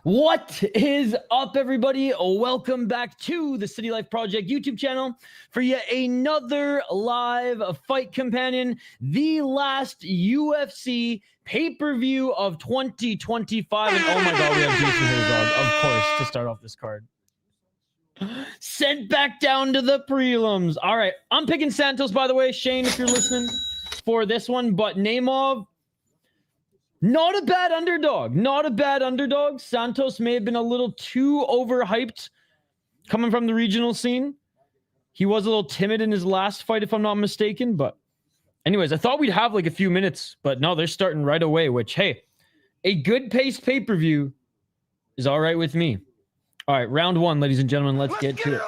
What is up, everybody? Welcome back to the City Life Project YouTube channel for yet another live fight companion, the last UFC pay-per-view of 2025. And oh my god, we have Jason Herzog, of course, to start off this card. Sent back down to the prelims. All right, I'm picking Santos, by the way. Shane, if you're listening for this one, but Nemov, not a bad underdog. Not a bad underdog. Santos may have been a little too overhyped coming from the regional scene. He was a little timid in his last fight, if I'm not mistaken. But anyways, I thought we'd have like a few minutes. But no, they're starting right away, which, hey, a good paced pay-per-view is all right with me. All right, round one, ladies and gentlemen. Let's get to it.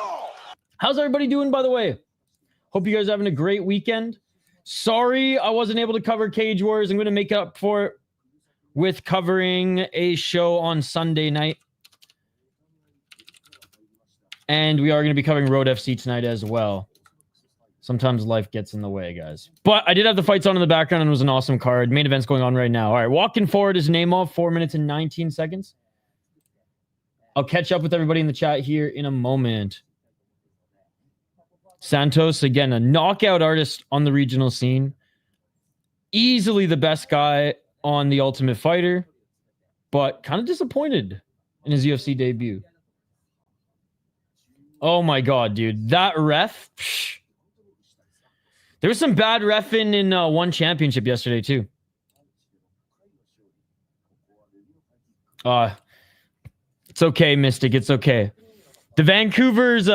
How's everybody doing, by the way? Hope you guys are having a great weekend. Sorry I wasn't able to cover Cage Wars. I'm going to make up for it with covering a show on Sunday night. And we are going to be covering Road FC tonight as well. Sometimes life gets in the way, guys. But I did have the fights on in the background, and it was an awesome card. Main event's going on right now. All right, walking forward is Nemov, 4 minutes and 19 seconds. I'll catch up with everybody in the chat here in a moment. Santos, again, a knockout artist on the regional scene. Easily the best guy on The Ultimate Fighter, but kind of disappointed in his UFC debut. Oh my god, dude. That ref. Psh. There was some bad reffing in one championship yesterday, too. It's okay, Mystic. It's okay. The Vancouver's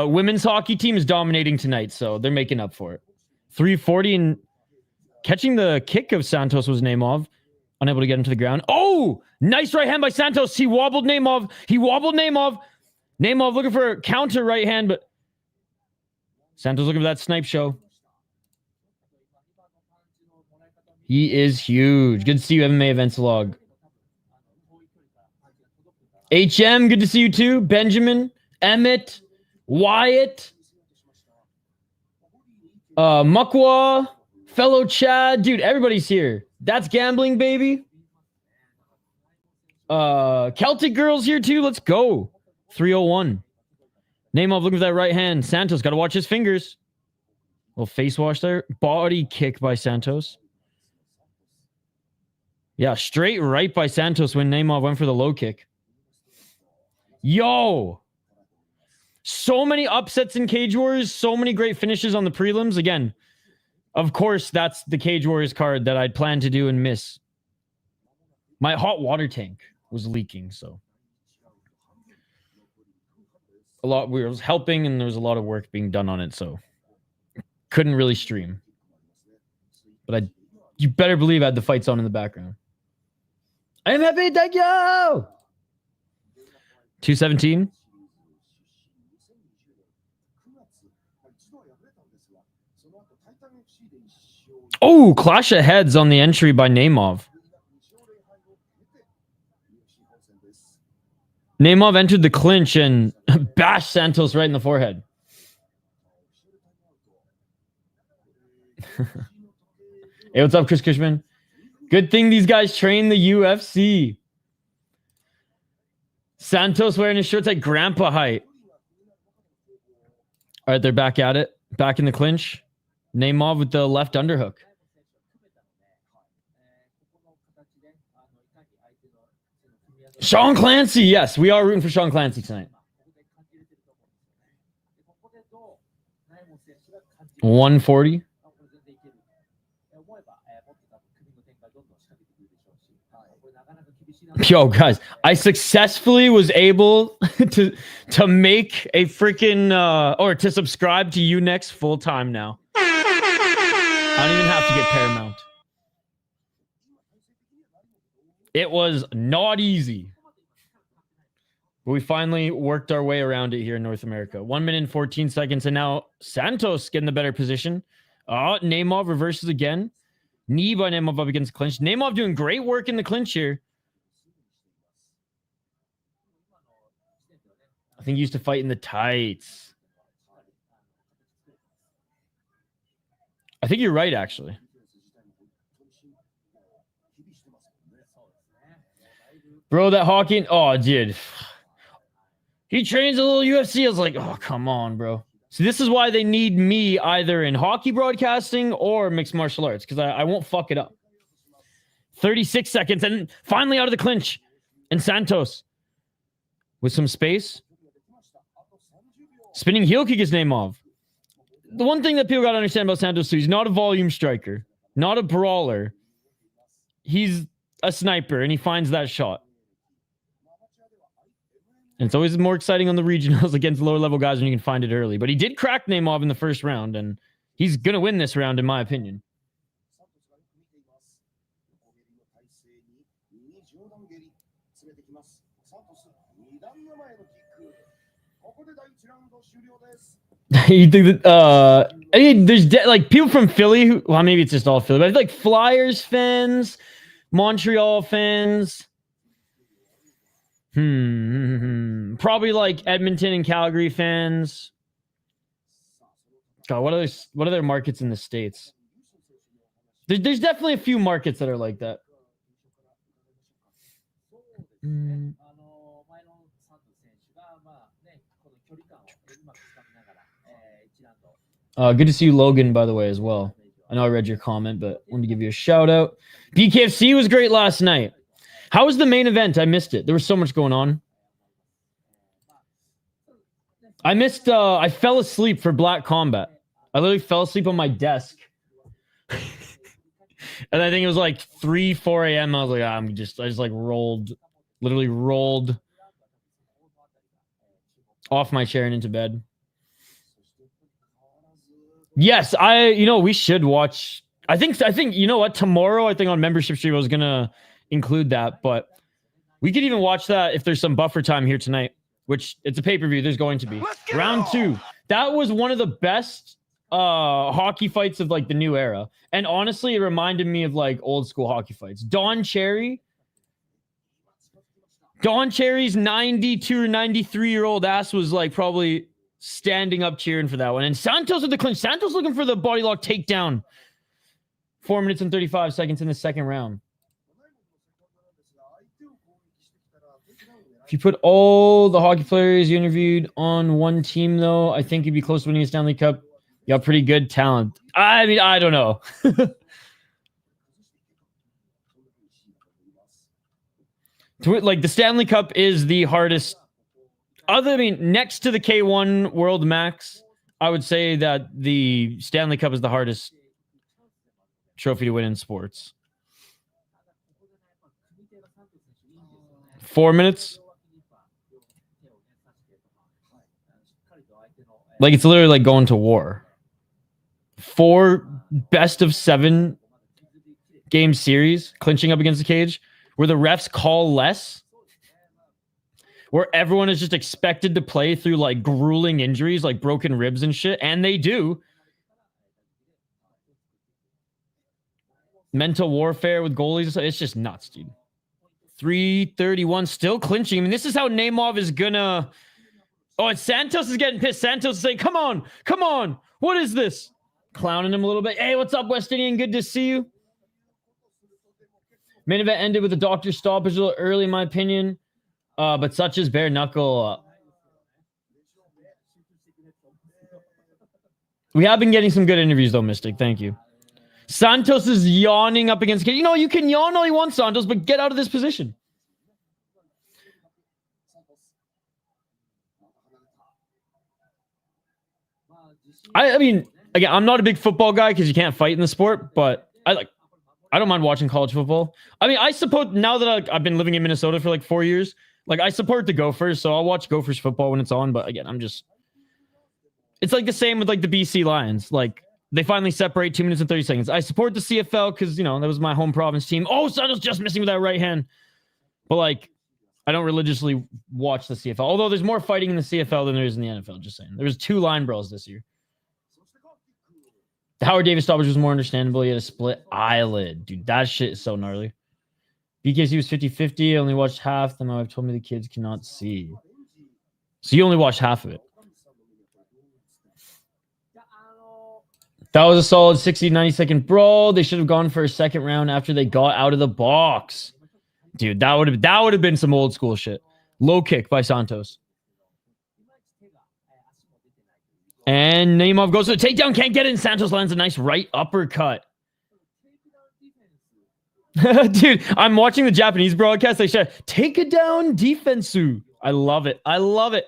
women's hockey team is dominating tonight, so they're making up for it. 340, and catching the kick of Santos was Nemov. Unable to get him to the ground. Oh, nice right hand by Santos. He wobbled Nemov. Nemov looking for a counter right hand, but Santos looking for that snipe show. He is huge. Good to see you, MMA Events Log. HM, good to see you too. Benjamin, Emmett, Wyatt, Mukwa, fellow Chad. Dude, everybody's here. That's gambling, baby. Celtic girls here too. Let's go. 301. Nemov looking for that right hand. Santos got to watch his fingers. Little face wash there. Body kick by Santos. Yeah, straight right by Santos when Nemov went for the low kick. Yo. So many upsets in Cage Wars. So many great finishes on the prelims. Again, of course, that's the Cage Warriors card that I'd planned to do and miss. My hot water tank was leaking, so we was helping, and there was a lot of work being done on it, so couldn't really stream. But you better believe I had the fights on in the background. I am happy, thank you. 217. Oh, clash of heads on the entry by Nemov. Nemov entered the clinch and bashed Santos right in the forehead. Hey, what's up, Chris Cushman? Good thing these guys train the UFC. Santos wearing his shirts like grandpa height. All right, they're back at it. Back in the clinch. Nemov with the left underhook. Sean Clancy, yes, we are rooting for Sean Clancy tonight. 140. Yo, guys, I successfully was able to make a freaking or to subscribe to Unext full time now. I don't even have to get Paramount. It was not easy. But we finally worked our way around it here in North America. 1 minute and 14 seconds. And now Santos getting the better position. Nemov reverses again. Knee by Nemov up against clinch. Nemov doing great work in the clinch here. I think he used to fight in the tights. I think you're right, actually. Bro, that hockey... Oh, dude. He trains a little UFC. I was like, oh, come on, bro. So this is why they need me either in hockey broadcasting or mixed martial arts, because I won't fuck it up. 36 seconds, and finally out of the clinch. And Santos with some space. Spinning heel kick his name off. The one thing that people got to understand about Santos too, he's not a volume striker, not a brawler. He's a sniper, and he finds that shot. And it's always more exciting on the regionals against lower level guys when you can find it early. But he did crack Nemov in the first round, and he's going to win this round, in my opinion. You think that, I mean, there's like people from Philly who, well, maybe it's just all Philly, but I feel like Flyers fans, Montreal fans. Probably like Edmonton and Calgary fans. God, what are their markets in the States? There's definitely a few markets that are like that. Good to see you, Logan, by the way, as well. I know I read your comment, but I wanted to give you a shout out. BKFC was great last night. How was the main event? I missed it. There was so much going on. I fell asleep for Black Combat. I literally fell asleep on my desk. And I think it was like 4 a.m. I was like, I just like literally rolled off my chair and into bed. Yes, we should watch. I think, you know what? Tomorrow, I think on membership stream, I was going to include that, but we could even watch that if there's some buffer time here tonight, which it's a pay-per-view. There's going to be round 2. That was one of the best hockey fights of like the new era. And honestly, it reminded me of like old school hockey fights. Don Cherry's 92 or 93-year-old ass was like probably standing up cheering for that one. And Santos with the clinch. Santos looking for the body lock takedown. 4 minutes and 35 seconds in the second round. If you put all the hockey players you interviewed on one team, though, I think you'd be close to winning a Stanley Cup. You got pretty good talent. I mean, I don't know. Like, the Stanley Cup is the hardest. Next to the K1 World Max, I would say that the Stanley Cup is the hardest trophy to win in sports. 4 minutes. Like, it's literally like going to war. 4 best-of-7 game series, clinching up against the cage, where the refs call less, where everyone is just expected to play through, like, grueling injuries, like broken ribs and shit, and they do. Mental warfare with goalies, it's just nuts, dude. 3:31, still clinching. I mean, this is how Nemov is gonna... Oh, and Santos is getting pissed. Santos is saying, come on, what is this? Clowning him a little bit. Hey, what's up, West Indian? Good to see you. Main event ended with a doctor stoppage a little early, in my opinion. But such as bare knuckle. We have been getting some good interviews, though, Mystic. Thank you. Santos is yawning up against... You know, you can yawn all you want, Santos, but get out of this position. I mean, again, I'm not a big football guy because you can't fight in the sport, but I don't mind watching college football. I mean, I support, now that I've been living in Minnesota for like 4 years, like I support the Gophers, so I'll watch Gophers football when it's on, but again, it's like the same with like the BC Lions. Like, they finally separate 2 minutes and 30 seconds. I support the CFL because, you know, that was my home province team. Oh, Santos just missing with that right hand. But like, I don't religiously watch the CFL, although there's more fighting in the CFL than there is in the NFL, just saying. There was 2 line brawls this year. The Howard Davis stoppage was more understandable. He had a split eyelid. Dude, that shit is so gnarly. BKC was 50-50. I only watched half. Then my wife told me the kids cannot see. So you only watched half of it. That was a solid 60-90 second brawl. They should have gone for a second round after they got out of the box. Dude, that would have been some old school shit. Low kick by Santos. And Naimov goes to the takedown, can't get it, and Santos lands a nice right uppercut. Dude, I'm watching the Japanese broadcast. They said, take it down, defensu. I love it. I love it.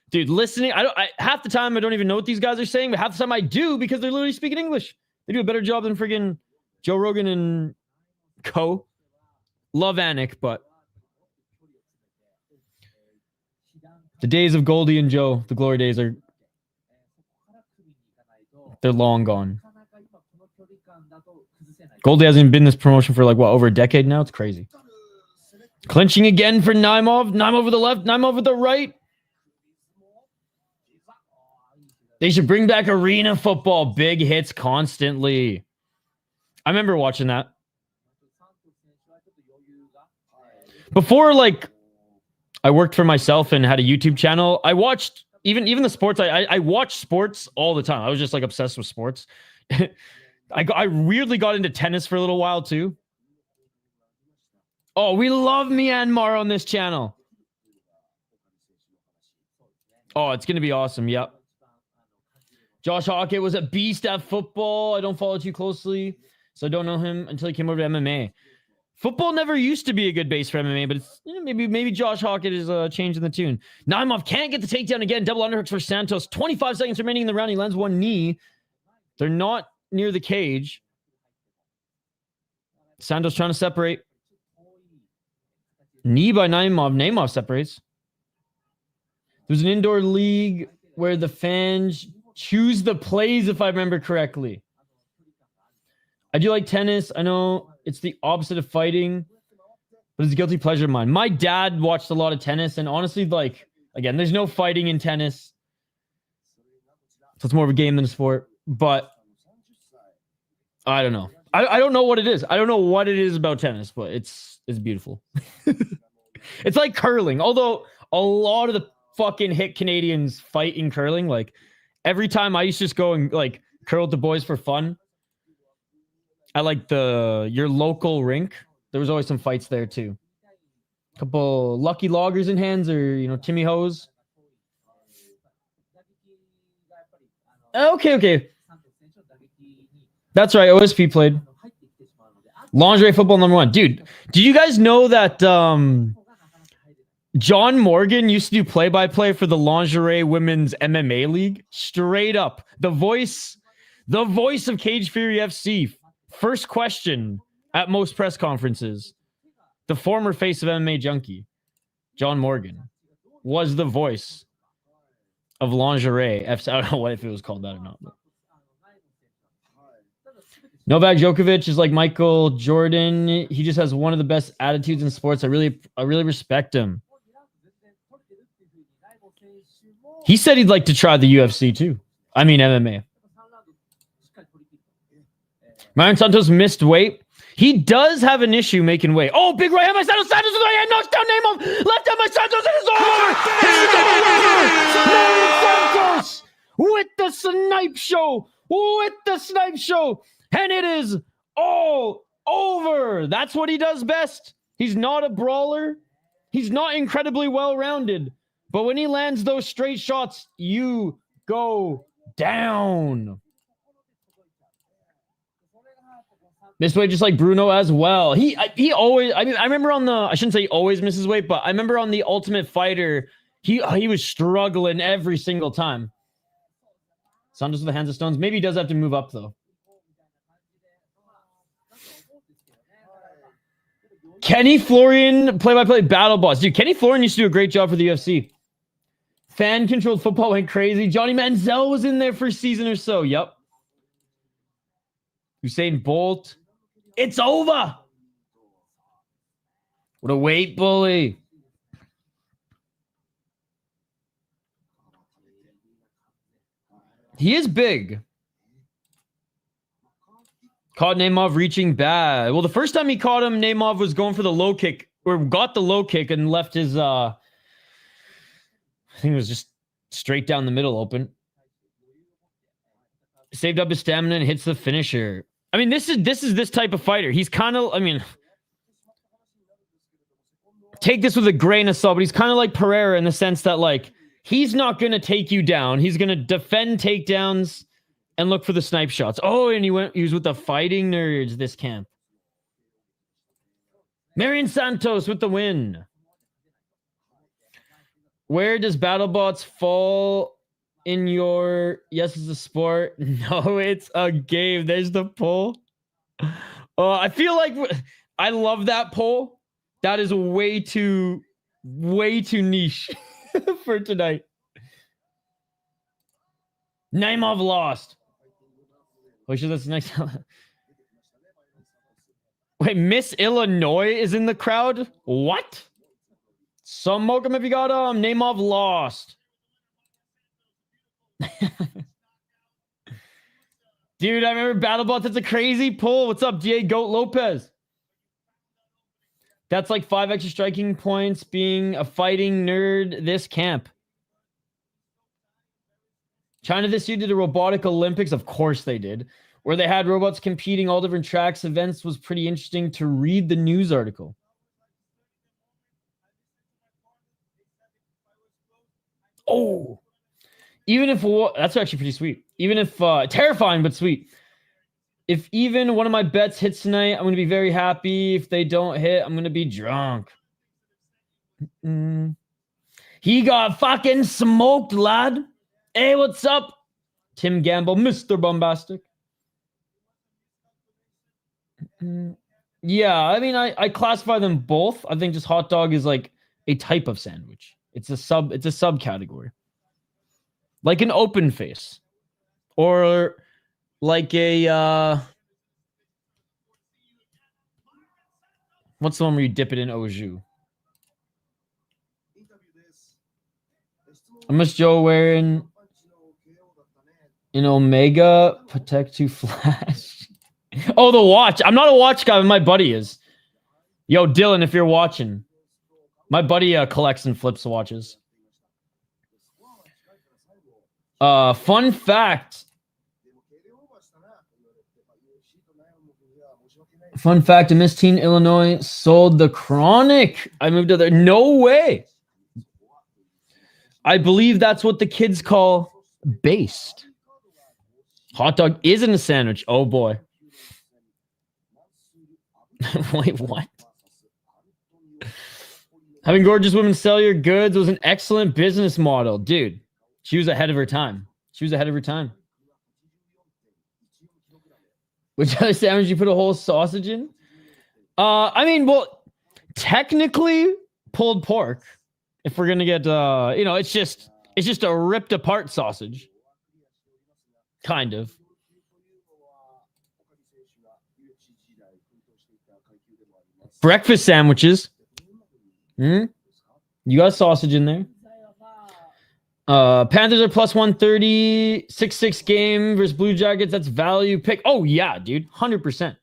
Dude, listening, half the time I don't even know what these guys are saying, but half the time I do because they're literally speaking English. They do a better job than friggin' Joe Rogan and co. Love Anik, but the days of Goldie and Joe, the glory days they're long gone. Goldie hasn't been in this promotion for like, what, over a decade now? It's crazy. Clinching again for Naimov. Naimov with the left, Naimov with the right. They should bring back arena football. Big hits constantly. I remember watching that. Before, like, I worked for myself and had a YouTube channel, I watched even the sports. I watched sports all the time. I was just like obsessed with sports. I weirdly got into tennis for a little while too. Oh, we love Myanmar on this channel. Oh, it's gonna be awesome. Yep. Josh Hockett was a beast at football. I don't follow too closely, so I don't know him until he came over to MMA. Football never used to be a good base for MMA, but it's, you know, maybe Josh Hockett is changing the tune. Naimov can't get the takedown again. Double underhooks for Santos. 25 seconds remaining in the round. He lands one knee. They're not near the cage. Santos trying to separate. Knee by Naimov. Naimov separates. There's an indoor league where the fans choose the plays, if I remember correctly. I do like tennis. I know it's the opposite of fighting, but it's a guilty pleasure of mine. My dad watched a lot of tennis, and honestly, like, again, there's no fighting in tennis. So it's more of a game than a sport. But I don't know. I don't know what it is. I don't know what it is about tennis, but it's beautiful. It's like curling. Although a lot of the fucking hit Canadians fight in curling. Like, every time I used to just go and like curl with the boys for fun. I like your local rink. There was always some fights there too. A couple lucky loggers in hands, or, you know, Timmy Hose. Okay. That's right. OSP played. Lingerie football #1. Dude, did you guys know that John Morgan used to do play-by-play for the lingerie women's MMA league? Straight up. The voice of Cage Fury FC. First question at most press conferences. The former face of MMA Junkie, John Morgan, was the voice of lingerie FC. I don't know what if it was called that or not. But. Novak Djokovic is like Michael Jordan. He just has one of the best attitudes in sports. I really respect him. He said he'd like to try the UFC too. I mean MMA. Myron Santos missed weight. He does have an issue making weight. Oh, big right hand by Santos. Santos with the right hand knocks down Naimov. Left hand by Santos. It is over. It's over. Santos with the snipe show. With the snipe show. And it is all over. That's what he does best. He's not a brawler. He's not incredibly well-rounded. But when he lands those straight shots, you go down. This way, just like Bruno as well. He always, I mean, I remember on the, I shouldn't say he always misses weight, but I remember on the Ultimate Fighter, he was struggling every single time. Santos with the hands of stones. Maybe he does have to move up, though. Kenny Florian, play-by-play battle boss. Dude, Kenny Florian used to do a great job for the UFC. Fan-controlled football went crazy. Johnny Manziel was in there for a season or so. Yep. Usain Bolt. It's over. What a weight bully. He is big. Caught Naimov reaching bad. Well, the first time he caught him, Naimov was going for the low kick, or got the low kick and left his, I think it was just straight down the middle open. Saved up his stamina and hits the finisher. I mean, this is this type of fighter. He's kind of, I mean, take this with a grain of salt, but he's kind of like Pereira in the sense that, like, he's not going to take you down. He's going to defend takedowns and look for the snipe shots. Oh, and he was with the fighting nerds this camp. Marion Santos with the win. Where does BattleBots fall in your yes, it's a sport? No, it's a game. There's the poll. I feel like I love that poll. That is way too niche for tonight. Naimov lost. Oh, sure, that's next. Wait, Miss Illinois is in the crowd? What? Some Mokum if you got Naimov lost. Dude, I remember BattleBots. That's a crazy pull. What's up, DA Goat Lopez? That's like 5 extra striking points being a fighting nerd this camp. China this year did a robotic Olympics. Of course they did. Where they had robots competing all different tracks. Events was pretty interesting to read the news article. Oh, even if that's actually pretty sweet. Even if terrifying, but sweet. If even one of my bets hits tonight, I'm going to be very happy. If they don't hit, I'm going to be drunk. He got fucking smoked, lad. Hey, what's up? Tim Gamble, Mr. Bombastic. Yeah, I mean, I classify them both. I think just hot dog is like a type of sandwich. It's a subcategory. Like an open face. Or like a what's the one where you dip it in au jus? I miss Joe wearing an Omega Protect 2 Flash. Oh, the watch. I'm not a watch guy, but my buddy is. Yo, Dylan, if you're watching. My buddy collects and flips watches. Fun fact. Fun fact, Miss Teen Illinois sold the Chronic. I moved to there. No way. I believe that's what the kids call based. Hot dog isn't a sandwich. Oh, boy. Wait, what? Having gorgeous women sell your goods was an excellent business model. Dude, she was ahead of her time. She was ahead of her time. Which other sandwich you put a whole sausage in? I mean, well, technically pulled pork. If we're gonna get, it's just a ripped apart sausage, kind of. Breakfast sandwiches. You got sausage in there. Panthers are plus 130, 6-6 game versus Blue Jackets. That's value pick. Oh, yeah, dude. 100%.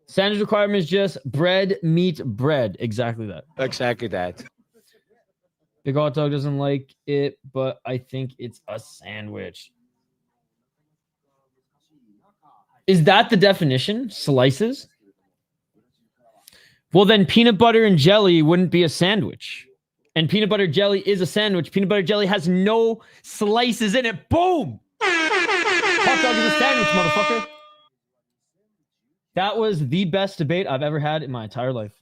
Sandwich requirement is just bread, meat, bread. Exactly that. Exactly that. Big Hot Dog doesn't like it, but I think it's a sandwich. Is that the definition? Slices? Well, then peanut butter and jelly wouldn't be a sandwich. And peanut butter jelly is a sandwich. Peanut butter jelly has no slices in it. Boom! Hot dog is a sandwich, motherfucker. That was the best debate I've ever had in my entire life.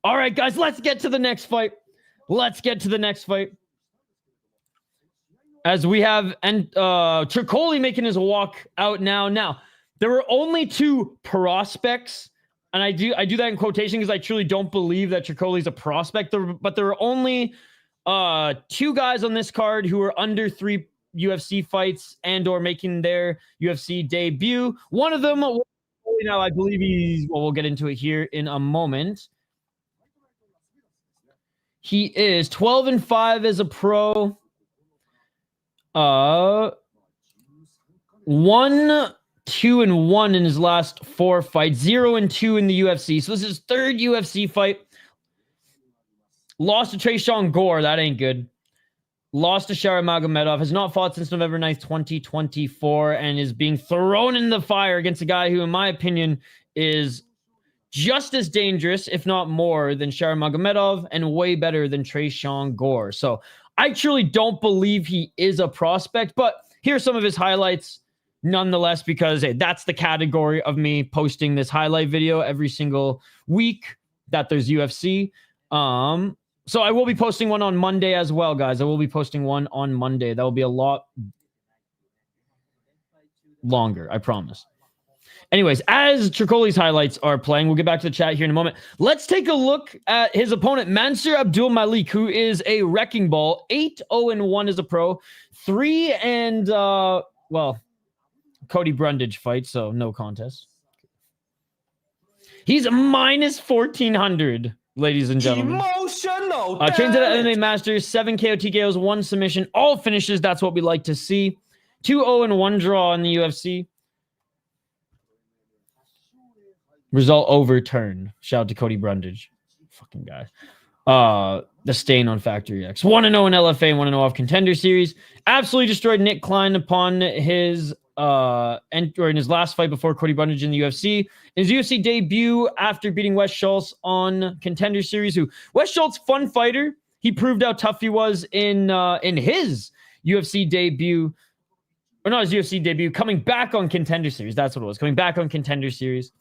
All right, guys, let's get to the next fight. Let's get to the next fight. As we have Tricoli making his walk out now. Now, there were only 2 prospects. And I do that in quotation because I truly don't believe that Tricoli's a prospect. But there are only 2 guys on this card who are under 3 UFC fights and or making their UFC debut. One of them, I believe we'll get into it here in a moment. He is 12-5 as a pro. 1-2-1 in his last 4 fights, 0-2 in the UFC. So this is his 3rd UFC fight. Lost to Trayshawn Gore. That ain't good. Lost to Shara Magomedov. Has not fought since November 9th, 2024, and is being thrown in the fire against a guy who, in my opinion, is just as dangerous, if not more, than Sharamagomedov and way better than Tresean Gore. So I truly don't believe he is a prospect, but here's some of his highlights nonetheless, because hey, that's the category of me posting this highlight video every single week that there's UFC. So I will be posting one on Monday as well, guys. I will be posting one on Monday. That will be a lot longer, I promise. Anyways, as Tricoli's highlights are playing, we'll get back to the chat here in a moment. Let's take a look at his opponent, Mansur Abdul-Malik, who is a wrecking ball. 8-0-1 as a pro. 3 and, well, Cody Brundage fight, so no contest. He's minus 1,400, ladies and gentlemen. Emotional trained at MMA Masters, 7 KO TKOs, 1 submission, all finishes. That's what we like to see. 2-0-1 draw in the UFC. Result overturned. Shout out to Cody Brundage. Fucking guy. The stain on Factory X. 1-0 in LFA, 1-0 off Contender Series. Absolutely destroyed Nick Klein upon his in his last fight before Cody Brundage in the UFC. In his UFC debut after beating Wes Schultz on Contender Series, who Wes Schultz, fun fighter. He proved how tough he was in his UFC debut. Or not his UFC debut, coming back on Contender Series. That's what it was. Coming back on Contender Series.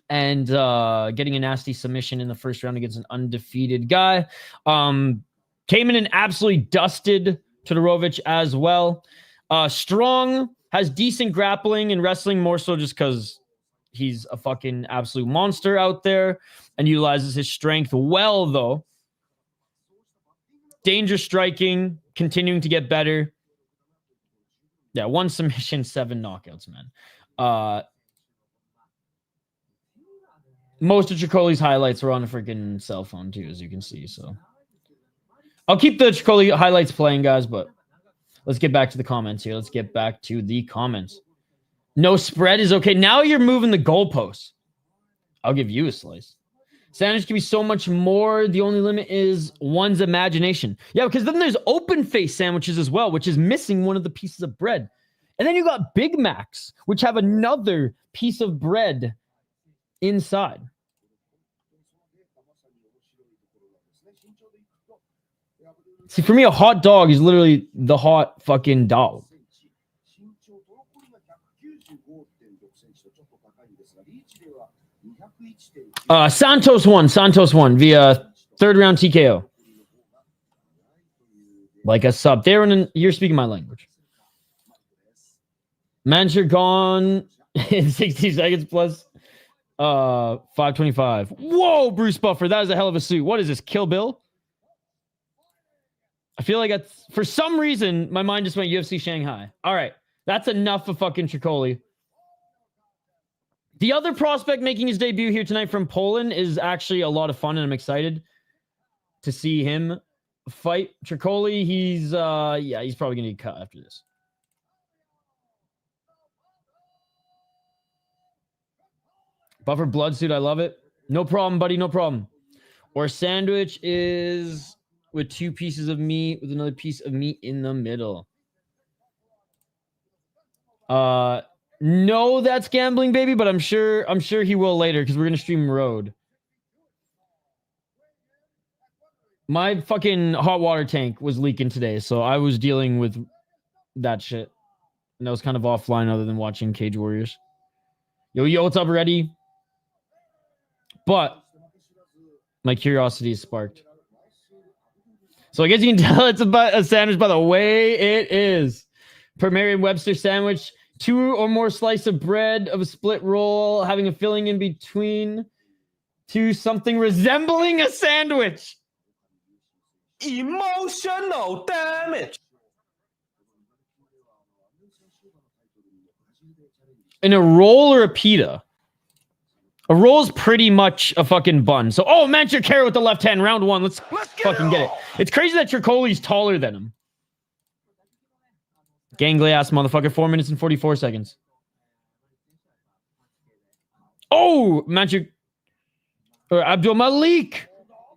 And getting a nasty submission in the first round against an undefeated guy. Came in and absolutely dusted Todorovic as well. Strong, has decent grappling and wrestling, more so just because he's a fucking absolute monster out there and utilizes his strength well, though. Dangerous striking, continuing to get better. Yeah, 1 submission, 7 knockouts, man. Most of Tricoli's highlights were on a freaking cell phone, too, as you can see. So I'll keep the Tricoli highlights playing, guys, but let's get back to the comments here. Let's get back to the comments. No spread is okay. Now you're moving the goalposts. I'll give you a slice. Sandwich can be so much more. The only limit is one's imagination. Yeah, because then there's open face sandwiches as well, which is missing one of the pieces of bread. And then you got Big Macs, which have another piece of bread inside. See, for me, a hot dog is literally the hot fucking dog. Santos won via 3rd round TKO. Like a sub. Darren, you're speaking my language. Mansur gone in 60 seconds plus 525. Whoa, Bruce Buffer. That is a hell of a suit. What is this, Kill Bill? I feel like that's, for some reason, my mind just went UFC Shanghai. All right. That's enough of fucking Tricoli. The other prospect making his debut here tonight from Poland is actually a lot of fun, and I'm excited to see him fight. Tricoli, he's probably going to get cut after this. Buffer blood suit, I love it. No problem, buddy, no problem. Or sandwich is with 2 pieces of meat with another piece of meat in the middle. No, that's gambling, baby, but I'm sure he will later because we're gonna stream Road. My fucking hot water tank was leaking today, so I was dealing with that shit. And I was kind of offline other than watching Cage Warriors. Yo, what's up, Ready? But my curiosity is sparked. So I guess you can tell it's about a sandwich by the way it is. Per Merriam-Webster sandwich, 2 or more slices of bread of a split roll, having a filling in between to something resembling a sandwich. Emotional damage. In a roll or a pita? A roll's pretty much a fucking bun. So, oh, Mansur carry with the left hand, round 1. Let's fucking get it. It's crazy that Tricoli's taller than him. Gangly ass motherfucker. 4 minutes and 44 seconds. Oh, Mansur. Or Abdul-Malik.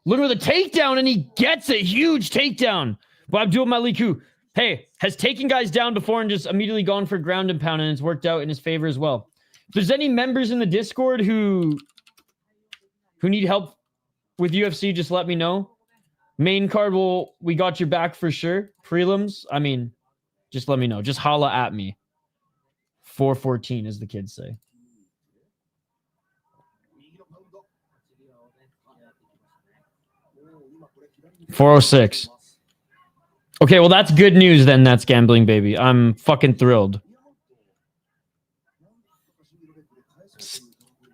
Looking for the takedown, and he gets a huge takedown. But Abdul-Malik, who, hey, has taken guys down before and just immediately gone for ground and pound, and it's worked out in his favor as well. If there's any members in the Discord who who need help with UFC, just let me know. Main card, we got your back for sure. Prelims, I mean, just let me know. Just holla at me. 414, as the kids say. $406. Okay, well, that's good news then. That's gambling, baby. I'm fucking thrilled.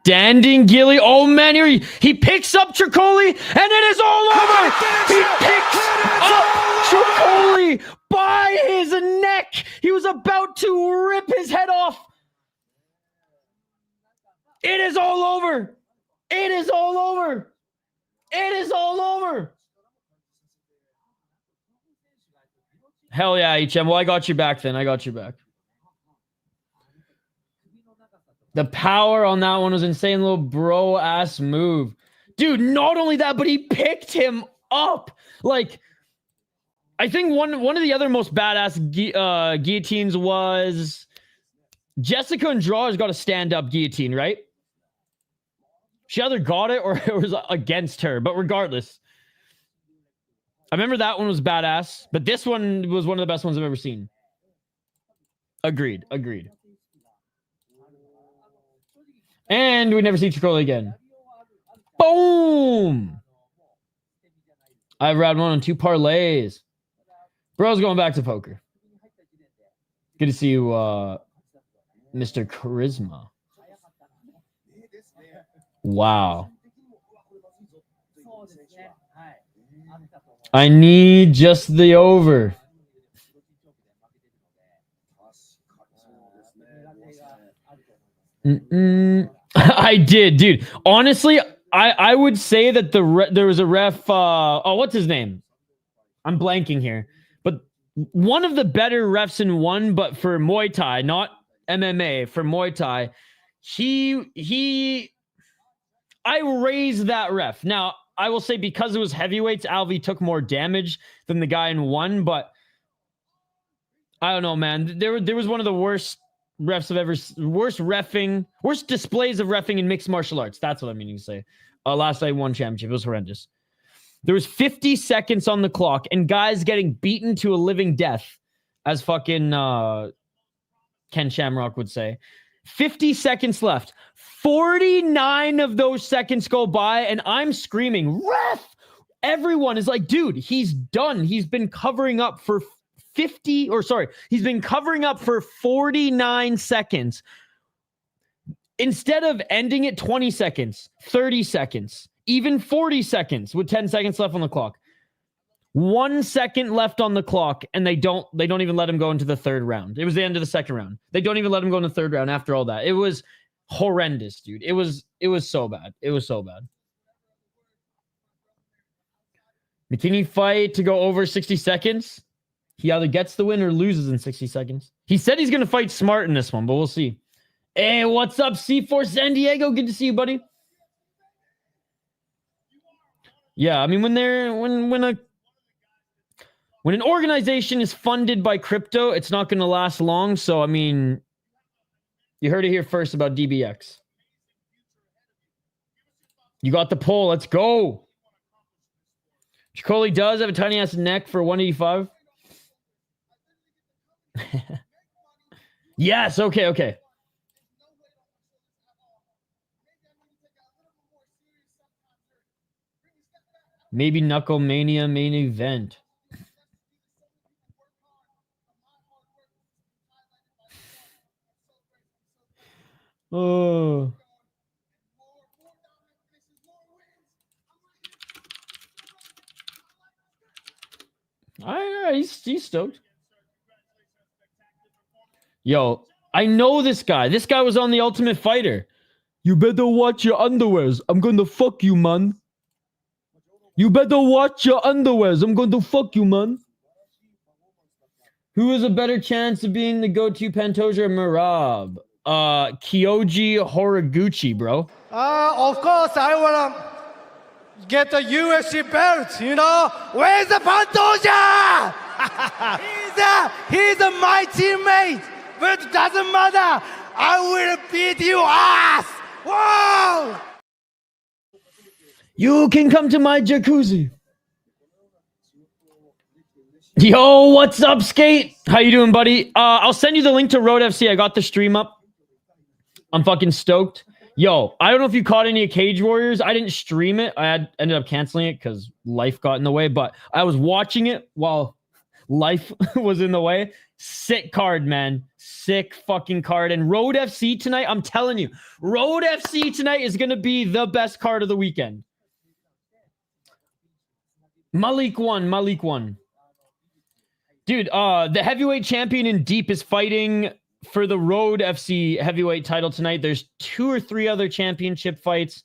Standing Gilly. Oh, man. He picks up Tricoli, and it is all over. He picks up Tricoli by his neck. He was about to rip his head off. It is all over. It is all over. It is all over. Hell yeah, HM. Well, I got you back then. I got you back. The power on that one was insane. Little bro-ass move. Dude, not only that, but he picked him up. Like, I think one of the other most badass guillotines was Jessica Andrade's got a stand-up guillotine, right? She either got it or it was against her. But regardless, I remember that one was badass. But this one was one of the best ones I've ever seen. Agreed. And we never see Tricoli again. Boom! I've ride one on 2 parlays. Bro's going back to poker. Good to see you, Mr. Charisma. Wow. I need just the over. I did, dude. Honestly, I would say that there was a ref. What's his name? I'm blanking here. But one of the better refs in one, but for Muay Thai, not MMA, for Muay Thai, I raised that ref. Now, I will say because it was heavyweights, Alvey took more damage than the guy in one, but I don't know, man. There was one of the worst refs I've ever, worst displays of reffing in mixed martial arts. That's what I'm meaning to say. Last night won championship. It was horrendous. There was 50 seconds on the clock and guys getting beaten to a living death, as fucking Ken Shamrock would say. 50 seconds left. 49 of those seconds go by and I'm screaming, ref! Everyone is like, dude, he's done. He's been covering up for he's been covering up for 49 seconds. Instead of ending it 20 seconds, 30 seconds, even 40 seconds with 10 seconds left on the clock. 1 second left on the clock, and they don't even let him go into the third round. It was the end of the second round. They don't even let him go in the third round after all that. It was horrendous, dude. It was so bad. It was so bad. McKinney fight to go over 60 seconds. He either gets the win or loses in 60 seconds. He said he's going to fight smart in this one, but we'll see. Hey, what's up, C4 San Diego? Good to see you, buddy. Yeah, I mean, when an organization is funded by crypto, it's not going to last long. So, I mean, you heard it here first about DBX. You got the poll. Let's go. Tricoli does have a tiny ass neck for 185. Yes. Okay. Maybe Knuckle Mania main event. Oh. He's stoked. Yo, I know this guy. This guy was on The Ultimate Fighter. You better watch your underwears. I'm gonna fuck you, man. You better watch your underwears. I'm going to fuck you, man. Who has a better chance of being the go-to Pantoja or Merab? Kyoji Horiguchi, bro. Of course, I want to get the UFC belt, you know? Where's the Pantoja? he's my teammate, but it doesn't matter. I will beat you ass. Whoa! You can come to my jacuzzi. Yo, what's up, Skate? How you doing, buddy? I'll send you the link to Road FC. I got the stream up. I'm fucking stoked. Yo, I don't know if you caught any of Cage Warriors. I didn't stream it. Ended up canceling it because life got in the way. But I was watching it while life was in the way. Sick card, man. Sick fucking card. And Road FC tonight, I'm telling you, Road FC tonight is going to be the best card of the weekend. Malik won. Dude, the heavyweight champion in Deep is fighting for the Road FC heavyweight title tonight. There's 2 or 3 other championship fights.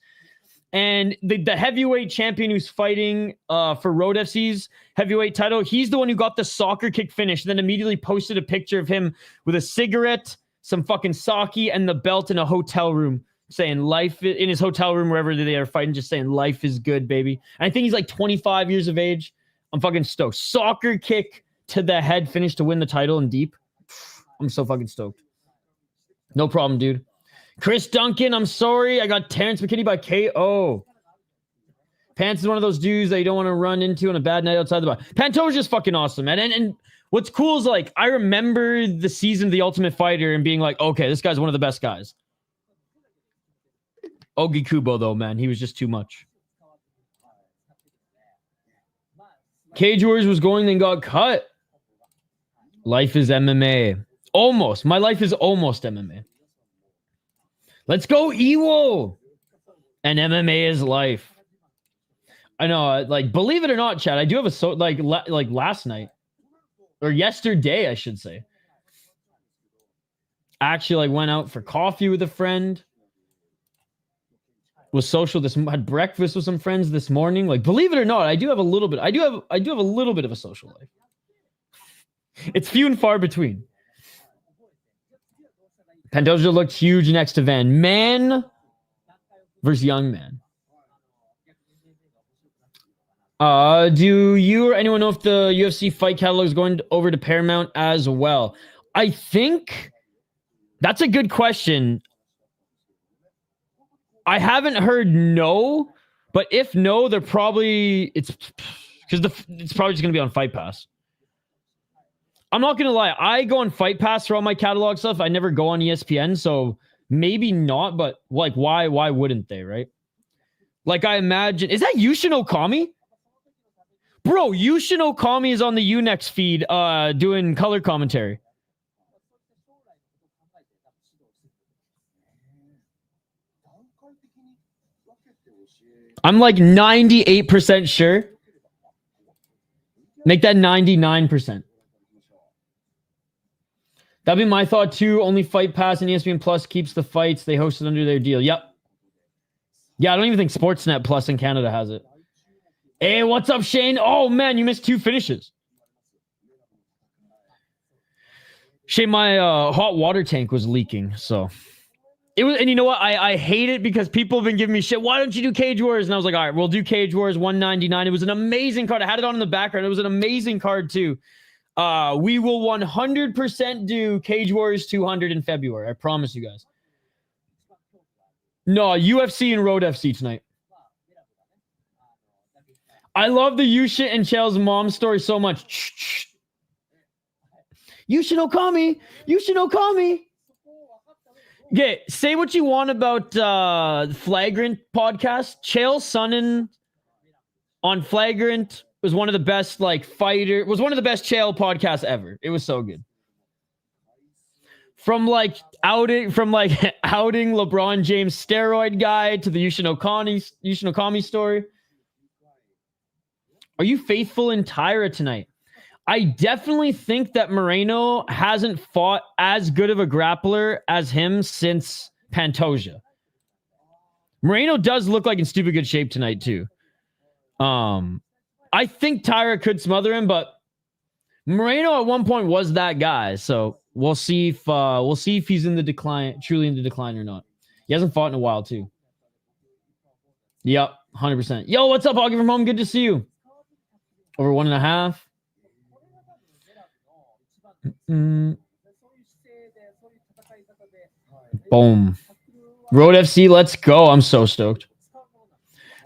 And the heavyweight champion who's fighting for Road FC's heavyweight title, he's the one who got the soccer kick finish, then immediately posted a picture of him with a cigarette, some fucking sake, and the belt in a hotel room, saying life in his hotel room, wherever they are fighting, just saying life is good, baby. And I think he's like 25 years of age. I'm fucking stoked. Soccer kick to the head finish to win the title in Deep. I'm so fucking stoked. No problem, dude. Chris Duncan, I'm sorry. I got Terrance McKinney by KO. Pants is one of those dudes that you don't want to run into on a bad night outside the bar. Pantoja is just fucking awesome, man. And what's cool is, like, I remember the season of The Ultimate Fighter and being like, okay, this guy's one of the best guys. Ogi Kubo, though, man. He was just too much. Cage Warriors was going, then got cut. Life is MMA. Almost. My life is almost MMA. Let's go, Iwo. And MMA is life. I know, like, believe it or not, Chad, I do have a like last night or yesterday, I should say. Actually, like, went out for coffee with a friend. Was social had breakfast with some friends this morning. Like, believe it or not, I do have a little bit. I do have a little bit of a social life. It's few and far between. Pantoja looked huge next to Van. Man versus young man. Do you or anyone know if the UFC fight catalog is going over to Paramount as well? I think that's a good question. I haven't heard no, but if no, they're probably it's probably just going to be on Fight Pass. I'm not going to lie. I go on Fight Pass for all my catalog stuff. I never go on ESPN, so maybe not, but like, why wouldn't they, right? Like, I imagine, is that Yushin Okami? Bro, Yushin Okami is on the Unext feed doing color commentary. I'm like 98% sure. Make that 99%. That'd be my thought too. Only Fight Pass and ESPN Plus keeps the fights they hosted under their deal. Yep. Yeah, I don't even think Sportsnet Plus in Canada has it. Hey, what's up, Shane? Oh, man, you missed 2 finishes. Shane, my hot water tank was leaking, so... It was, and you know what? I hate it because people have been giving me shit. Why don't you do Cage Wars? And I was like, all right, we'll do Cage Wars 199. It was an amazing card. I had it on in the background. It was an amazing card too. We will 100% do Cage Wars 200 in February. I promise you guys. No, UFC and Road FC tonight. I love the Yushin and Chael's mom story so much. Yushin Okami. Yushin Okami. Okay, say what you want about Flagrant podcast. Chael Sonnen on Flagrant was one of the best, like, was one of the best Chael podcasts ever. It was so good. From outing LeBron James steroid guy to the Yushin Okami story. Are you faithful in Taira tonight? I definitely think that Moreno hasn't fought as good of a grappler as him since Pantoja. Moreno does look like in stupid good shape tonight too. I think Taira could smother him, but Moreno at one point was that guy. So we'll see if he's in the decline, truly in the decline or not. He hasn't fought in a while too. Yep, 100%. Yo, what's up, Augie from home? Good to see you. Over 1.5. Boom. Road FC, let's go. I'm so stoked.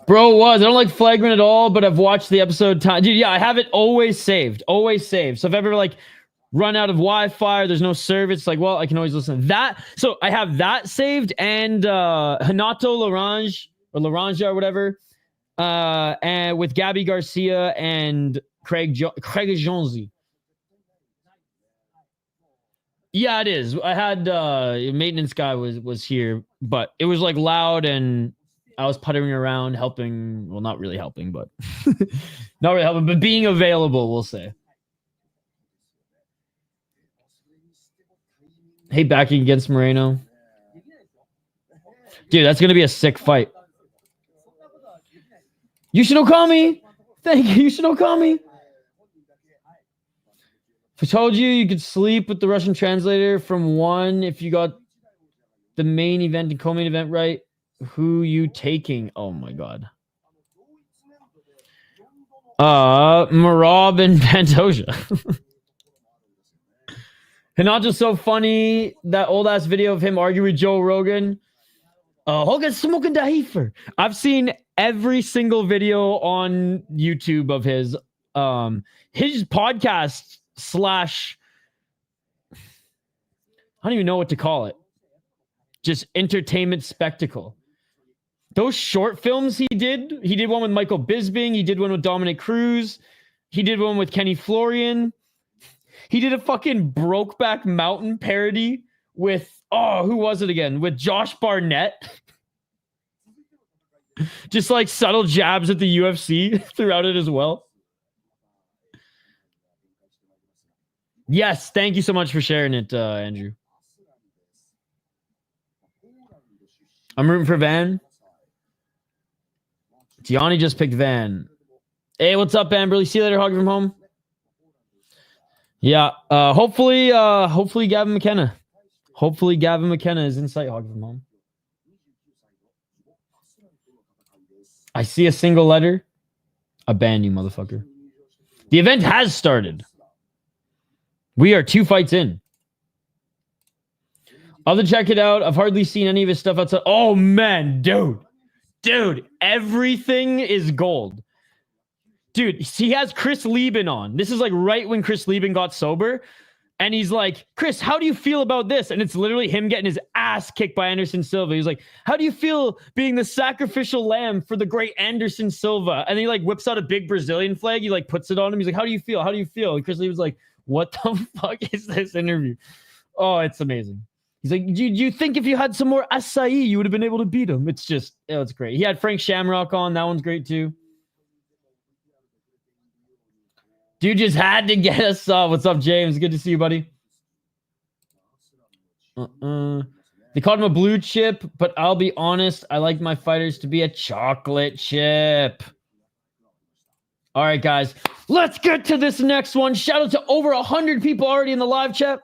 Bro was. I don't like Flagrant at all, but I've watched the episode time. Dude, yeah, I have it always saved. Always saved. So if I ever like run out of Wi-Fi or there's no service, like, well, I can always listen to that. So I have that saved and Hanato Larange or Laranja or whatever. And with Gabby Garcia and Craig Jonzi. Yeah, it is. I had maintenance guy was here, but it was like loud and I was puttering around helping. Well, not really helping, but not really helping, but being available, we'll say. Hey, backing against Moreno. Dude, that's going to be a sick fight. You should call me. Thank you. You should call me. If I told you you could sleep with the Russian translator from 1 if you got the main event and co-main event right, who you taking? Oh my God. Merab and Pantoja. And not just so funny, that old ass video of him arguing with Joe Rogan. Hogan smoking the heifer. I've seen every single video on YouTube of his podcast / I don't even know what to call it. Just entertainment spectacle. Those short films he did one with Michael Bisping. He did one with Dominic Cruz. He did one with Kenny Florian. He did a fucking Brokeback Mountain parody with, who was it again? With Josh Barnett. Just like subtle jabs at the UFC throughout it as well. Yes, thank you so much for sharing it, Andrew. I'm rooting for Van. Tiani just picked Van. Hey, what's up, Amberly? See you later, Hog from home. Yeah, hopefully Gavin McKenna. Hopefully Gavin McKenna is in sight, Hog from home. I see a single letter. I ban you, motherfucker. The event has started. We are 2 fights in. I'll have to check it out. I've hardly seen any of his stuff outside. Oh, man, dude. Dude, everything is gold. Dude, he has Chris Lieben on. This is like right when Chris Lieben got sober. And he's like, Chris, how do you feel about this? And it's literally him getting his ass kicked by Anderson Silva. He's like, how do you feel being the sacrificial lamb for the great Anderson Silva? And he like whips out a big Brazilian flag. He like puts it on him. He's like, how do you feel? How do you feel? And Chris Lieben's like, what the fuck is this interview? Oh, it's amazing. He's like, do you think if you had some more acai, you would have been able to beat him? It's just, it's great. He had Frank Shamrock on. That one's great too. Dude just had to get us up. What's up, James? Good to see you, buddy. They called him a blue chip, but I'll be honest, I like my fighters to be a chocolate chip. All right, guys, let's get to this next one. Shout out to over 100 people already in the live chat.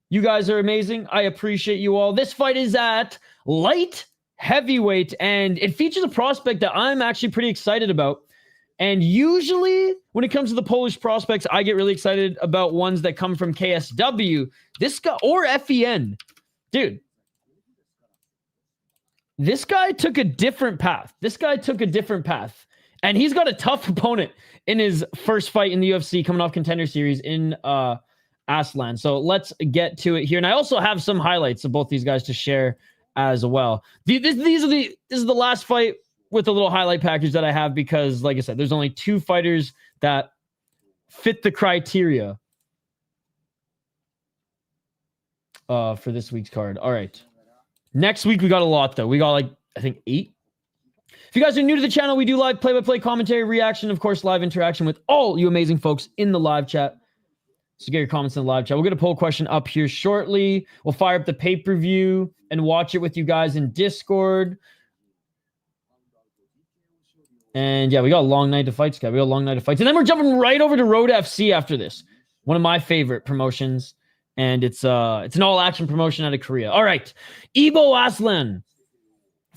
You guys are amazing. I appreciate you all. This fight is at light heavyweight, and it features a prospect that I'm actually pretty excited about. And usually when it comes to the Polish prospects, I get really excited about ones that come from KSW. This guy, or FEN. Dude, this guy took a different path. And he's got a tough opponent in his first fight in the UFC coming off Contender Series in Aslan. So let's get to it here. And I also have some highlights of both these guys to share as well. This is the last fight with a little highlight package that I have because, like I said, there's only 2 fighters that fit the criteria for this week's card. All right. Next week, we got a lot, though. We got, like, I think 8. If you guys are new to the channel, we do live play-by-play commentary, reaction, of course, live interaction with all you amazing folks in the live chat. So get your comments in the live chat. We'll get a poll question up here shortly. We'll fire up the pay-per-view and watch it with you guys in Discord. And yeah, we got a long night of fights, guys. And then we're jumping right over to Road FC after this. One of my favorite promotions. And it's an all-action promotion out of Korea. All right. Ibo Aslan.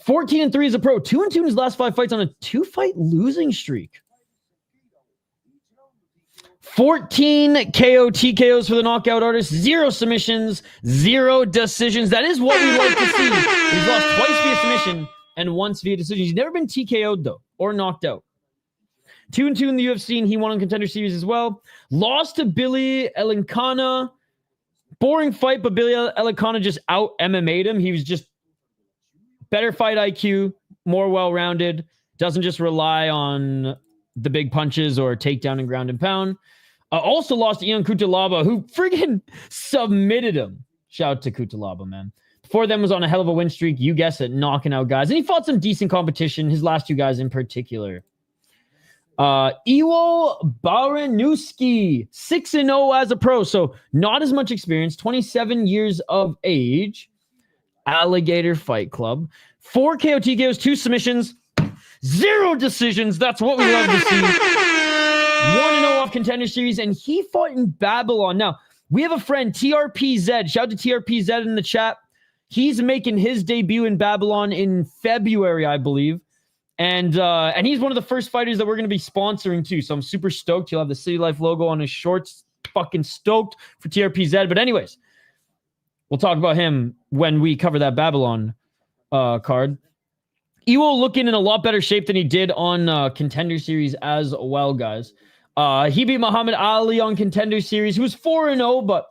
14-3 as a pro. 2-2 in his last 5 fights on a 2-fight losing streak. 14 KO TKOs for the knockout artist. 0 submissions. 0 decisions. That is what we like to see. He's lost twice via submission. and once via decision. He's never been TKO'd, though, or knocked out. 2-2 in the UFC, and he won on Contender Series as well. Lost to Billy Elencana. Boring fight, but Billy Elencana just out MMA'd him. He was just better fight IQ, more well-rounded, doesn't just rely on the big punches or takedown and ground and pound. Also lost to Ion Cutelaba, who friggin' submitted him. Shout out to Cutelaba, man. Before them was on a hell of a win streak. You guess it, knocking out guys. And he fought some decent competition, his last two guys in particular. Iwo Baraniewski, 6-0 as a pro, so not as much experience, 27 years of age. Alligator Fight Club. 4 KO TKOs, 2 submissions, 0 decisions. That's what we love to see. 1-0 off Contender Series, and he fought in Babylon. Now, we have a friend, TRPZ. Shout out to TRPZ in the chat. He's making his debut in Babylon in February, I believe. And he's one of the first fighters that we're going to be sponsoring too. So I'm super stoked. He'll have the City Life logo on his shorts. Fucking stoked for TRPZ. But anyways, we'll talk about him when we cover that Babylon card. Iwo looking in a lot better shape than he did on Contender Series as well, guys. He beat Muhammad Ali on Contender Series, who was 4-0, but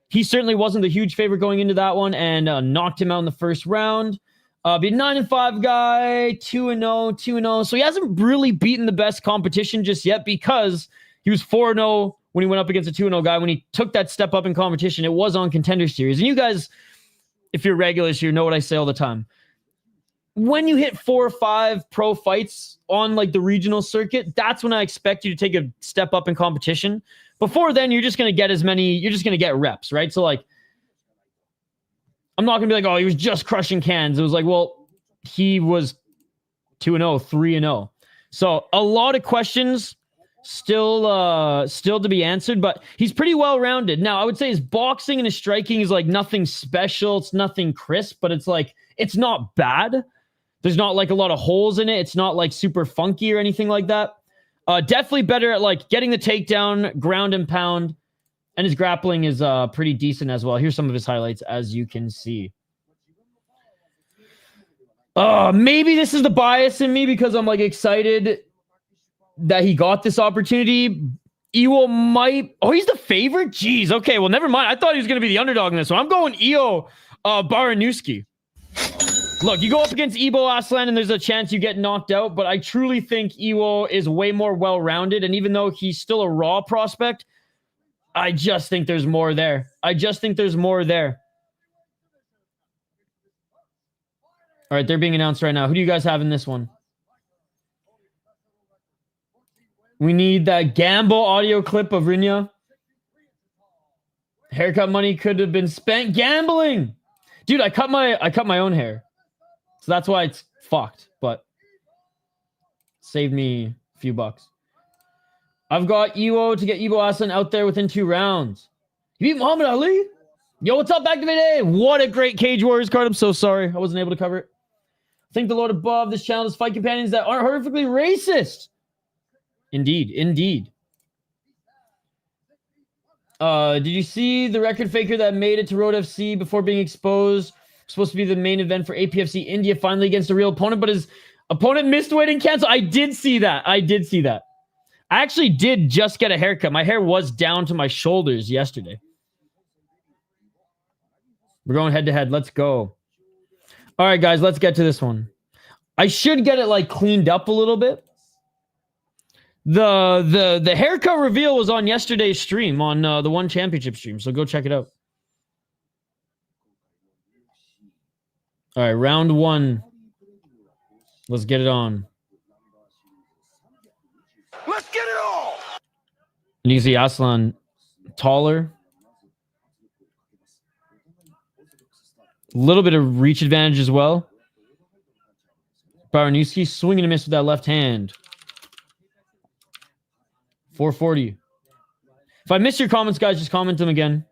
he certainly wasn't the huge favorite going into that one, and knocked him out in the first round. Be a 9-5 guy, 2-0, 2-0. So he hasn't really beaten the best competition just yet, because he was 4-0 when he went up against a 2-0 guy. When he took that step up in competition, it was on Contender Series. And you guys, if you're regulars here, know what I say all the time. When you hit 4 or 5 pro fights on like the regional circuit, that's when I expect you to take a step up in competition. Before then, you're just going to get you're just going to get reps, right? So like, I'm not going to be like, oh, he was just crushing cans. It was like, well, he was 2-0, 3-0. So a lot of questions still to be answered, but he's pretty well-rounded. Now, I would say his boxing and his striking is like nothing special. It's nothing crisp, but it's like, it's not bad. There's not like a lot of holes in it. It's not like super funky or anything like that. Definitely better at like getting the takedown, ground and pound. And his grappling is pretty decent as well. Here's some of his highlights, as you can see. Maybe this is the bias in me because I'm like excited that he got this opportunity. Iwo might... Oh, he's the favorite? Jeez. Okay, well, never mind. I thought he was going to be the underdog in this one. I'm going Iwo Baraniewski. Look, you go up against Ibo Aslan and there's a chance you get knocked out, but I truly think Iwo is way more well-rounded, and even though he's still a raw prospect, I just think there's more there. All right, they're being announced right now. Who do you guys have in this one? We need that Gamble audio clip of Rinya. Haircut money could have been spent gambling. Dude, I cut my own hair. So that's why it's fucked, but saved me a few bucks. I've got Iwo to get Ibo Aslan out there within 2 rounds. You beat Muhammad Ali? Yo, what's up, Activated? What a great Cage Warriors card. I'm so sorry I wasn't able to cover it. Thank the Lord above. This channel is fight companions that aren't horrifically racist. Indeed. Did you see the record faker that made it to Road FC before being exposed? Supposed to be the main event for APFC India, finally against a real opponent, but his opponent missed weight and canceled. I did see that. I actually did just get a haircut. My hair was down to my shoulders yesterday. We're going head to head. Let's go. All right, guys, let's get to this one. I should get it like cleaned up a little bit. The haircut reveal was on yesterday's stream, on the One Championship stream, so go check it out. All right, round 1. Let's get it on. Let's get it on! And you see Aslan taller. A little bit of reach advantage as well. Baraniewski swinging a miss with that left hand. 440. If I miss your comments, guys, just comment them again.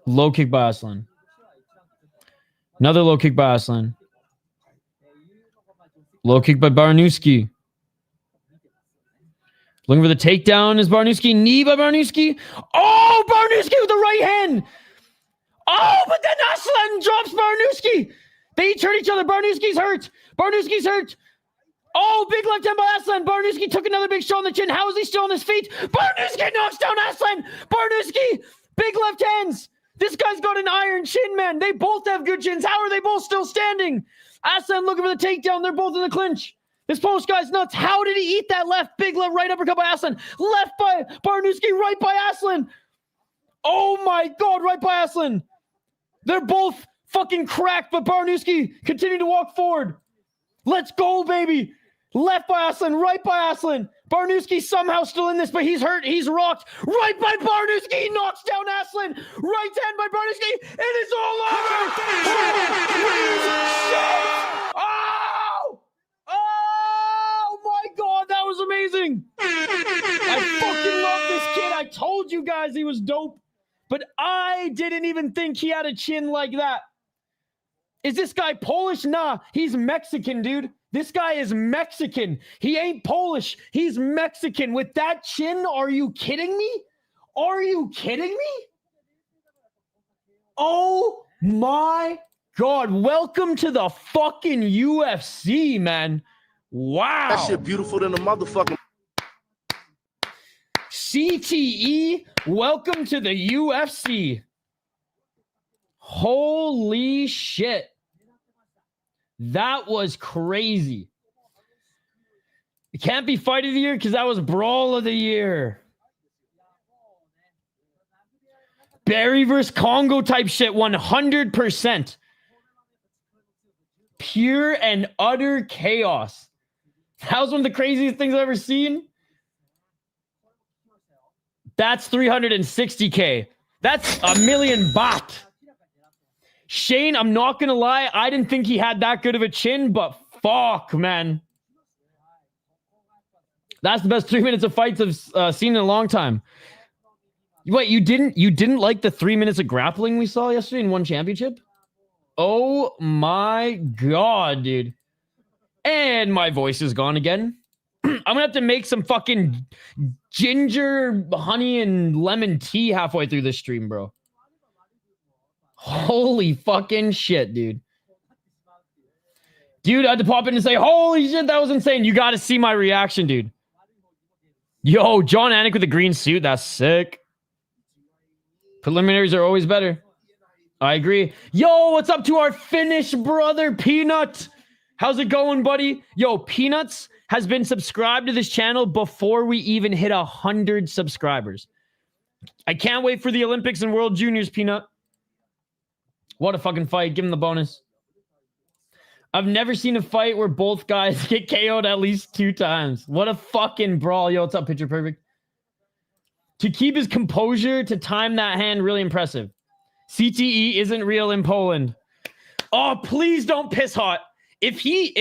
Low kick by Aslan. Another low kick by Aslan. Low kick by Baraniewski. Looking for the takedown is Baraniewski. Knee by Baraniewski. Oh, Baraniewski with the right hand. Oh, but then One drops Baraniewski. They each hurt each other. Baraniewski's hurt. Baraniewski's hurt. Oh, big left hand by Aslan. Baraniewski took another big shot on the chin. How is he still on his feet? Baraniewski knocks down Aslan. Baraniewski, big left hands. This guy's got an iron chin, man. They both have good chins. How are they both still standing? Aslan looking for the takedown. They're both in the clinch. This Polish guy's nuts. How did he eat that left? Big left, right uppercut by Aslan. Left by Baraniewski, right by Aslan. Oh my God, right by Aslan. They're both fucking cracked, but Baraniewski continued to walk forward. Let's go, baby. Left by Aslan, right by Aslan. Baraniewski somehow still in this, but he's hurt. He's rocked. Right by Baraniewski. He knocks down Aslan. Right hand by Baraniewski. It is all over. Oh! Oh my God, that was amazing. I fucking love this kid. I told you guys he was dope, but I didn't even think he had a chin like that. Is this guy Polish? Nah, he's Mexican, dude. This guy is Mexican. He ain't Polish. He's Mexican. With that chin, are you kidding me? Are you kidding me? Oh my God. Welcome to the fucking UFC, man. Wow. That shit beautiful than a motherfucking. CTE, welcome to the UFC. Holy shit. That was crazy. It can't be fight of the year because that was brawl of the year. Barry versus Congo type shit, 100%. Pure and utter chaos. That was one of the craziest things I've ever seen. That's 360K. That's $1 million baht. Shane, I'm not going to lie. I didn't think he had that good of a chin, but fuck, man. That's the best 3 minutes of fights I've seen in a long time. Wait, you didn't like the 3 minutes of grappling we saw yesterday in one championship? Oh my God, dude. And my voice is gone again. I'm going to have to make some fucking ginger, honey, and lemon tea halfway through this stream, bro. Holy fucking shit, dude. Dude, I had to pop in and say, holy shit, that was insane. You got to see my reaction, dude. Yo, John Anik with the green suit. That's sick. Preliminaries are always better. I agree. Yo, what's up to our Finnish brother, Peanut? How's it going, buddy? Yo, Peanuts has been subscribed to this channel before we even hit 100 subscribers. I can't wait for the Olympics and World Juniors, Peanut. What a fucking fight. Give him the bonus. I've never seen a fight where both guys get KO'd at least 2 times. What a fucking brawl. Yo, what's up, Picture Perfect? To keep his composure, to time that hand, really impressive. CTE isn't real in Poland. Oh, please don't piss hot. If he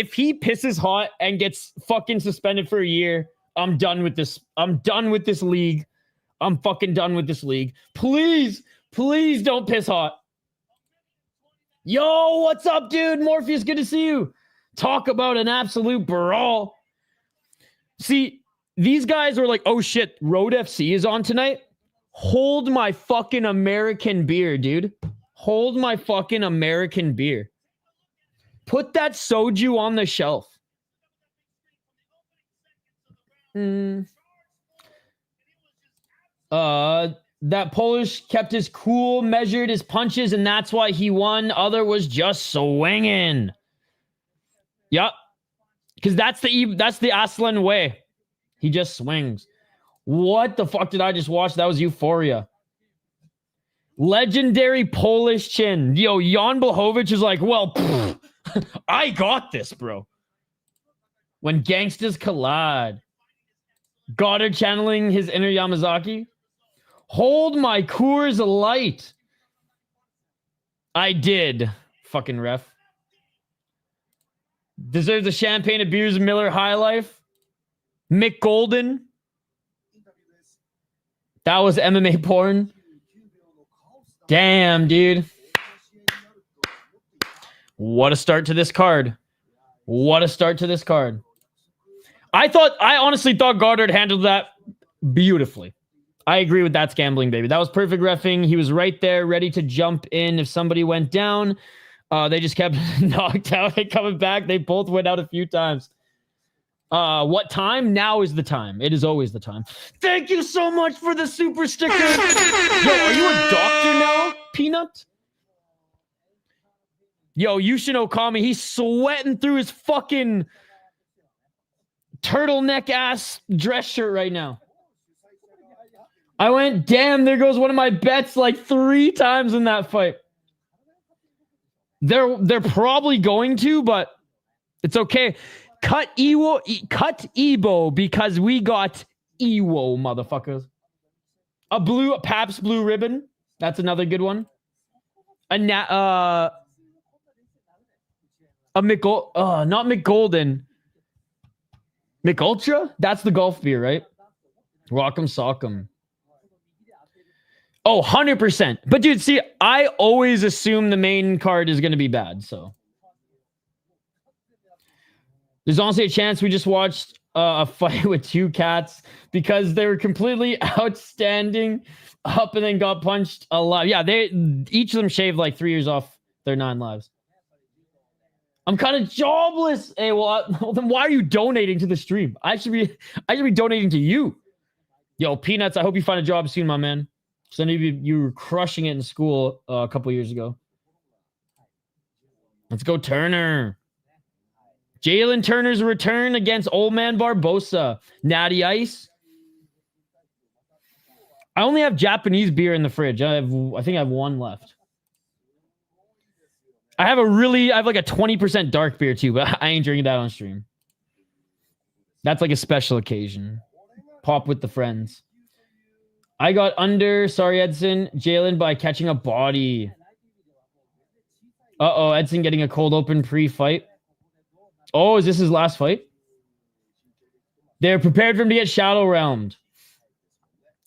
pisses hot and gets fucking suspended for a year, I'm done with this. I'm done with this league. I'm fucking done with this league. Please, please don't piss hot. Yo, what's up, dude? Morpheus, good to see you. Talk about an absolute brawl. See, these guys were like, oh shit, Road FC is on tonight. Hold my fucking American beer, dude. Hold my fucking American beer. Put that soju on the shelf. That Polish kept his cool, measured his punches, and that's why he won. Other was just swinging. Yep. Because that's the Aslan way. He just swings. What the fuck did I just watch? That was Euphoria. Legendary Polish chin. Yo, Jan Blachowicz is like, well, I got this, bro. When gangsters collide. Goddard channeling his inner Yamazaki. Hold my Coors Light. I did. Fucking ref. Deserves a champagne, a beers, Miller High Life. Mick Golden. That was MMA porn. Damn, dude. What a start to this card. What a start to this card. I honestly thought Goddard handled that beautifully. I agree with that's gambling, baby. That was perfect reffing. He was right there, ready to jump in if somebody went down. They just kept knocked out and coming back. They both went out a few times. What time? Now is the time. It is always the time. Thank you so much for the super sticker. Yo, are you a doctor now, Peanut? Yo, Yushin Okami, he's sweating through his fucking turtleneck ass dress shirt right now. I went, damn, there goes one of my bets like 3 times in that fight. They're probably going to, but it's okay. Cut Ibo because we got Iwo, motherfuckers. A Pabst Blue Ribbon. That's another good one. Not McGolden. McUltra? That's the golf beer, right? Rock'em Sock'em. Oh, 100%. But dude, see, I always assume the main card is going to be bad, so. There's honestly a chance we just watched a fight with 2 cats because they were completely outstanding up and then got punched alive. Yeah, each of them shaved like 3 years off their 9 lives. I'm kind of jobless. Hey, well, then why are you donating to the stream? I should be donating to you. Yo, Peanuts, I hope you find a job soon, my man. So you were crushing it in school a couple years ago. Let's go, Turner. Jalen Turner's return against Old Man Barboza. Natty Ice. I only have Japanese beer in the fridge. I think I have 1 left. I have like a 20% dark beer too, but I ain't drinking that on stream. That's like a special occasion. Pop with the friends. I got under, sorry, Edson, Jalen by catching a body. Uh-oh, Edson getting a cold open pre-fight. Oh, is this his last fight? They're prepared for him to get shadow realmed.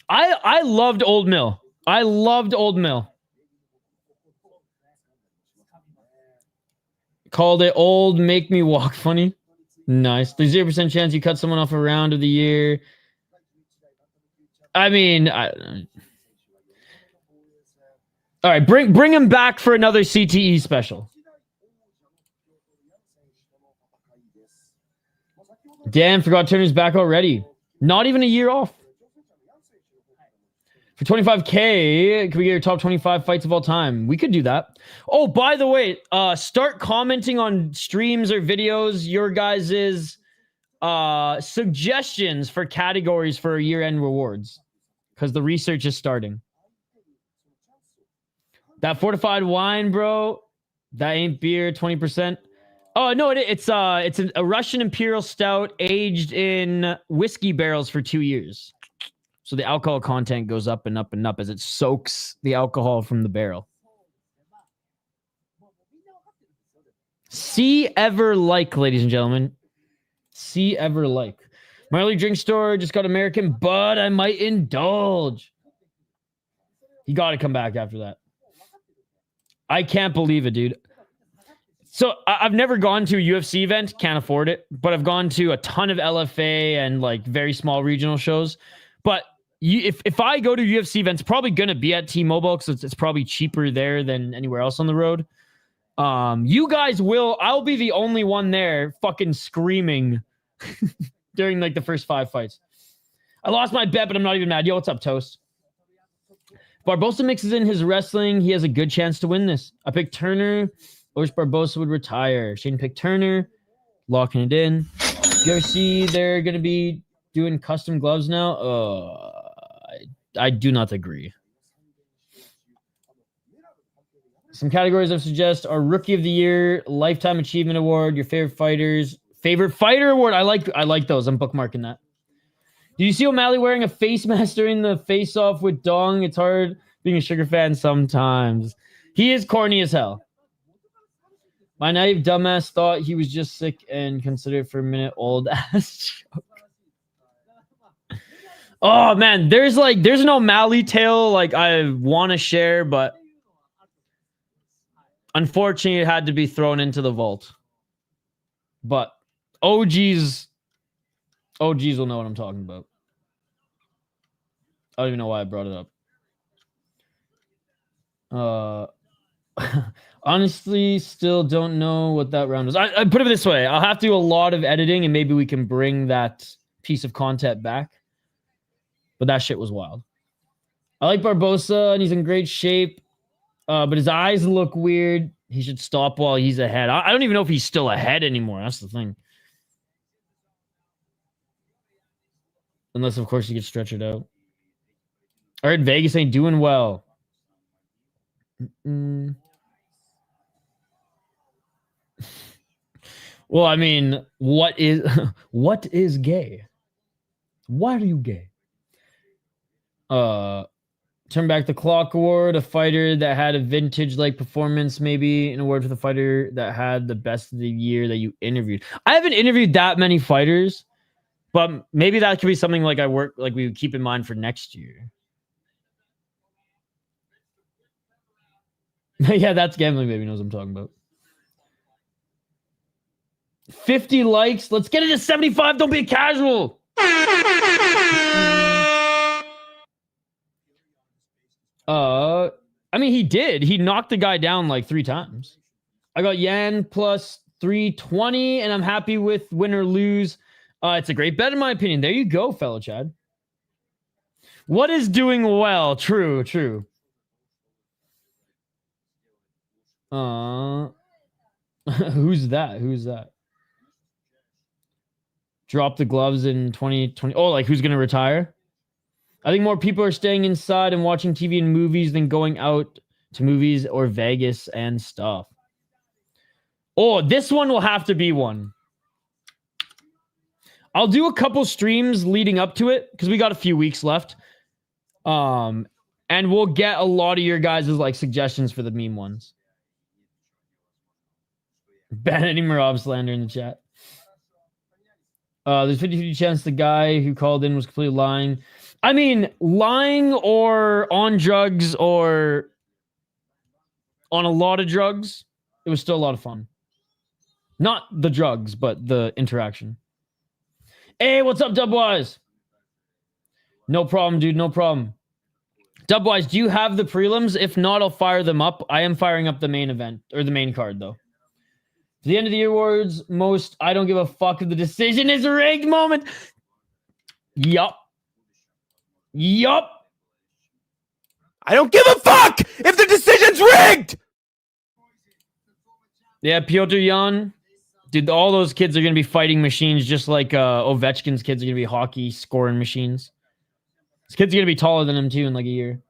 I loved Old Mill. I loved Old Mill. Called it old, make me walk funny. Nice. There's 0% chance you cut someone off a round of the year. I mean, all right, bring him back for another CTE special. Damn, forgot Turner's back already. Not even a year off. For 25K, can we get your top 25 fights of all time? We could do that. Oh, by the way, start commenting on streams or videos, your guys's suggestions for categories for year-end rewards. Because the research is starting. That fortified wine, bro. That ain't beer, 20%. Oh, no, it's a Russian Imperial Stout aged in whiskey barrels for 2 years. So the alcohol content goes up and up and up as it soaks the alcohol from the barrel. See ever like, ladies and gentlemen. See ever like. Marley Drink Store just got American, but I might indulge. You got to come back after that. I can't believe it, dude. So I've never gone to a UFC event, can't afford it, but I've gone to a ton of LFA and like very small regional shows. But if I go to UFC events, it's probably going to be at T-Mobile because it's probably cheaper there than anywhere else on the road. You guys will, I'll be the only one there fucking screaming during like the first 5 fights. I lost my bet, but I'm not even mad. Yo, what's up, Toast? Barboza mixes in his wrestling. He has a good chance to win this. I picked Turner. I wish Barboza would retire. Shane picked Turner. Locking it in. UFC, they're going to be doing custom gloves now. I do not agree. Some categories I suggest are Rookie of the Year, Lifetime Achievement Award, your favorite fighters, Favorite Fighter Award. I like those. I'm bookmarking that. Did you see O'Malley wearing a face mask during the face-off with Dong? It's hard being a Sugar fan sometimes. He is corny as hell. My naive dumbass thought he was just sick and considered for a minute old ass joke. Oh man, there's an O'Malley tale like I want to share, but unfortunately it had to be thrown into the vault. But OGs will know what I'm talking about. I don't even know why I brought it up. Honestly, still don't know what that round was. I put it this way. I'll have to do a lot of editing and maybe we can bring that piece of content back. But that shit was wild. I like Barboza and he's in great shape. But his eyes look weird. He should stop while he's ahead. I don't even know if he's still ahead anymore. That's the thing. Unless, of course, he gets stretched out. I heard Vegas ain't doing well. Well, I mean, what is gay? Why are you gay? Turn Back the Clock Award, a fighter that had a vintage-like performance, maybe an award for the fighter that had the best of the year that you interviewed. I haven't interviewed that many fighters, but maybe that could be something like we would keep in mind for next year. Yeah, that's Gambling Baby knows what I'm talking about. 50 likes. Let's get it to 75. Don't be a casual. I mean, he did. He knocked the guy down like 3 times. I got Yan plus 320, and I'm happy with win or lose. It's a great bet in my opinion. There you go, fellow Chad. What is doing well? True. Who's that? Drop the gloves in 2020. Oh, like who's going to retire? I think more people are staying inside and watching TV and movies than going out to movies or Vegas and stuff. Oh, this one will have to be one. I'll do a couple streams leading up to it because we got a few weeks left. And we'll get a lot of your guys' like suggestions for the meme ones. Ban any Merab slander in the chat. There's 50-50 chance the guy who called in was completely lying. I mean, lying or on drugs or on a lot of drugs, it was still a lot of fun. Not the drugs, but the interaction. Hey, what's up, Dubwise? No problem, dude. No problem. Dubwise, do you have the prelims? If not, I'll fire them up. I am firing up the main event, or the main card, though. The end of the year awards, most I don't give a fuck if the decision is rigged moment. Yup. I don't give a fuck if the decision's rigged. Yeah, Piotr Jan. Dude, all those kids are going to be fighting machines just like Ovechkin's kids are going to be hockey scoring machines. His kids are going to be taller than him, too, in like a year.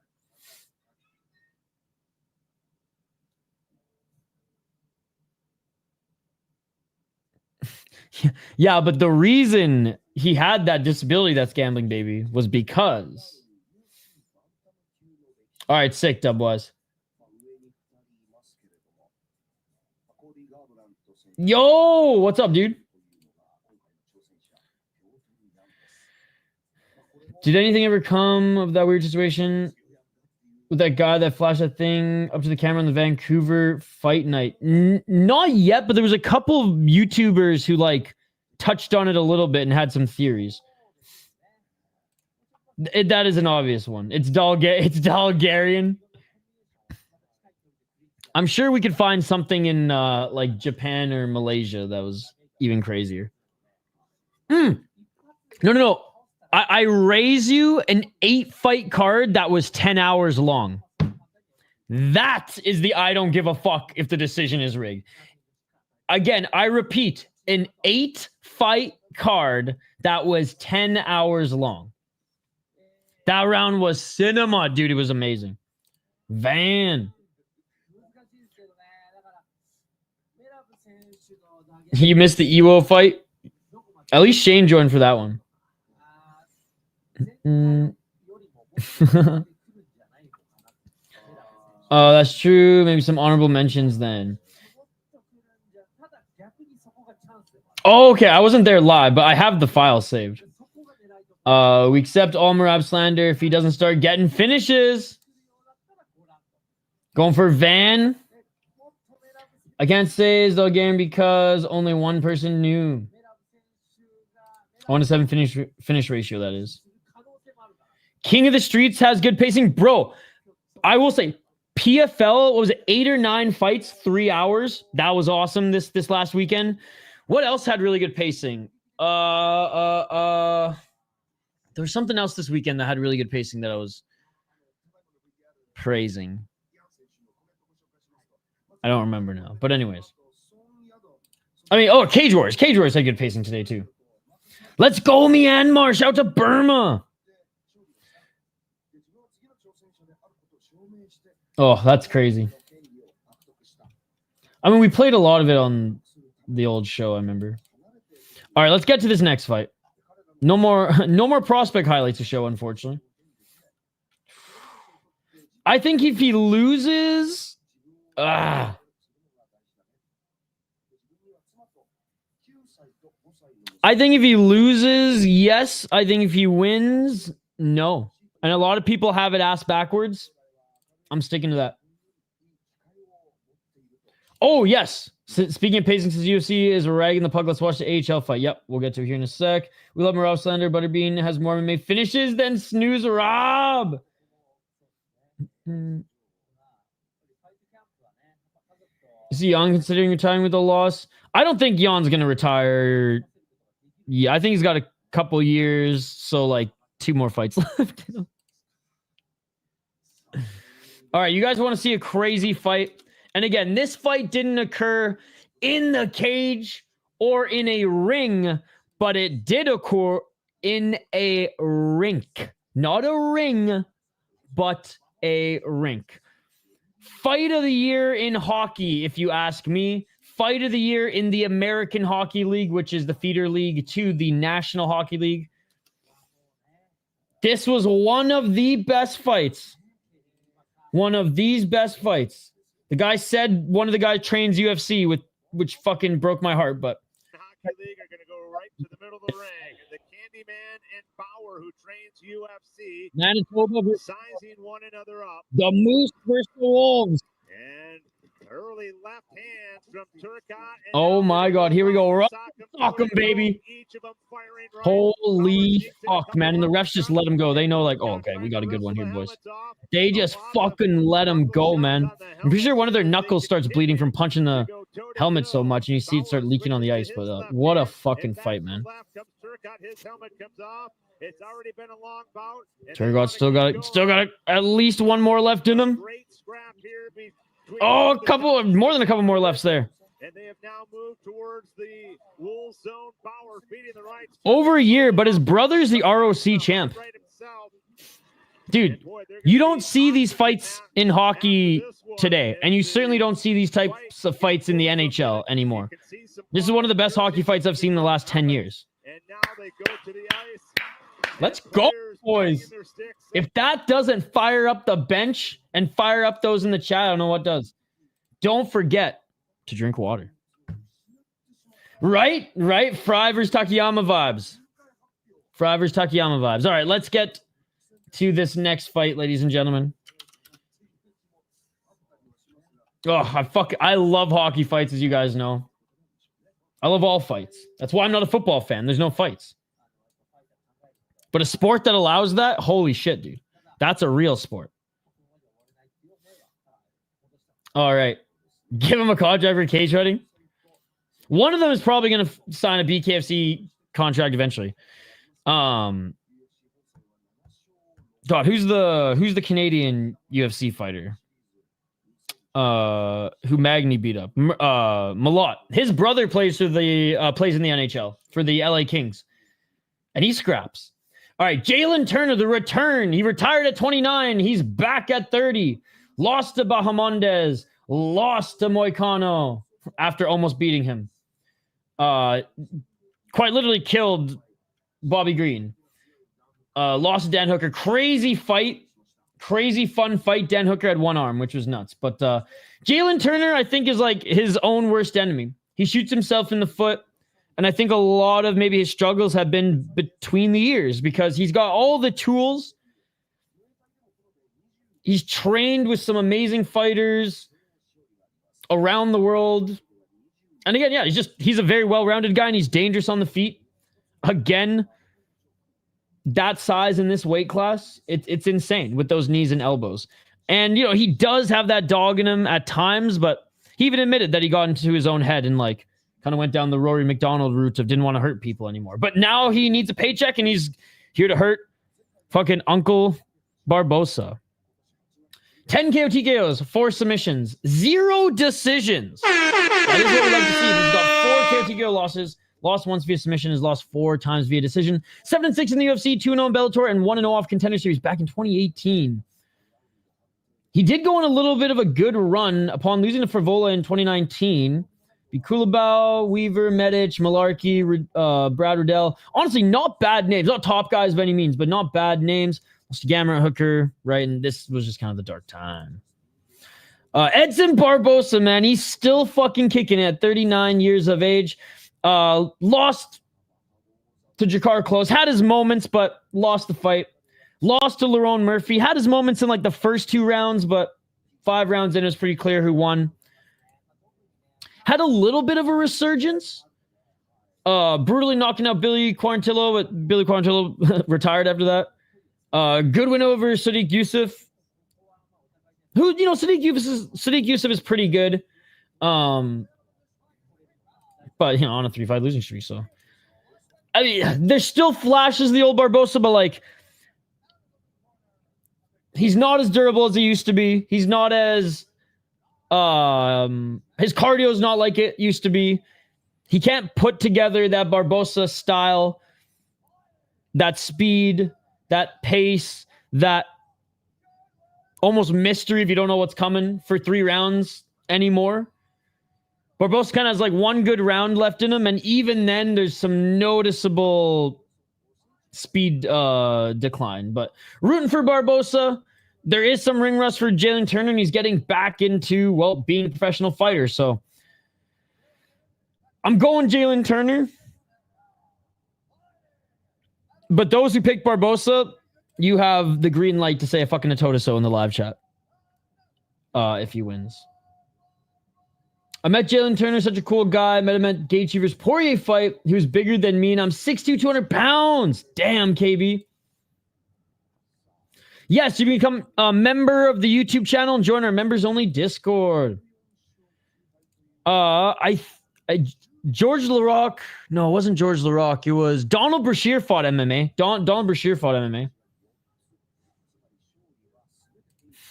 Yeah, but the reason he had that disability that's Gambling Baby was because... All right, sick, Dubwise. Yo, what's up, dude? Did anything ever come of that weird situation with that guy that flashed that thing up to the camera on the Vancouver fight night? Not yet, but there was a couple of YouTubers who like touched on it a little bit and had some theories. That is an obvious one. It's Dalgarian. I'm sure we could find something in like Japan or Malaysia that was even crazier. No. I raise you an 8-fight card that was 10 hours long. That is the I don't give a fuck if the decision is rigged. Again, I repeat, an 8-fight card that was 10 hours long. That round was cinema, dude. It was amazing. Van. You missed the Iwo fight? At least Shane joined for that one. Oh, that's true. Maybe some honorable mentions then. Oh, okay. I wasn't there live, but I have the file saved. We accept all Merab slander if he doesn't start getting finishes. Going for Van. I can't say it's Dalgarian because only one person knew. 1-to-7 finish ratio, that is. King of the Streets has good pacing. Bro, I will say, PFL was 8 or 9 fights, 3 hours. That was awesome this last weekend. What else had really good pacing? There was something else this weekend that had really good pacing that I was praising. I don't remember now. But anyways. I mean, Cage Wars. Cage Wars had good pacing today too. Let's go, Myanmar. Shout out to Burma. Oh, that's crazy. I mean, we played a lot of it on the old show, I remember. All right, let's get to this next fight. No more prospect highlights to show, unfortunately. I think if he loses... I think if he loses, yes. I think if he wins, no. And a lot of people have it ass backwards. I'm sticking to that. Oh, yes. Speaking of pacing, since UFC is ragging the puck, let's watch the AHL fight. Yep, we'll get to it here in a sec. We love Merab Slender. Butterbean has more MMA finishes than Snooze Rob. Is he Jan considering retiring with a loss? I don't think Jan's going to retire. Yeah, I think he's got a couple years, so like 2 more fights left. All right, you guys want to see a crazy fight? And again, this fight didn't occur in the cage or in a ring, but it did occur in a rink. Not a ring, but a rink. Fight of the year in hockey, if you ask me. Fight of the year in the American Hockey League, which is the feeder league to the National Hockey League. This was one of the best fights. One of these best fights. The guy said one of the guys trains UFC, which fucking broke my heart, but... Hockey League are going to go right to the middle of the ring. The Candyman and Bauer, who trains UFC, Manitoba, sizing one another up. the Moose versus the Wolves. And early left hands from Turcotte. Oh my God, here we go. Fuck him, baby. Each of them firing right. Holy fuck, man. And the refs just let him go. They know, like, oh, okay, we got a good one here, boys. They just fucking let him go, man. I'm pretty sure one of their knuckles starts bleeding from punching the helmet so much, and you see it start leaking on the ice. But what a fucking fight, man. Turcotte still got at least one more left in him. Oh, more than a couple more lefts there. And they have now moved towards the Wolves zone. Bauer feeding the right. Over a year, but his brother's the ROC champ. Dude, you don't see these fights in hockey today, and you certainly don't see these types of fights in the NHL anymore. This is one of the best hockey fights I've seen in the last 10 years. And now they go to the ice. Let's go, boys. If that doesn't fire up the bench and fire up those in the chat, I don't know what does. Don't forget to drink water. Right? Fry versus Takayama vibes. All right, let's get to this next fight, ladies and gentlemen. Oh, I love hockey fights, as you guys know. I love all fights. That's why I'm not a football fan. There's no fights. But a sport that allows that, holy shit, dude. That's a real sport. All right. Give him a contract for cage fighting. One of them is probably going to sign a BKFC contract eventually. God, who's the Canadian UFC fighter? Who Magny beat up? Malott. His brother plays in the NHL for the LA Kings. And he scraps. All right, Jalen Turner, the return. He retired at 29. He's back at 30. Lost to Bahamondes. Lost to Moicano after almost beating him. Quite literally killed Bobby Green. Lost to Dan Hooker. Crazy fight. Crazy fun fight. Dan Hooker had one arm, which was nuts. But Jalen Turner, I think, is like his own worst enemy. He shoots himself in the foot. And I think a lot of maybe his struggles have been between the ears because he's got all the tools. He's trained with some amazing fighters around the world. And again, yeah, he's a very well-rounded guy and he's dangerous on the feet. Again, that size in this weight class, it's insane with those knees and elbows. And, you know, he does have that dog in him at times, but he even admitted that he got into his own head and, like, kind of went down the Rory McDonald route of didn't want to hurt people anymore. But now he needs a paycheck, and he's here to hurt fucking Uncle Barboza. 10 KO TKOs, 4 submissions, 0 decisions. That is what we like to see. He's got 4 KO TKO losses. Lost once via submission, has lost 4 times via decision. 7-6 in the UFC, 2-0 in Bellator, and 1-0 off Contender Series back in 2018. He did go on a little bit of a good run upon losing to Frivola in 2019. Kulabau, Weaver, Medic, Malarkey, Brad Riddell. Honestly, not bad names. Not top guys by any means, but not bad names. Lost to Gamera, Hooker, right? And this was just kind of the dark time. Edson Barboza, man, he's still fucking kicking at 39 years of age. Lost to Jakar Close. Had his moments, but lost the fight. Lost to Lerone Murphy. Had his moments in like the first 2 rounds, but 5 rounds in, it was pretty clear who won. Had a little bit of a resurgence. Brutally knocking out Billy Quarantillo, but Billy Quarantillo retired after that. Good win over Sadiq Yusuf. Who, you know, Sadiq Yusuf is pretty good. But, you know, on a 3-5 losing streak, so. I mean, there's still flashes of the old Barboza, but, like, he's not as durable as he used to be. He's not as... his cardio is not like it used to be. He can't put together that Barboza style, that speed, that pace, that almost mystery if you don't know what's coming for 3 rounds anymore. Barboza kind of has like 1 good round left in him, and even then there's some noticeable speed decline. But rooting for Barboza. There is some ring rust for Jalen Turner, and he's getting back into, well, being a professional fighter. So I'm going Jalen Turner. But those who pick Barboza, you have the green light to say a fucking Atoda so in the live chat. If he wins. I met Jalen Turner, such a cool guy. Met him at Gaethje vs. Poirier fight. He was bigger than me, and I'm 6'2", 200 pounds. Damn, KB. Yes, you can become a member of the YouTube channel and join our members-only Discord. George LaRock. No, it wasn't George LaRock. It was Donald Brashear fought MMA. Donald Brashear fought MMA.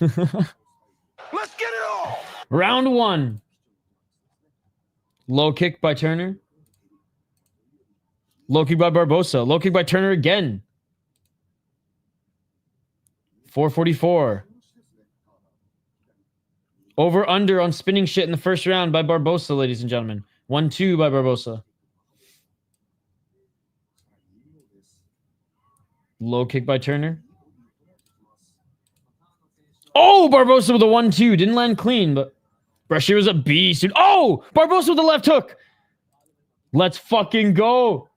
Let's get it all. Round 1. Low kick by Turner. Low kick by Barboza. Low kick by Turner again. 444. Over under on spinning shit in the first round by Barboza, ladies and gentlemen. 1-2 by Barboza. Low kick by Turner. Oh, Barboza with a 1-2. Didn't land clean, but Brashear was a beast, dude. Oh, Barboza with the left hook. Let's fucking go.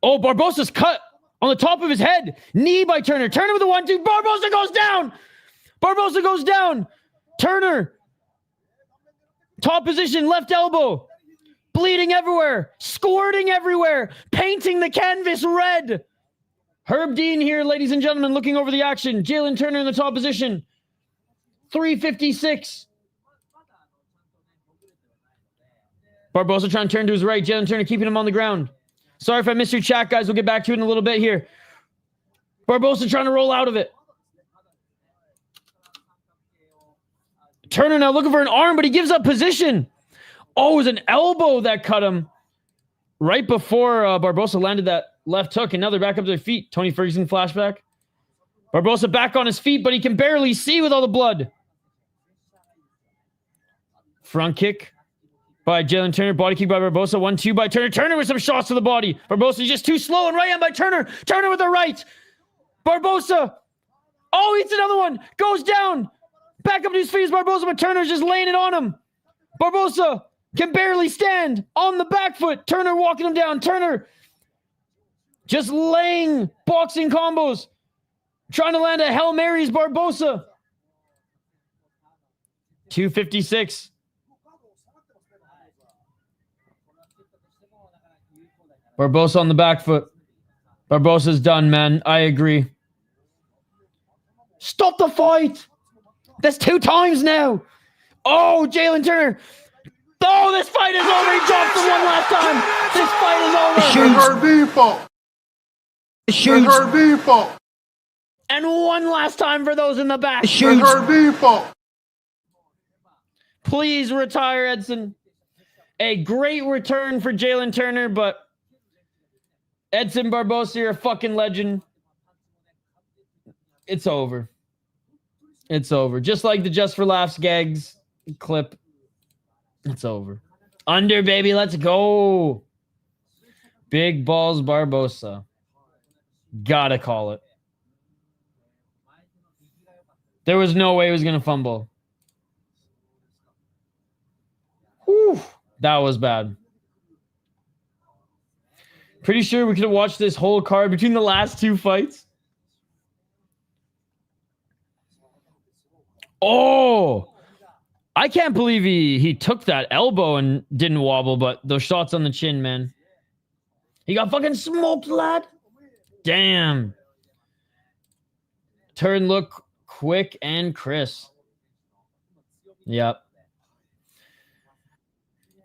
Oh, Barboza's cut on the top of his head. Knee by Turner. Turner with a 1-2. Barboza goes down. Barboza goes down. Turner. Top position, left elbow. Bleeding everywhere. Squirting everywhere. Painting the canvas red. Herb Dean here, ladies and gentlemen, looking over the action. Jalen Turner in the top position. 356. Barboza trying to turn to his right. Jalen Turner keeping him on the ground. Sorry if I missed your chat, guys. We'll get back to it in a little bit here. Barboza trying to roll out of it. Turner now looking for an arm, but he gives up position. Oh, it was an elbow that cut him right before Barboza landed that left hook, and now they're back up to their feet. Tony Ferguson flashback. Barboza back on his feet, but he can barely see with all the blood. Front kick by Jalen Turner. Body kick by Barboza. 1-2 by Turner. Turner with some shots to the body. Barboza just too slow, and right hand by Turner. Turner with the right. Barboza. Oh, he hits another one. Goes down. Back up to his feet as Barboza, but Turner's just laying it on him. Barboza can barely stand on the back foot. Turner walking him down. Turner just laying boxing combos. Trying to land a Hail Mary's Barboza. 256. Barboza on the back foot. Barboza's done, man. I agree. Stop the fight. That's 2 times now. Oh, Jalen Turner. Oh, this fight is over. He dropped the one last time. This fight is over. It's her default. It's her default. And one last time for those in the back. It's her default. Please retire, Edson. A great return for Jalen Turner, but Edson Barboza, you're a fucking legend. It's over. It's over. Just like the Just for Laughs gags clip. It's over. Under, baby. Let's go. Big balls Barboza. Gotta call it. There was no way he was going to fumble. Whew. That was bad. Pretty sure we could have watched this whole card between the last 2 fights. Oh, I can't believe he took that elbow and didn't wobble, but those shots on the chin, man. He got fucking smoked, lad. Damn. Turn look quick and crisp. Yep.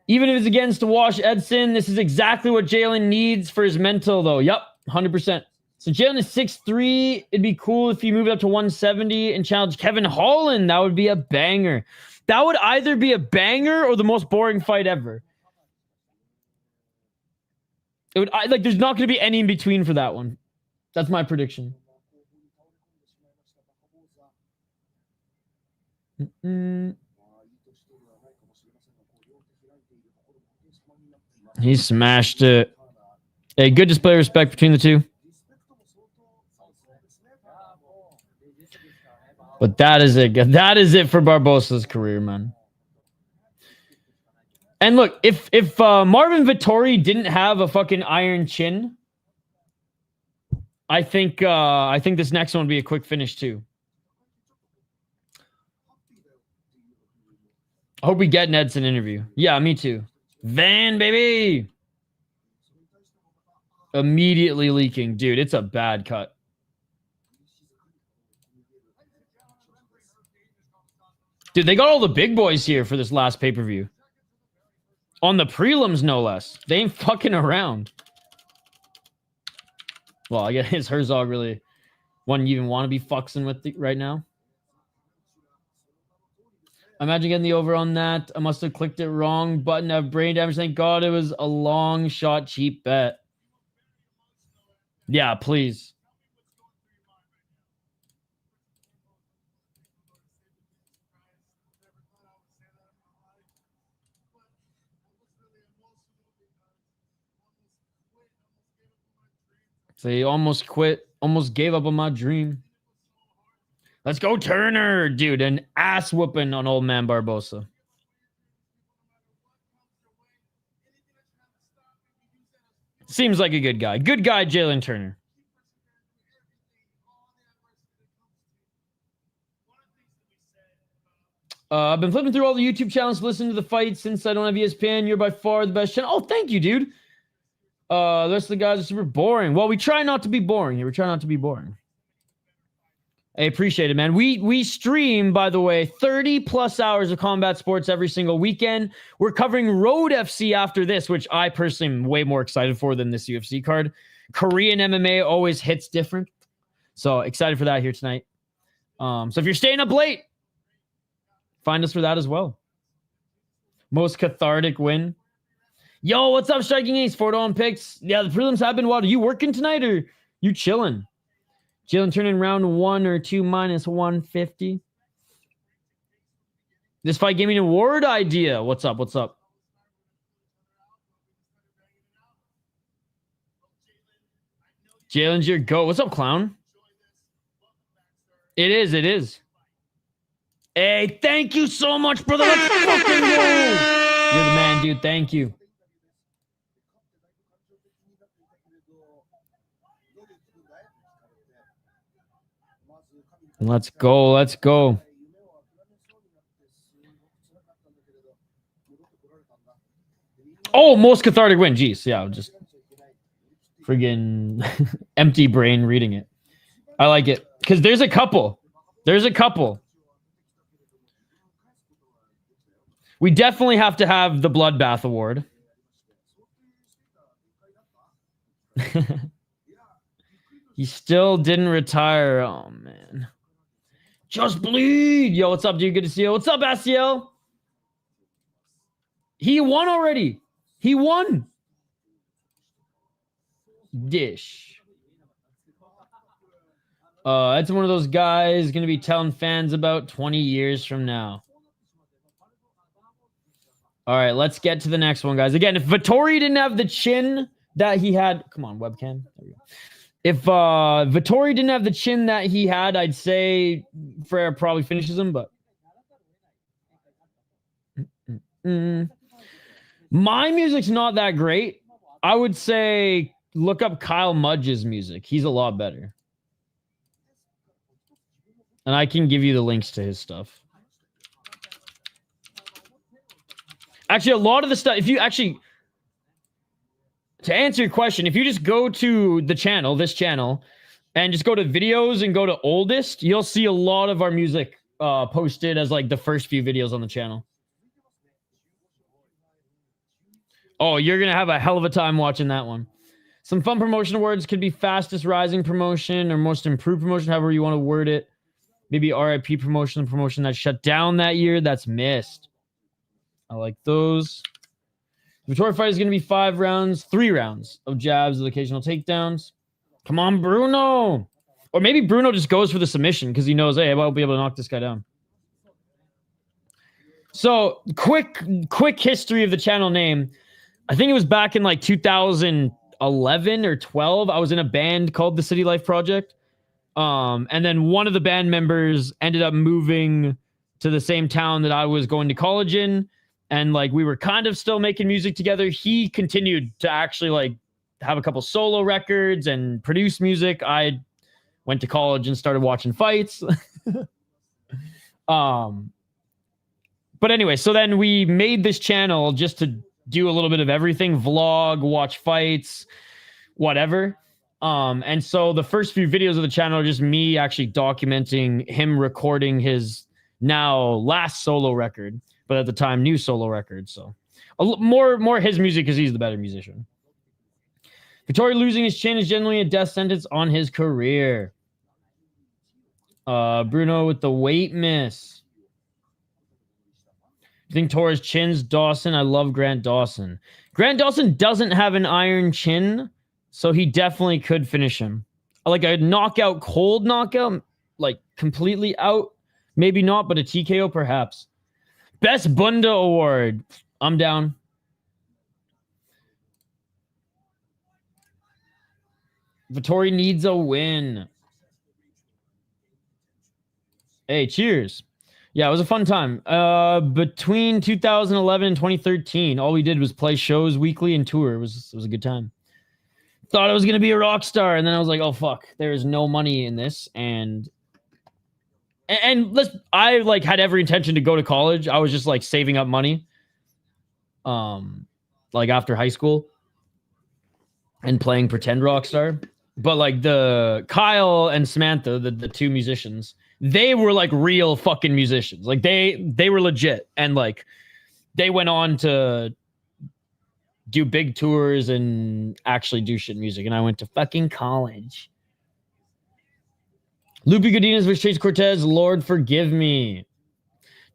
Even if it's against to wash Edson, this is exactly what Jalen needs for his mental, though. Yep, 100%. So Jalen is 6'3". It'd be cool if he moved up to 170 and challenged Kevin Holland. That would be a banger. That would either be a banger or the most boring fight ever. It would like. There's not going to be any in between for that one. That's my prediction. He smashed it. A good display of respect between the two. But that is it. That is it for Barboza's career, man. And look, if Marvin Vettori didn't have a fucking iron chin, I think this next one would be a quick finish too. I hope we get an Edson interview. Yeah, me too. Van, baby. Immediately leaking. Dude, it's a bad cut. Dude, they got all the big boys here for this last pay-per-view. On the prelims, no less. They ain't fucking around. Well, I guess Herzog really one you even want to be fucking with right now. Imagine getting the over on that. I must have clicked it wrong. Button of brain damage. Thank God it was a long shot, cheap bet. Yeah, please. So he almost quit. Almost gave up on my dream. Let's go, Turner, dude. An ass whooping on old man Barboza. Seems like a good guy. Good guy, Jalen Turner. I've been flipping through all the YouTube channels to listen to the fights since I don't have ESPN. You're by far the best channel. Oh, thank you, dude. The rest of the guys are super boring. Well, we try not to be boring here. We try not to be boring. I appreciate it, man. We stream, by the way, 30 plus hours of combat sports every single weekend. We're covering Road FC after this, which I personally am way more excited for than this UFC card. Korean MMA always hits different. So excited for that here tonight. So if you're staying up late, find us for that as well. Most cathartic win. Yo, what's up, Striking Ace? 4 on picks. Yeah, the prelims have been wild. Are you working tonight or you chilling? Jalen turning round 1 or 2 minus 150. This fight gave me an award idea. What's up? What's up? Jalen's your goat. What's up, clown? It is. It is. Hey, thank you so much, brother. Let's fucking go. You're the man, dude. Thank you. Let's go. Let's go. Oh, most cathartic win. Jeez. Yeah, just friggin' empty brain reading it. I like it because there's a couple. We definitely have to have the Bloodbath Award. He still didn't retire. Oh, man. Just bleed. Yo, what's up, dude? Good to see you. What's up, Asiel? He won already. He won. Dish. That's one of those guys going to be telling fans about 20 years from now. All right, let's get to the next one, guys. Again, if Vettori didn't have the chin that he had... Come on, webcam. There we go. If Vettori didn't have the chin that he had, I'd say Freire probably finishes him, but... My music's not that great. I would say look up Kyle Mudge's music. He's a lot better. And I can give you the links to his stuff. Actually, a lot of the stuff, if you actually... To answer your question, if you just go to the channel, this channel, and just go to videos and go to oldest, you'll see a lot of our music posted as like the first few videos on the channel. Oh, you're going to have a hell of a time watching that one. Some fun promotion awards could be fastest rising promotion or most improved promotion, however you want to word it. Maybe RIP promotion, the promotion that shut down that year, that's missed. I like those. The Vettori fight is going to be 3 rounds of jabs with occasional takedowns. Come on, Bruno. Or maybe Bruno just goes for the submission because he knows, hey, I won't be able to knock this guy down. So, quick history of the channel name. I think it was back in like 2011 or 12. I was in a band called the City Life Project. And then one of the band members ended up moving to the same town that I was going to college in. And like we were kind of still making music together. He continued to actually like have a couple solo records and produce music. I went to college and started watching fights. But anyway, so then we made this channel just to do a little bit of everything, vlog, watch fights, whatever. And so the first few videos of the channel are just me actually documenting him recording his now last solo record, but at the time new solo record. So more his music because he's the better musician. Vettori losing his chin is generally a death sentence on his career. Bruno with the weight miss. You think Torres chins Dawson? I love Grant Dawson. Grant Dawson doesn't have an iron chin, so he definitely could finish him. Like a knockout, cold knockout, like completely out. Maybe not, but a TKO perhaps. Best Bunda Award. I'm down. Vettori needs a win. Hey, cheers. Yeah, it was a fun time. Between 2011 and 2013, all we did was play shows weekly and tour. It was a good time. Thought I was going to be a rock star, and then I was like, oh, fuck. There is no money in this, and I like had every intention to go to college. I was just like saving up money, like after high school and playing pretend rock star. But like the Kyle and Samantha, the two musicians, they were like real fucking musicians. Like they were legit. And like they went on to do big tours and actually do shit music. And I went to fucking college. Lupe Godinez versus Chase Cortez. Lord, forgive me.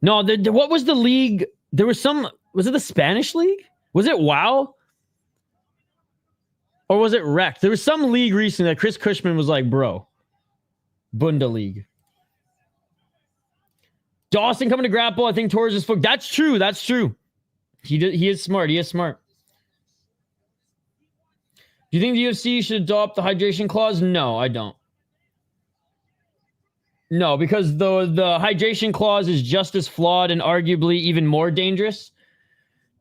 No, what was the league? There was was it the Spanish league? Was it WoW? Or was it Rec? There was some league recently that Chris Cushman was like, bro, Bunda League. Dawson coming to grapple. I think Torres is fucked. That's true. That's true. He is smart. He is smart. Do you think the UFC should adopt the hydration clause? No, I don't. No, because the hydration clause is just as flawed and arguably even more dangerous.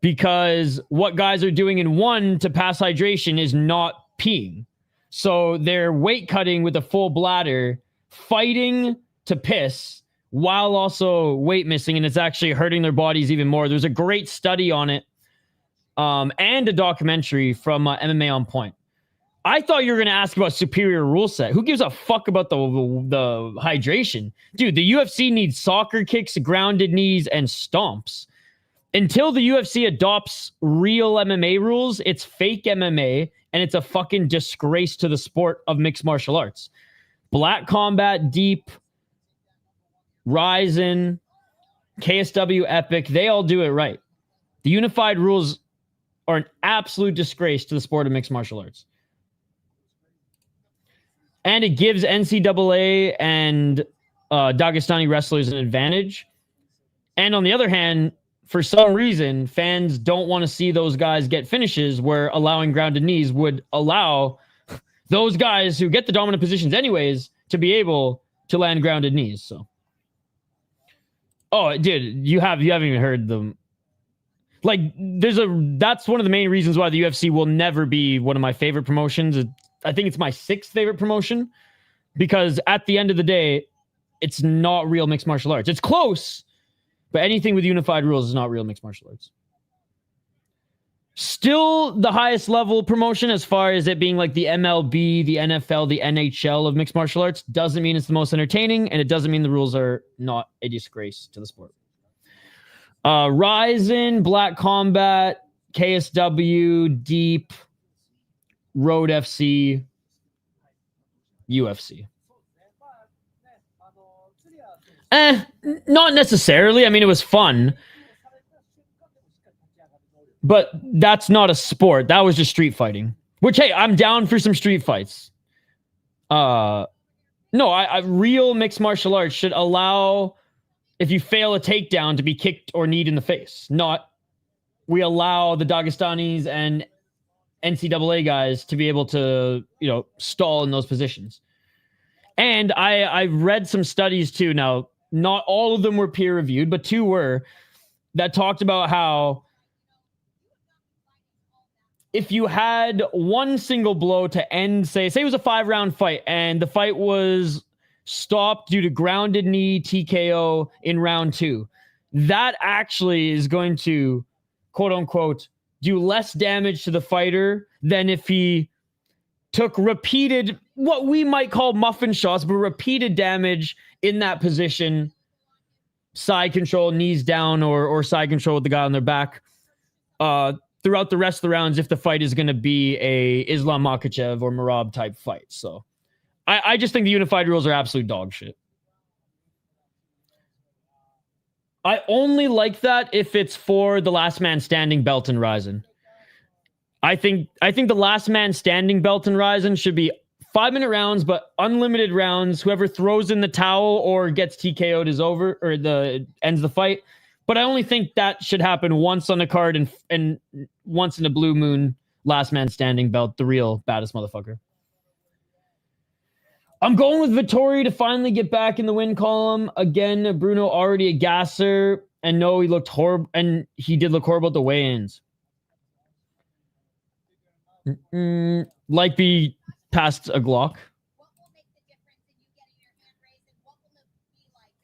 Because what guys are doing in one to pass hydration is not peeing. So they're weight cutting with a full bladder, fighting to piss, while also weight missing, and it's actually hurting their bodies even more. There's a great study on it, and a documentary from MMA On Point. I thought you were going to ask about superior rule set. Who gives a fuck about the hydration? Dude, the UFC needs soccer kicks, grounded knees, and stomps. Until the UFC adopts real MMA rules, it's fake MMA, and it's a fucking disgrace to the sport of mixed martial arts. Black Combat, Deep, Ryzen, KSW, Epic, they all do it right. The unified rules are an absolute disgrace to the sport of mixed martial arts. And it gives NCAA and Dagestani wrestlers an advantage. And on the other hand, for some reason, fans don't want to see those guys get finishes where allowing grounded knees would allow those guys who get the dominant positions anyways to be able to land grounded knees. So, oh, dude, you haven't even heard them. Like, that's one of the main reasons why the UFC will never be one of my favorite promotions. I think it's my 6th favorite promotion, because at the end of the day, it's not real mixed martial arts. It's close, but anything with unified rules is not real mixed martial arts. Still the highest level promotion as far as it being like the MLB, the NFL, the NHL of mixed martial arts. Doesn't mean it's the most entertaining, and it doesn't mean the rules are not a disgrace to the sport. Ryzen, Black Combat, KSW, Deep, Road FC, UFC. Not necessarily. I mean, it was fun. But that's not a sport. That was just street fighting. Which, hey, I'm down for some street fights. No, real mixed martial arts should allow, if you fail a takedown, to be kicked or kneed in the face. Not, we allow the Dagestanis and NCAA guys to be able to, stall in those positions. And I read some studies too. Now, not all of them were peer reviewed, but 2 were, that talked about how if you had one single blow to end, say it was a 5-round fight and the fight was stopped due to grounded knee TKO in round 2, that actually is going to, quote unquote, do less damage to the fighter than if he took repeated, what we might call muffin shots, but repeated damage in that position, side control, knees down, or side control with the guy on their back, throughout the rest of the rounds, if the fight is going to be a Islam Makhachev or Merab type fight. So I just think the unified rules are absolute dog shit. I only like that if it's for the last man standing belt in Ryzen. I think the last man standing belt in Ryzen should be 5-minute rounds, but unlimited rounds. Whoever throws in the towel or gets TKO'd is over, or ends the fight. But I only think that should happen once on a card and once in a blue moon last man standing belt, the real baddest motherfucker. I'm going with Vettori to finally get back in the win column. Again, Bruno already a gasser. And no, he looked horrible. And he did look horrible at the weigh-ins. Like be past a Glock.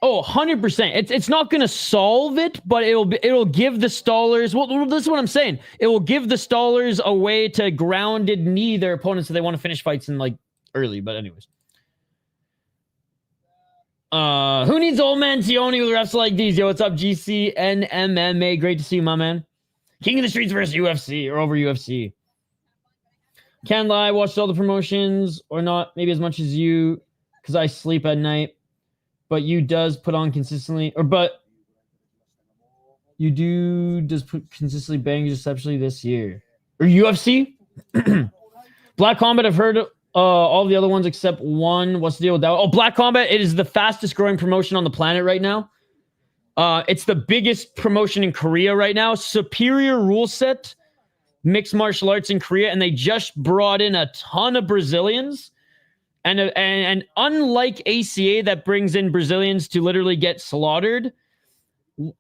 Oh, 100%. It's not going to solve it, but it'll give the stallers. Well, this is what I'm saying. It will give the stallers a way to grounded knee their opponents if they want to finish fights in like early. But anyways, who needs old man Tioni with refs like these? Yo, what's up, GC and MMA? Great to see you, my man. King of the Streets versus UFC or over UFC. Can't lie, watched all the promotions or not, maybe as much as you, because I sleep at night. But you does put on consistently, but you does put consistently bangs exceptionally this year. Or UFC? Black Combat, I've heard all the other ones except one. What's the deal with that? Oh, Black Combat, it is the fastest growing promotion on the planet right now. It's the biggest promotion in Korea right now. Superior rule set, mixed martial arts in Korea, and they just brought in a ton of Brazilians. And unlike ACA that brings in Brazilians to literally get slaughtered,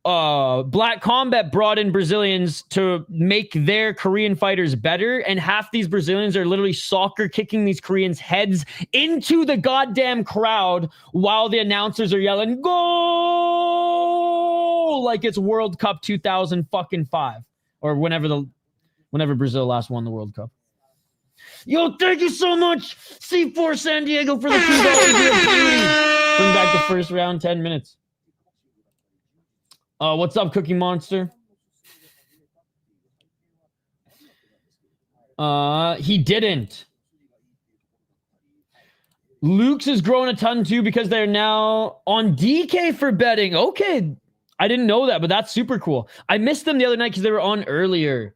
Black Combat brought in Brazilians to make their Korean fighters better. And half these Brazilians are literally soccer kicking these Koreans' heads into the goddamn crowd while the announcers are yelling, "Goal!" like it's World Cup 2005 or whenever Brazil last won the World Cup. Yo, thank you so much, C4 San Diego, for the $2. Bring back the first round, 10 minutes. What's up, Cookie Monster? He didn't. Luke's has grown a ton too because they're now on DK for betting. Okay, I didn't know that, but that's super cool. I missed them the other night because they were on earlier.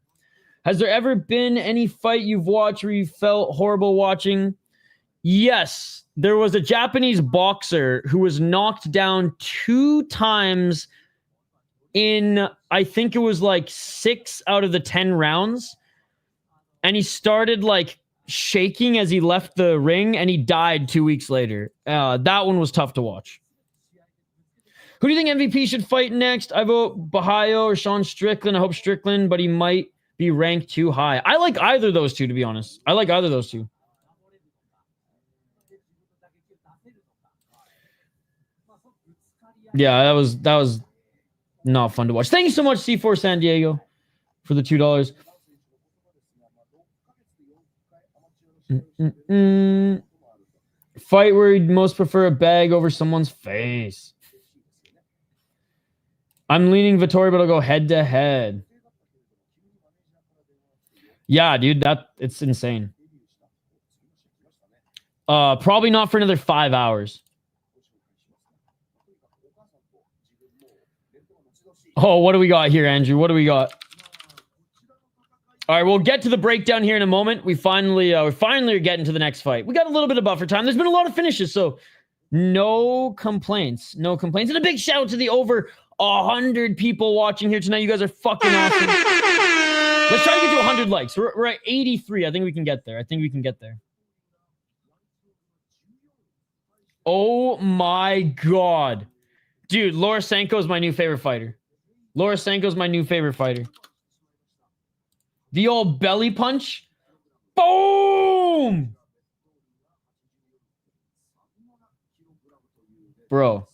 Has there ever been any fight you've watched where you felt horrible watching? Yes, there was a Japanese boxer who was knocked down 2 times in, I think it was like 6 out of the 10 rounds. And he started like shaking as he left the ring, and he died 2 weeks later. That one was tough to watch. Who do you think MVP should fight next? I vote Bahayo or Sean Strickland. I hope Strickland, but he might be ranked too high. I like either of those two, to be honest. I like either of those two. Yeah, that was not fun to watch. Thank you so much, C4 San Diego, for the $2. Fight where you'd most prefer a bag over someone's face. I'm leaning Vittori, but I'll go head to head. Yeah, dude, it's insane. Probably not for another 5 hours. Oh, what do we got here, Andrew? What do we got? All right, we'll get to the breakdown here in a moment. We finally are getting to the next fight. We got a little bit of buffer time. There's been a lot of finishes, so no complaints. No complaints. And a big shout out to the over 100 people watching here tonight. You guys are fucking awesome. Let's try to get to 100 likes. We're at 83. I think we can get there. Oh my God. Dude, Laura Sanko is my new favorite fighter. The old belly punch. Boom! Bro.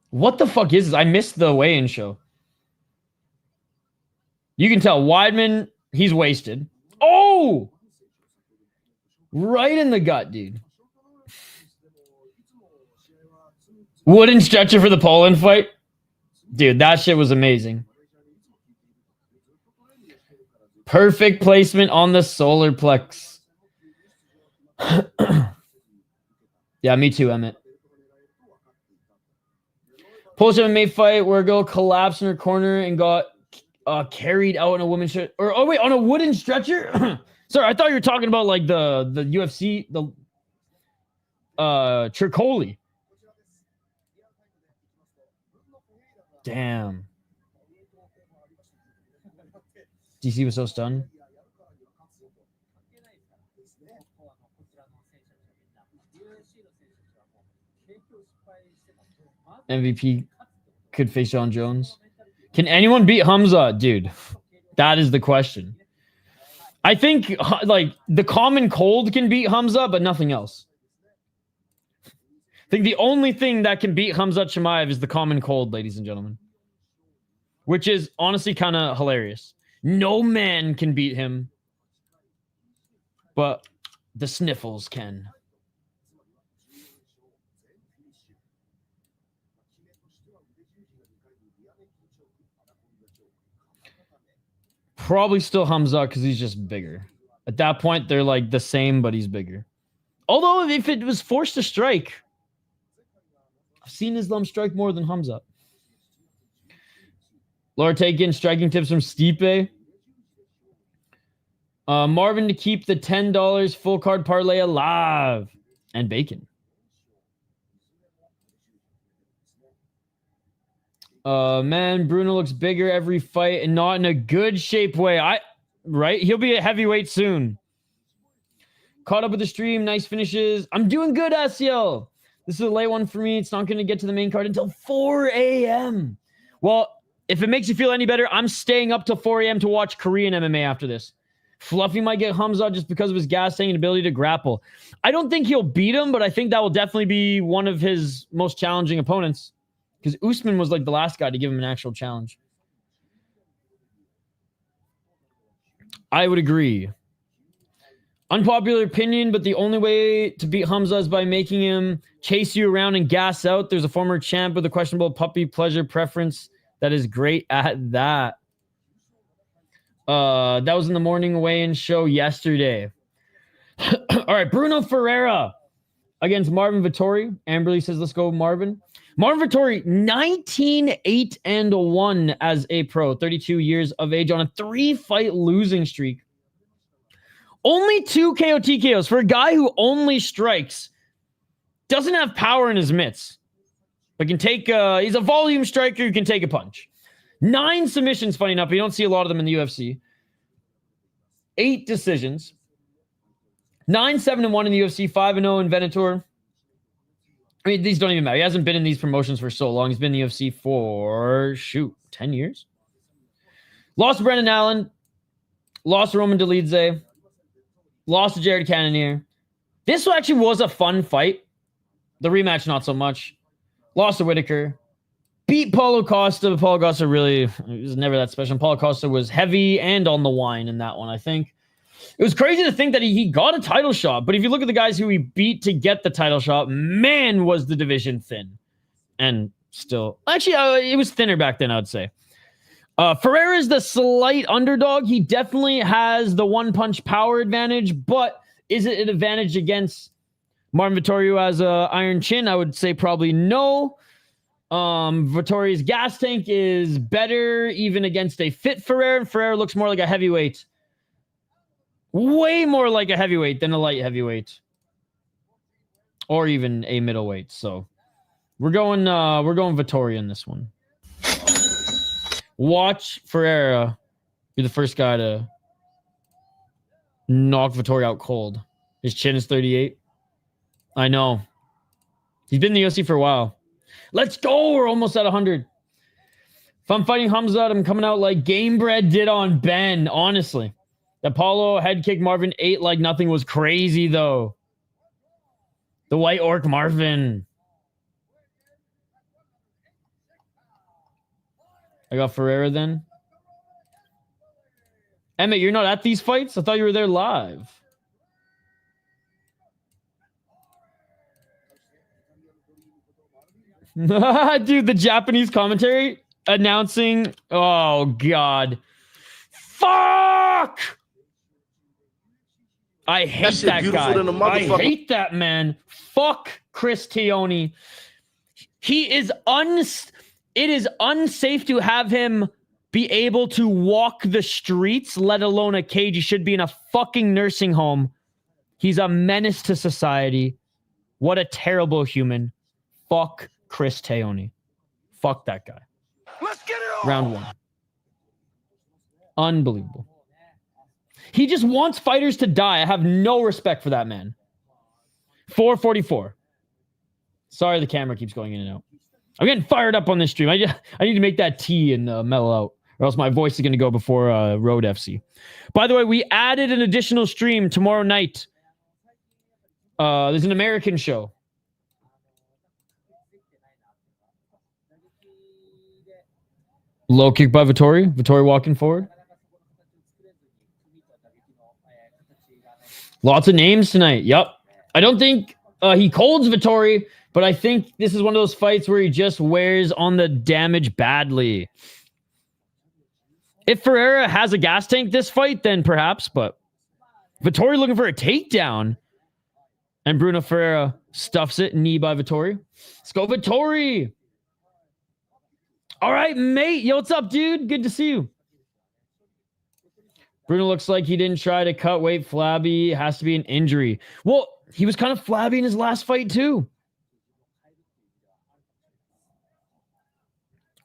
What the fuck is this? I missed the weigh-in show. You can tell Weidman, he's wasted. Oh! Right in the gut, dude. Wooden stretcher for the Poland fight? Dude, that shit was amazing. Perfect placement on the solar plex. Yeah, me too, Emmett. Polish MMA fight where a girl collapsed in her corner and got carried out in a woman's shirt. On a wooden stretcher? Sorry, I thought you were talking about like the UFC, the Tricoli. Damn. DC was so stunned. MVP could face John Jones. Can anyone beat Hamza? Dude, that is the question. I think like the common cold can beat Hamza, but nothing else. I think the only thing that can beat Khamzat Chimaev is the common cold, ladies and gentlemen. Which is honestly kind of hilarious. No man can beat him, but the sniffles can. Probably still Hamza because he's just bigger. At that point, they're like the same, but he's bigger. Although if it was forced to strike, I've seen Islam strike more than Hamza. Laura taking striking tips from Stipe. Marvin to keep the $10 full card parlay alive. And bacon. Man, Bruno looks bigger every fight and not in a good shape way. Right? He'll be a heavyweight soon. Caught up with the stream. Nice finishes. I'm doing good, Asiel. This is a late one for me. It's not going to get to the main card until 4 a.m. Well, if it makes you feel any better, I'm staying up till 4 a.m. to watch Korean MMA after this. Fluffy might get Hamza just because of his gas tank and ability to grapple. I don't think he'll beat him, but I think that will definitely be one of his most challenging opponents. Because Usman was like the last guy to give him an actual challenge. I would agree. Unpopular opinion, but the only way to beat Hamza is by making him chase you around and gas out. There's a former champ with a questionable puppy pleasure preference that is great at that. That was in the morning weigh-in show yesterday. All right, Bruno Ferreira against Marvin Vettori. Amberly says, let's go, Marvin. Marvin Vettori, 19-8-1 as a pro, 32 years of age on a 3-fight losing streak. Only 2 KO TKOs for a guy who only strikes. Doesn't have power in his mitts. But can take, he's a volume striker who can take a punch. 9 submissions, funny enough. You don't see a lot of them in the UFC. 8 decisions. 9-7-1 in the UFC. 5-0 in Venator. I mean, these don't even matter. He hasn't been in these promotions for so long. He's been in the UFC for, 10 years? Lost to Brendan Allen. Lost to Roman Dolidze. Lost to Jared Cannonier. This actually was a fun fight. The rematch, not so much. Lost to Whitaker. Beat Paulo Costa. But Paulo Costa really was never that special. Paulo Costa was heavy and on the wine in that one, I think. It was crazy to think that he got a title shot. But if you look at the guys who he beat to get the title shot, man, was the division thin. And still... Actually, it was thinner back then, I would say. Ferreira is the slight underdog. He definitely has the one-punch power advantage, but is it an advantage against Marvin Vettori, who has an iron chin? I would say probably no. Vettori's gas tank is better even against a fit Ferreira, and Ferreira looks more like a heavyweight. Way more like a heavyweight than a light heavyweight. Or even a middleweight. So we're going Vettori in this one. Watch Ferreira be the first guy to knock Vettori out cold. His chin is 38. I know. He's been in the UFC for a while. Let's go. We're almost at 100. If I'm fighting Hamza, I'm coming out like Gamebred did on Ben, honestly. The Paulo head kick Marvin 8 like nothing was crazy, though. The White Orc Marvin. I got Ferreira then. Emmett, you're not at these fights? I thought you were there live. Dude, the Japanese commentary announcing... Oh, God. Fuck! I hate that guy. I hate that man. Fuck Chris Tioni. He is It is unsafe to have him be able to walk the streets, let alone a cage. He should be in a fucking nursing home. He's a menace to society. What a terrible human. Fuck Chris Tioni. Fuck that guy. Let's get it on. Round 1. Unbelievable. He just wants fighters to die. I have no respect for that man. 444. Sorry, the camera keeps going in and out. I'm getting fired up on this stream. I need to make that tea and mellow out, or else my voice is going to go before Road FC. By the way, we added an additional stream tomorrow night. There's an American show. Low kick by Vettori. Vettori walking forward. Lots of names tonight. Yep. I don't think he colds Vettori, but I think this is one of those fights where he just wears on the damage badly. If Ferreira has a gas tank this fight, then perhaps, but Vettori looking for a takedown. And Bruno Ferreira stuffs it. Knee by Vettori. Let's go, Vettori. All right, mate. Yo, what's up, dude? Good to see you. Bruno looks like he didn't try to cut weight. Flabby. Has to be an injury. Well, he was kind of flabby in his last fight, too.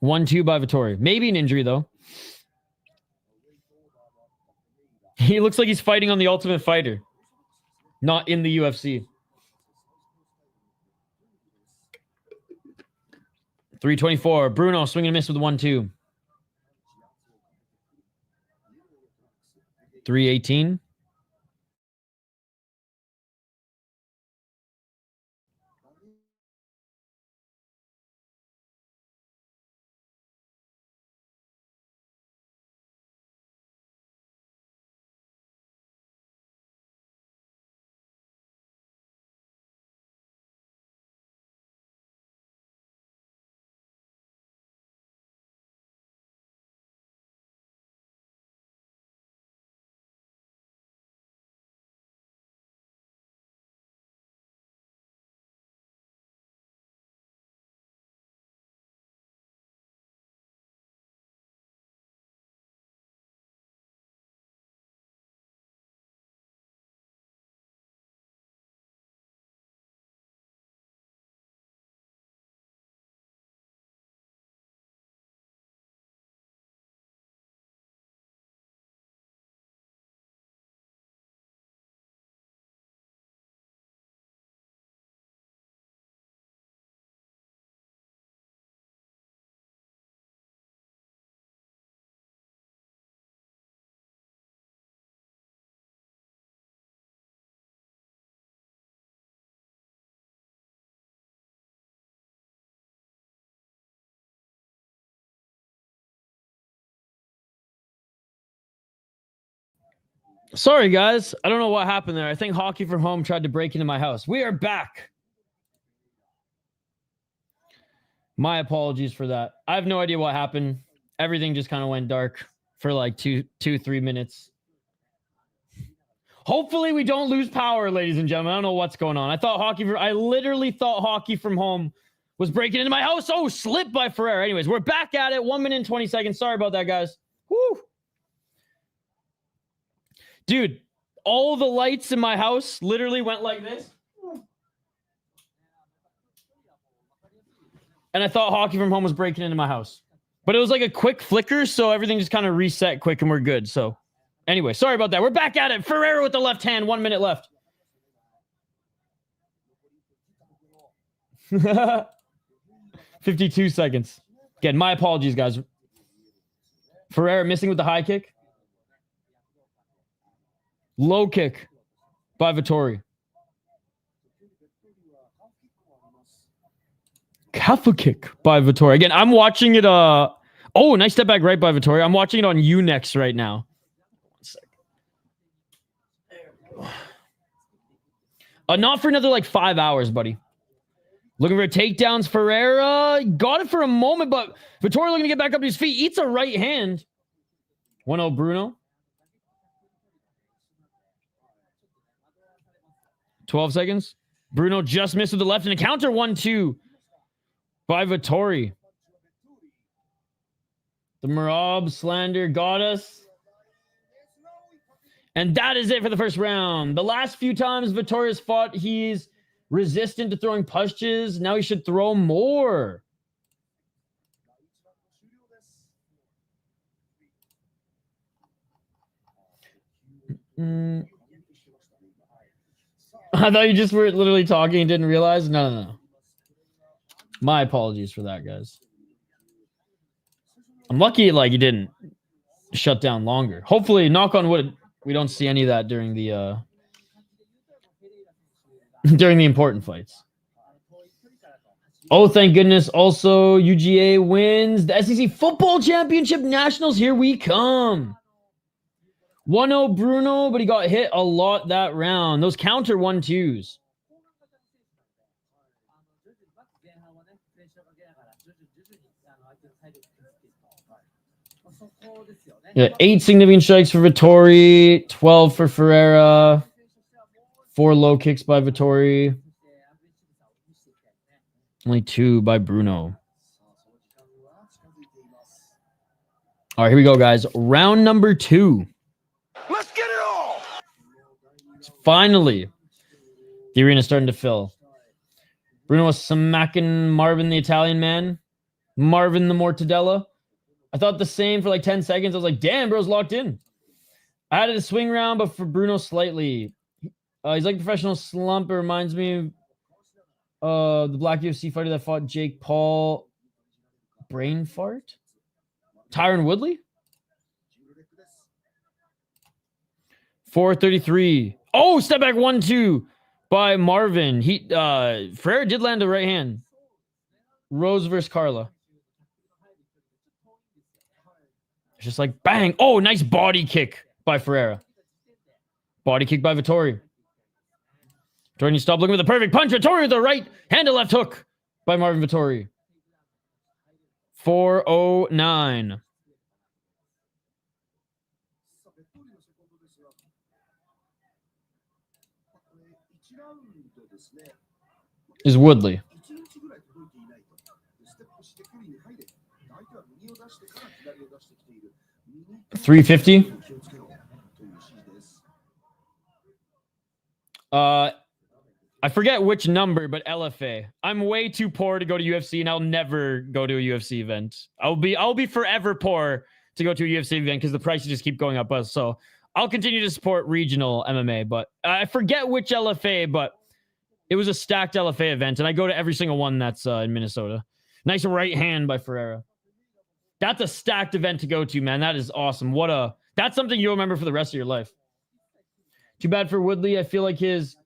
1-2 by Vettori. Maybe an injury, though. He looks like he's fighting on the Ultimate Fighter. Not in the UFC. 324. Bruno swing and miss with 1-2. 318. Sorry, guys. I don't know what happened there. I think Hockey from Home tried to break into my house. We are back. My apologies for that. I have no idea what happened. Everything just kind of went dark for like 3 minutes. Hopefully we don't lose power, ladies and gentlemen. I don't know what's going on. I literally thought Hockey from Home was breaking into my house. Oh, slipped by Ferrer. Anyways, we're back at it. 1 minute and 20 seconds. Sorry about that, guys. Woo. Dude, all the lights in my house literally went like this. And I thought Hockey from Home was breaking into my house. But it was like a quick flicker, so everything just kind of reset quick and we're good. So anyway, sorry about that. We're back at it. Ferrer with the left hand. 1 minute left. 52 seconds. Again, my apologies, guys. Ferrer missing with the high kick. Low kick by Vettori. Kafa kick by Vettori. Again, I'm watching it. Oh, nice step back right by Vettori. I'm watching it on Unext right now. 1 second. There we go. Not for another like 5 hours, buddy. Looking for takedowns. Ferreira got it for a moment, but Vettori looking to get back up to his feet. Eats a right hand. 1-0 Bruno. 12 seconds. Bruno just missed with the left and a counter 1-2 by Vettori. The Merab slander got us. And that is it for the first round. The last few times Vettori has fought, he's resistant to throwing punches. Now he should throw more. I thought you just were literally talking and didn't realize. No. My apologies for that, guys. I'm lucky like you didn't shut down longer. Hopefully, knock on wood, we don't see any of that during the during the important fights. Oh, thank goodness. Also, UGA wins the SEC Football Championship Nationals. Here we come. 1-0 Bruno, but he got hit a lot that round. Those counter 1-2s. Yeah, 8 significant strikes for Vettori, 12 for Ferreira, 4 low kicks by Vettori, only 2 by Bruno. All right, here we go, guys. Round number 2. Let's get it all. Finally, the arena's starting to fill. Bruno was smacking Marvin, the Italian man. Marvin, the Mortadella. I thought the same for like 10 seconds. I was like, damn, bro's locked in. I had a swing round, but for Bruno slightly. He's like a professional slump. It reminds me of the black UFC fighter that fought Jake Paul. Brain fart? Tyron Woodley? 4:33. Oh, step back 1-2 by Marvin. Ferrer did land a right hand. Rose versus Carla. It's just like bang. Oh, nice body kick by Ferreira. Body kick by Vettori. Vettori, you stop looking for the perfect punch. Vettori with the right hand to left hook by Marvin Vettori. 4:09. Is Woodley. 350. I forget which number, but LFA. I'm way too poor to go to UFC, and I'll never go to a UFC event. I'll be forever poor to go to a UFC event because the prices just keep going up. So I'll continue to support regional MMA, but I forget which LFA, but it was a stacked LFA event, and I go to every single one that's in Minnesota. Nice right hand by Ferreira. That's a stacked event to go to, man. That is awesome. That's something you'll remember for the rest of your life. Too bad for Woodley. I feel like his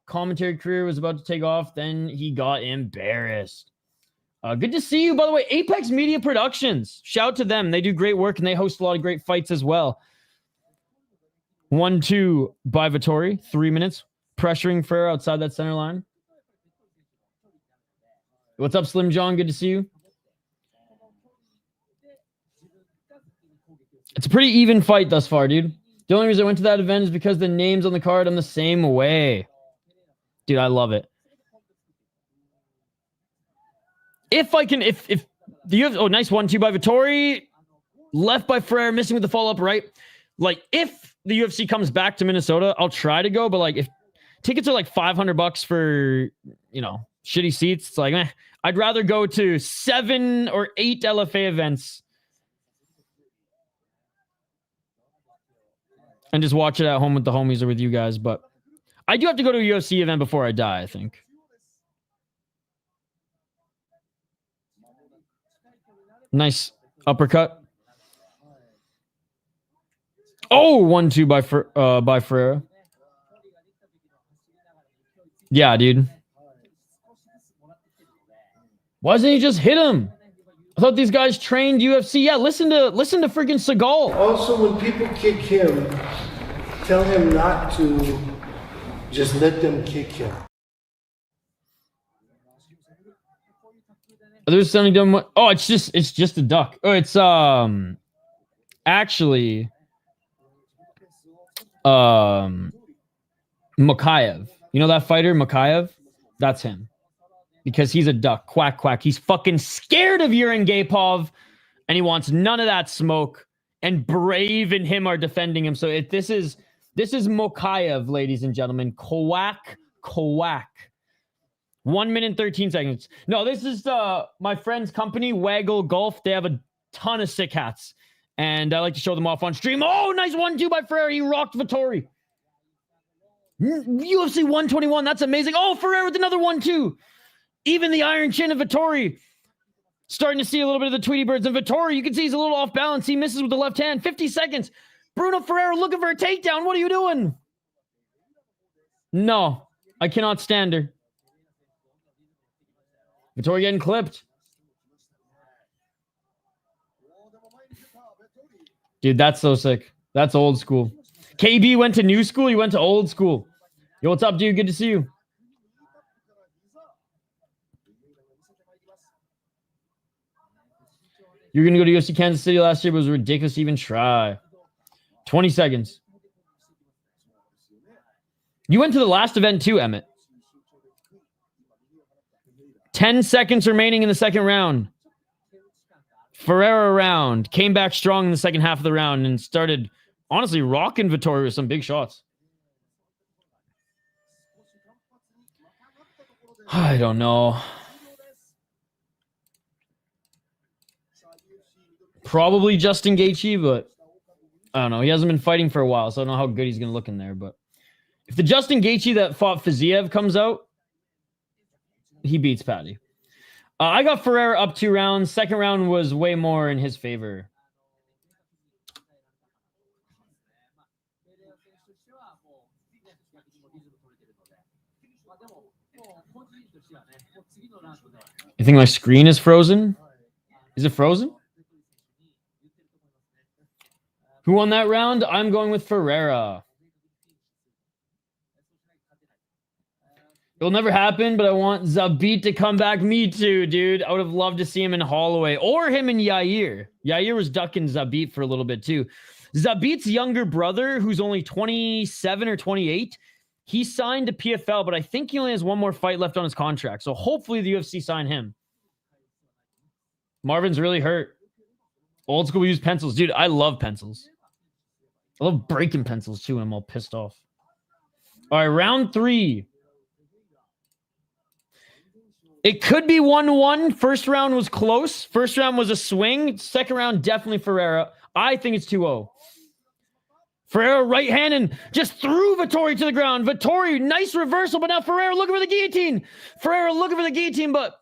commentary career was about to take off. Then he got embarrassed. Good to see you, by the way. Apex Media Productions. Shout out to them. They do great work, and they host a lot of great fights as well. 1-2 by Vettori. 3 minutes. Pressuring Ferrer outside that center line. What's up, Slim John? Good to see you. It's a pretty even fight thus far, dude. The only reason I went to that event is because the names on the card, I'm the same way. Dude, I love it. If the UFC, oh, nice 1-2 by Vettori. Left by Ferrer, missing with the follow-up right. Like, if the UFC comes back to Minnesota, I'll try to go, but like, if tickets are like $500 for, you know, shitty seats, it's like, I'd rather go to 7 or 8 LFA events and just watch it at home with the homies or with you guys. But I do have to go to a UFC event before I die, I think. Nice uppercut. Oh, 1-2 by Ferreira. Yeah, dude. Why doesn't he just hit him? I thought these guys trained UFC. Yeah, listen to freaking Seagal. Also, when people kick him, tell him not to just let them kick him. There's something done. Oh, it's just a duck. Oh, it's actually Makayev. You know that fighter, Makayev? That's him. Because he's a duck. Quack, quack. He's fucking scared of Yurin Gapov, and he wants none of that smoke. And Brave and him are defending him. So this is Makayev, ladies and gentlemen. Quack, quack. 1 minute, 13 seconds. No, this is my friend's company, Waggle Golf. They have a ton of sick hats. And I like to show them off on stream. Oh, nice 1-2 by Ferrer. He rocked Vettori. UFC 121. That's amazing. Oh, Ferrer with another 1-2. Even the iron chin of Vettori. Starting to see a little bit of the Tweety Birds. And Vettori, you can see he's a little off balance. He misses with the left hand. 50 seconds. Bruno Ferreira looking for a takedown. What are you doing? No, I cannot stand her. Vettori getting clipped. Dude, that's so sick. That's old school. KB went to new school. You went to old school. Yo, what's up, dude? Good to see you. You were going to go to UFC Kansas City last year, but it was ridiculous to even try. 20 seconds. You went to the last event too, Emmett. 10 seconds remaining in the second round. Ferreira round. Came back strong in the second half of the round and started, honestly, rocking Vettori with some big shots. I don't know. Probably Justin Gaethje, but I don't know. He hasn't been fighting for a while, so I don't know how good he's going to look in there. But if the Justin Gaethje that fought Fiziev comes out, he beats Patty. I got Ferreira up 2 rounds. Second round was way more in his favor. You think my screen is frozen? Is it frozen? Who won that round? I'm going with Ferreira. It'll never happen, but I want Zabit to come back. Me too, dude. I would have loved to see him in Holloway or him and Yair. Yair was ducking Zabit for a little bit too. Zabit's younger brother, who's only 27 or 28, he signed to PFL, but I think he only has one more fight left on his contract. So hopefully the UFC sign him. Marvin's really hurt. Old school use pencils. Dude, I love pencils. I love breaking pencils too, and I'm all pissed off. All right, round 3. It could be 1-1. First round was close. First round was a swing. Second round, definitely Ferreira. I think it's 2-0. Ferreira right hand and just threw Vettori to the ground. Vettori, nice reversal, but now Ferreira looking for the guillotine. Ferreira looking for the guillotine, but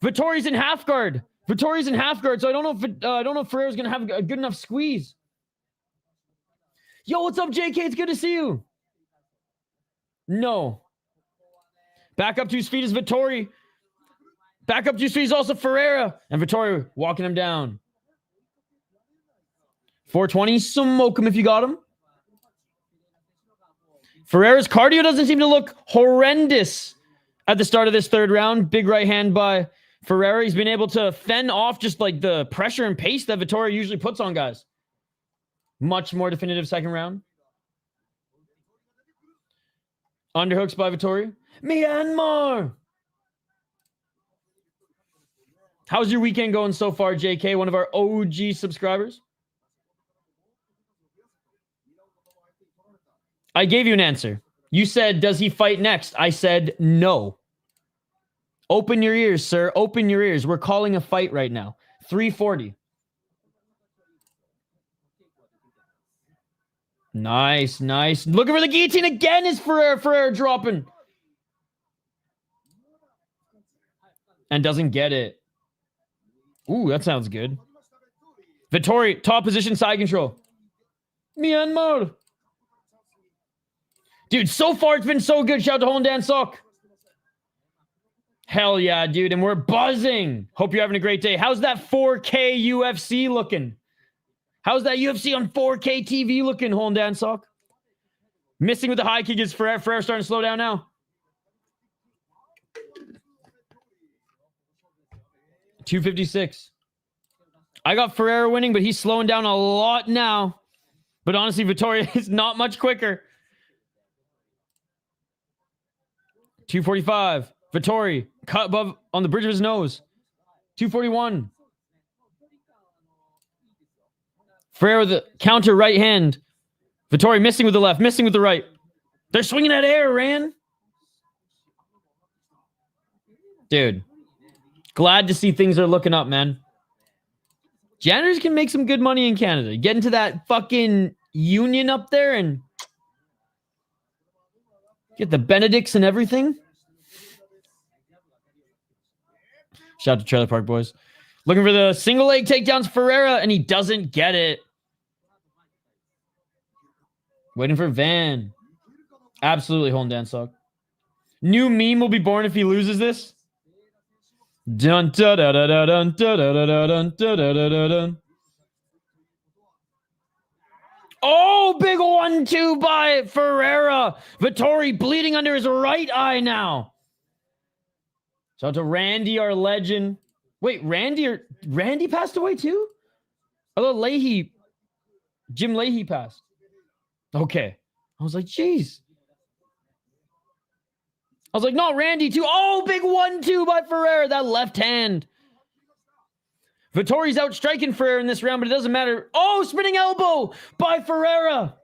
Vettori's in half guard. Vettori's in half guard, so I don't know if Ferreira's gonna have a good enough squeeze. Yo, what's up, JK? It's good to see you. No. Back up to his feet is Vettori. Back up to his feet is also Ferreira. And Vettori walking him down. 420, smoke him if you got him. Ferreira's cardio doesn't seem to look horrendous at the start of this third round. Big right hand by Ferreira. He's been able to fend off just like the pressure and pace that Vettori usually puts on guys. Much more definitive second round. Underhooks by Vettori. Myanmar. How's your weekend going so far, JK? One of our OG subscribers. I gave you an answer. You said, does he fight next? I said, no. Open your ears, sir. Open your ears. We're calling a fight right now. 340. Nice, nice. Looking for the guillotine again is Ferreira dropping. And doesn't get it. Ooh, that sounds good. Vettori, top position, side control. Myanmar. Dude, so far it's been so good. Shout out to Hondan Sok. Hell yeah, dude. And we're buzzing. Hope you're having a great day. How's that 4K UFC looking? How's that UFC on 4K TV looking, Hondan Sok? Missing with the high kick is Ferreira. Ferreira starting to slow down now. 256. I got Ferreira winning, but he's slowing down a lot now. But honestly, Vettori is not much quicker. 245. Vettori cut above on the bridge of his nose. 241. Ferreira with the counter right hand. Vettori missing with the left, missing with the right. They're swinging at air, Ran. Dude, glad to see things are looking up, man. Janitors can make some good money in Canada. Get into that fucking union up there and get the Benedicts and everything. Shout out to Trailer Park Boys. Looking for the single leg takedowns, Ferreira, and he doesn't get it. Waiting for Van. Absolutely Hondan Sok. New meme will be born if he loses this. Dun da da da da dun da da da da dun da da da da dun. Oh, big 1-2 by Ferreira. Vettori bleeding under his right eye now. Shout out to Randy, our legend. Wait, Randy passed away too? I thought Jim Leahy passed. Okay. I was like, jeez. I was like, not Randy too. Oh, big 1-2 by Ferreira. That left hand. Vettori's out striking Ferreira in this round, but it doesn't matter. Oh, spinning elbow by Ferreira.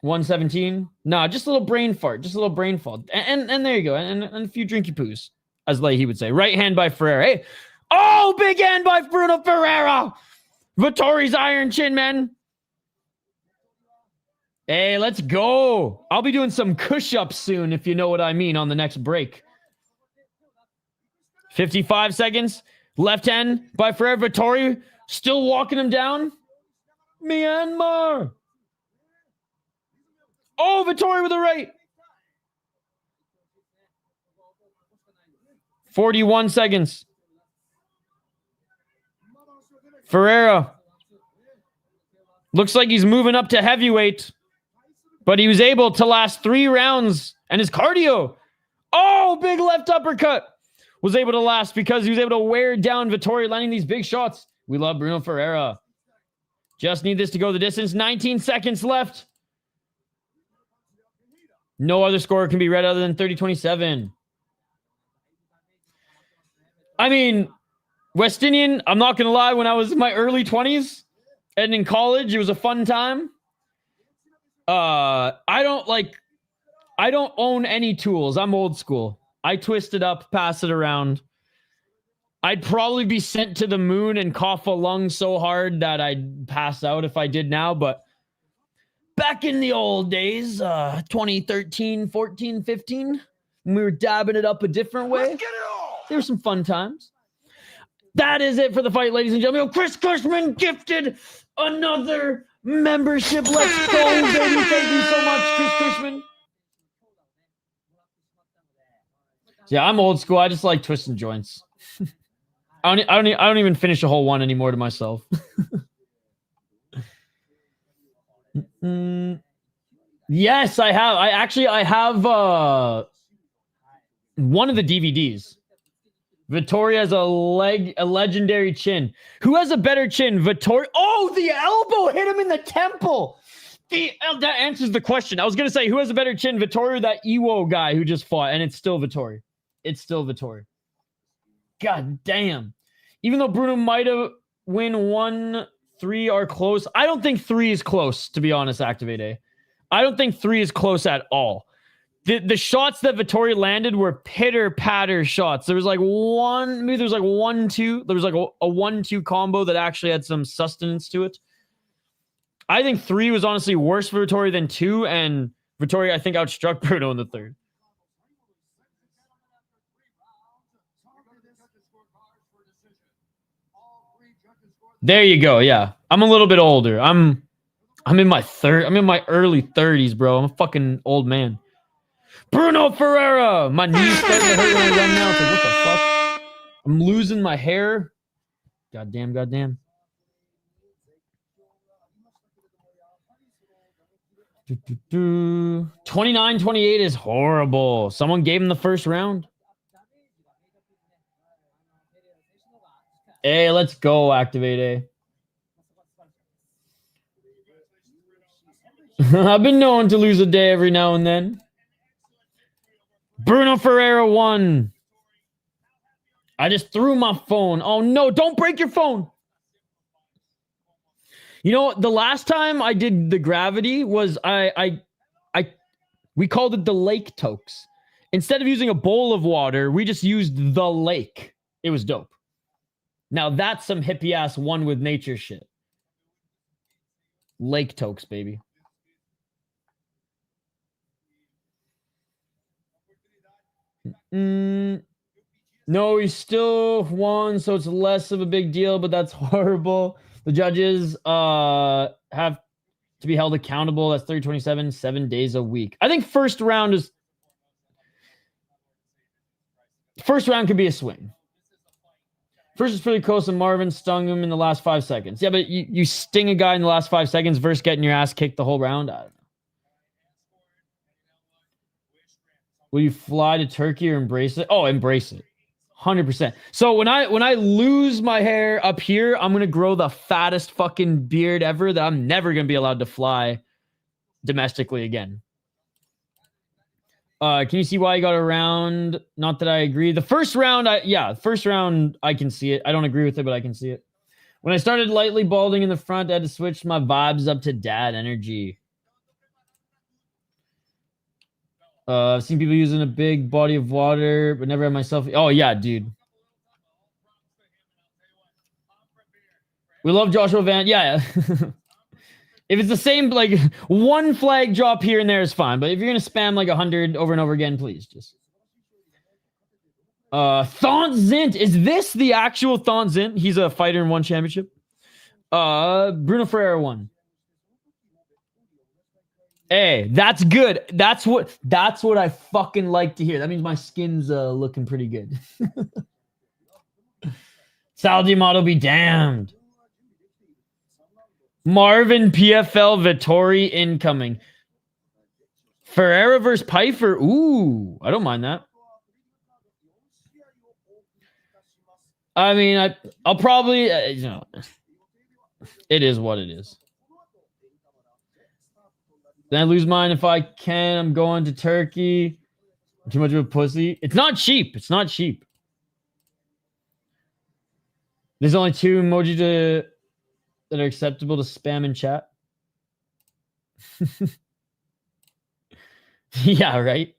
117. Nah, just a little brain fart. Just a little brain fart. And there you go. And a few drinky poos, as Leahy would say. Right hand by Ferreira. Hey. Oh, big hand by Bruno Ferreira. Vettori's iron chin, man. Hey, let's go. I'll be doing some push-ups soon, if you know what I mean, on the next break. 55 seconds. Left hand by Ferreira. Vettori still walking him down. Myanmar. Oh, Vettori with the right. 41 seconds. Ferreira. Looks like he's moving up to heavyweight. But he was able to last 3 rounds. And his cardio. Oh, big left uppercut. Was able to last because he was able to wear down Vettori, landing these big shots. We love Bruno Ferreira. Just need this to go the distance. 19 seconds left. No other score can be read other than 30-27. I mean, West Indian, I'm not going to lie, when I was in my early 20s and in college, it was a fun time. I don't own any tools. I'm old school. I twist it up, pass it around. I'd probably be sent to the moon and cough a lung so hard that I'd pass out if I did now, but back in the old days, 2013, 14, 15, when we were dabbing it up a different way, there were some fun times. That is it for the fight, ladies and gentlemen. Oh, Chris Cushman gifted another membership. Let's go, baby. Thank you so much, Chris Cushman. Yeah, I'm old school. I just like twisting joints. I don't even finish a whole one anymore to myself. Yes, I have. I have one of the DVDs. Vittori has a legendary chin. Who has a better chin? Vittori. Oh, the elbow hit him in the temple. That answers the question. I was going to say, who has a better chin, Vittori or that Iwo guy who just fought? And it's still Vittori. It's still Vittori. God damn. Even though Bruno might have win 1-3 are close, I don't think 3 is close, to be honest, Activate A. I don't think 3 is close at all. The shots that Vittori landed were pitter-patter shots. There was like 1-2. There was like a 1-2 combo that actually had some sustenance to it. I think 3 was honestly worse for Vittori than 2, and Vittori, I think, outstruck Bruno in the third. There you go. Yeah, I'm a little bit older. I'm in my early 30s, bro. I'm a fucking old man. Bruno Ferreira. My knees starting to hurt when I run now. It's like, what the fuck? I'm losing my hair. Goddamn. 29-28 is horrible. Someone gave him the first round. Hey, let's go, Activate A. I've been known to lose a day every now and then. Bruno Ferreira won. I just threw my phone. Oh no, don't break your phone. You know, the last time I did the gravity was we called it the lake tokes. Instead of using a bowl of water, we just used the lake. It was dope. Now that's some hippie ass one with nature shit. Lake tokes, baby. No, he still won, so it's less of a big deal, but that's horrible. The judges have to be held accountable. That's 30-27, 7 days a week. I think first round could be a swing. First is pretty close, and Marvin stung him in the last 5 seconds. Yeah, but you sting a guy in the last 5 seconds versus getting your ass kicked the whole round. I don't know. Will you fly to Turkey or embrace it? Oh, embrace it. 100%. So when I lose my hair up here, I'm going to grow the fattest fucking beard ever that I'm never going to be allowed to fly domestically again. Can you see why I got around? Not that I agree. The first round, first round, I can see it. I don't agree with it, but I can see it. When I started lightly balding in the front, I had to switch my vibes up to dad energy. I've seen people using a big body of water, but never had myself. Oh, yeah, dude. We love Joshua Van. Yeah. If it's the same, like, one flag drop here and there is fine. But if you're going to spam, like, 100 over and over again, please just. Thaunt Zint. Is this the actual Thaunt Zint? He's a fighter in one championship. Bruno Ferreira won. Hey, that's good. That's what I fucking like to hear. That means my skin's looking pretty good. Saudi model be damned. Marvin PFL Vittori incoming. Ferreira versus Pfeiffer. Ooh, I don't mind that. I mean, I'll probably, it is what it is. Then I lose mine if I can. I'm going to Turkey. I'm too much of a pussy. It's not cheap. It's not cheap. There's only 2 emoji that are acceptable to spam in chat. Yeah, right?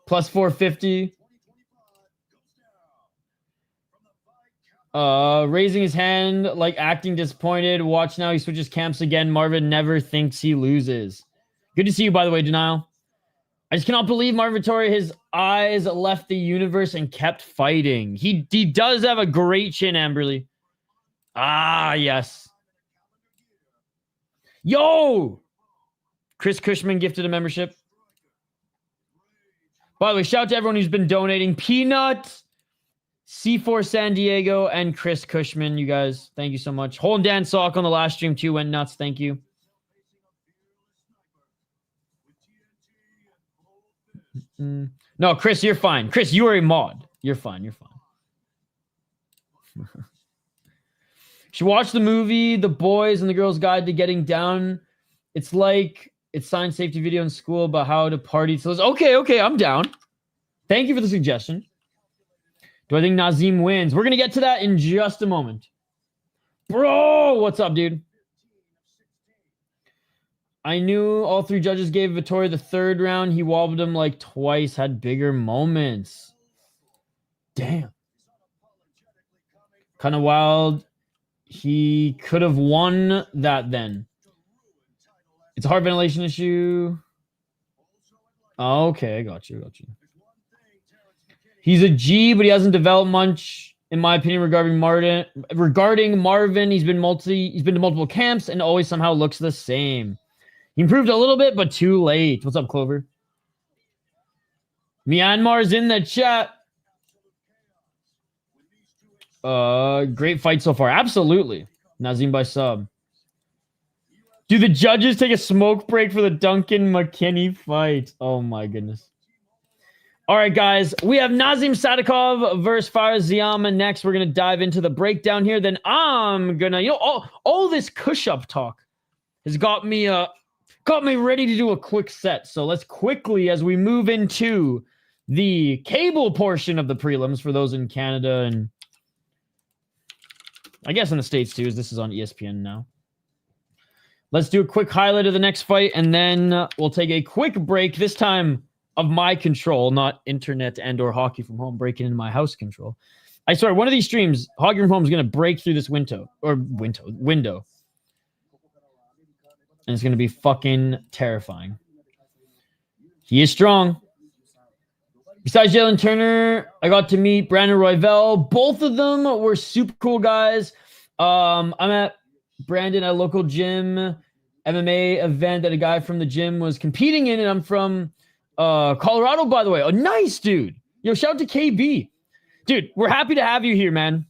Plus 450. Raising his hand, like acting disappointed. Watch now, he switches camps again. Marvin never thinks he loses. Good to see you, by the way, Denial. I just cannot believe Marvin Vittori, his eyes left the universe and kept fighting. He does have a great chin, Amberly. Ah, yes. Yo! Chris Cushman gifted a membership. By the way, shout out to everyone who's been donating. Peanut, C4 San Diego, and Chris Cushman, you guys. Thank you so much. Holden Dan Salk on the last stream too went nuts. Thank you. No, Chris, you're fine. Chris, you are a mod. You're fine. You're fine. Should watch the movie The Boys and the Girl's Guide to Getting Down. It's like it's science safety video in school about how to party. So okay, I'm down. Thank you for the suggestion. Do I think Nazim wins? We're gonna get to that in just a moment. Bro, what's up, dude? I knew all three judges gave Vettori the third round. He wobbled him like twice, had bigger moments. Damn. Kind of wild. He could have won that then. It's a heart ventilation issue. Oh, okay, I got you. He's a G, but he hasn't developed much, in my opinion, regarding Marvin. He's been to multiple camps and always somehow looks the same. He improved a little bit, but too late. What's up, Clover? Myanmar's in the chat. Great fight so far. Absolutely. Nazim by sub. Do the judges take a smoke break for the Duncan McKinney fight? Oh my goodness. All right, guys. We have Nazim Sadikov versus Fares Ziam next. We're going to dive into the breakdown here. Then I'm going to, all this cush-up talk has got me ready to do a quick set. So let's quickly, as we move into the cable portion of the prelims for those in Canada and I guess in the States too, as this is on ESPN now. Let's do a quick highlight of the next fight, and then we'll take a quick break, this time of my control, not internet and or hockey from home, breaking into my house control. I swear, one of these streams, hockey from home is going to break through this window. And it's going to be fucking terrifying. He is strong. Besides Jalen Turner, I got to meet Brandon Royval. Both of them were super cool guys. I'm at Brandon at a local gym MMA event that a guy from the gym was competing in, and I'm from Colorado, by the way. Oh, nice, dude. Yo, shout out to KB. Dude, we're happy to have you here, man.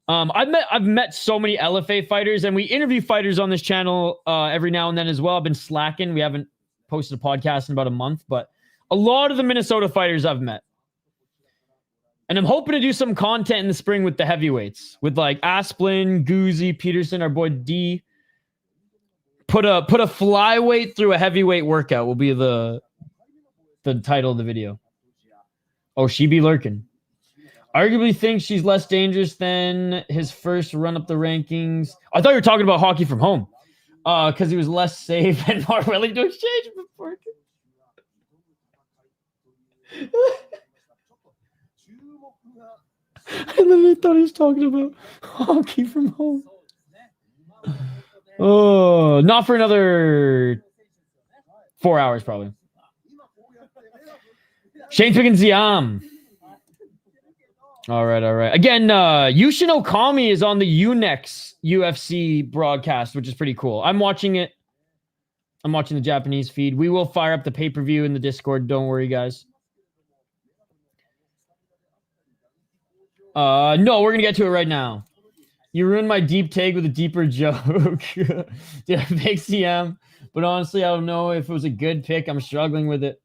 I've met so many LFA fighters, and we interview fighters on this channel every now and then as well. I've been slacking. We haven't posted a podcast in about a month, but a lot of the Minnesota fighters I've met. And I'm hoping to do some content in the spring with the heavyweights, with like Asplin, Guzzi, Peterson, our boy D. Put a flyweight through a heavyweight workout will be the title of the video. Oh, she be lurking. Arguably thinks she's less dangerous than his first run up the rankings. I thought you were talking about hockey from home. Because he was less safe and more willing to exchange before. I literally thought he was talking about hockey from home. Oh, not for another 4 hours, probably. Shane picking Ziam. All right. Again, Yushin Okami is on the Unex UFC broadcast, which is pretty cool. I'm watching it. I'm watching the Japanese feed. We will fire up the pay-per-view in the Discord. Don't worry, guys. No, we're gonna get to it right now. You ruined my deep take with a deeper joke. Dude, I pick CM, but honestly, I don't know if it was a good pick. I'm struggling with it.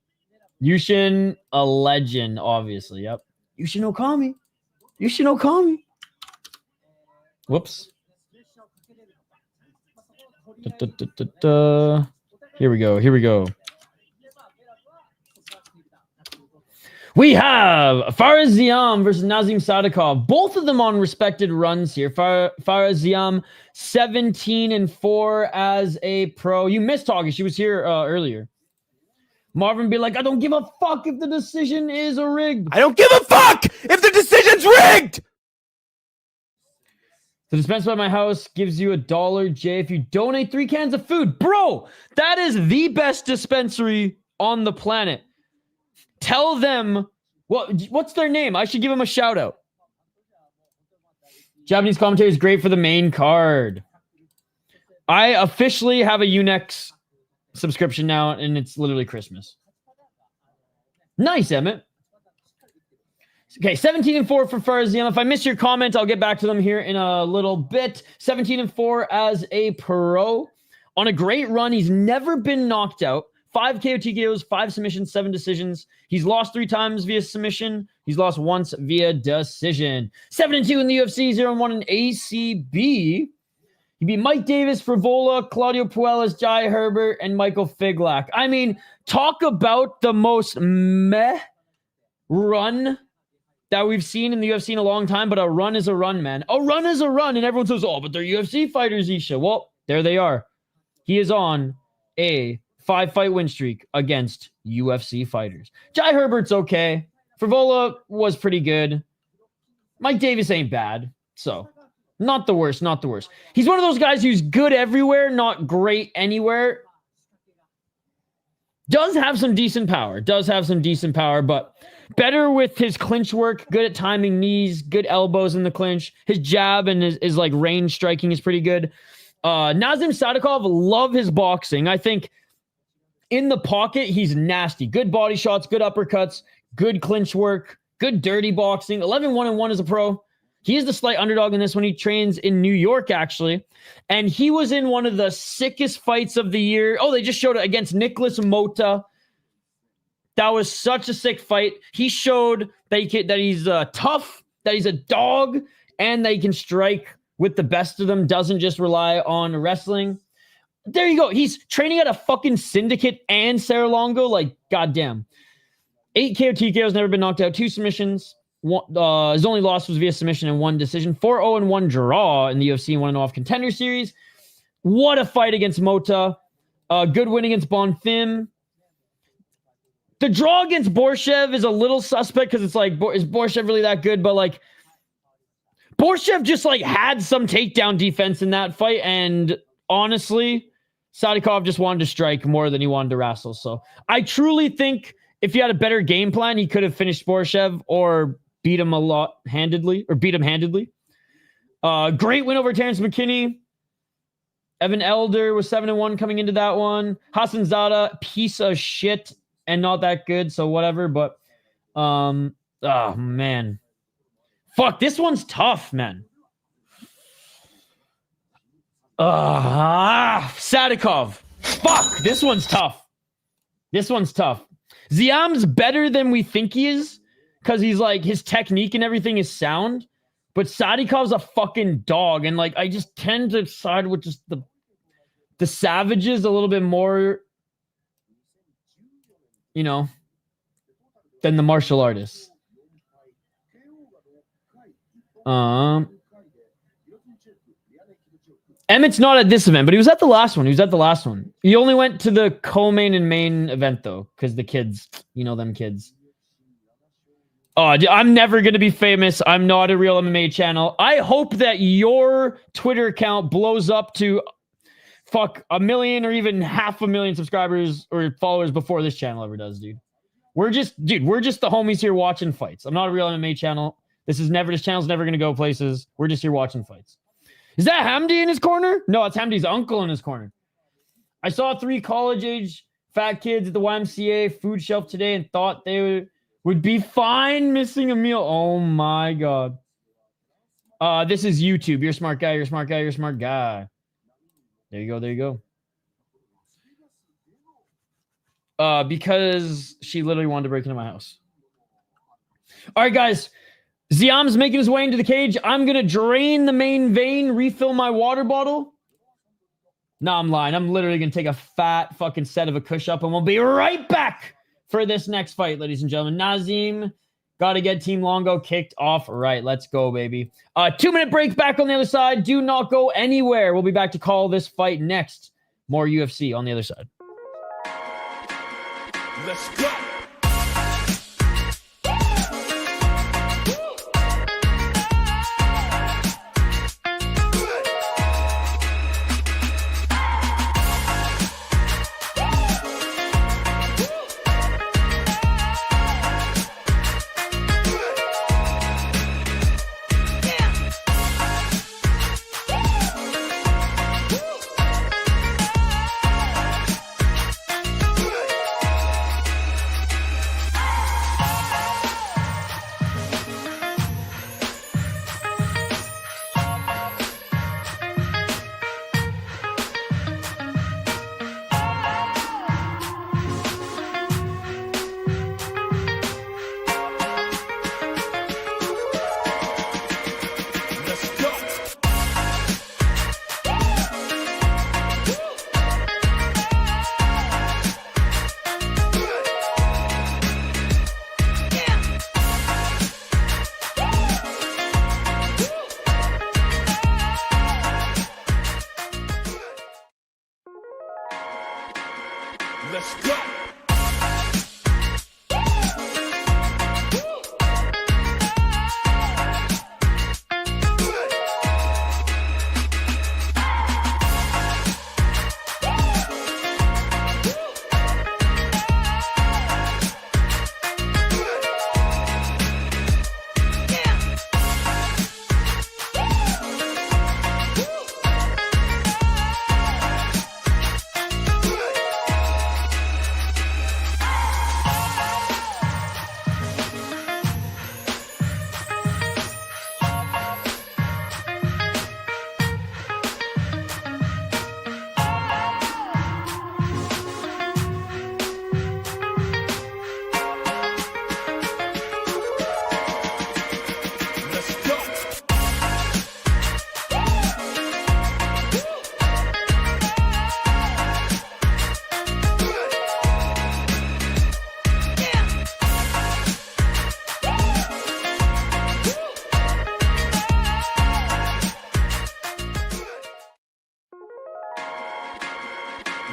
Yushin, a legend, obviously. Yep. Yushin Okami. Whoops. Here we go. We have Fares Ziam versus Nazim Sadikov. Both of them on respected runs here. Fares Ziam, 17-4 as a pro. You missed talking. She was here earlier. Marvin be like, I don't give a fuck if the decision is rigged. I don't give a fuck if the decision's rigged. The dispenser by my house gives you $1, Jay, if you donate 3 cans of food. Bro, that is the best dispensary on the planet. Tell them, what's their name? I should give them a shout out. Japanese commentary is great for the main card. I officially have a Unex subscription now, and it's literally Christmas. Nice, Emmett. Okay, 17-4 for Fares Ziam. If I miss your comment, I'll get back to them here in a little bit. 17-4 as a pro. On a great run. He's never been knocked out. 5 KO TKOs, 5 submissions, 7 decisions. He's lost 3 times via submission. He's lost once via decision. 7-2 in the UFC, 0-1 in ACB. He beat Mike Davis, Frivola, Claudio Puelles, Jai Herbert, and Michael Figlak. I mean, talk about the most meh run that we've seen in the UFC in a long time, but a run is a run, man. A run is a run, and everyone says, oh, but they're UFC fighters, Isha. Well, there they are. He is on a 5-fight win streak against UFC fighters. Jai Herbert's okay. Frivola was pretty good. Mike Davis ain't bad, so not the worst, not the worst. He's one of those guys who's good everywhere, not great anywhere. Does have some decent power, but better with his clinch work, good at timing knees, good elbows in the clinch. His jab and his like range striking is pretty good. Nazim Sadikov, love his boxing. I think in the pocket, he's nasty. Good body shots, good uppercuts, good clinch work, good dirty boxing. 11-1-1 as a pro. He is the slight underdog in this one. He trains in New York, actually. And he was in one of the sickest fights of the year. Oh, they just showed it against Nicholas Mota. That was such a sick fight. He showed that he's tough, that he's a dog, and that he can strike with the best of them. Doesn't just rely on wrestling. There you go. He's training at a fucking Syndicate and Serra-Longo. Like, goddamn. 8 KO TKOs, never been knocked out. 2 submissions. His only loss was via submission and 1 decision. 4-0-1 draw in the UFC 1-0 Contender Series. What a fight against Mota. Good win against Bonfim. The draw against Borshev is a little suspect because it's like, is Borshev really that good? But like, Borshev just like had some takedown defense in that fight, and honestly, Sadikov just wanted to strike more than he wanted to wrestle. So I truly think if he had a better game plan, he could have finished Borshev or beat him handedly. Great win over Terrance McKinney. Evan Elder was 7-1 coming into that one. Hassan Zada, piece of shit and not that good, so whatever. But oh man, fuck, this one's tough, man. Sadikov. Fuck, this one's tough. Ziam's better than we think he is because he's like, his technique and everything is sound. But Sadikov's a fucking dog. And like, I just tend to side with just the savages a little bit more, you know, than the martial artists. Emmett's not at this event, but he was at the last one. He only went to the co-main and main event, though, because the kids, you know them kids. Oh, I'm never going to be famous. I'm not a real MMA channel. I hope that your Twitter account blows up to 1 million or even 500,000 subscribers or followers before this channel ever does, dude. We're just the homies here watching fights. I'm not a real MMA channel. This channel's never going to go places. We're just here watching fights. Is that Hamdi in his corner? No, it's Hamdi's uncle in his corner. I saw 3 college-age fat kids at the YMCA food shelf today and thought they would be fine missing a meal. Oh, my God. This is YouTube. You're a smart guy. There you go. Because she literally wanted to break into my house. All right, guys. Ziam's making his way into the cage. I'm going to drain the main vein, refill my water bottle. No, I'm lying. I'm literally going to take a fat fucking set of a push up, and we'll be right back for this next fight, ladies and gentlemen. Nazim, got to get Team Longo kicked off. Right, let's go, baby. 2-minute break back on the other side. Do not go anywhere. We'll be back to call this fight next. More UFC on the other side. Let's go. Let's go.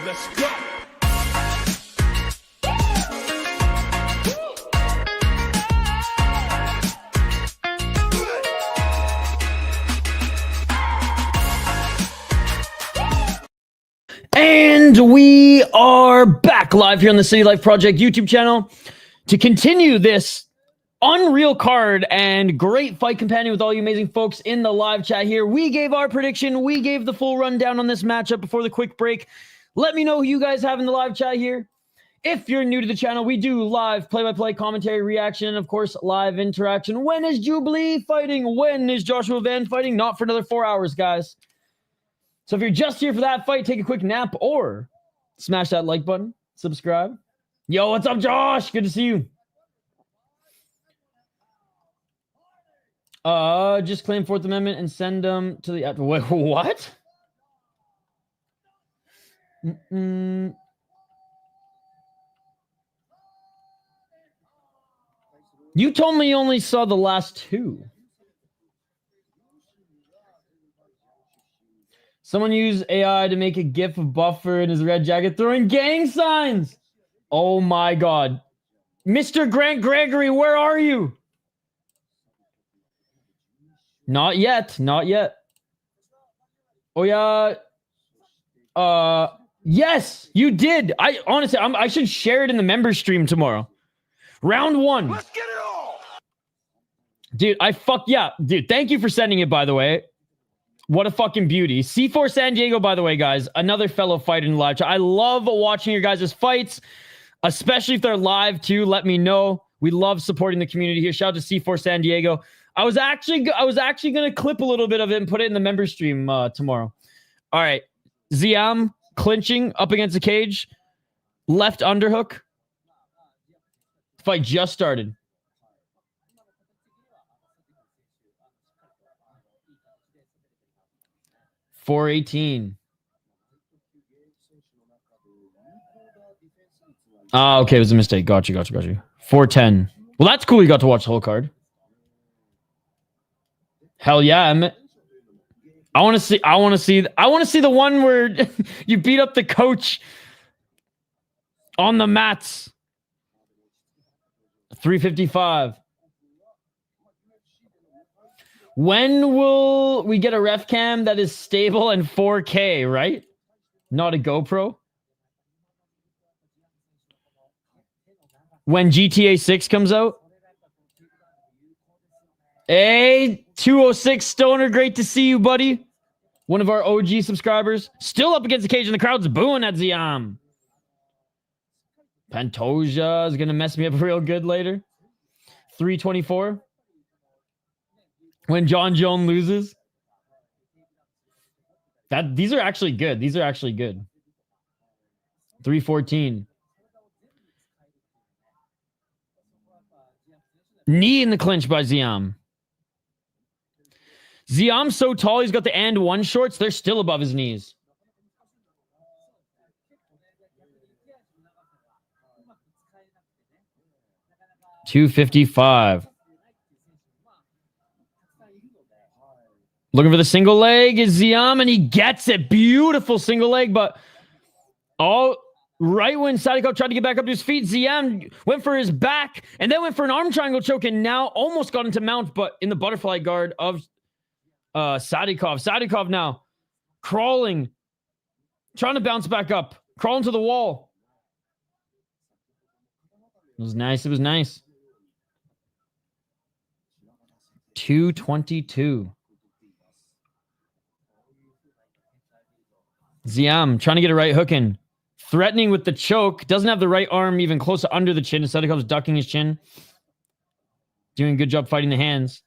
Let's go. And we are back live here on the City Life Project YouTube channel to continue this unreal card and great fight companion with all you amazing folks in the live chat here. We gave our prediction. We gave the full rundown on this matchup before the quick break. Let me know who you guys have in the live chat here. If you're new to the channel, we do live play-by-play commentary, reaction, and of course, live interaction. When is Jubilee fighting? When is Joshua Van fighting? Not for another 4 hours, guys. So if you're just here for that fight, take a quick nap or smash that like button, subscribe. Yo, what's up, Josh? Good to see you. Just claim Fourth Amendment and send them to the... Wait, what? You told me you only saw the last two. Someone used AI to make a gif of Buffer in his red jacket throwing gang signs. Oh my God. Mr. Grant Gregory, where are you? Not yet. Not yet. Oh, yeah. Yes, you did. I honestly, I should share it in the member stream tomorrow. Round one. Let's get it all. Dude, Dude, thank you for sending it, by the way. What a fucking beauty. C4 San Diego, by the way, guys. Another fellow fighter in the live chat. I love watching your guys' fights, especially if they're live, too. Let me know. We love supporting the community here. Shout out to C4 San Diego. I was actually going to clip a little bit of it and put it in the member stream tomorrow. All right. Ziam clinching up against the cage. Left underhook. Fight just started. $418. Ah, okay, it was a mistake. Got you. $410. Well, that's cool. You got to watch the whole card. Hell yeah, I want to see the one where you beat up the coach on the mats. 355. When will we get a ref cam that is stable and 4K, right? Not a GoPro. When GTA 6 comes out. Hey, 206 Stoner, great to see you, buddy. One of our OG subscribers. Still up against the cage and the crowd's booing at Ziam. Pantoja is going to mess me up real good later. 324. When John Jones loses. These are actually good. 314. Knee in the clinch by Ziam. Ziam's so tall, he's got the and one shorts. They're still above his knees. $255. Looking for the single leg is Ziam, and he gets it. Beautiful single leg, but right when Sadikov tried to get back up to his feet, Ziam went for his back and then went for an arm triangle choke and now almost got into mount, but in the butterfly guard of Sadikov. Sadikov now crawling, trying to bounce back up, crawling to the wall. It was nice. It was nice. 222. Ziam trying to get a right hook in. Threatening with the choke. Doesn't have the right arm even close to under the chin. Sadikov's ducking his chin. Doing a good job fighting the hands.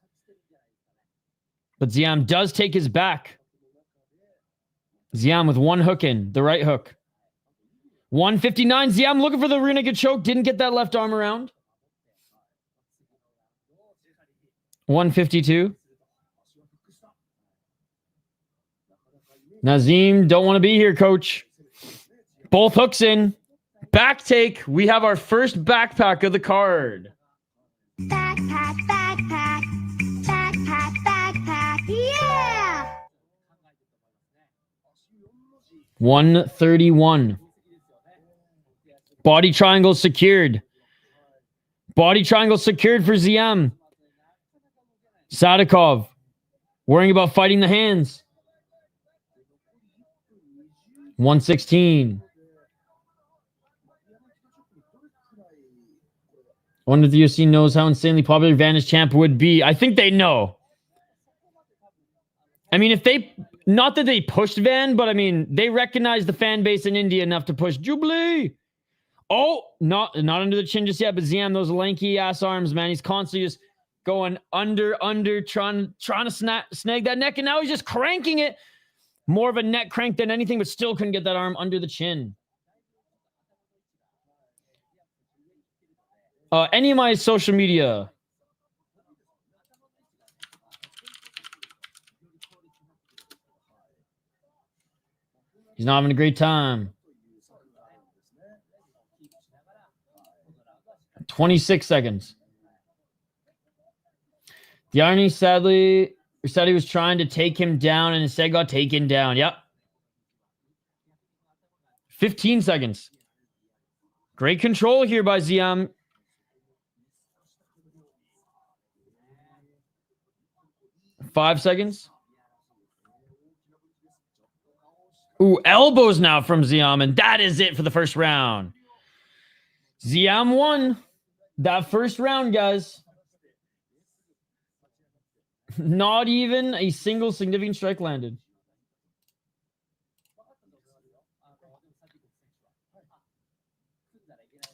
But Ziam does take his back. Ziam with one hook in. The right hook. 159. Ziam looking for the rear naked choke. Didn't get that left arm around. 152. Nazim, don't want to be here, coach. Both hooks in. Back take. We have our first backpack of the card. Backpack, backpack, backpack, backpack, yeah! 131. Body triangle secured. Body triangle secured for Ziam. Sadikov worrying about fighting the hands. 116. I wonder if the UFC knows how insanely popular Vantage Champ would be. I think they know. I mean, if they... Not that they pushed Van, but I mean, they recognize the fan base in India enough to push Jubilee. Oh, not under the chin just yet, but Ziam, those lanky ass arms, man. He's constantly just going under, trying to snag that neck, and now he's just cranking it. More of a neck crank than anything, but still couldn't get that arm under the chin. Any of my social media. He's not having a great time. 26 seconds. The irony, sadly, said he was trying to take him down and instead got taken down. Yep. 15 seconds. Great control here by Ziam. Five seconds. Ooh, elbows now from Ziam, and that is it for the first round. Ziam won that first round, guys. Not even a single significant strike landed.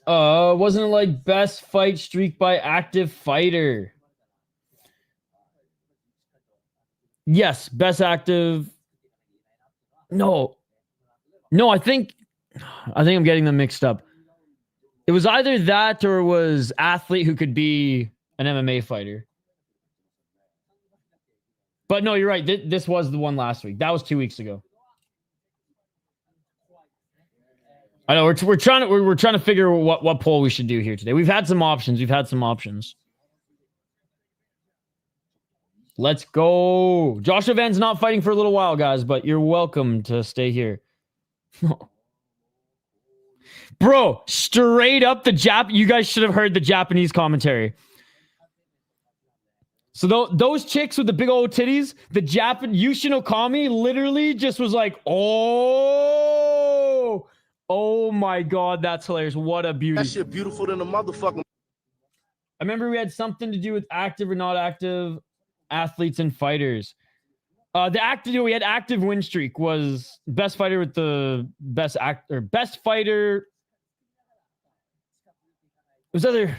Wasn't it like best fight streak by active fighter? Yes, best active. No, I think I'm getting them mixed up. It was either that or it was athlete who could be an MMA fighter. But no, you're right. This was the one last week. That was 2 weeks ago. I know we're trying to figure what poll we should do here today. We've had some options. Let's go. Joshua Van's not fighting for a little while, guys, but you're welcome to stay here. Bro, straight up you guys should have heard the Japanese commentary. So those chicks with the big old titties, the Yushin Okami literally just was like, oh my God, that's hilarious. What a beauty. That shit beautiful than a motherfucker. I remember we had something to do with active or not active athletes and fighters. We had active win streak was best fighter with the best fighter. It was either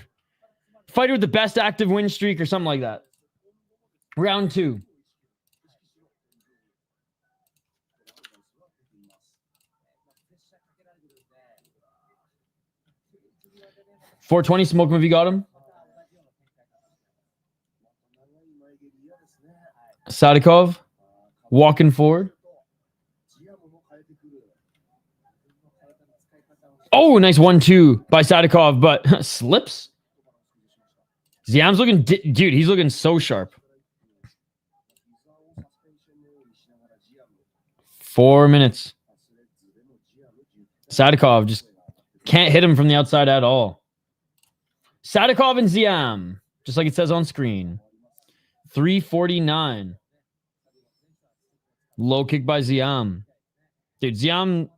fighter with the best active win streak or something like that. Round 2. $420 smoke movie got him. Sadikov walking forward. Oh, nice 1-2 by Sadikov, but slips. Ziam's looking, dude, he's looking so sharp. 4 minutes. Sadikov just Can't hit him from the outside at all. Sadikov and Ziam, just like it says on screen. 349. Low kick by Ziam. Dude, Ziam...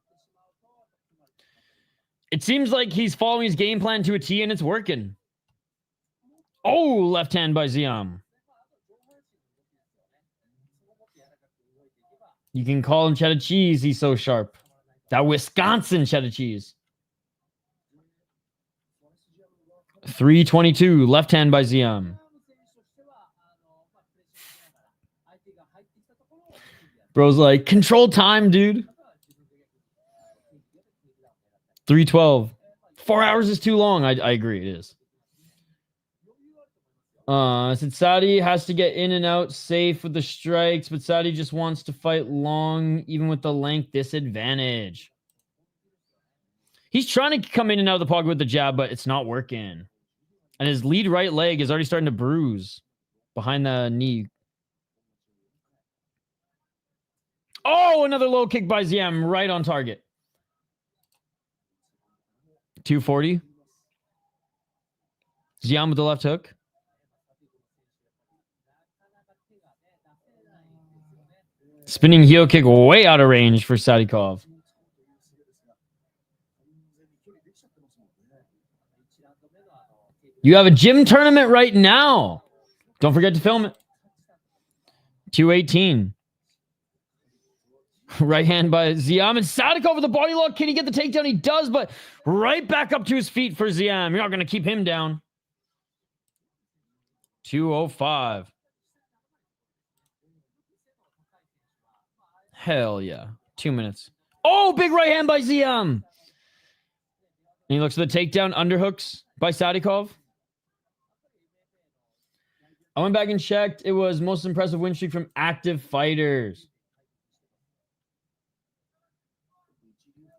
It seems like he's following his game plan to a T and it's working. Oh, left hand by Ziam. You can call him cheddar cheese. He's so sharp. That Wisconsin cheddar cheese. 322. Left hand by Ziam. Bro's like, control time, dude. 312. 4 hours is too long. I agree, it is. Said Saudi has to get in and out safe with the strikes, but Saudi just wants to fight long, even with the length disadvantage. He's trying to come in and out of the pocket with the jab, but it's not working. And his lead right leg is already starting to bruise behind the knee. Oh, another low kick by Ziam, right on target. 240. Ziam with the left hook. Spinning heel kick way out of range for Sadikov. You have a gym tournament right now. Don't forget to film it. 218. Right hand by Ziam, and Sadikov with the body lock. Can he get the takedown? He does, but right back up to his feet for Ziam. You're not going to keep him down. 205. Hell yeah. 2 minutes. Oh, big right hand by Ziam. And he looks for the takedown, underhooks by Sadikov. I went back and checked. It was most impressive win streak from active fighters.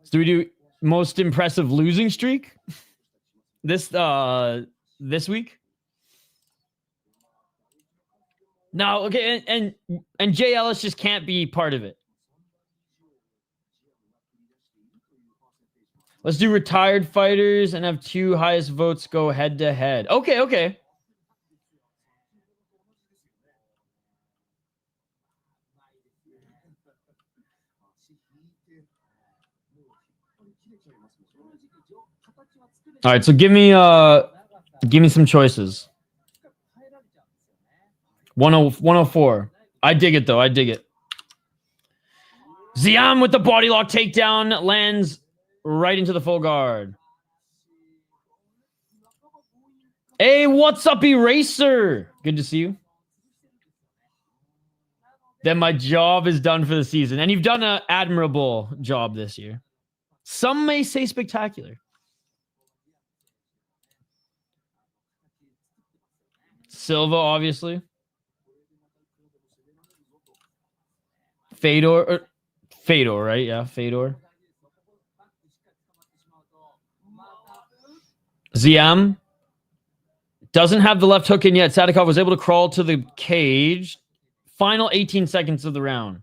So do we do most impressive losing streak this week? No, okay, and Jay Ellis just can't be part of it. Let's do retired fighters and have 2 highest votes go head to head. Okay, okay. All right, so give me some choices. 104. I dig it though. I dig it. Ziam with the body lock takedown lands right into the full guard. Hey, what's up, Eraser? Good to see you. Then my job is done for the season, and you've done an admirable job this year. Some may say spectacular. Silva, obviously. Fedor, right? Yeah, Fedor. Ziam doesn't have the left hook in yet. Sadikov was able to crawl to the cage. Final 18 seconds of the round.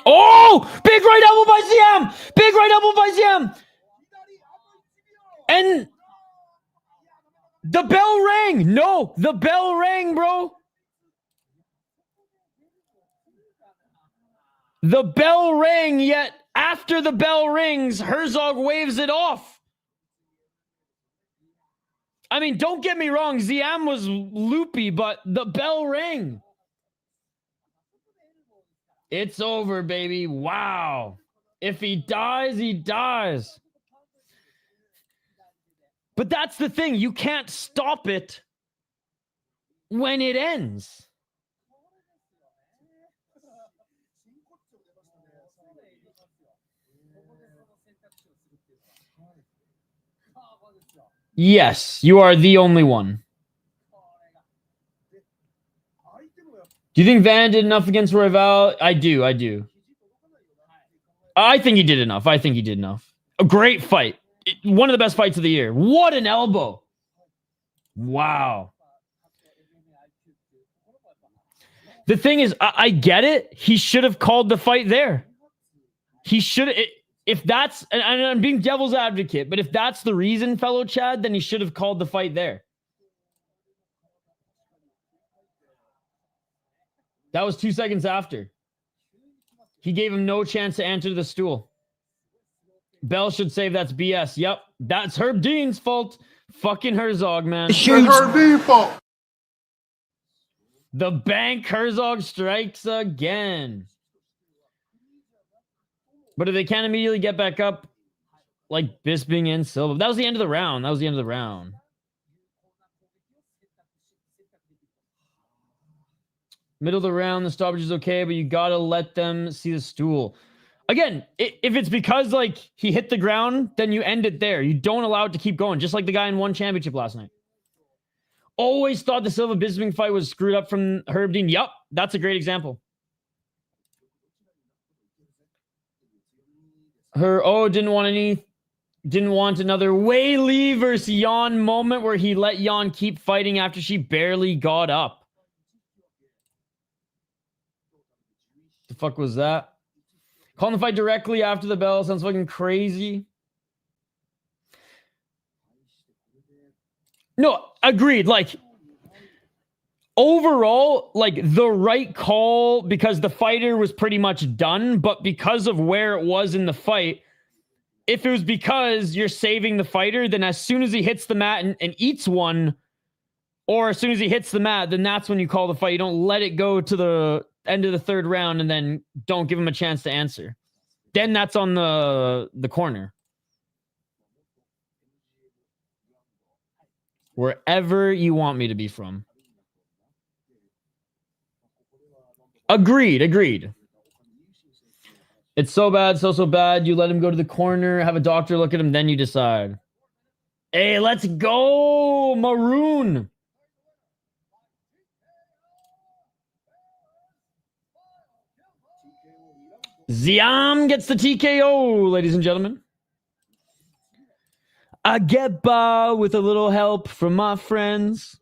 Oh! Big right elbow by Ziam! Big right elbow by Ziam! And the bell rang! No! The bell rang, bro! The bell rang, yet after the bell rings, Herzog waves it off. I mean, don't get me wrong, Ziam was loopy, but the bell rang. It's over, baby. Wow. If he dies, he dies. But that's the thing. You can't stop it when it ends. Yes, you are the only one. Do you think Van did enough against Royval? I do. I think he did enough. A great fight. One of the best fights of the year. What an elbow. Wow. The thing is, I get it. He should have called the fight there. He should, if that's, and I'm being devil's advocate, but if that's the reason, fellow Chad, then he should have called the fight there. That was 2 seconds after. He gave him no chance to enter the stool. Bell should save that's BS. Yep, that's Herb Dean's fault. Fucking Herzog, man. It's Herb Dean's fault. The bank Herzog strikes again. But if they can't immediately get back up, like Bisping and Silva. That was the end of the round. That was the end of the round. Middle of the round, the stoppage is okay, but you gotta let them see the stool. Again, if it's because like he hit the ground, then you end it there. You don't allow it to keep going, just like the guy in one championship last night. Always thought the Silva Bisping fight was screwed up from Herb Dean. Yup, that's a great example. Didn't want another Weili versus Jan moment where he let Jan keep fighting after she barely got up. The fuck was that? Calling the fight directly after the bell sounds fucking crazy. No, agreed. Like, overall, like, the right call because the fighter was pretty much done, but because of where it was in the fight, if it was because you're saving the fighter, then as soon as he hits the mat and eats one, or as soon as he hits the mat, then that's when you call the fight. You don't let it go to the end of the third round and then don't give him a chance to answer. Then that's on the corner. Wherever you want me to be from. Agreed. It's so bad, so bad. You let him go to the corner, have a doctor look at him, then you decide. Hey, let's go, Maroon. Ziam gets the TKO, ladies and gentlemen. I get by with a little help from my friends.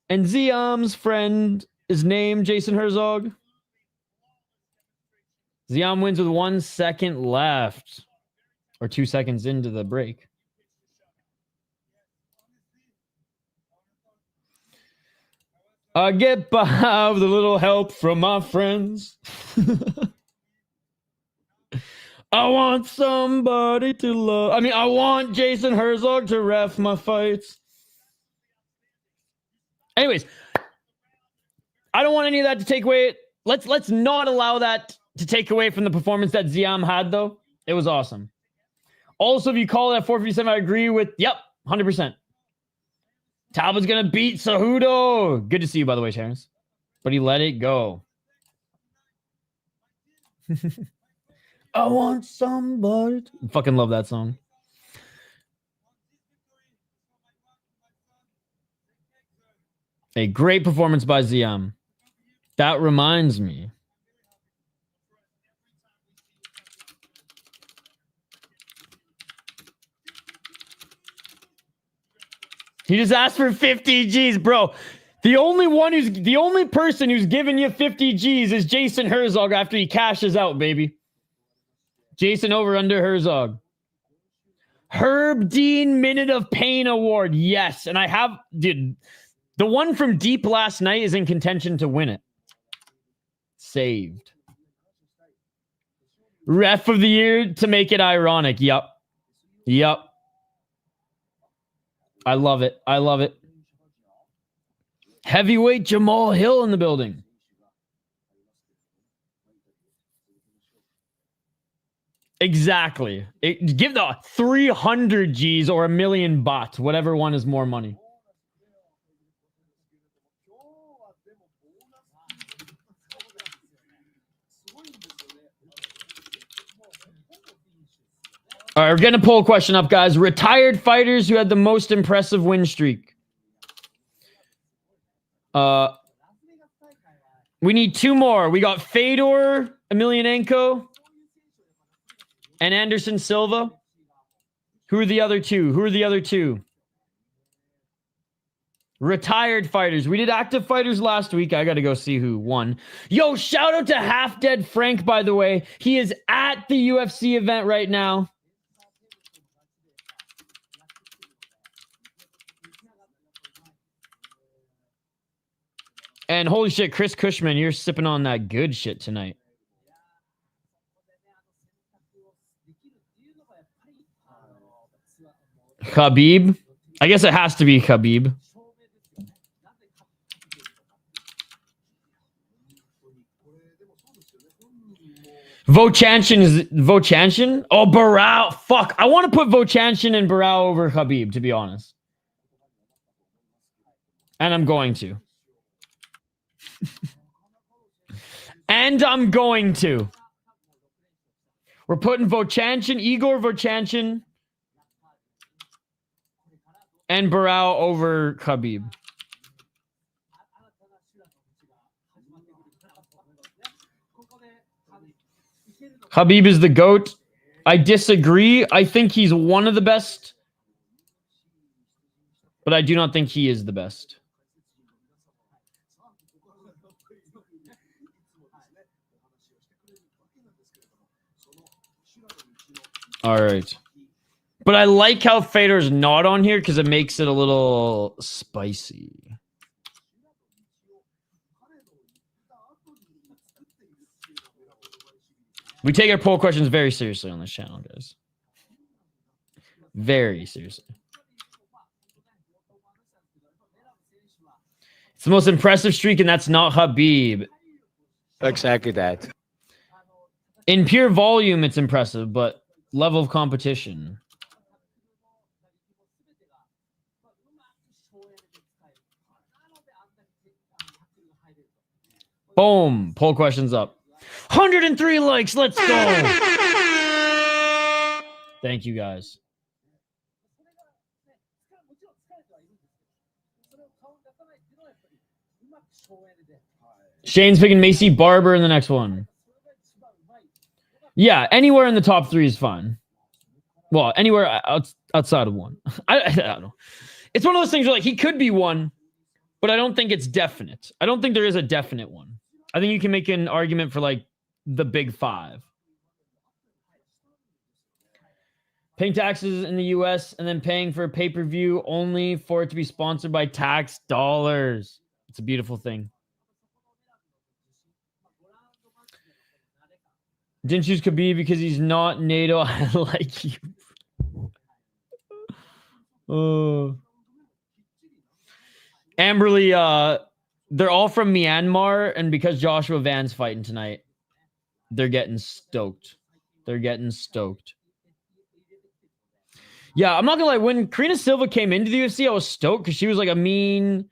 And Ziam's friend is named Jason Herzog. Ziam wins with 1 second left. Or 2 seconds into the break. I get by with a little help from my friends. I want somebody to love. I want Jason Herzog to ref my fights. Anyways, I don't want any of that to take away. Let's not allow that to take away from the performance that Ziam had, though. It was awesome. Also, if you call it at 457, I agree with, yep, 100%. Talbot's going to beat Cejudo. Good to see you, by the way, Terrance. But he let it go. I want somebody to... Fucking love that song. A great performance by Ziam. That reminds me. He just asked for 50 G's, bro. The only person who's giving you 50 G's is Jason Herzog after he cashes out, baby. Jason over under Herzog. Herb Dean Minute of Pain Award. Yes. And I have, dude, the one from Deep last night is in contention to win it. Saved. Ref of the year to make it ironic. Yup. I love it. Heavyweight Jamal Hill in the building. Exactly. Give the 300 G's or 1 million baht, whatever one is more money. All right, we're getting a poll question up, guys. Retired fighters who had the most impressive win streak. We need 2 more. We got Fedor Emelianenko and Anderson Silva. Who are the other two? Retired fighters. We did active fighters last week. I got to go see who won. Yo, shout out to Half Dead Frank, by the way. He is at the UFC event right now. And holy shit, Chris Cushman, you're sipping on that good shit tonight. Khabib. I guess it has to be Khabib. Vochanchin is Vochanchin? Oh, Barao. Fuck. I want to put Vochanchin and Barao over Khabib, to be honest. And I'm going to. And I'm going to. We're putting Vochanchin, Igor Vochanchin, and Barao over Khabib. Khabib is the GOAT. I disagree. I think he's one of the best, but I do not think he is the best. All right. But I like how Fedor's not on here because it makes it a little spicy. We take our poll questions very seriously on this channel, guys. Very seriously. It's the most impressive streak, and that's not Khabib. Exactly that. In pure volume, it's impressive, but level of competition. Boom. Poll questions up. 103 likes. Let's go. Thank you, guys. Shane's picking Maycee, Barber in the next one. Yeah, anywhere in the top 3 is fine. Well, anywhere outside of 1. I don't know. It's one of those things where, like, he could be 1, but I don't think it's definite. I don't think there is a definite 1. I think you can make an argument for, like, the big 5. Paying taxes in the US and then paying for a pay-per-view only for it to be sponsored by tax dollars. It's a beautiful thing. Didn't choose Khabib because he's not NATO. I like you. Oh. Amberly, they're all from Myanmar, and because Joshua Van's fighting tonight, they're getting stoked. They're getting stoked. Yeah, I'm not gonna lie. When Karine Silva came into the UFC, I was stoked because she was like a mean,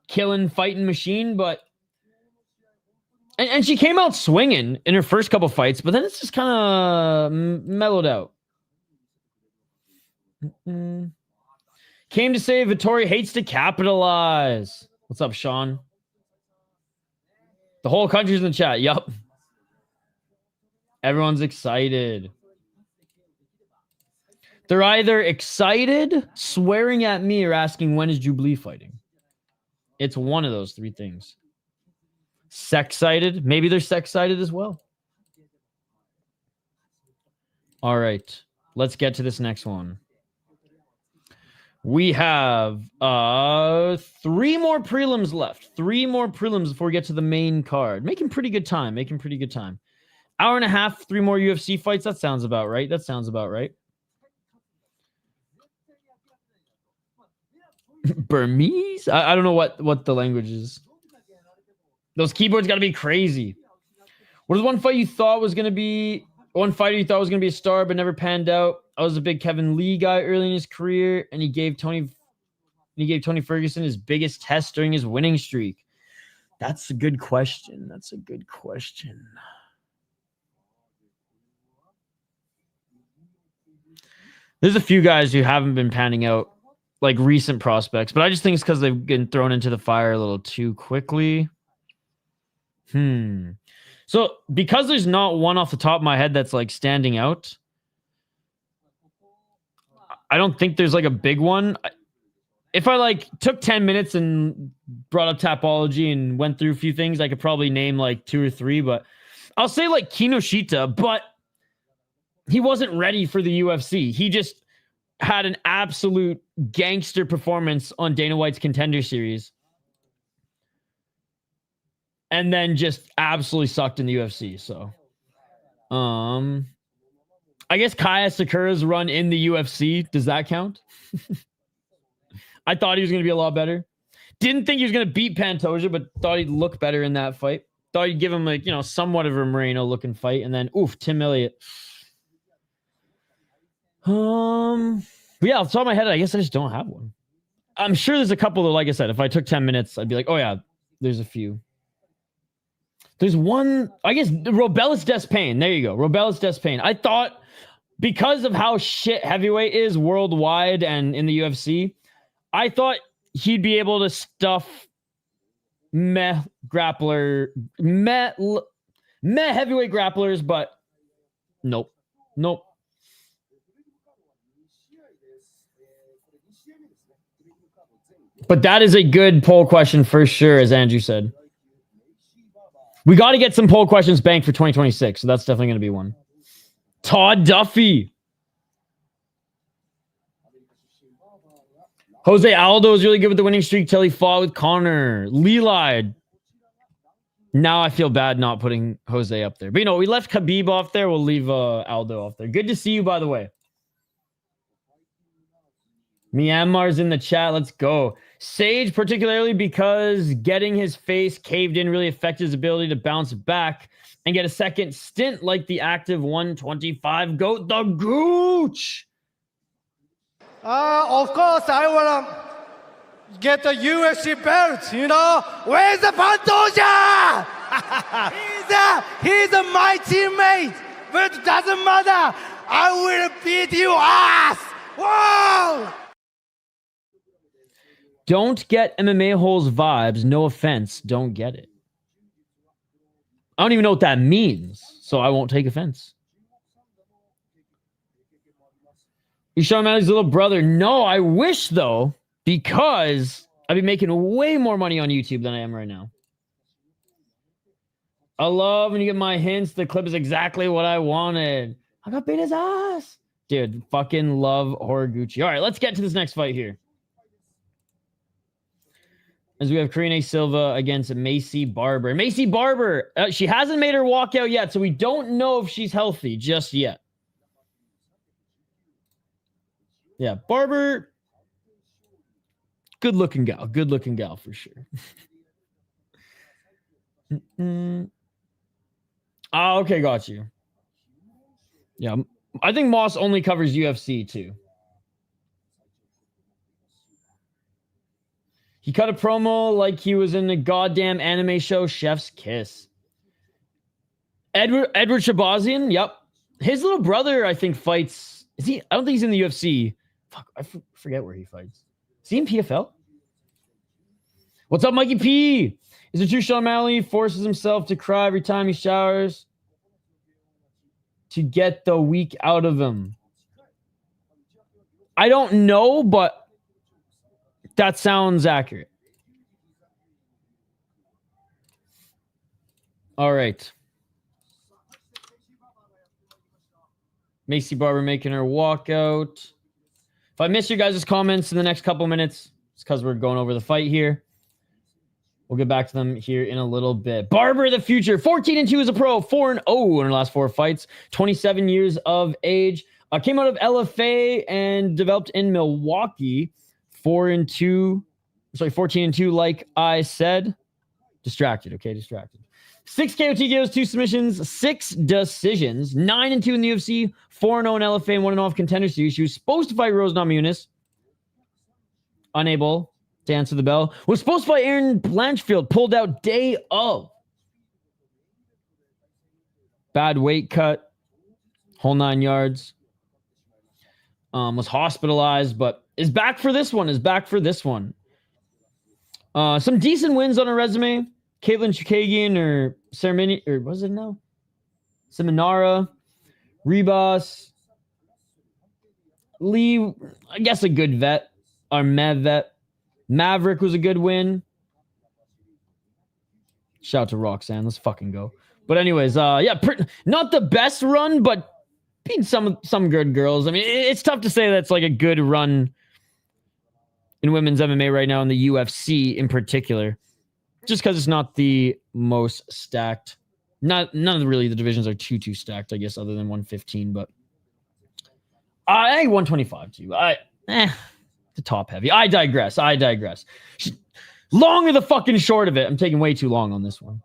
killing, fighting machine, but and she came out swinging in her first couple fights, but then it's just kind of mellowed out. Came to say Vittori hates to capitalize. What's up, Sean? The whole country's in the chat. Yup. Everyone's excited. They're either excited, swearing at me, or asking when is Jubilee fighting. It's one of those 3 things. Sex-cited. Maybe they're sex-cited as well. All right. Let's get to this next one. We have 3 more prelims left. 3 more prelims before we get to the main card. Making pretty good time. Hour and a half, 3 more UFC fights. That sounds about right. Burmese? I don't know what the language is. Those keyboards got to be crazy. What is one fighter you thought was going to be a star but never panned out? I was a big Kevin Lee guy early in his career, and he gave Tony Ferguson his biggest test during his winning streak. That's a good question. There's a few guys who haven't been panning out, like recent prospects, but I just think it's because they've been thrown into the fire a little too quickly. So because there's not one off the top of my head that's like standing out, I don't think there's like a big one. if I like took 10 minutes and brought up Tapology and went through a few things, I could probably name like 2 or 3, but I'll say like Kinoshita, but he wasn't ready for the UFC. He just had an absolute gangster performance on Dana White's Contender Series. And then just absolutely sucked in the UFC. So, I guess Kaya Sakura's run in the UFC, does that count? I thought he was going to be a lot better. Didn't think he was going to beat Pantoja, but thought he'd look better in that fight. Thought he'd give him like, you know, somewhat of a Moreno looking fight. And then, Tim Elliott. But yeah, off the top of my head, I guess I just don't have one. I'm sure there's a couple that, like I said, if I took 10 minutes, I'd be like, oh yeah, there's a few. There's one, I guess, Robelis Despain. There you go. Robelis Despain. I thought because of how shit heavyweight is worldwide and in the UFC, I thought he'd be able to stuff meh heavyweight grapplers, but nope. But that is a good poll question for sure, as Andrew said. We got to get some poll questions banked for 2026, so that's definitely going to be one. Todd Duffy. Jose Aldo is really good with the winning streak till he fought with Connor. Lelide. Now I feel bad not putting Jose up there. But, you know, we left Khabib off there. We'll leave Aldo off there. Good to see you, by the way. Myanmar's in the chat. Let's go. Sage, particularly because getting his face caved in really affected his ability to bounce back and get a second stint like the active 125 GOAT, the Gooch. Of course, I want to get the UFC belt, you know. Where's the Pantoja? he's my teammate, but it doesn't matter. I will beat you ass. Whoa! Don't get MMA holes vibes. No offense. Don't get it. I don't even know what that means, so I won't take offense. You Sean O'Malley's little brother. No, I wish, though, because I'd be making way more money on YouTube than I am right now. I love when you get my hints. The clip is exactly what I wanted. I got beat his ass. Dude, fucking love Horiguchi. All right, let's get to this next fight here. As we have Karine Silva against Maycee Barber. Maycee Barber, she hasn't made her walkout yet, so we don't know if she's healthy just yet. Yeah, Barber, good-looking gal. Good-looking gal for sure. Oh, okay, got you. Yeah, I think Moss only covers UFC, too. He cut a promo like he was in a goddamn anime show, Chef's Kiss. Edward Shabazian, yep. His little brother, I think, fights. Is he? I don't think he's in the UFC. Fuck, I forget where he fights. Is he in PFL? What's up, Mikey P? Is it true Sean O'Malley forces himself to cry every time he showers to get the week out of him? I don't know, but that sounds accurate. All right. Maycee Barber making her walkout. If I miss you guys' comments in the next couple minutes, it's because we're going over the fight here. We'll get back to them here in a little bit. Barber, the future. 14-2 as a pro. 4-0 in her last 4 fights. 27 years of age. Came out of LFA and developed in Milwaukee. 14-2, like I said. Distracted, okay? Distracted. 6 KO TKOs, 2 submissions, 6 decisions, 9-2 in the UFC, 4-0 in LFA, and 1-0 off Contender Series. She was supposed to fight Rose Namajunas. Unable to answer the bell. Was supposed to fight Erin Blanchfield. Pulled out day of. Bad weight cut. Whole 9 yards. Was hospitalized, but is back for this one. Some decent wins on her resume. Caitlin Chukagian or Ceremony, or was it now? Seminara, Rebus, Lee, I guess a good vet, or Mev vet. Maverick was a good win. Shout out to Roxanne. Let's fucking go. But anyways, not the best run, but beating some good girls. I mean, it's tough to say that's like a good run in women's MMA right now in the UFC in particular, just because it's not the most stacked. None of the divisions are too stacked, I guess, other than 115. But I 125 too. The top heavy. I digress. Long or the fucking short of it. I'm taking way too long on this one.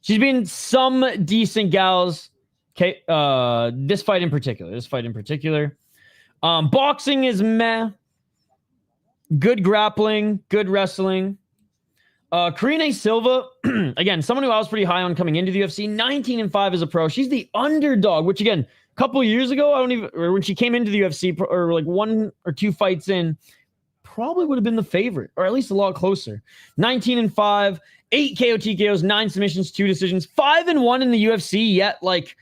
She's been some decent gals. Okay, this fight in particular. Boxing is meh. Good grappling, good wrestling. Karine Silva, again, someone who I was pretty high on coming into the UFC. 19-5 as a pro. She's the underdog, which again, a couple of years ago, or when she came into the UFC, or like 1 or 2 fights in, probably would have been the favorite, or at least a lot closer. 19-5, 8 KO TKOs, 9 submissions, 2 decisions, 5-1 in the UFC. Yet, like,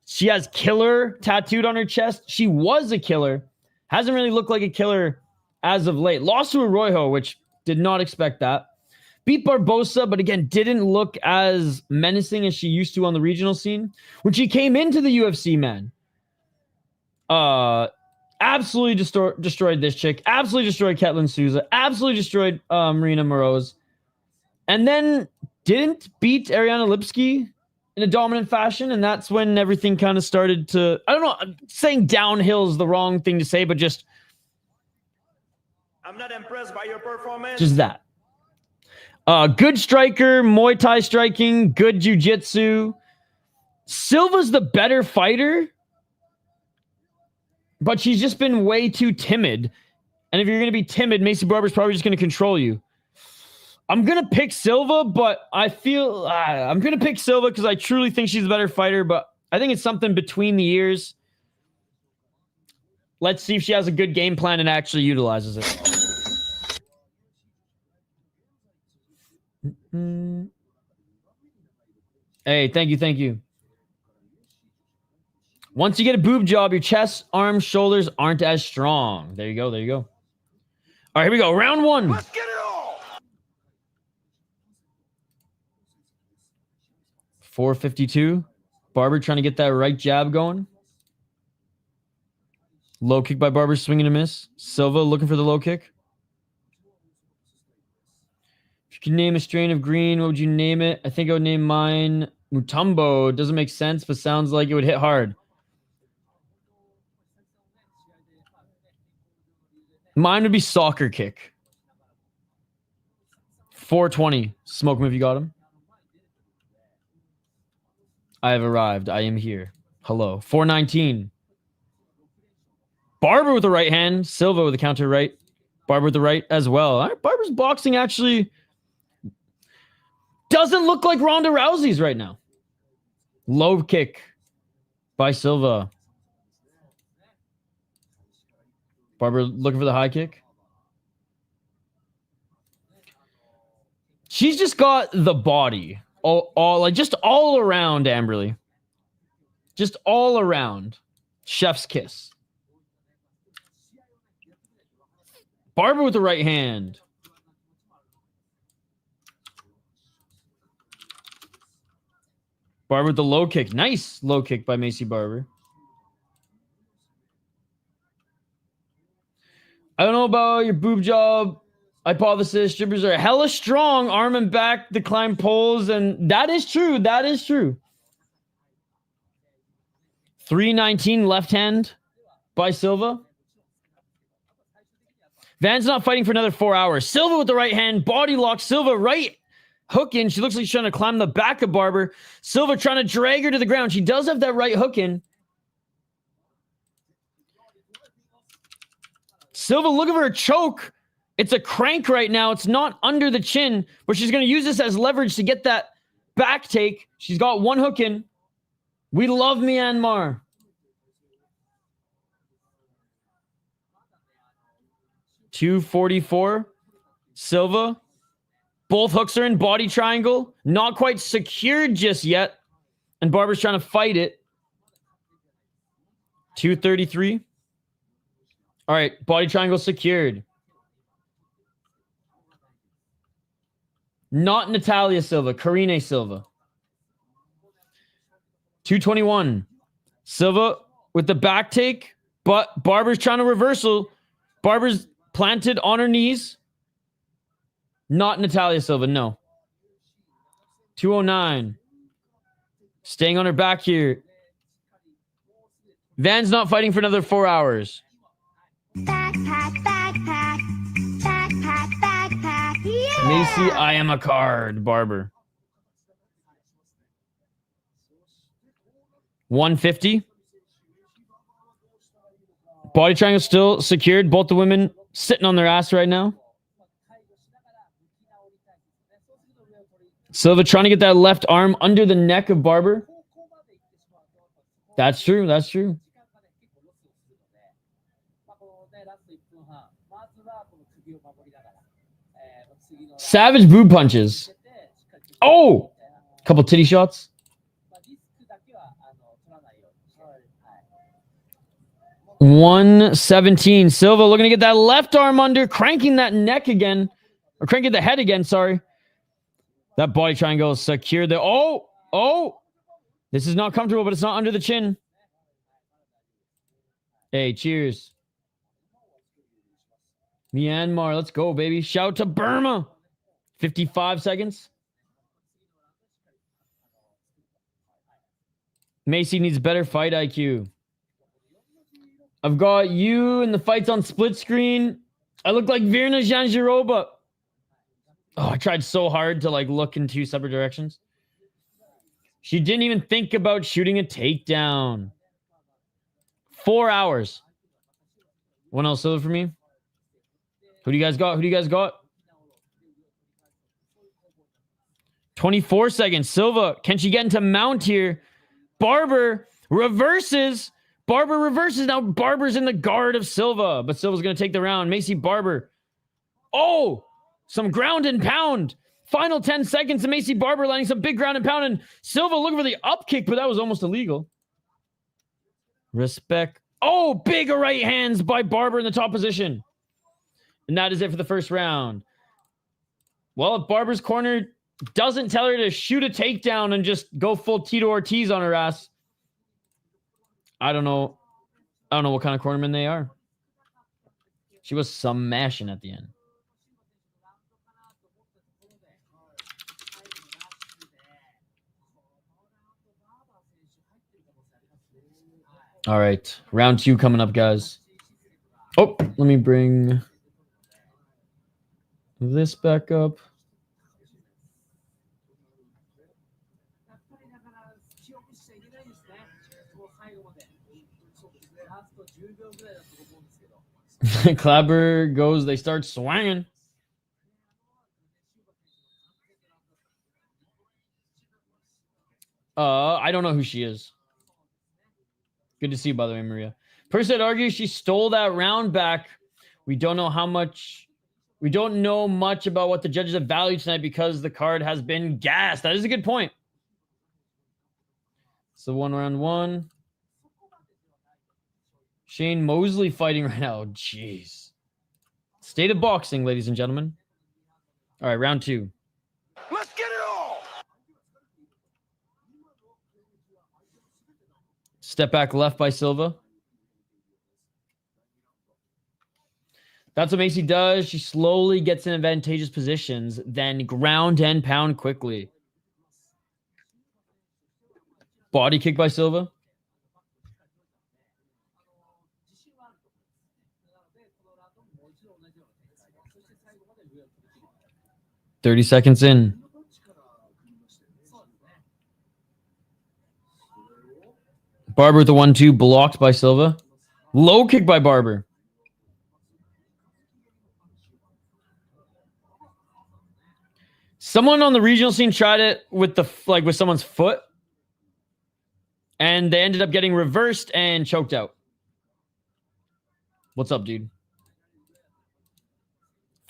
she has killer tattooed on her chest. She was a killer. Hasn't really looked like a killer as of late. Lost to Arroyo, which did not expect that. Beat Barboza, but again, didn't look as menacing as she used to on the regional scene. When she came into the UFC, man, absolutely destroyed this chick. Absolutely destroyed Ketlin Souza. Absolutely destroyed Marina Moroz. And then didn't beat Ariana Lipski in a dominant fashion. And that's when everything kind of started to, I don't know, saying downhill is the wrong thing to say, but just, I'm not impressed by your performance. just that. Good striker, Muay Thai striking, good jiu-jitsu. Silva's the better fighter, but she's just been way too timid. And if you're going to be timid, Maycee Barber's probably just going to control you. I'm going to pick Silva, but I feel I'm going to pick Silva because I truly think she's a better fighter, but I think it's something between the ears. Let's see if she has a good game plan and actually utilizes it. Hey, thank you. Once you get a boob job, your chest, arms, shoulders aren't as strong. There you go. All right, here we go. Round 1. Let's get it all. 452. Barber trying to get that right jab going. Low kick by Barber, swing and a miss. Silva looking for the low kick. If you could name a strain of green, what would you name it? I think I would name mine Mutombo. Doesn't make sense, but sounds like it would hit hard. Mine would be soccer kick. 420. Smoke him if you got him. I have arrived. I am here. Hello. 419. Barber with the right hand. Silva with the counter right. Barber with the right as well. All right, Barber's boxing actually doesn't look like Ronda Rousey's right now. Low kick by Silva. Barber looking for the high kick. She's just got the body. Just all around, Amberly. Just all around. Chef's kiss. Barber with the right hand. Barber with the low kick. Nice low kick by Maycee Barber. I don't know about your boob job hypothesis. Strippers are hella strong. Arm and back to climb poles. And that is true. 319 left hand by Silva. Van's not fighting for another 4 hours. Silva with the right hand. Body lock. Silva right hook in. She looks like she's trying to climb the back of Barber. Silva trying to drag her to the ground. She does have that right hook in. Silva looking for a choke. It's a crank right now. It's not under the chin, but she's going to use this as leverage to get that back take. She's got one hook in. We love Myanmar. .244. Silva. Both hooks are in. Body triangle. Not quite secured just yet. And Barber's trying to fight it. 233. All right. Body triangle secured. Not Natalia Silva. Karine Silva. 221. Silva with the back take, but Barber's trying to reversal. Barber's planted on her knees. Not Natalia Silva, no. 209. Staying on her back here. Van's not fighting for another 4 hours. Backpack, backpack, backpack, backpack. Yeah! Maycee, I am a card. Barber. 150. Body triangle still secured. Both the women sitting on their ass right now. Silva trying to get that left arm under the neck of Barber. That's true. That's true. Savage boob punches. Oh! Couple titty shots. 117. Silva looking to get that left arm under, cranking that neck again. Or cranking the head again, sorry. That body triangle is secure there. Oh! This is not comfortable, but it's not under the chin. Hey, cheers. Myanmar, let's go, baby. Shout to Burma. 55 seconds. Maycee needs better fight IQ. I've got you and the fights on split screen. I look like Virna Janjiroba. Oh, I tried so hard to look in two separate directions. She didn't even think about shooting a takedown. 4 hours. One else Silva for me. Who do you guys got? 24 seconds. Silva, can she get into mount here? Barber reverses. Now Barber's in the guard of Silva, but Silva's going to take the round. Maycee Barber. Oh, some ground and pound. Final 10 seconds of Maycee Barber landing some big ground and pound, and Silva looking for the up kick, but that was almost illegal. Respect. Oh, big right hands by Barber in the top position. And that is it for the first round. Well, if Barber's corner doesn't tell her to shoot a takedown and just go full Tito Ortiz on her ass, I don't know what kind of cornerman they are. She was some mashing at the end. All right, round 2 coming up, guys. Oh, let me bring this back up. Clapper goes, they start swinging. I don't know who she is. Good to see you, by the way, Maria. Person argues she stole that round back. We don't know much about what the judges have valued tonight because the card has been gassed. That is a good point. So 1 round 1. Shane Mosley fighting right now. Jeez. State of boxing, ladies and gentlemen. All right, round 2. Let's get it all. Step back left by Silva. That's what Maycee does. She slowly gets in advantageous positions, then ground and pound quickly. Body kick by Silva. "30 seconds in. Barber with the 1-2, blocked by Silva. Low kick by Barber. Someone on the regional scene tried it with with someone's foot, and they ended up getting reversed and choked out. What's up, dude?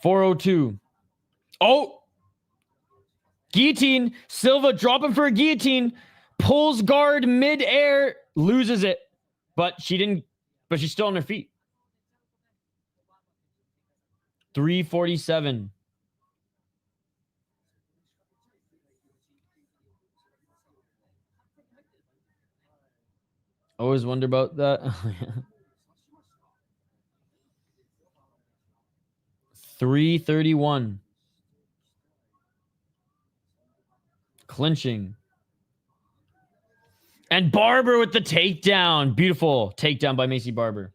402. Oh! Guillotine. Silva dropping for a guillotine. Pulls guard mid-air. Loses it. But she's still on her feet. 347. Always wonder about that. 331. Clinching. And Barber with the takedown. Beautiful takedown by Maycee Barber.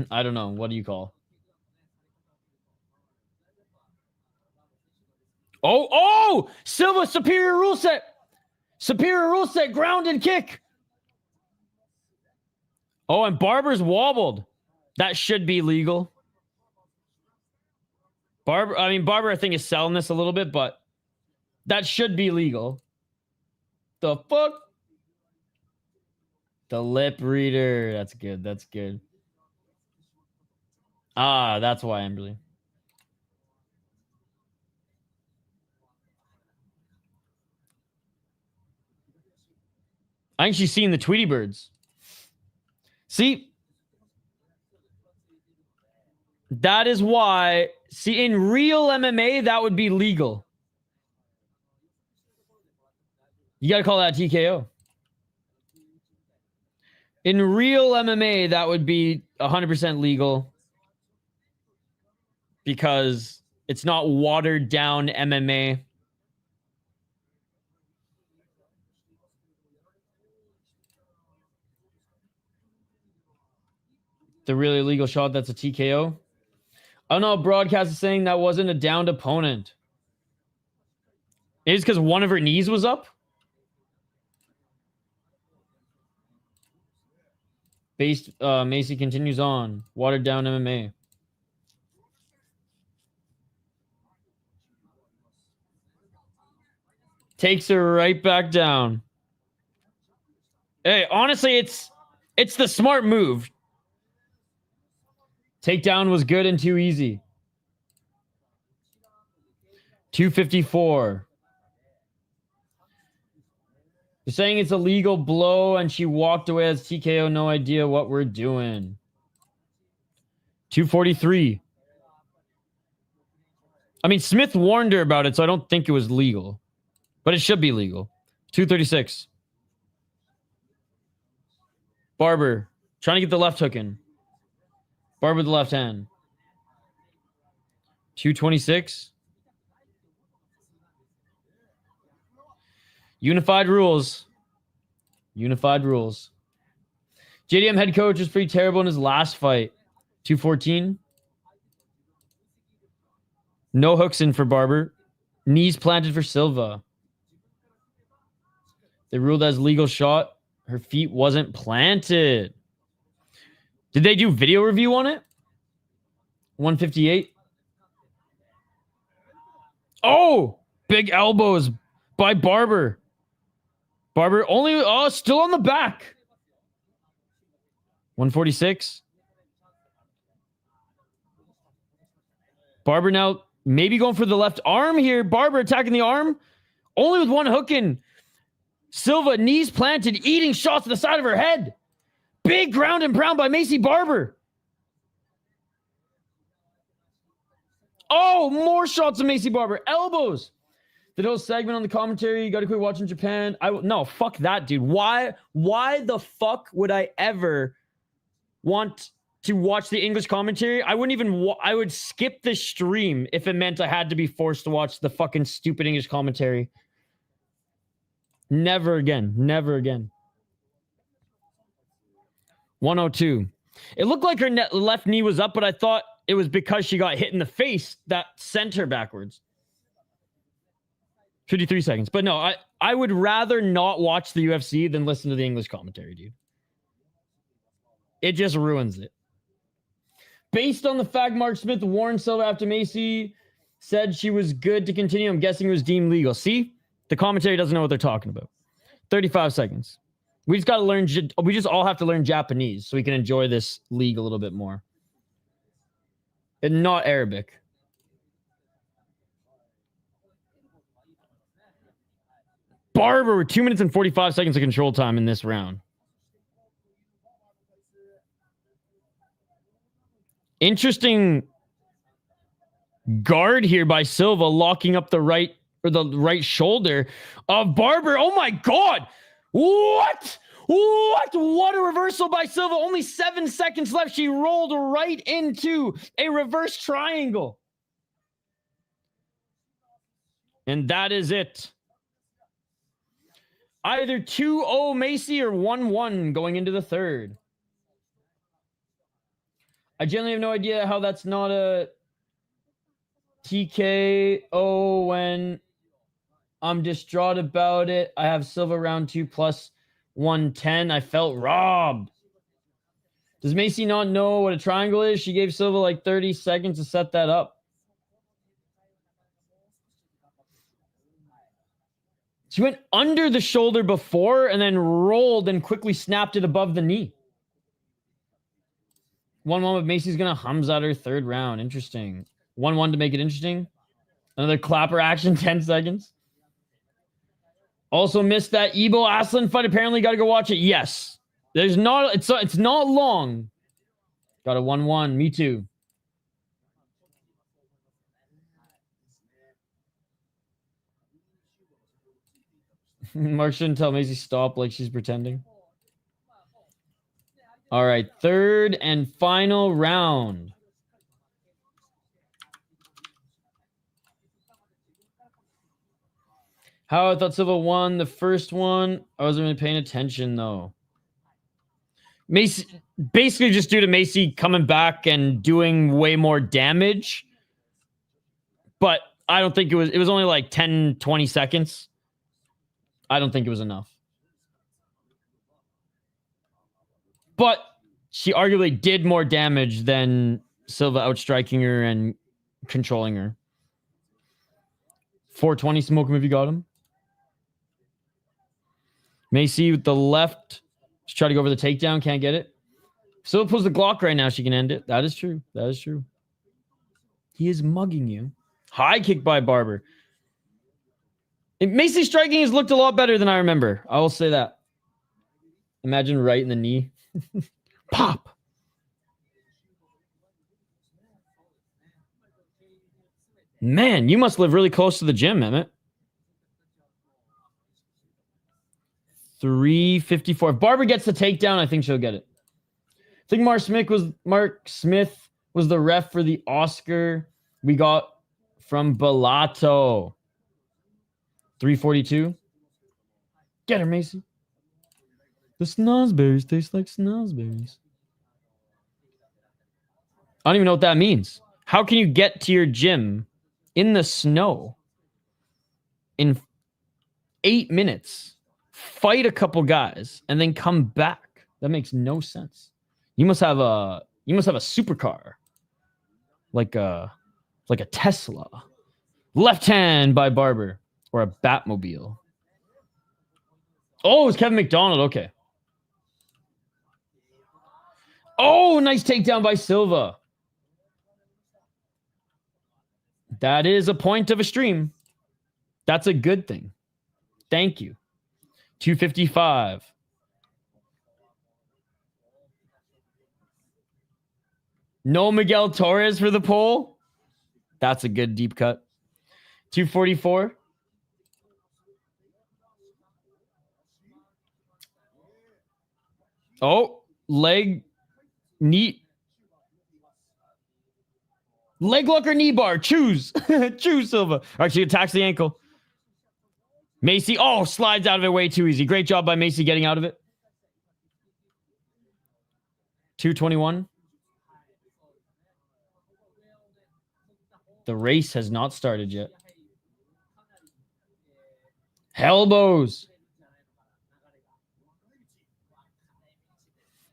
I don't know. What do you call? Oh! Silva, superior rule set. Superior rule set, ground and kick. Oh, and Barber's wobbled. That should be legal. Barber, I think is selling this a little bit, but that should be legal. The fuck? The lip reader. That's good. That's good. Ah, that's why, Amberly. I think she's seen the Tweety Birds. See? That is why. See, in real MMA, that would be legal. You got to call that TKO. In real MMA, that would be 100% legal. Because it's not watered down MMA. The really illegal shot, that's a TKO. Oh no, broadcast is saying that wasn't a downed opponent. It is because one of her knees was up? Maycee continues on. Watered down MMA. Takes her right back down. Hey, honestly, it's the smart move. Takedown was good and too easy. 254. You're saying it's a legal blow and she walked away as TKO. No idea what we're doing. 243. I mean, Smith warned her about it, so I don't think it was legal. But it should be legal. 236. Barber trying to get the left hook in. Barber with the left hand. 226. Unified rules. Unified rules. JDM head coach was pretty terrible in his last fight. 214. No hooks in for Barber. Knees planted for Silva. They ruled as legal shot. Her feet wasn't planted. Did they do video review on it? 158. Oh! Big elbows by Barber. Barber only... Oh, still on the back. 146. Barber now maybe going for the left arm here. Barber attacking the arm. Only with one hook in. Silva, knees planted, eating shots to the side of her head. Big ground and pound by Maycee Barber. Oh, more shots of Maycee Barber. Elbows. The whole segment on the commentary. You got to quit watching Japan. No, fuck that, dude. Why the fuck would I ever want to watch the English commentary? I wouldn't even... I would skip the stream if it meant I had to be forced to watch the fucking stupid English commentary. Never again. Never again. 102. It looked like her left knee was up, but I thought it was because she got hit in the face that sent her backwards. 53 seconds. But no, I would rather not watch the UFC than listen to the English commentary, dude. It just ruins it. Based on the fact Mark Smith warned Silva after Maycee said she was good to continue, I'm guessing it was deemed legal. See? The commentary doesn't know what they're talking about. 35 seconds. We just got to learn... We just all have to learn Japanese so we can enjoy this league a little bit more. And not Arabic. Barber with 2 minutes and 45 seconds of control time in this round. Interesting guard here by Silva, locking up the right or the right shoulder of Barber. Oh my God. What? What a reversal by Silva. Only 7 seconds left. She rolled right into a reverse triangle. And that is it. Either 2-0 Maycee or 1-1 going into the third. I generally have no idea how that's not a TKO when I'm distraught about it. I have Silva round 2 plus 110. I felt robbed. Does Maycee not know what a triangle is? She gave Silva like 30 seconds to set that up. She went under the shoulder before and then rolled and quickly snapped it above the knee. 1-1 with Maycee's going to Hamza her third round. Interesting. 1-1 to make it interesting. Another clapper action, 10 seconds. Also missed that Ibo Aslan fight. Apparently got to go watch it. Yes. It's not long. Got a 1-1. Me too. Mark shouldn't tell Maycee stop like she's pretending. All right, third and final round. How I thought Silva won the first one. I wasn't really paying attention though. Maycee, basically just due to Maycee coming back and doing way more damage. But I don't think it was only like 10, 20 seconds. I don't think it was enough. But she arguably did more damage than Silva outstriking her and controlling her. 420, smoke him if you got him. Maycee with the left. Just try to go over the takedown. Can't get it. Silva pulls the Glock right now. She can end it. That is true. That is true. He is mugging you. High kick by Barber. Maycee striking has looked a lot better than I remember. I will say that. Imagine right in the knee. Pop. Man, you must live really close to the gym, Emmett. 354. If Barber gets the takedown, I think she'll get it. I think Mark Smith was the ref for the Oscar we got from Bellato. 342. Get her, Maycee. The snozberries taste like snozberries. I don't even know what that means. How can you get to your gym in the snow in 8 minutes, fight a couple guys, and then come back? That makes no sense. You must have a supercar, like a Tesla. Left hand by Barber. Or a Batmobile. Oh, it's Kevin McDonald. Okay. Oh, nice takedown by Silva. That is a point of a stream. That's a good thing. Thank you. 255. No Miguel Torres for the poll. That's a good deep cut. 244. Oh, leg, knee. Leg lock or knee bar. Choose. Choose, Silva. All right, she attacks the ankle. Maycee, oh, slides out of it way too easy. Great job by Maycee getting out of it. 221. The race has not started yet. Elbows.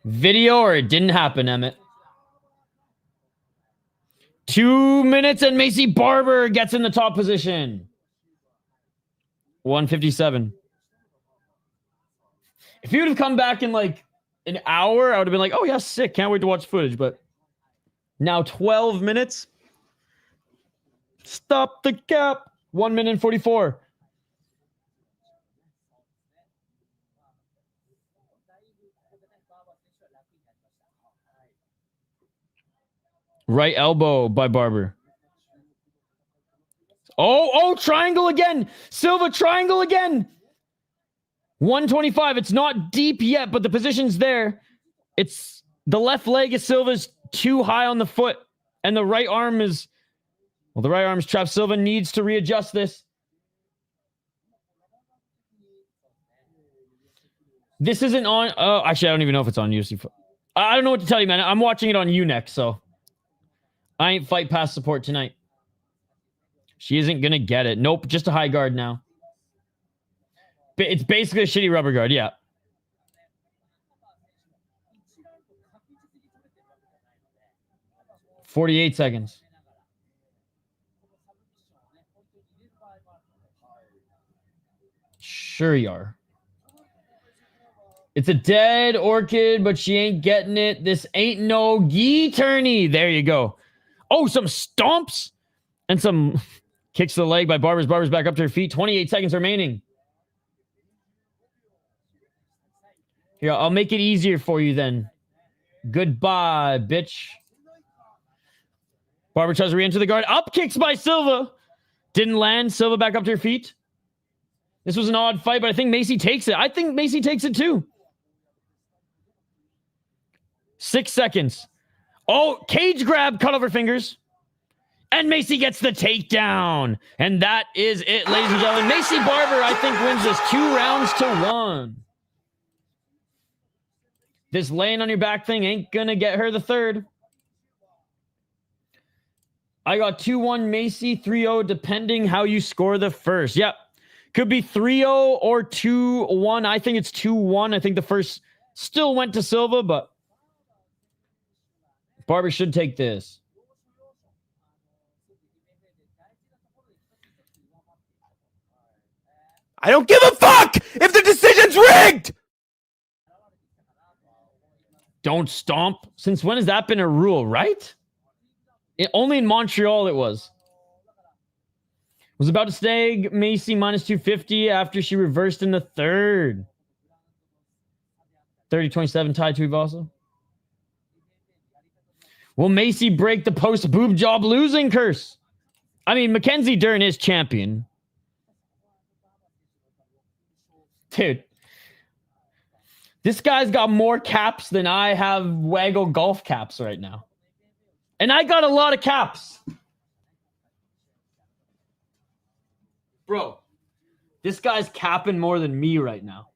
Video or it didn't happen, Emmett. 2 minutes and Maycee Barber gets in the top position. 157. If he would have come back in like an hour, I would have been like, oh yeah, sick. Can't wait to watch footage. But now 12 minutes. Stop the cap. 1 minute and 44. Right elbow by Barber. Oh, triangle again. Silva, triangle again. 125. It's not deep yet, but the position's there. It's the left leg of Silva's too high on the foot, and the right arm is, well, the right arm's trapped. Silva needs to readjust this. This isn't on. Oh, actually, I don't even know if it's on UFC. I don't know what to tell you, man. I'm watching it on UNEX, so I ain't Fight Pass support tonight. She isn't going to get it. Nope, just a high guard now. It's basically a shitty rubber guard, yeah. $48 seconds. Sure you are. It's a dead orchid, but she ain't getting it. This ain't no gi tourney. There you go. Oh, some stomps and some kicks to the leg by Barber's. Barber's back up to her feet. 28 seconds remaining. Here, I'll make it easier for you then. Goodbye, bitch. Barber tries to re-enter the guard. Up kicks by Silva. Didn't land. Silva back up to her feet. This was an odd fight, but I think Maycee takes it. I think Maycee takes it too. 6 seconds. Oh, cage grab, cut off her fingers. And Maycee gets the takedown. And that is it, ladies and gentlemen. Maycee Barber, I think, wins this 2-1. This laying on your back thing ain't gonna get her the third. I got 2-1 Maycee, 3-0, depending how you score the first. Yep. Could be 3-0 or 2-1. I think it's 2-1. I think the first still went to Silva, but Barber should take this. I don't give a fuck if the decision's rigged! Don't stomp. Since when has that been a rule, right? Only in Montreal it was. Was about to stay Maycee minus 250 after she reversed in the third. 30-27 tie to Ibo Aslan. Will Maycee break the post boob job losing curse? I mean, Mackenzie Dern is champion. Dude. This guy's got more caps than I have Waggle golf caps right now. And I got a lot of caps. Bro, this guy's capping more than me right now.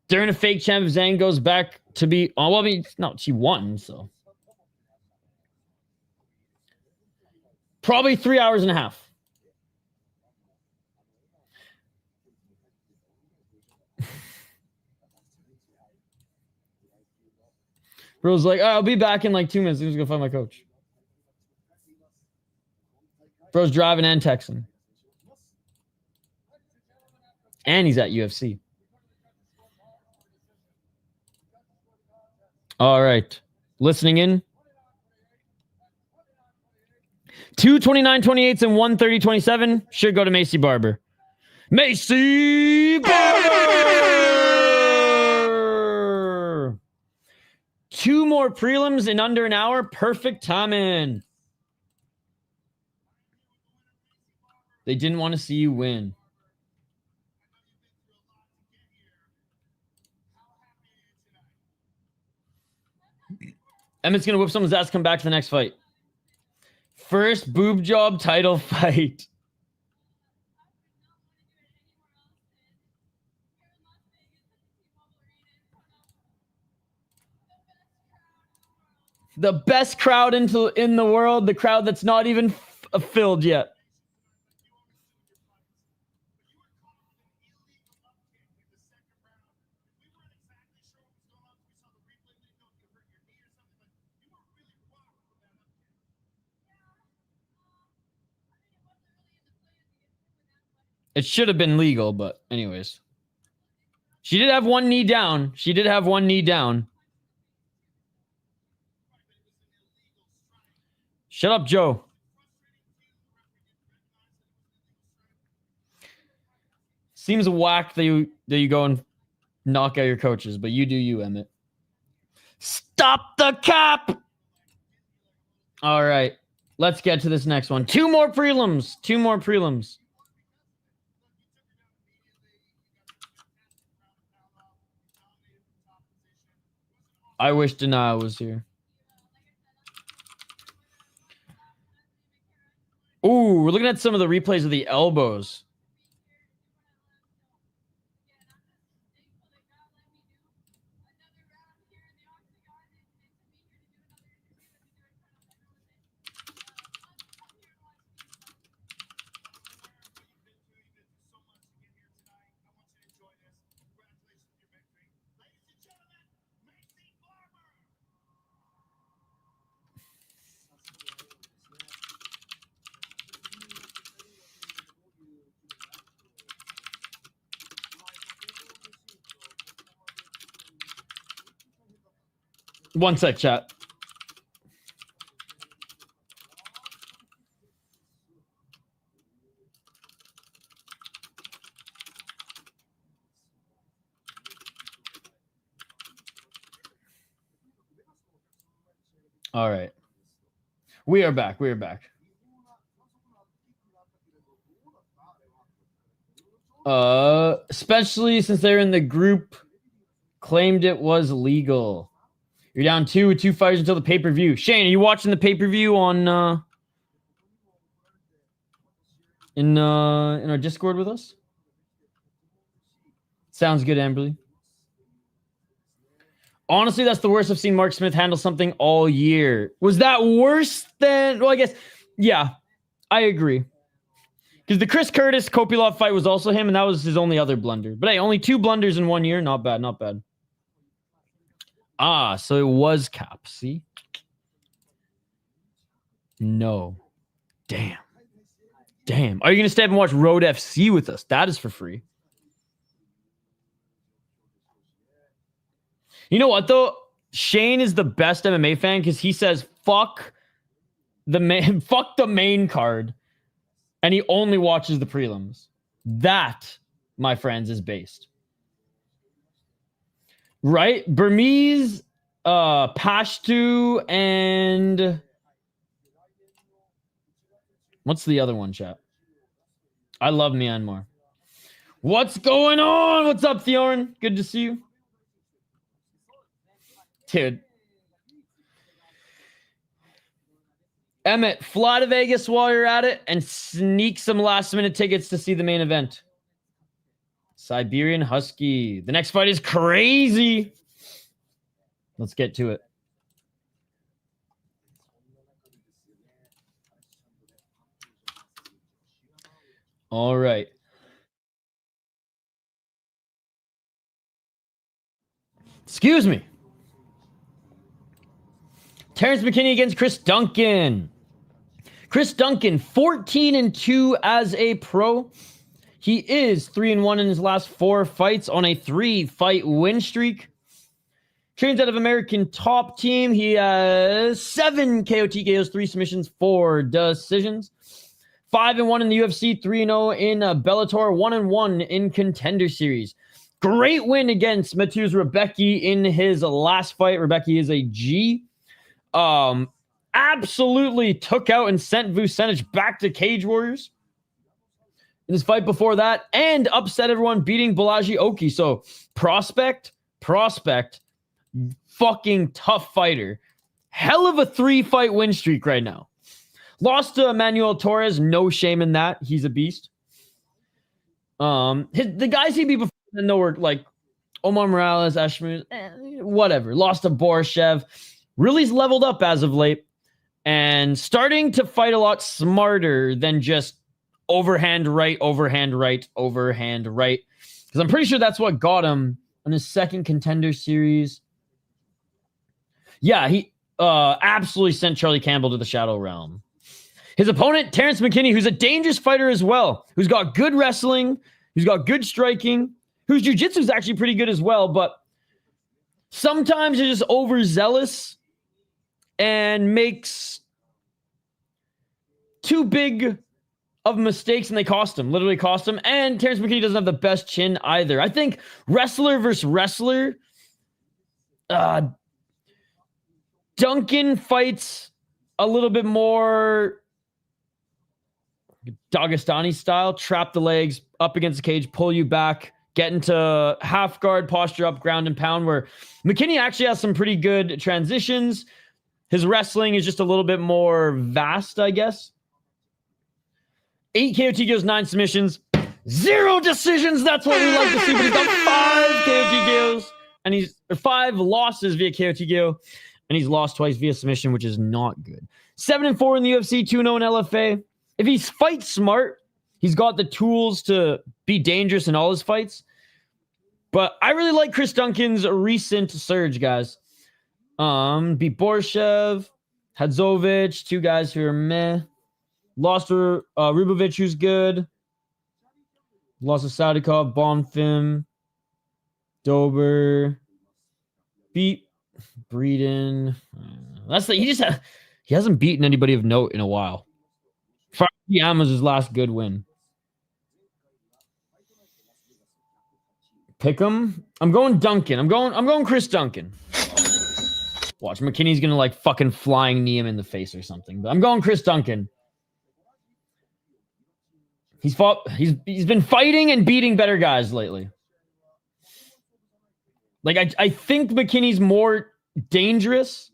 During a fake champ, Zhang goes back to be... Oh, well, I mean, no, she won, so... Probably 3 hours and a half. Bro's like, oh, I'll be back in like 2 minutes. I'm just going to find my coach. Bro's driving and texting. And he's at UFC. All right. Listening in. 2 29-28s and 1 30-27 should go to Maycee Barber. Maycee Barber! 2 more prelims in under an hour. Perfect timing. They didn't want to see you win. Emmett's going to whip someone's ass, come back to the next fight. First boob job title fight. The best crowd in the world, the crowd that's not even filled yet. It should have been legal, but anyways. She did have one knee down. Shut up, Joe. Seems whack that you go and knock out your coaches, but you do you, Emmett. Stop the cap. All right. Let's get to this next one. Two more prelims. I wish Denial was here. Ooh, we're looking at some of the replays of the elbows. One sec, chat. All right. We are back. Especially since they're in the group, claimed it was legal. You're down 2 with 2 fighters until the pay-per-view. Shane, are you watching the pay-per-view on in our Discord with us? Sounds good, Amberly. Honestly, that's the worst I've seen Mark Smith handle something all year. Was that worse than... Well, I guess... Yeah, I agree. Because the Chris Curtis Kopylov fight was also him, and that was his only other blunder. But hey, only 2 blunders in 1 year. Not bad. Ah, so it was cap. See? No. Damn. Are you going to stay up and watch Road FC with us? That is for free. You know what, though? Shane is the best MMA fan because he says, fuck the main card. And he only watches the prelims. That, my friends, is based. Right? Burmese, Pashtu, and... What's the other one, chat? I love Myanmar. What's going on? What's up, Theorn? Good to see you. Dude. Emmett, fly to Vegas while you're at it and sneak some last-minute tickets to see the main event. Siberian Husky. The next fight is crazy. Let's get to it. All right. Excuse me. Terrance McKinney against Chris Duncan. Chris Duncan, 14-2 as a pro. He is 3-1 in his last 4 fights on a 3-fight win streak. Trains out of American Top Team. He has 7 KO TKOs, 3 submissions, 4 decisions. 5-1 in the UFC, 3-0 in Bellator, 1-1 in Contender Series. Great win against Mateusz Rebecki in his last fight. Rebecki is a G. Absolutely took out and sent Vucenic back to Cage Warriors in his fight before that, and upset everyone, beating Balaji Oki. So prospect, fucking tough fighter. Hell of a 3-fight win streak right now. Lost to Manuel Torres, no shame in that. He's a beast. The guys he beat before then though were like Omar Morales, Ashmuz, whatever. Lost to Borishev. Really's leveled up as of late and starting to fight a lot smarter than just overhand right. Because I'm pretty sure that's what got him on his second Contender Series. Yeah, he absolutely sent Charlie Campbell to the Shadow Realm. His opponent, Terrance McKinney, who's a dangerous fighter as well, who's got good wrestling, who's got good striking, whose jiu-jitsu is actually pretty good as well, but sometimes he's just overzealous and makes too big of mistakes, and they literally cost him. And Terrance McKinney doesn't have the best chin either. I think wrestler versus wrestler, Duncan fights a little bit more Dagestani style, trap the legs up against the cage, pull you back, get into half guard, posture up, ground and pound, where McKinney actually has some pretty good transitions. His wrestling is just a little bit more vast, I guess. 8 KO TKOs, 9 submissions, 0 decisions. That's what we like to see. But he's got 5 KO TKOs, and he's 5 losses via KO TKO, and he's lost twice via submission, which is not good. 7-4 in the UFC, 2-0 in LFA. If he's fight smart, he's got the tools to be dangerous in all his fights. But I really like Chris Duncan's recent surge, guys. Beat Borshev, Hadzovic, 2 guys who are meh. Lost to Rubovic, who's good. Lost to Sadikov, Bonfim, Dober. Beat Breeden. He hasn't beaten anybody of note in a while. Ziam was his last good win. Pick him. I'm going Duncan. I'm going Chris Duncan. Watch, McKinney's gonna like fucking flying knee him in the face or something. But I'm going Chris Duncan. He's been fighting and beating better guys lately. Like I think McKinney's more dangerous.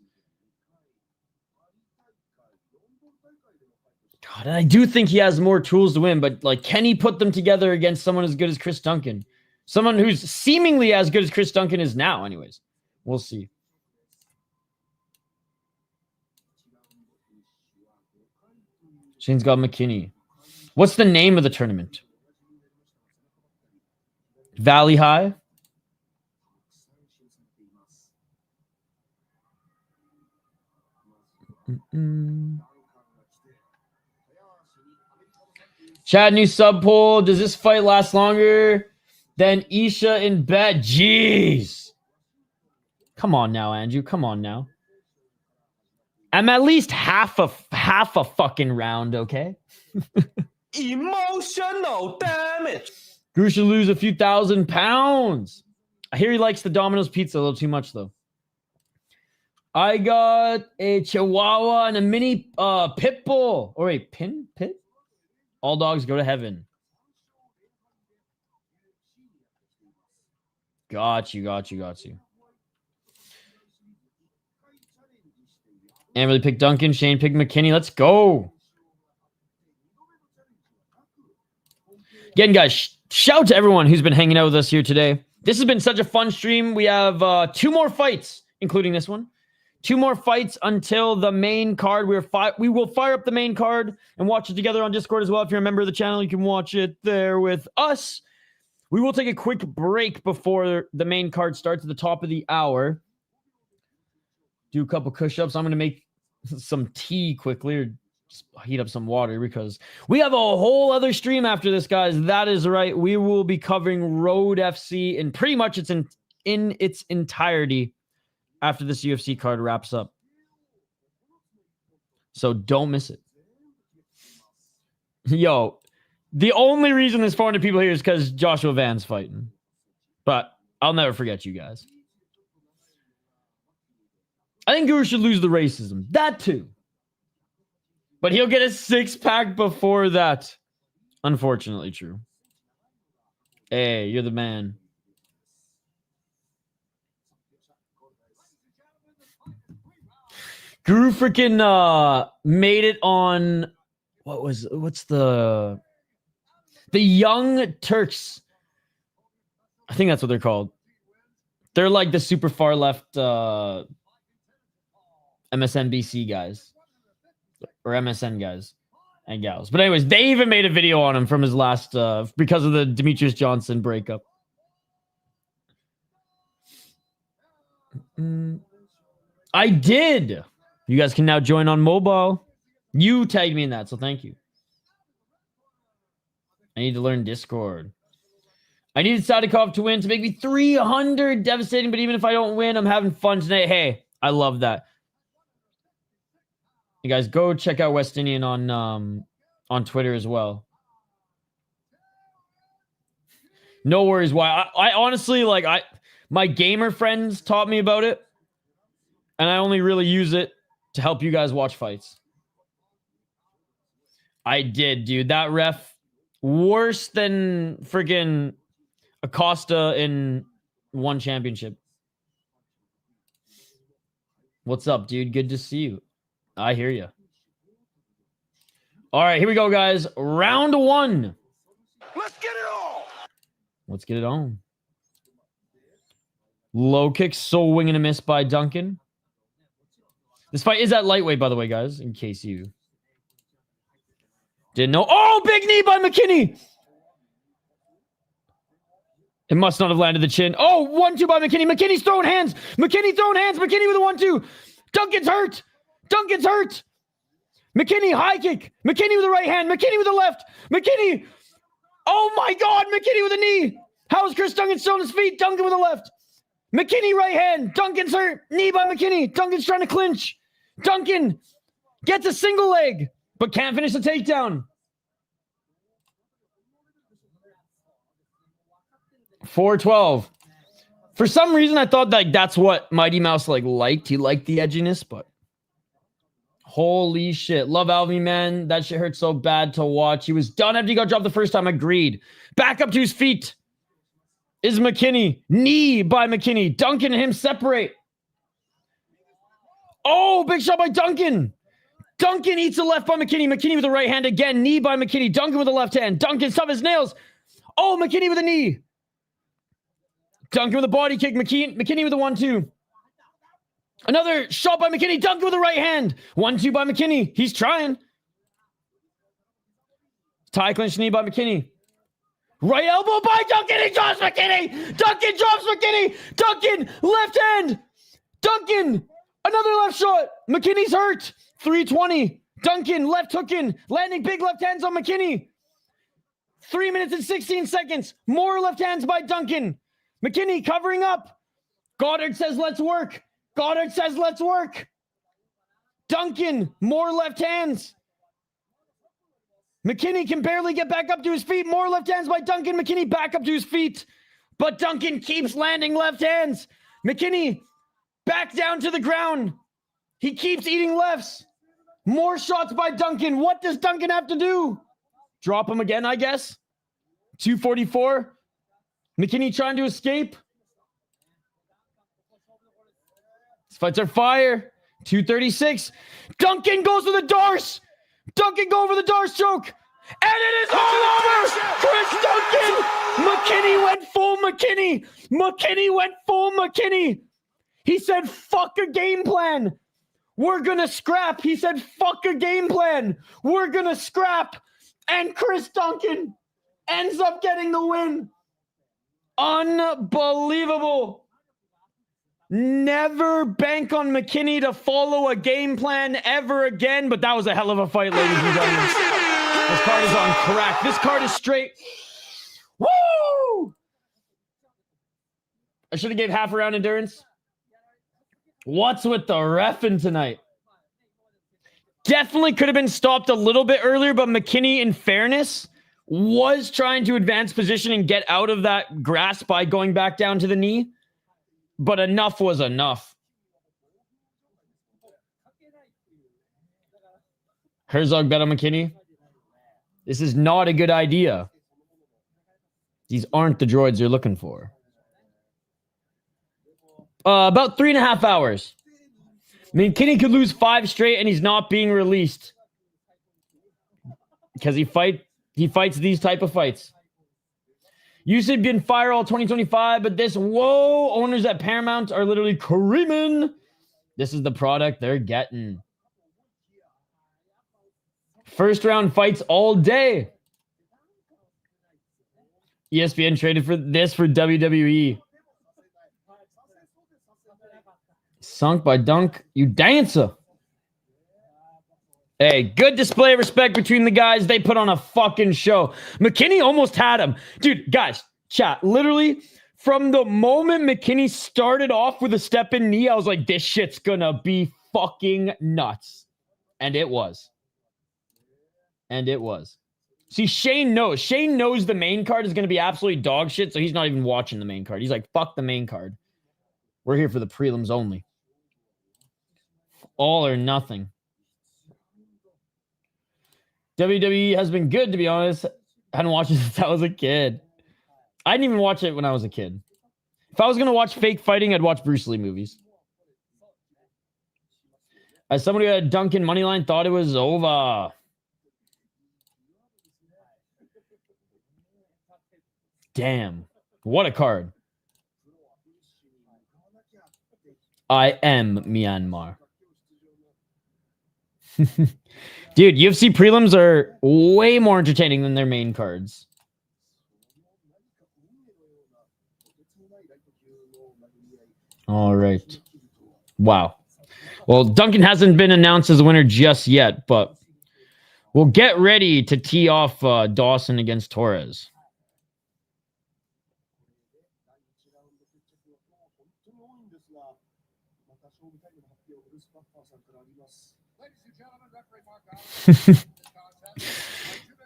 God, and I do think he has more tools to win, but like, can he put them together against someone as good as Chris Duncan? Someone who's seemingly as good as Chris Duncan is now, anyways. We'll see. Shane's got McKinney. What's the name of the tournament? Valley High? Chad, new sub poll. Does this fight last longer than Isha in bed? Jeez. Come on now, Andrew. Come on now. I'm at least half a fucking round, okay? Emotional damage. Gru should lose a few £1,000. I hear he likes the Domino's pizza a little too much, though. I got a Chihuahua and a mini pit bull. Or a pit? All dogs go to heaven. Got you. Emily picked Duncan. Shane picked McKinney. Let's go. Again, guys, shout out to everyone who's been hanging out with us here today. This has been such a fun stream. We have 2 more fights, including this one. 2 more fights until the main card. We will fire up the main card and watch it together on Discord as well. If you're a member of the channel, you can watch it there with us. We will take a quick break before the main card starts at the top of the hour. Do a couple push-ups. I'm going to make some tea quickly, or just heat up some water, because we have a whole other stream after this, guys. That is right. We will be covering Road FC and pretty much it's in its entirety after this UFC card wraps up. So don't miss it. Yo, the only reason there's 400 people here is because Joshua Van's fighting. But I'll never forget you guys. I think Guru should lose the racism. That too. But he'll get a 6-pack before that. Unfortunately true. Hey, you're the man. Guru freaking made it on what's the Young Turks. I think that's what they're called. They're like the super far left MSNBC guys. Or MSN guys and gals. But anyways, they even made a video on him from his last because of the Demetrius Johnson breakup. I did. You guys can now join on mobile. You tagged me in that, so thank you. I need to learn Discord. I needed Sadikov to win to make me 300. Devastating, but even if I don't win, I'm having fun tonight. Hey, I love that. You guys go check out West Indian on Twitter as well. No worries. Why? I honestly, like, my gamer friends taught me about it. And I only really use it to help you guys watch fights. I did, dude. That ref, worse than friggin' Acosta in one championship. What's up, dude? Good to see you. I hear you. All right, here we go, guys. Round 1. Let's get it on. Let's get it on. Low kick, so wing and a miss by Duncan. This fight is at lightweight, by the way, guys, in case you didn't know. Oh, big knee by McKinney. It must not have landed the chin. Oh, 1-2 by McKinney. McKinney's throwing hands. McKinney throwing hands. McKinney with a 1-2. Duncan's hurt. Duncan's hurt. McKinney, high kick. McKinney with the right hand. McKinney with the left. McKinney. Oh, my God. McKinney with a knee. How is Chris Duncan still on his feet? Duncan with the left. McKinney right hand. Duncan's hurt. Knee by McKinney. Duncan's trying to clinch. Duncan gets a single leg, but can't finish the takedown. 4-12. For some reason, I thought like that's what Mighty Mouse liked. He liked the edginess, but holy shit. Love Alvin, man. That shit hurt so bad to watch. He was done after he got dropped the first time. Agreed. Back up to his feet is McKinney. Knee by McKinney. Duncan and him separate. Oh, big shot by Duncan. Duncan eats the left by McKinney. McKinney with the right hand again. Knee by McKinney. Duncan with the left hand. Duncan tough as nails. Oh, McKinney with a knee. Duncan with a body kick. McKinney with a 1-2. Another shot by McKinney. Duncan with the right hand. 1-2 by McKinney. He's trying. Tie clinch knee by McKinney. Right elbow by Duncan. He drops McKinney. Duncan drops McKinney. Duncan left hand. Duncan. Another left shot. McKinney's hurt. 320. Duncan left hooking. Landing big left hands on McKinney. 3 minutes and 16 seconds. More left hands by Duncan. McKinney covering up. Goddard says, let's work. Goddard says, let's work. Duncan, more left hands. McKinney can barely get back up to his feet. More left hands by Duncan. McKinney back up to his feet. But Duncan keeps landing left hands. McKinney back down to the ground. He keeps eating lefts. More shots by Duncan. What does Duncan have to do? Drop him again, I guess. 244. McKinney trying to escape. These fights are fire. 236. Duncan goes for the Darce. Duncan go over the Darce choke. And it is all over. Chris Duncan. McKinney went full McKinney. McKinney went full McKinney. He said, fuck a game plan. We're going to scrap. He said, fuck a game plan. We're going to scrap. And Chris Duncan ends up getting the win. Unbelievable. Never bank on McKinney to follow a game plan ever again. But that was a hell of a fight, ladies and gentlemen. This card is on crack. This card is straight. Woo! I should have gave half a round endurance. What's with the reffing tonight? Definitely could have been stopped a little bit earlier, but McKinney, in fairness, was trying to advance position and get out of that grasp by going back down to the knee. But enough was enough. Herzog bet on McKinney. This is not a good idea. These aren't the droids you're looking for. About 3.5 hours. McKinney could lose 5 straight and he's not being released. Because he fights these type of fights. Used been fire all 2025, but this, whoa, owners at Paramount are literally creaming. This is the product they're getting. First round fights all day. ESPN traded for this for WWE. Sunk by Dunk. You dancer. Hey, good display of respect between the guys. They put on a fucking show. McKinney almost had him. Dude, guys, chat. Literally, from the moment McKinney started off with a step-in knee, I was like, this shit's gonna be fucking nuts. And it was. And it was. See, Shane knows. Shane knows the main card is gonna be absolutely dog shit, so he's not even watching the main card. He's like, fuck the main card. We're here for the prelims only. All or nothing. WWE has been good, to be honest. I hadn't watched it since I was a kid. I didn't even watch it when I was a kid. If I was going to watch fake fighting, I'd watch Bruce Lee movies. As somebody who had Duncan moneyline thought it was over. Damn. What a card. I am Myanmar. Dude, UFC prelims are way more entertaining than their main cards. All right. Wow. Well, Duncan hasn't been announced as a winner just yet, but we'll get ready to tee off Dawson against Torres.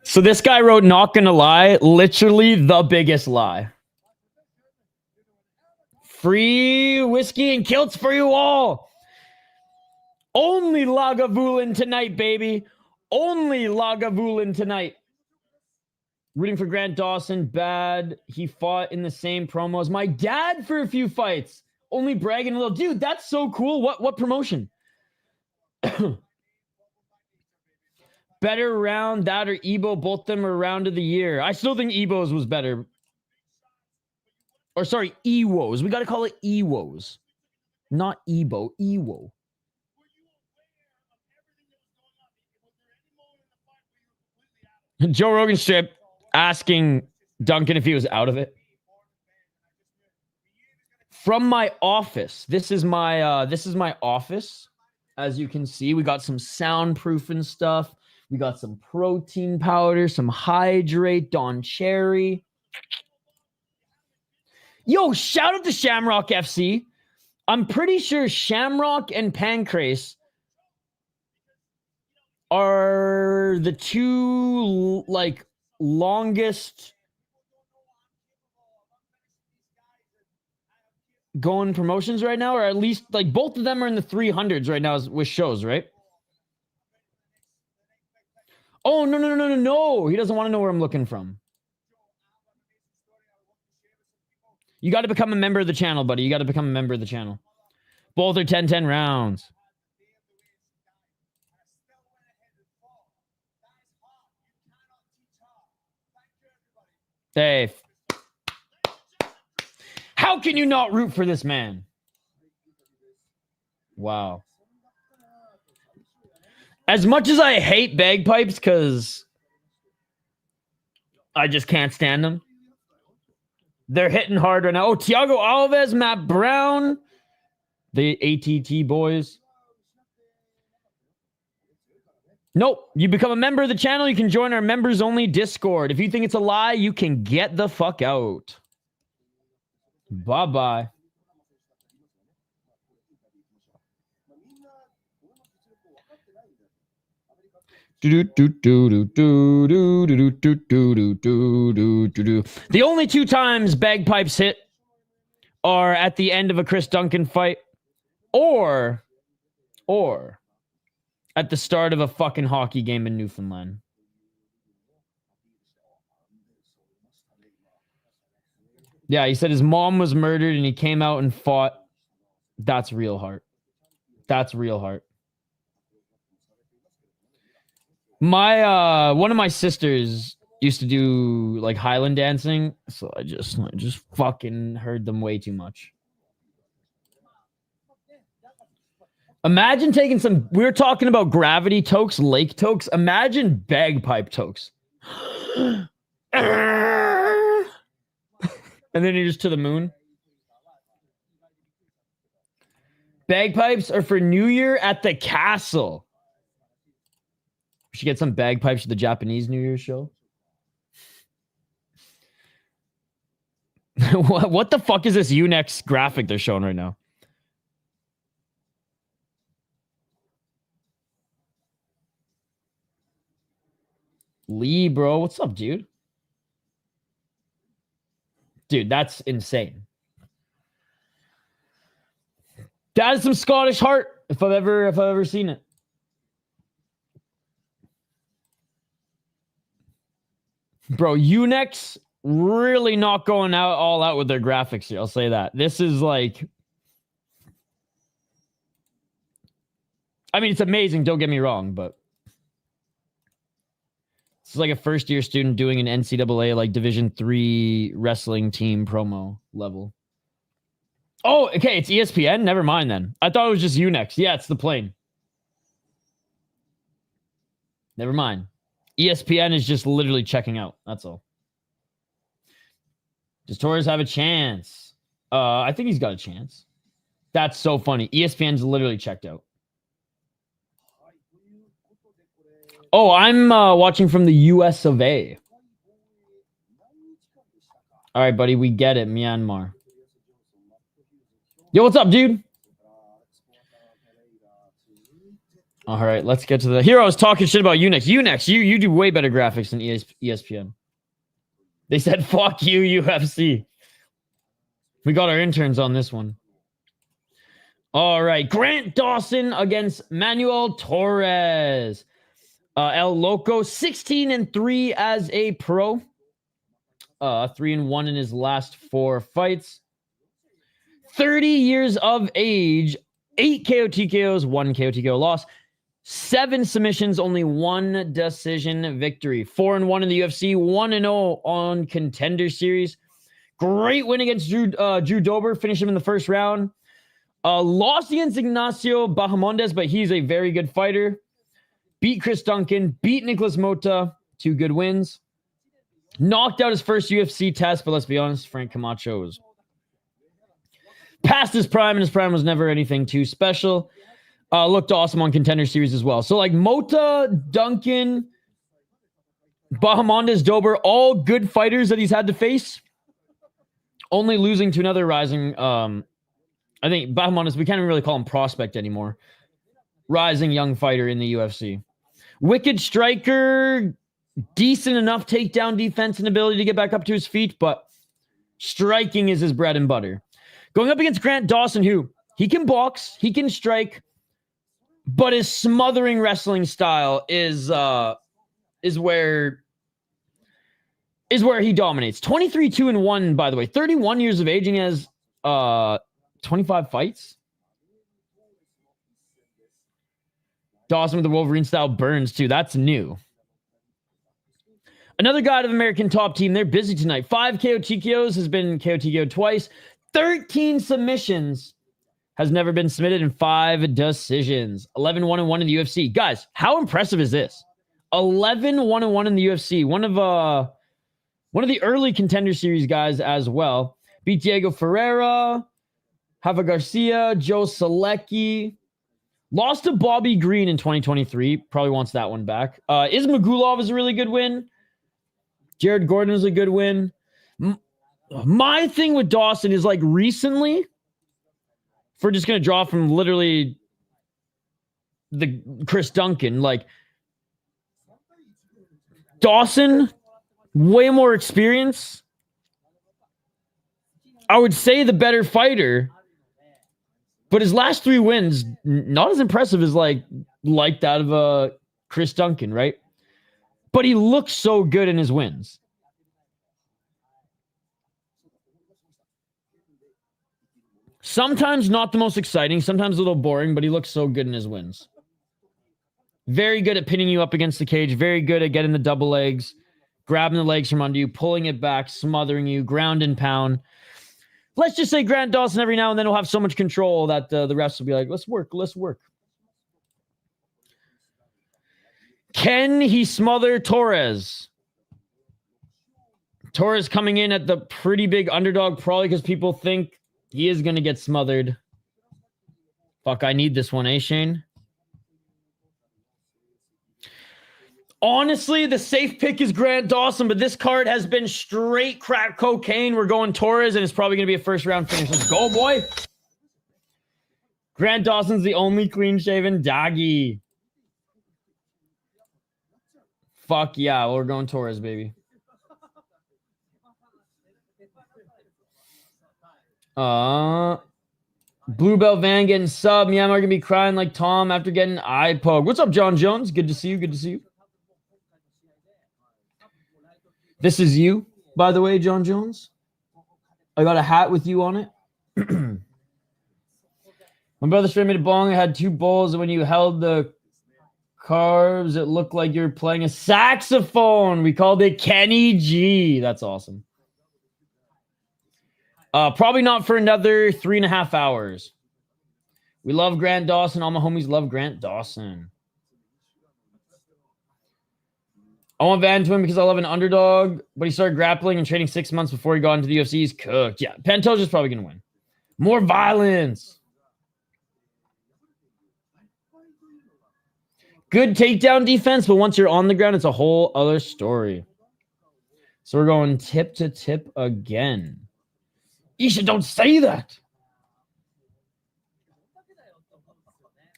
So this guy wrote, not gonna lie, literally the biggest lie. Free whiskey and kilts for you all. Only Lagavulin tonight, baby. Only Lagavulin tonight. Rooting for Grant Dawson. Bad. He fought in the same promo as my dad for a few fights. Only bragging a little. Dude, that's so cool. What promotion? Better round, that or Ibo. Both of them are round of the year. I still think Ibo's was better. Or sorry, Iwos. We got to call it Iwos. Not Ibo. Iwo. Joe Rogan strip asking Duncan if he was out of it. From my office. This is my office. As you can see, we got some soundproofing stuff. We got some protein powder, some Hydrate, Don Cherry. Yo, shout out to Shamrock FC. I'm pretty sure Shamrock and Pancrase are the two, like, longest going promotions right now, or at least, like, both of them are in the 300s right now with shows, right? Oh, no. He doesn't want to know where I'm looking from. You got to become a member of the channel, buddy. You got to become a member of the channel. Both are 10-10 rounds. Hey. How can you not root for this man? Wow. As much as I hate bagpipes, because I just can't stand them. They're hitting hard right now. Oh, Thiago Alves, Matt Brown, the ATT boys. Nope. You become a member of the channel, you can join our members-only Discord. If you think it's a lie, you can get the fuck out. Bye-bye. The only two times bagpipes hit are at the end of a Chris Duncan fight or at the start of a fucking hockey game in Newfoundland. Yeah, he said his mom was murdered and he came out and fought. That's real heart. That's real heart. My one of my sisters used to do like Highland dancing, so I just fucking heard them way too much. Imagine taking some. We were talking about gravity tokes, lake tokes. Imagine bagpipe tokes. And then you're just to the moon. Bagpipes are for New Year at the castle. We should get some bagpipes for the Japanese New Year's show. What the fuck is this Unex graphic they're showing right now? Lee, bro. What's up, dude? Dude, that's insane. That is some Scottish heart. If I've ever seen it. Bro, Unex really not going all out with their graphics here. I'll say that. This is like, I mean, it's amazing. Don't get me wrong, but it's like a first-year student doing an NCAA like Division III wrestling team promo level. Oh, okay. It's ESPN. Never mind then. I thought it was just Unex. Yeah, it's the plane. Never mind. ESPN is just literally checking out. That's all. Does Torres have a chance? I think he's got a chance. That's so funny. ESPN's literally checked out. Oh, I'm watching from the US of A. All right, buddy. We get it. Myanmar. Yo, what's up, dude? All right, let's get to the... Here I was talking shit about Unex. Unex, you do way better graphics than ESPN. They said, fuck you, UFC. We got our interns on this one. All right, Grant Dawson against Manuel Torres. El Loco, 16-3 as a pro. 3-1 in his last 4 fights. 30 years of age. 8 KO TKOs, 1 KO TKO loss. 7 submissions, only 1 decision victory. 4-1 in the UFC, 1-0 on Contender Series. Great win against Drew Dober, finished him in the first round. Lost against Ignacio Bahamondes, but he's a very good fighter. Beat Chris Duncan, beat Nicholas Mota, 2 good wins. Knocked out his first UFC test, but let's be honest, Frank Camacho was past his prime, and his prime was never anything too special. Looked awesome on Contender Series as well. So like Mota, Duncan, Bahamondes, Dober, all good fighters that he's had to face. Only losing to another rising, I think Bahamondes, we can't even really call him prospect anymore. Rising young fighter in the UFC. Wicked striker, decent enough takedown defense and ability to get back up to his feet, but striking is his bread and butter. Going up against Grant Dawson, who he can box, he can strike, but his smothering wrestling style is where he dominates. 23-2-1, by the way. 31 years of age and he has 25 fights. Dawson with the Wolverine style burns too. That's new. Another guy out of American Top Team. They're busy tonight. 5 KO TKOs, has been KO TKO twice. 13 submissions. Has never been submitted in 5 decisions. 11-1-1 in the UFC. Guys, how impressive is this? 11-1-1 in the UFC. One of the early Contender Series guys as well. Beat Diego Ferreira, Hava Garcia, Joe Selecki. Lost to Bobby Green in 2023. Probably wants that one back. Ismagulov is a really good win. Jared Gordon is a good win. My thing with Dawson is like recently, if we're just going to draw from literally the Chris Duncan, like Dawson, way more experience. I would say the better fighter, but his last 3 wins, not as impressive as like that of Chris Duncan, right? But he looks so good in his wins. Sometimes not the most exciting, sometimes a little boring, but he looks so good in his wins. Very good at pinning you up against the cage. Very good at getting the double legs, grabbing the legs from under you, pulling it back, smothering you, ground and pound. Let's just say Grant Dawson every now and then will have so much control that the refs will be like, let's work. Can he smother Torres? Torres coming in at the pretty big underdog, probably because people think he is going to get smothered. Fuck, I need this one, eh, Shane? Honestly, the safe pick is Grant Dawson, but this card has been straight crack cocaine. We're going Torres, and it's probably going to be a first-round finish. Let's go, boy. Grant Dawson's the only clean-shaven doggy. Fuck yeah, we're going Torres, baby. Bluebell Van getting sub. Myanmar gonna be crying like Tom after getting eye poke. What's up, John Jones? Good to see you. Good to see you. This is you, by the way, John Jones. I got a hat with you on it. My brother straight made a bong. It had 2 bowls, and when you held the carbs, it looked like you were playing a saxophone. We called it Kenny G. That's awesome. Probably not for another 3.5 hours. We love Grant Dawson. All my homies love Grant Dawson. I want Van to win because I love an underdog, but he started grappling and training 6 months before he got into the UFC. He's cooked. Yeah, Pantoja's probably going to win. More violence. Good takedown defense, but once you're on the ground, it's a whole other story. So we're going tip to tip again. Isha, don't say that.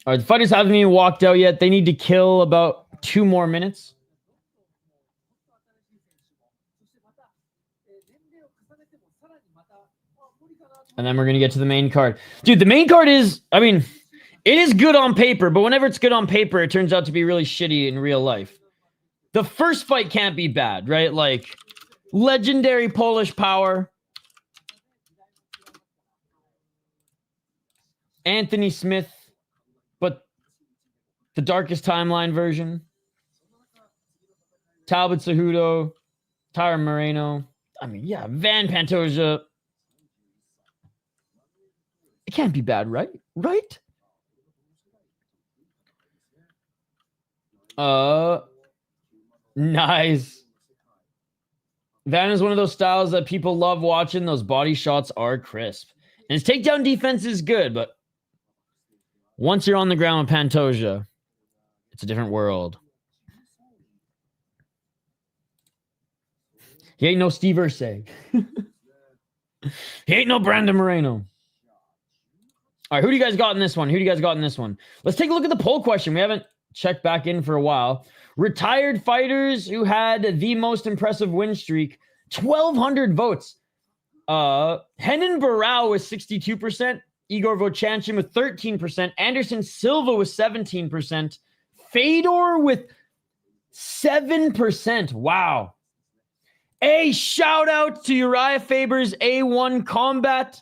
All right, the fighters haven't even walked out yet. They need to kill about 2 more minutes. And then we're going to get to the main card. Dude, the main card is, I mean, it is good on paper, but whenever it's good on paper, it turns out to be really shitty in real life. The first fight can't be bad, right? Like, legendary Polish power. Anthony Smith, but the darkest timeline version. Talbott Cejudo, Taira Moreno. I mean, yeah, Van Pantoja. It can't be bad, right? Right? Nice. Van is one of those styles that people love watching. Those body shots are crisp. And his takedown defense is good, but once you're on the ground with Pantoja, it's a different world. He ain't no Steve Ursay. He ain't no Brandon Moreno. All right, who do you guys got in this one? Who do you guys got in this one? Let's take a look at the poll question. We haven't checked back in for a while. Retired fighters who had the most impressive win streak. 1,200 votes. Henan Barao was 62%. Igor Vochanchin with 13%. Anderson Silva with 17%. Fedor with 7%. Wow. A shout out to Uriah Faber's A1 Combat.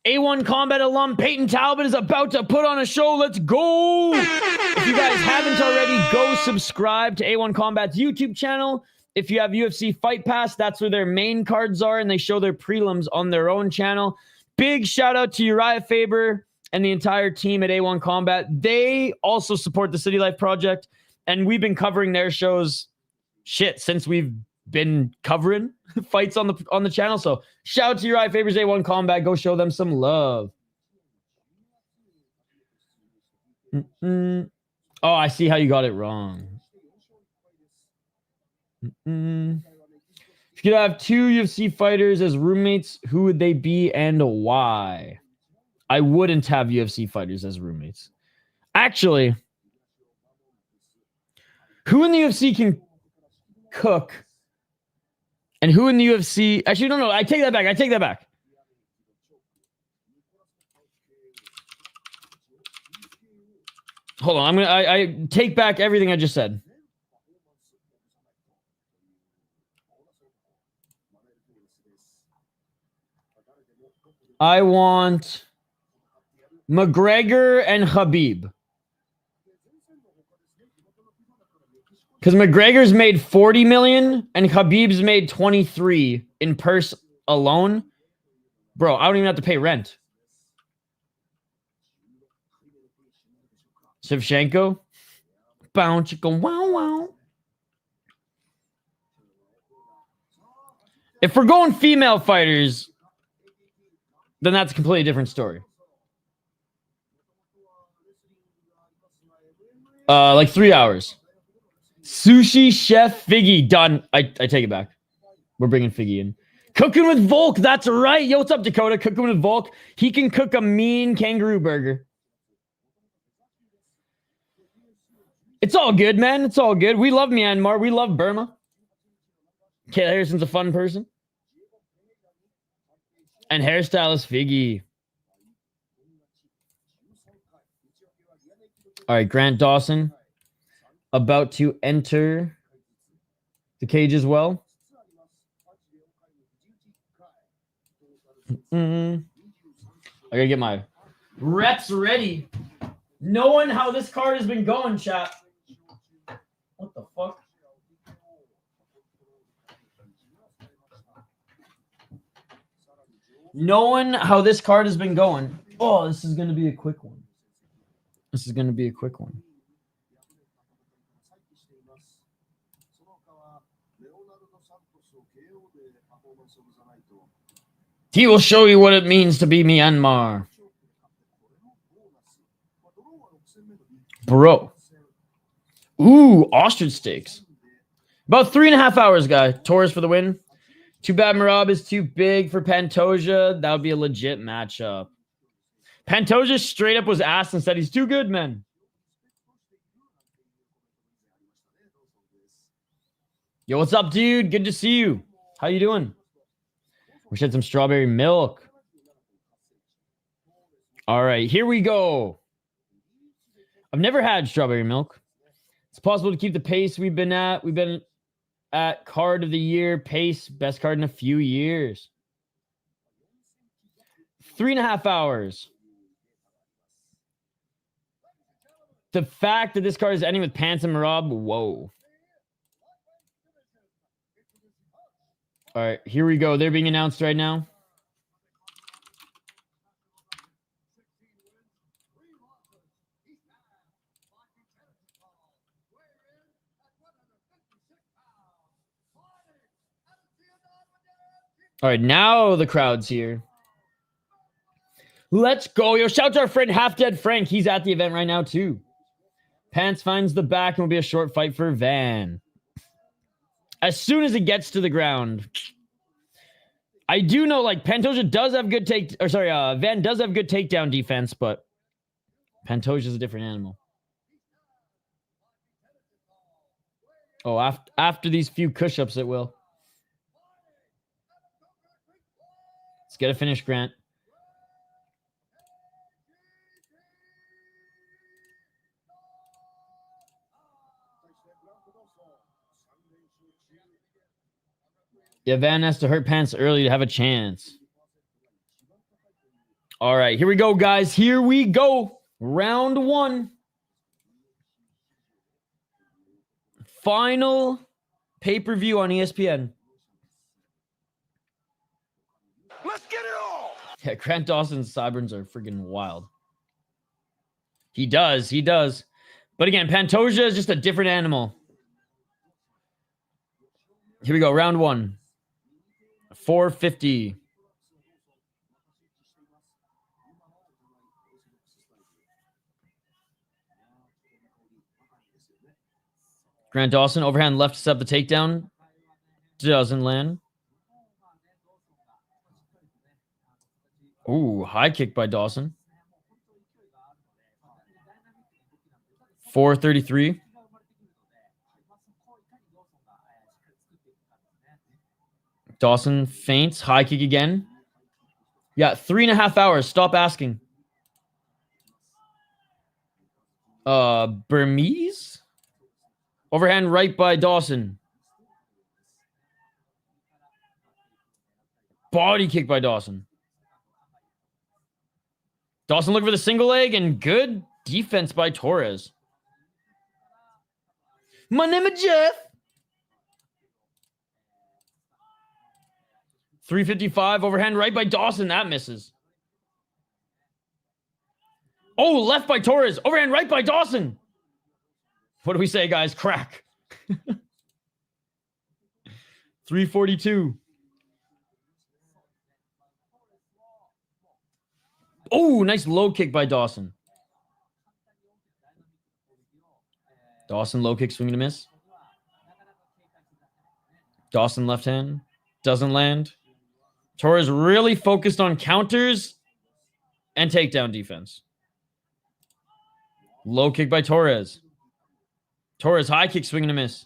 A1 Combat alum Payton Talbott is about to put on a show. Let's go. If you guys haven't already, go subscribe to A1 Combat's YouTube channel. If you have UFC Fight Pass, that's where their main cards are, and they show their prelims on their own channel. Big shout out to Uriah Faber and the entire team at A1 Combat. They also support the City Life Project, and we've been covering their shows since we've been covering fights on the channel. So shout out to Uriah Faber's A1 Combat. Go show them some love. Oh, I see how you got it wrong. If you could have 2 UFC fighters as roommates, who would they be and why? I wouldn't have UFC fighters as roommates. Actually, who in the UFC can cook? And who in the UFC... Actually, no. I take that back. Hold on. I take back everything I just said. I want McGregor and Khabib. Because McGregor's made 40 million and Khabib's made 23 in purse alone. Bro, I don't even have to pay rent. Shevchenko. Bow, chicka, wow, wow. If we're going female fighters, then that's a completely different story. Like 3 hours. Sushi Chef Figgy. Done. I take it back. We're bringing Figgy in. Cooking with Volk. That's right. Yo, what's up, Dakota? Cooking with Volk. He can cook a mean kangaroo burger. It's all good, man. It's all good. We love Myanmar. We love Burma. Kayla Harrison's a fun person. And hairstylist Figgy. All right, Grant Dawson about to enter the cage as well. I gotta get my reps ready. Knowing how this card has been going, chat. What the fuck? Knowing how this card has been going. Oh, this is gonna be a quick one. This is gonna be a quick one. He will show you what it means to be Myanmar. Bro. Ooh, ostrich steaks. About 3.5 hours, guy. Torres for the win. Too bad Merab is too big for Pantoja. That would be a legit matchup. Pantoja straight up was asked and said he's too good, man. Yo, what's up, dude? Good to see you. How you doing? Wish I had some strawberry milk. All right, here we go. I've never had strawberry milk. It's possible to keep the pace we've been at. We've been at card of the year pace, best card in a few years. 3.5 hours. The fact that this card is ending with Pants and Merab, whoa. All right, here we go. They're being announced right now. All right, now the crowd's here. Let's go. Yo, shout out to our friend Half Dead Frank. He's at the event right now, too. Pants finds the back and will be a short fight for Van. As soon as it gets to the ground. I do know, like, Pantoja does have good Van does have good takedown defense, but Pantoja's a different animal. Oh, after these few push-ups, it will. Let's get a finish, Grant. Yeah, Van has to hurt Pants early to have a chance. All right, here we go, guys. Here we go. Round 1. Final pay-per-view on ESPN. Let's get it all. Yeah, Grant Dawson's sideburns are freaking wild. He does. But again, Pantoja is just a different animal. Here we go, round 1. 450. Grant Dawson, overhand left to set up the takedown. Doesn't land. Ooh, high kick by Dawson. 433. Dawson feints. High kick again. Yeah, 3.5 hours. Stop asking. Burmese? Overhand right by Dawson. Body kick by Dawson. Dawson looking for the single leg and good defense by Torres. My name is Jeff. 355 overhand right by Dawson. That misses. Oh, left by Torres. Overhand right by Dawson. What do we say, guys? Crack. 342. Oh, nice low kick by Dawson. Dawson low kick, swing and a miss. Dawson left hand. Doesn't land. Torres really focused on counters and takedown defense. Low kick by Torres. Torres high kick, swing and a miss.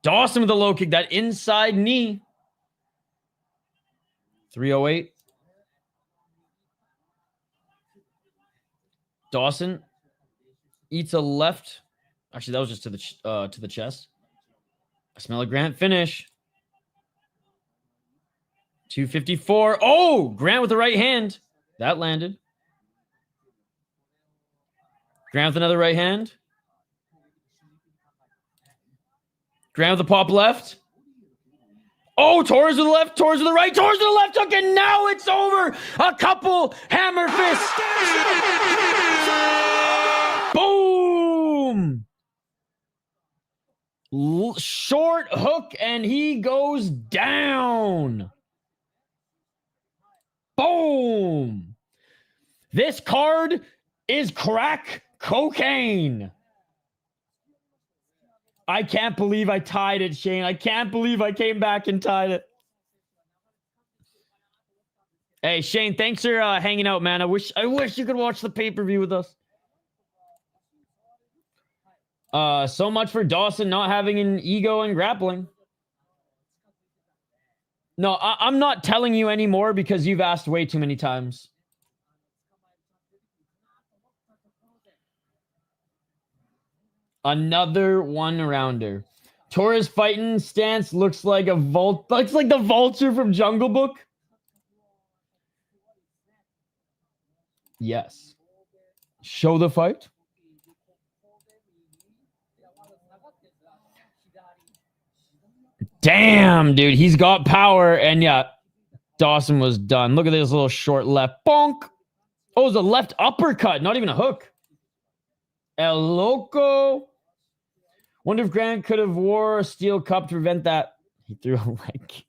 Dawson with a low kick, that inside knee. 308. Dawson eats a left. Actually, that was just to the chest. I smell a Grant finish. 254. Oh, Grant with the right hand. That landed. Grant with another right hand. Grant with the pop left. Oh, Torres with the left, Torres with the right, Torres with the left hook, and now it's over. A couple hammer fists. Boom. Short hook, and he goes down. Boom. This card is crack cocaine. I can't believe I tied it, Shane. I can't believe I came back and tied it. Hey, Shane, thanks for hanging out, man. I wish you could watch the pay-per-view with us. So much for Dawson not having an ego in grappling. No, I'm not telling you anymore because you've asked way too many times. Another one-rounder. Torres fighting stance looks like a looks like the vulture from Jungle Book. Yes. Show the fight. Damn, dude. He's got power. And yeah, Dawson was done. Look at this little short left. Bonk. Oh, it was a left uppercut. Not even a hook. El Loco. Wonder if Grant could have wore a steel cup to prevent that. He threw a leg kick.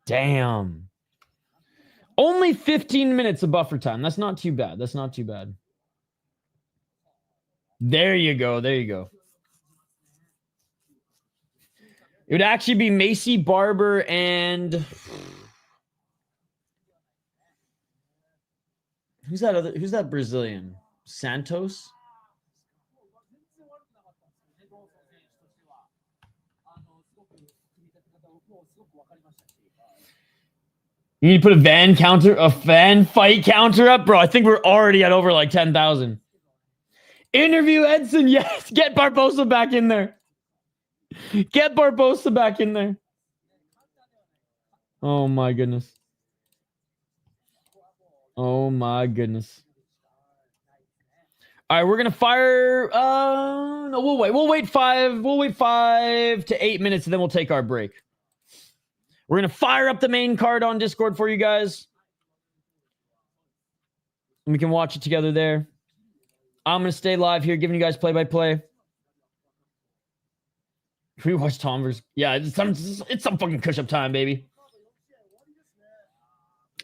Damn. Only 15 minutes of buffer time. That's not too bad. That's not too bad. There you go. There you go. It would actually be Maycee, Barber, and who's that Brazilian? Santos? You need to put a fan fight counter up, bro. I think we're already at over like 10,000. Interview Edson, yes. Get Barboza back in there. Get Barboza back in there. Oh my goodness. Oh my goodness. All right, we're gonna fire. No, we'll wait. We'll wait 5 to 8 minutes, and then we'll take our break. We're gonna fire up the main card on Discord for you guys. And we can watch it together there. I'm gonna stay live here, giving you guys play-by-play. Can we watch Tom versus? Yeah, it's some fucking push-up time, baby.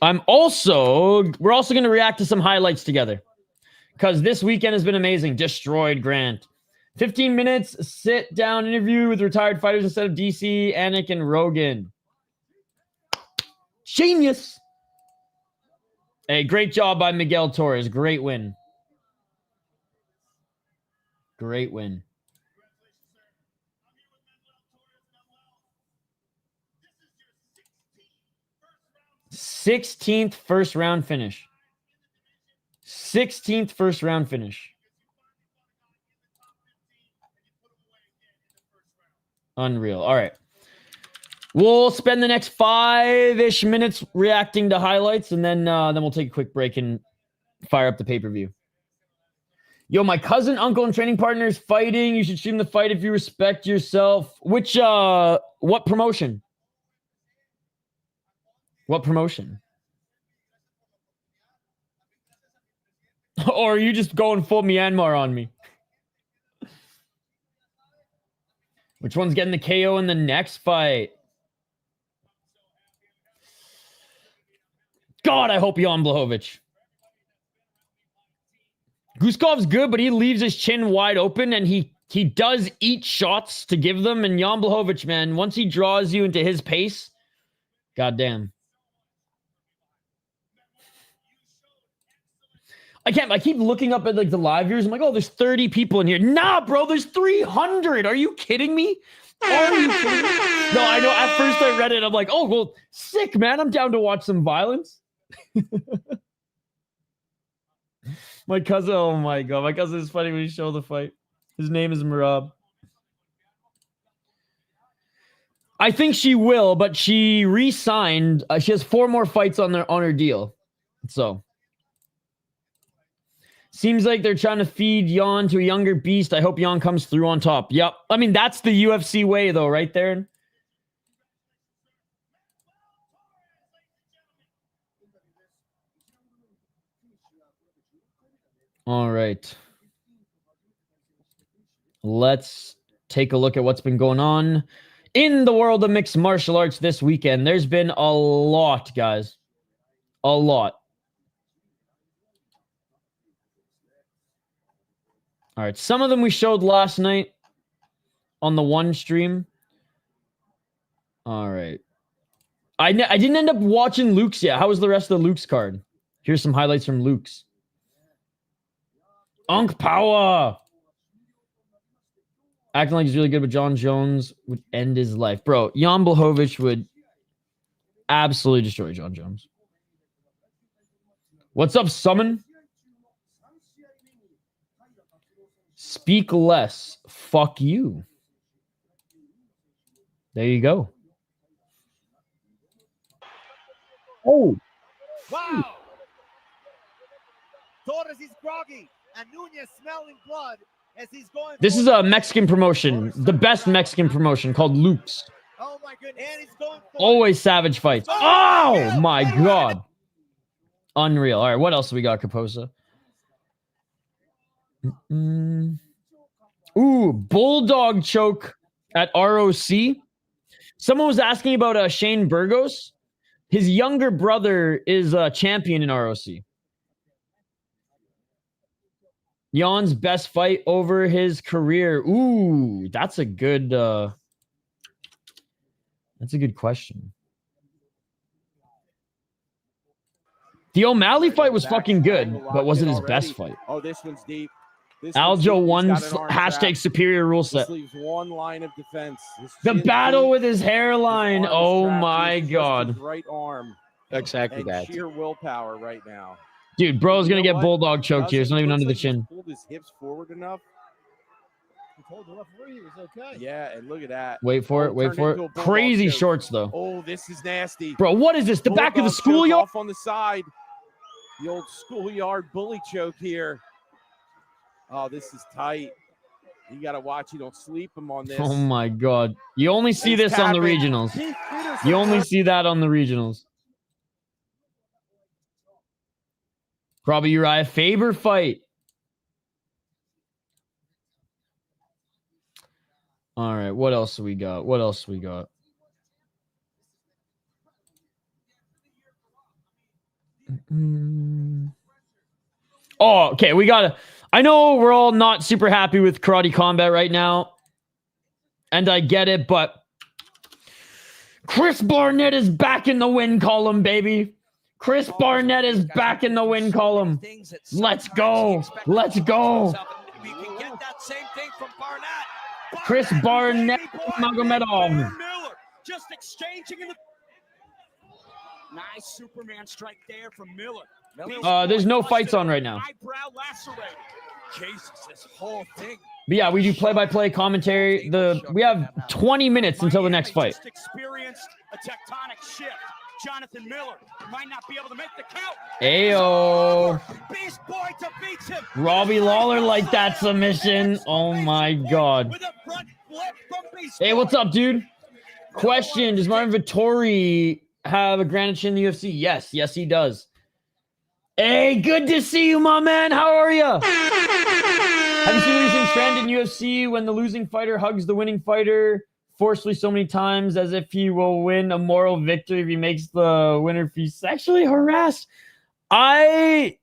We're also gonna react to some highlights together. Because this weekend has been amazing. Destroyed Grant. 15 minutes, sit-down interview with retired fighters instead of DC, Anik, and Rogan. Genius! Hey, great job by Miguel Torres. Great win. Great win. $16th first round finish. 16th first round finish. Unreal. All right. We'll spend the next 5-ish minutes reacting to highlights, and then we'll take a quick break and fire up the pay-per-view. Yo, my cousin, uncle, and training partner is fighting. You should stream the fight if you respect yourself. Which, what promotion? What promotion? Or are you just going full Myanmar on me? Which one's getting the KO in the next fight? God, I hope Jan Blachowicz. Guskov's good, but he leaves his chin wide open, and he does eat shots to give them. And Jan Blachowicz, man, once he draws you into his pace, goddamn. I keep looking up at like the live viewers. I'm like, oh, there's 30 people in here. Nah, bro, there's 300. Are you kidding me? Are you kidding me? No, I know. At first I read it. I'm like, oh, well, sick, man. I'm down to watch some violence. My cousin, oh my god, my cousin is funny when he show the fight. His name is Merab. I think she will, but she re-signed. She has 4 more fights on her deal. So seems like they're trying to feed Jan to a younger beast. I hope Jan comes through on top. Yep. I mean, that's the UFC way, though, right there. All right. Let's take a look at what's been going on in the world of mixed martial arts this weekend. There's been a lot, guys. A lot. All right. Some of them we showed last night on the one stream. All right. I didn't end up watching Luke's yet. How was the rest of the Luke's card? Here's some highlights from Luke's. Unk Power. Acting like he's really good, but John Jones would end his life. Bro, Jan Blachowicz would absolutely destroy John Jones. What's up, Summon? Speak less. Fuck you. There you go. Oh. Wow. Torres is groggy, and Nunez smelling blood as he's going. This is a Mexican promotion, the best Mexican promotion called Luke's. Oh my goodness. And he's going for Always savage fights. Oh my god. Unreal. All right, what else do we got, Kaposa? Ooh, Bulldog choke at ROC. Someone was asking about Shane Burgos. His younger brother is a champion in ROC. Jan's best fight over his career. Ooh, that's a good question. The O'Malley fight was fucking good, but was it his best fight? Oh, this one's deep. Aljo won hashtag superior rule set. This leaves one line of defense. The battle with his hairline. Oh my god. Right arm. Exactly that. Sheer willpower right now. Dude, bro's gonna get what? bulldog choked here. It's not even under the chin. Pulled his hips forward enough. He told the referee he was okay. Yeah, and look at that. Wait for it. Wait Turned for into a it. bulldog Crazy choke. shorts though. Oh, this is nasty. Bro, what is this? The back of the Bulldog choke schoolyard? off on the side. The old schoolyard bully choke here. Oh, this is tight. You got to watch. You don't sleep him on this. Oh my god. You only see this on the regionals. You only see that on the regionals. Probably Uriah Faber fight. All right, what else do we got? What else do we got? Oh, okay, we got to... I know we're all not super happy with Karate Combat right now, and I get it, but Chris Barnett is back in the win column, baby. Chris Barnett is back in the win column. Let's go. Let's go. You can get that same thing from Barnett. Chris Barnett Magomedov. Just exchanging in the nice Superman strike there from Miller. There's no fights on right now. Eyebrow lacerated. Jesus, this whole thing. But yeah, we do play-by-play commentary. We have 20 minutes until the next fight. Just experienced a tectonic shift. Jonathan Miller might not be able to make the count. Ayo. Beast Boy defeats him. Robbie Lawler like that submission. Oh my god. With a front flip from Beast Hey, what's up, dude? Question: does Marvin Vittori have a granite chin in the UFC? Yes, yes, he does. Hey, good to see you, my man. How are you? Have you seen the recent trend in UFC when the losing fighter hugs the winning fighter forcefully so many times as if he will win a moral victory if he makes the winner feel sexually harassed? I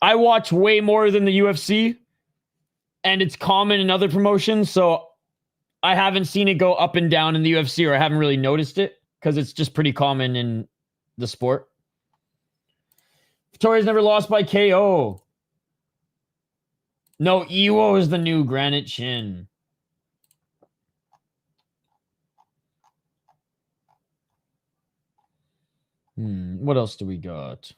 watch way more than the UFC, and it's common in other promotions, so I haven't seen it go up and down in the UFC, or I haven't really noticed it because it's just pretty common in the sport. Victoria's never lost by KO. No, Iwo is the new granite chin. What else do we got?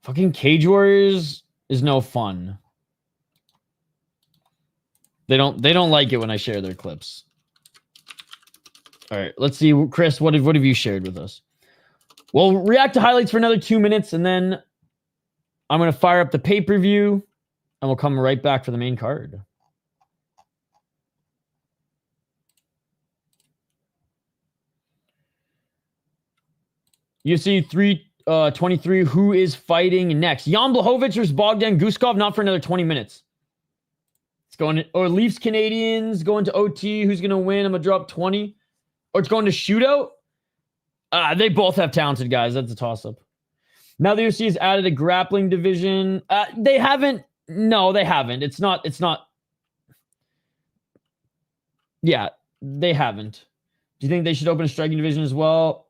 Fucking Cage Warriors is no fun. They don't like it when I share their clips. All right, let's see, Chris, what have you shared with us? We'll react to highlights for another 2 minutes, and then I'm going to fire up the pay-per-view, and we'll come right back for the main card. UFC 323, who is fighting next? Jan Blachowicz versus Bogdan Guskov, not for another 20 minutes. It's going to, or Leafs Canadians going to OT. Who's going to win? I'm going to drop 20. Or it's going to shootout. They both have talented guys. That's a toss-up. Now the UFC has added a grappling division. They haven't. No, they haven't. It's not. Yeah, they haven't. Do you think they should open a striking division as well?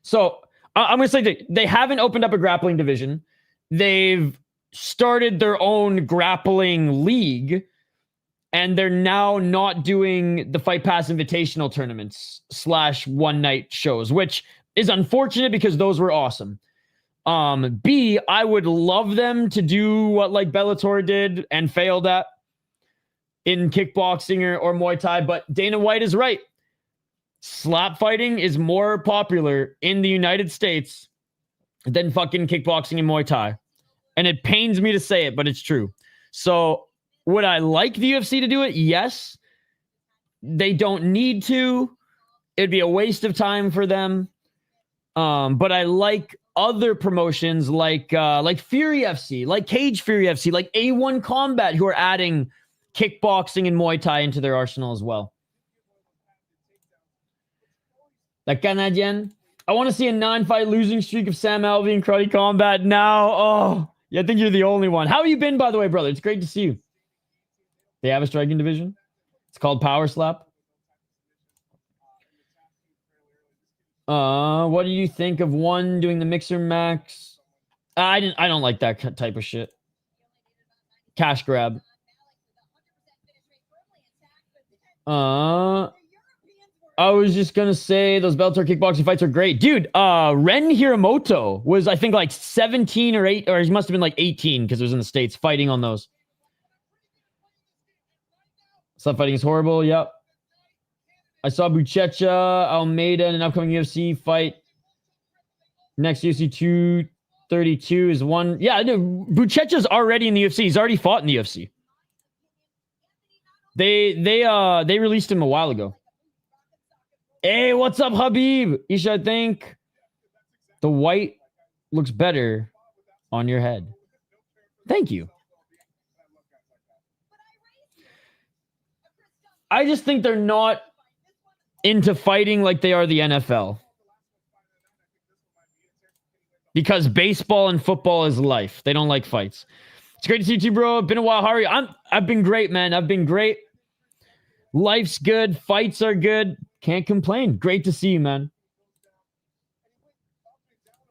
So I'm going to say they haven't opened up a grappling division. They've started their own grappling league, and they're now not doing the Fight Pass Invitational tournaments / one-night shows, which is unfortunate because those were awesome. B, I would love them to do what like Bellator did and failed at in kickboxing or Muay Thai, but Dana White is right. Slap fighting is more popular in the United States than fucking kickboxing and Muay Thai. And it pains me to say it, but it's true. So would I like the UFC to do it? Yes. They don't need to. It'd be a waste of time for them. But I like other promotions like Fury FC, like Cage Fury FC, like A1 Combat, who are adding kickboxing and Muay Thai into their arsenal as well. The Canadian. I want to see a 9-fight losing streak of Sam Alvey in Karate Combat now. Oh, yeah, I think you're the only one. How have you been, by the way, brother? It's great to see you. They have a striking division. It's called Power Slap. What do you think of one doing the Mixer Max? I don't like that type of shit. Cash grab. I was just gonna say those Bellator kickboxing fights are great. Dude, Ren Hiramoto was, I think, like 17 or 8, or he must have been like 18 because it was in the States fighting on those. Slap fighting is horrible. Yep. I saw Buchecha Almeida in an upcoming UFC fight. Next UFC 232 is one. Yeah, no, Buchecha's already in the UFC. He's already fought in the UFC. They released him a while ago. Hey, what's up, Habib? Isha, I think the white looks better on your head. Thank you. I just think they're not into fighting like they are the NFL. Because baseball and football is life. They don't like fights. It's great to see you too, bro. Been a while. How are you? I've been great, man. I've been great. Life's good. Fights are good. Can't complain. Great to see you, man.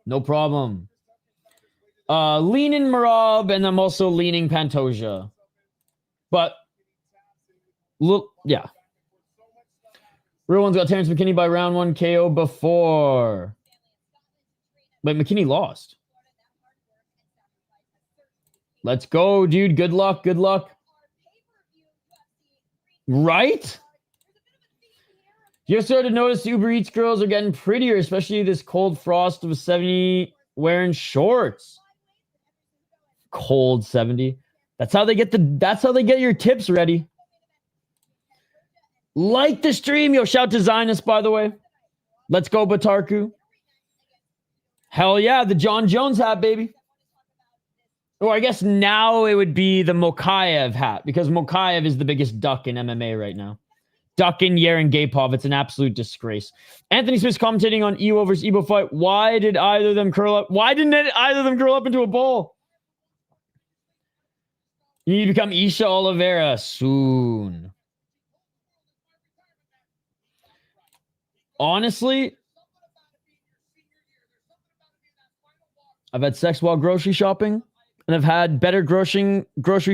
No problem. Leaning Merab, and I'm also leaning Pantoja. But, look, yeah. Real one's got Terrance McKinney by round 1 KO before. But McKinney lost. Let's go, dude. Good luck. Good luck. Right? You started to notice Uber Eats girls are getting prettier, especially this cold frost of a 70 wearing shorts. Cold 70. That's how they get your tips ready. Like the stream. Yo, shout to Zionist, by the way. Let's go, Batarku. Hell yeah, the John Jones hat, baby. Or I guess now it would be the Mokaev hat, because Mokaev is the biggest duck in MMA right now. Duck in Yaren Gapov. It's an absolute disgrace. Anthony Smith's commentating on Iwo versus Ibo fight. Why didn't either of them curl up into a ball? You need to become Isha Oliveira soon. Honestly, I've had sex while grocery shopping, and I've had better grocery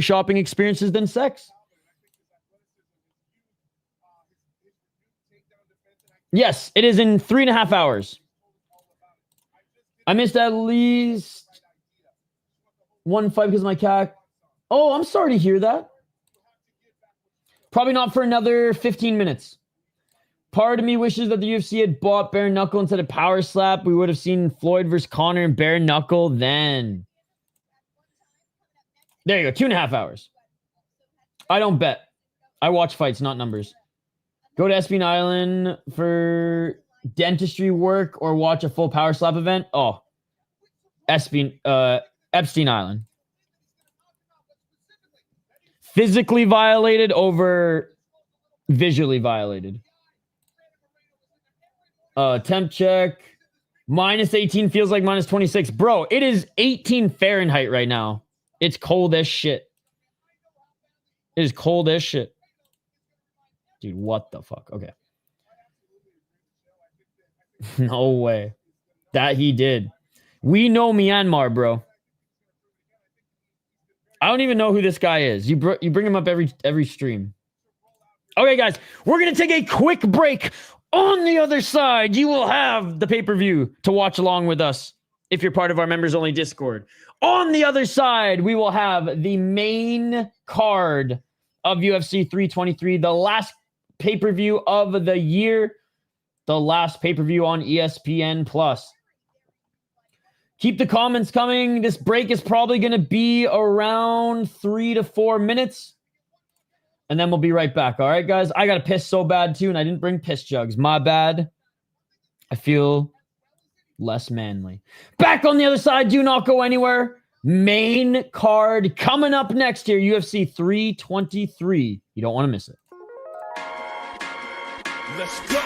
shopping experiences than sex. Yes, it is in 3.5 hours. I missed at least one fight because of my CAC. Oh, I'm sorry to hear that. Probably not for another 15 minutes. Part of me wishes that the UFC had bought bare knuckle instead of power slap. We would have seen Floyd versus Conor and bare knuckle then. There you go, 2.5 hours. I don't bet. I watch fights, not numbers. Go to Epstein Island for dentistry work or watch a full power slap event. Oh, Epstein Island. Physically violated over visually violated. Temp check. -18 feels like -26. Bro, it is 18 Fahrenheit right now. It's cold as shit. It is cold as shit. Dude, what the fuck? Okay. No way. That he did. We know Myanmar, bro. I don't even know who this guy is. You bring him up every stream. Okay, guys. We're going to take a quick break. On the other side, you will have the pay-per-view to watch along with us if you're part of our members-only Discord. On the other side, we will have the main card of UFC 323, the last pay-per-view of the year, the last pay-per-view on ESPN+. Keep the comments coming. This break is probably going to be around 3 to 4 minutes. And then we'll be right back. All right, guys? I got to piss so bad, too, and I didn't bring piss jugs. My bad. I feel less manly. Back on the other side. Do not go anywhere. Main card coming up next here, UFC 323. You don't want to miss it. Let's go.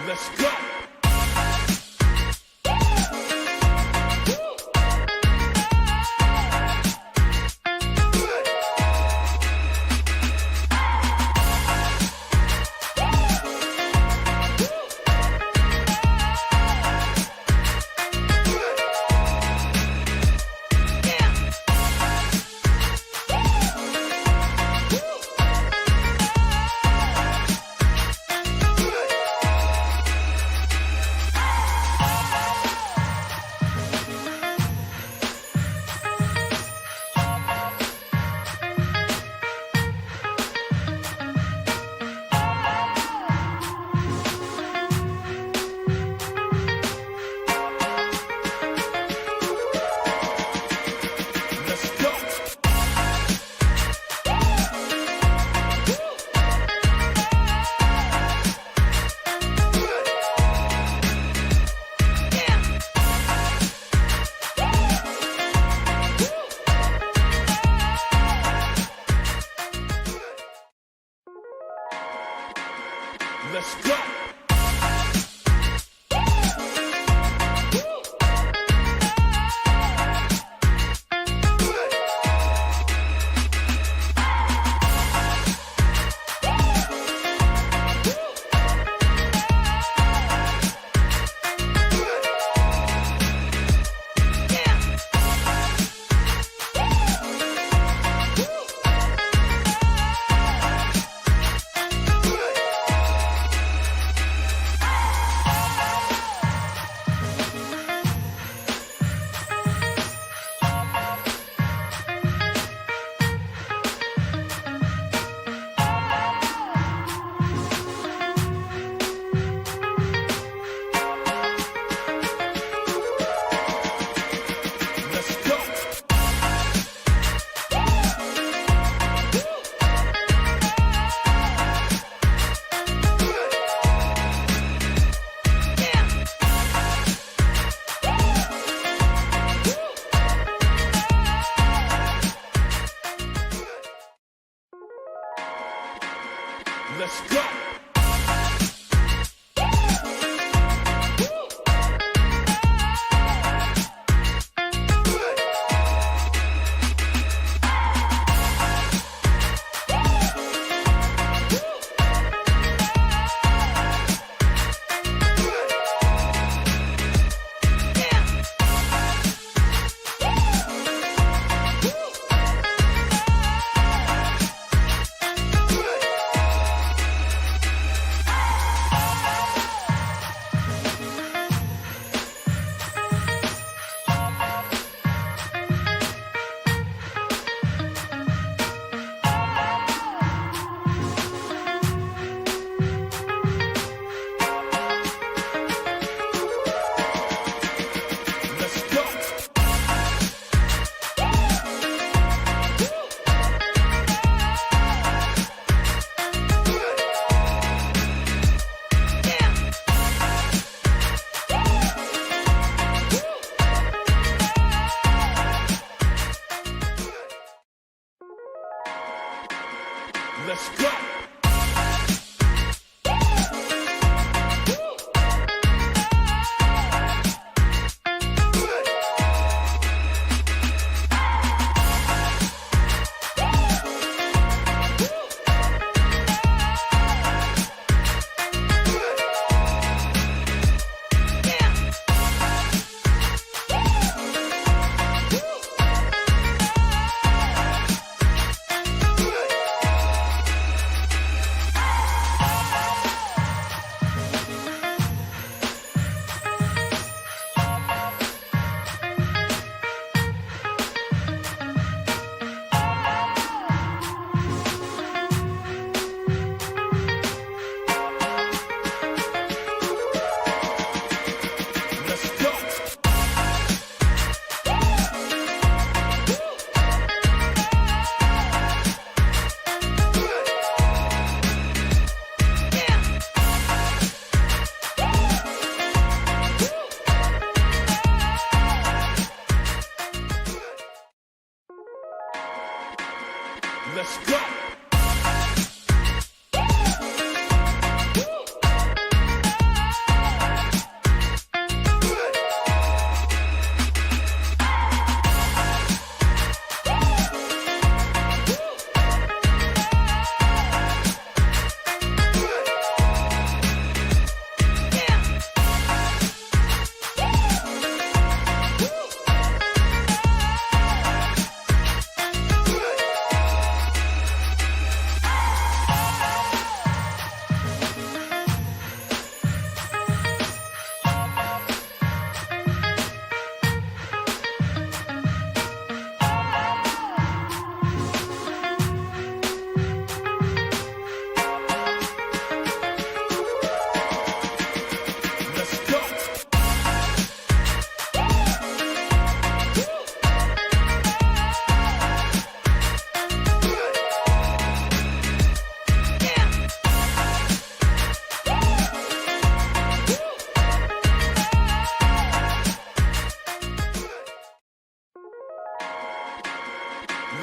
Let's go. Let's go.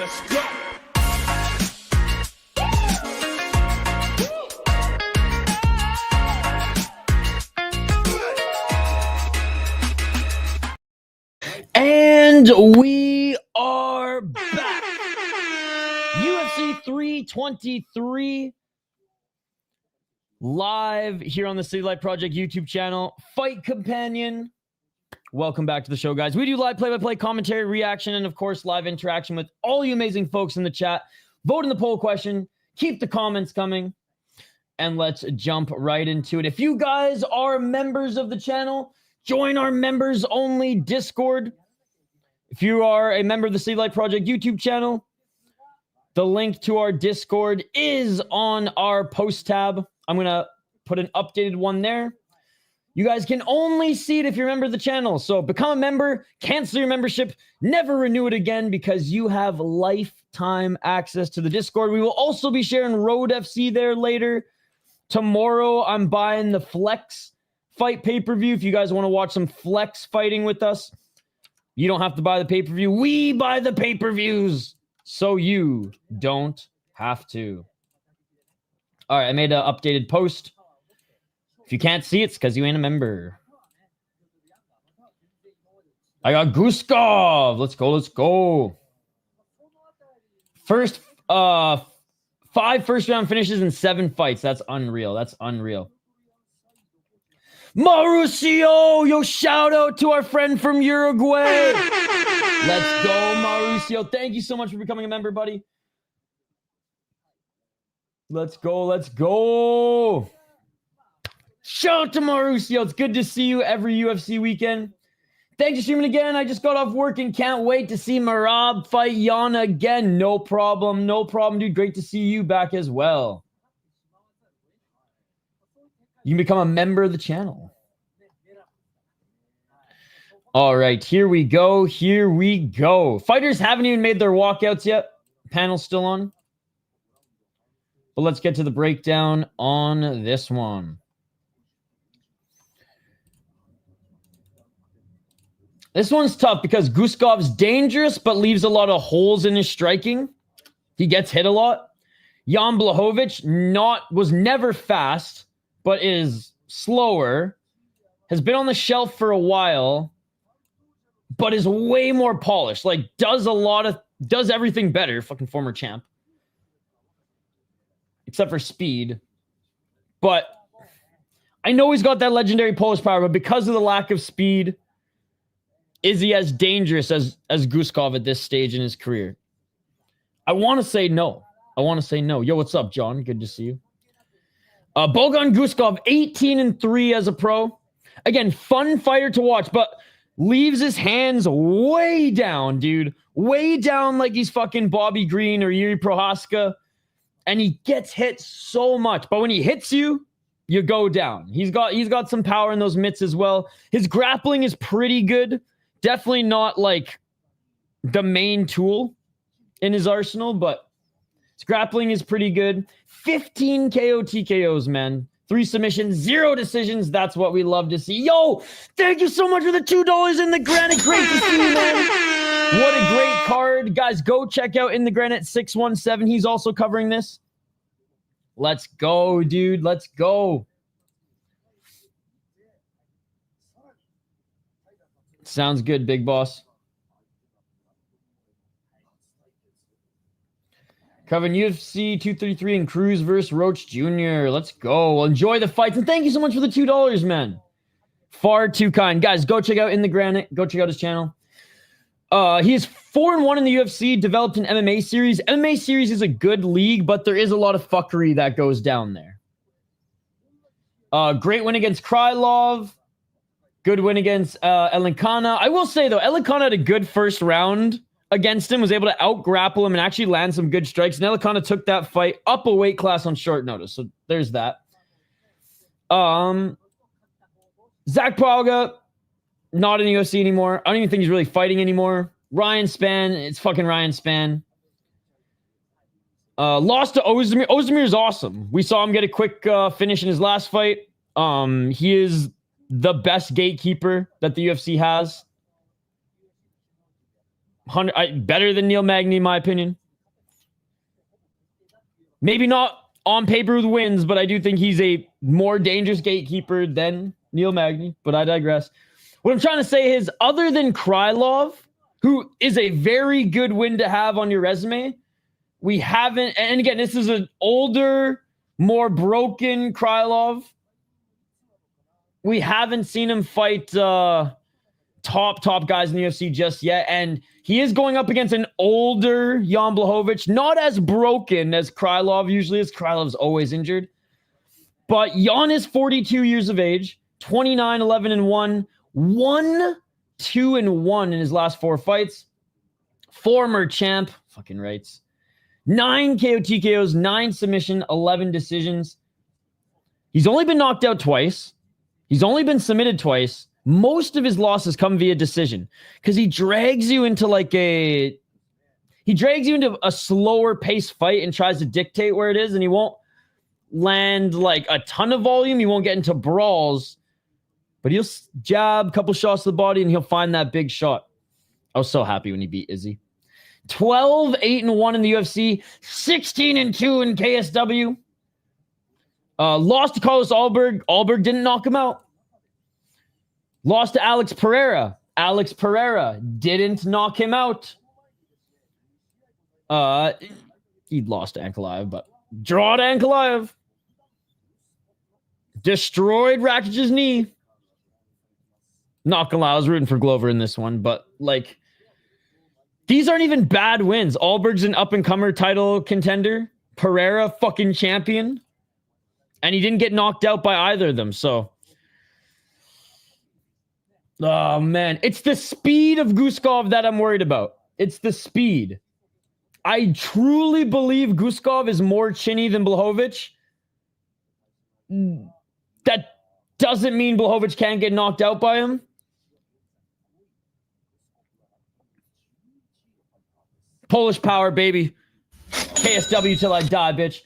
Let's go. And we are back. UFC 323 live here on the City Life Project YouTube channel. Fight Companion. Welcome back to the show, guys. We do live play-by-play commentary, reaction, and of course, live interaction with all you amazing folks in the chat. Vote in the poll question. Keep the comments coming. And let's jump right into it. If you guys are members of the channel, join our members-only Discord. If you are a member of the City Life Project YouTube channel, the link to our Discord is on our post tab. I'm going to put an updated one there. You guys can only see it if you're a member of the channel. So become a member, cancel your membership, never renew it again because you have lifetime access to the Discord. We will also be sharing Road FC there later. Tomorrow, I'm buying the Flex Fight pay-per-view. If you guys want to watch some Flex fighting with us, you don't have to buy the pay-per-view. We buy the pay-per-views, so you don't have to. All right, I made an updated post. If you can't see it, it's because you ain't a member. I got Guskov. Let's go, let's go. First, 5 first-round finishes in 7 fights. That's unreal. That's unreal. Mauricio! Yo, shout out to our friend from Uruguay. Let's go, Mauricio. Thank you so much for becoming a member, buddy. Let's go, let's go. Shout out to Mauricio. It's good to see you every UFC weekend. Thanks for streaming again. I just got off work and can't wait to see Merab fight Yana again. No problem, dude. Great to see you back as well. You can become a member of the channel. All right, here we go. Here we go. Fighters haven't even made their walkouts yet. Panel's still on. But let's get to the breakdown on this one. This one's tough because Guskov's dangerous but leaves a lot of holes in his striking. He gets hit a lot. Jan Blachowicz was never fast, but is slower, has been on the shelf for a while, but is way more polished. Like, does everything better, fucking former champ. Except for speed. But I know he's got that legendary Polish power, but because of the lack of speed, is he as dangerous as Guskov at this stage in his career? I want to say no. Yo, what's up, John? Good to see you. Bogdan Guskov, 18-3 as a pro. Again, fun fighter to watch, but leaves his hands way down, dude. Way down like he's fucking Bobby Green or Yuri Prohaska. And he gets hit so much. But when he hits you, you go down. He's got some power in those mitts as well. His grappling is pretty good. Definitely not like the main tool in his arsenal, but his grappling is pretty good. 15 KO TKOs, man. 3 submissions, 0 decisions. That's what we love to see. Yo, thank you so much for the $2 in the granite. Great to see you, man. What a great card. Guys, go check out In the Granite 617. He's also covering this. Let's go, dude. Let's go. Sounds good, big boss. Covering UFC 233 and Cruz versus Roach Jr. Let's go. Well, enjoy the fights. And thank you so much for the $2, man. Far too kind. Guys, go check out In the Granite. Go check out his channel. He is 4-1 in the UFC, developed an MMA series. MMA series is a good league, but there is a lot of fuckery that goes down there. Great win against Krylov. Good win against Elenkana. I will say, though, Elenkana had a good first round against him, was able to out-grapple him and actually land some good strikes. And Elenkana took that fight up a weight class on short notice. So there's that. Zach Pauga, not in the UFC anymore. I don't even think he's really fighting anymore. Ryan Spann, it's fucking Ryan Spann. Lost to Ozdemir. Ozdemir is awesome. We saw him get a quick finish in his last fight. He is the best gatekeeper that the UFC has. Better than Neil Magny, in my opinion. Maybe not on paper with wins, but I do think he's a more dangerous gatekeeper than Neil Magny, but I digress. What I'm trying to say is, other than Krylov, who is a very good win to have on your resume, we haven't, and again, this is an older, more broken Krylov. We haven't seen him fight top guys in the UFC just yet, and he is going up against an older Jan Blachowicz, not as broken as Krylov usually is. Krylov's always injured. But Jan is 42 years of age, 29, 11, and 1, 1, 2, and 1 in his last 4 fights. Former champ, fucking rights. 9 KO TKOs, 9 submission, 11 decisions. He's only been knocked out twice. He's only been submitted twice. Most of his losses come via decision because he drags you into a slower pace fight and tries to dictate where it is, and he won't land like a ton of volume. He won't get into brawls, but he'll jab, couple shots to the body, and he'll find that big shot. I was so happy when he beat Izzy. 12, 8, and 1 in the UFC, 16 and 2 in KSW. Lost to Carlos Alberg. Alberg didn't knock him out. Lost to Alex Pereira. Alex Pereira didn't knock him out. He lost to Ankalaev, but draw to Ankalaev. Destroyed Rakic's knee. Not gonna lie, I was rooting for Glover in this one, but like, these aren't even bad wins. Alberg's an up-and-comer title contender. Pereira, fucking champion. And he didn't get knocked out by either of them, so. Oh, man. It's the speed of Guskov that I'm worried about. It's the speed. I truly believe Guskov is more chinny than Blachowicz. That doesn't mean Blachowicz can't get knocked out by him. Polish power, baby. KSW till I die, bitch.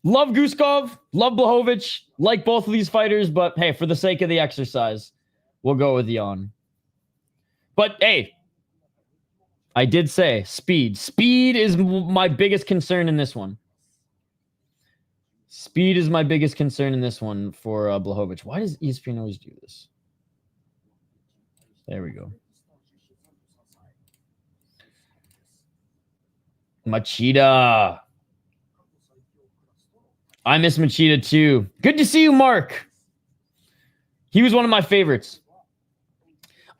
Love Guskov. Love Blachowicz. Like both of these fighters, but hey, for the sake of the exercise, we'll go with Jan. But hey, I did say speed. Speed is my biggest concern in this one. Speed is my biggest concern in this one for Blachowicz. Why does ESPN always do this? There we go. Machida. I miss Machida too. Good to see you, Mark. He was one of my favorites.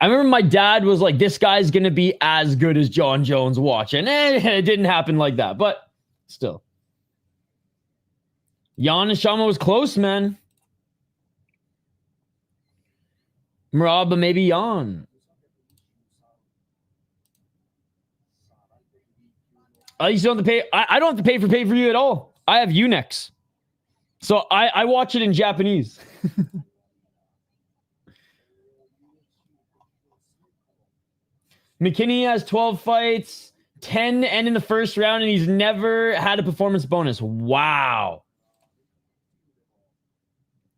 I remember my dad was like, this guy's going to be as good as John Jones watching. It didn't happen like that, but still. Jan and Shama was close, man. Merab, but maybe Jan. I used to don't have to pay. I don't have to pay for pay-per-view at all. I have Unex. So I watch it in Japanese. McKinney has 12 fights, 10 end in the first round, and he's never had a performance bonus. Wow.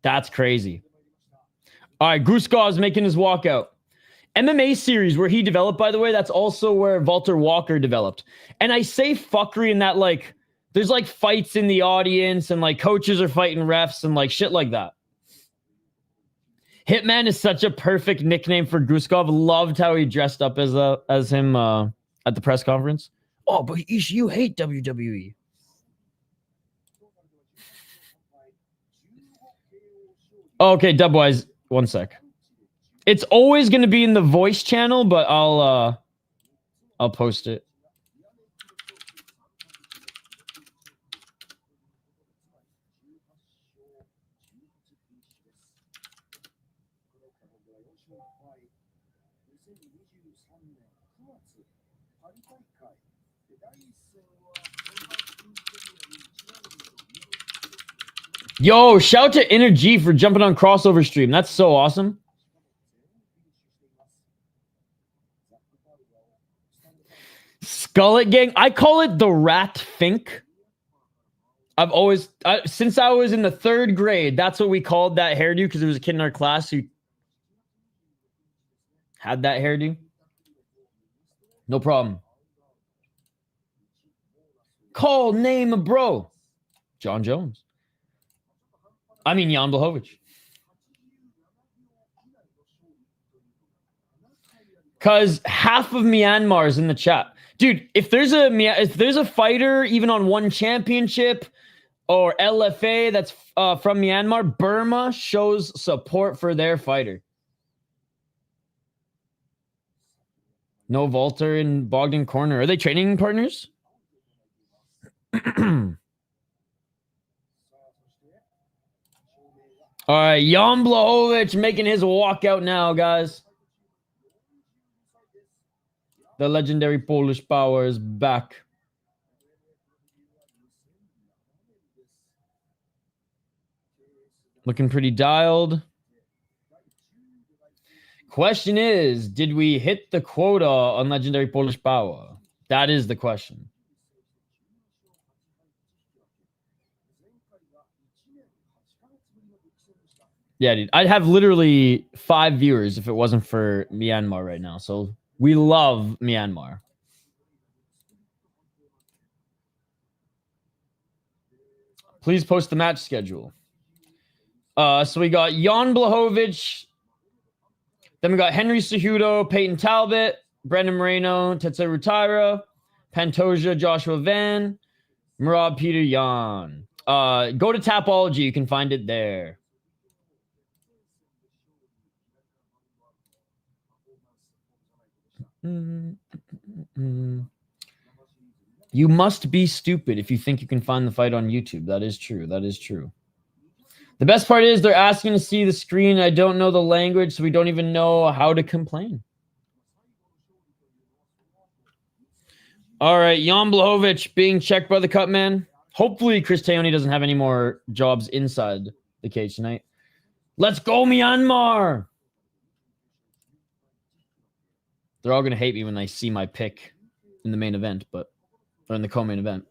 That's crazy. All right, Guskov's making his walkout. MMA series where he developed, by the way, that's also where Walter Walker developed. And I say fuckery in that, like, there's like fights in the audience and like coaches are fighting refs and like shit like that. Hitman is such a perfect nickname for Guskov. Loved how he dressed up as him at the press conference. Oh, but you hate WWE. Okay, Dubwise, one sec. It's always going to be in the voice channel, but I'll post it. Yo, shout to Inner G for jumping on crossover stream. That's so awesome. Skullet Gang. I call it the Rat Fink. I've always, since I was in the 3rd grade, that's what we called that hairdo because there was a kid in our class who had that hairdo. No problem. Call name a bro. John Jones. I mean Jan Blachowicz. Because half of Myanmar is in the chat. Dude, if there's a fighter even on one championship or LFA that's from Myanmar, Burma shows support for their fighter. No Walter and Bogdan corner. Are they training partners? All right, Jan Blachowicz making his walkout now, guys. The legendary Polish power is back. Looking pretty dialed. Question is, did we hit the quota on legendary Polish power? That is the question. Yeah, dude. I'd have literally 5 viewers if it wasn't for Myanmar right now. So we love Myanmar. Please post the match schedule. So we got Jan Blachowicz. Then we got Henry Cejudo, Payton Talbott, Brendan Moreno, Tatsuro Taira, Pantoja, Joshua Van, Merab, Peter Yan. Go to Tapology. You can find it there. You must be stupid if you think you can find the fight on YouTube. That is true. That is true. The best part is they're asking to see the screen. I don't know the language, so we don't even know how to complain. All right, Jan Blachowicz being checked by the cut man. Hopefully Chris Taoni doesn't have any more jobs inside the cage tonight. Let's go, Myanmar! They're all going to hate me when they see my pick in the main event, or in the co-main event.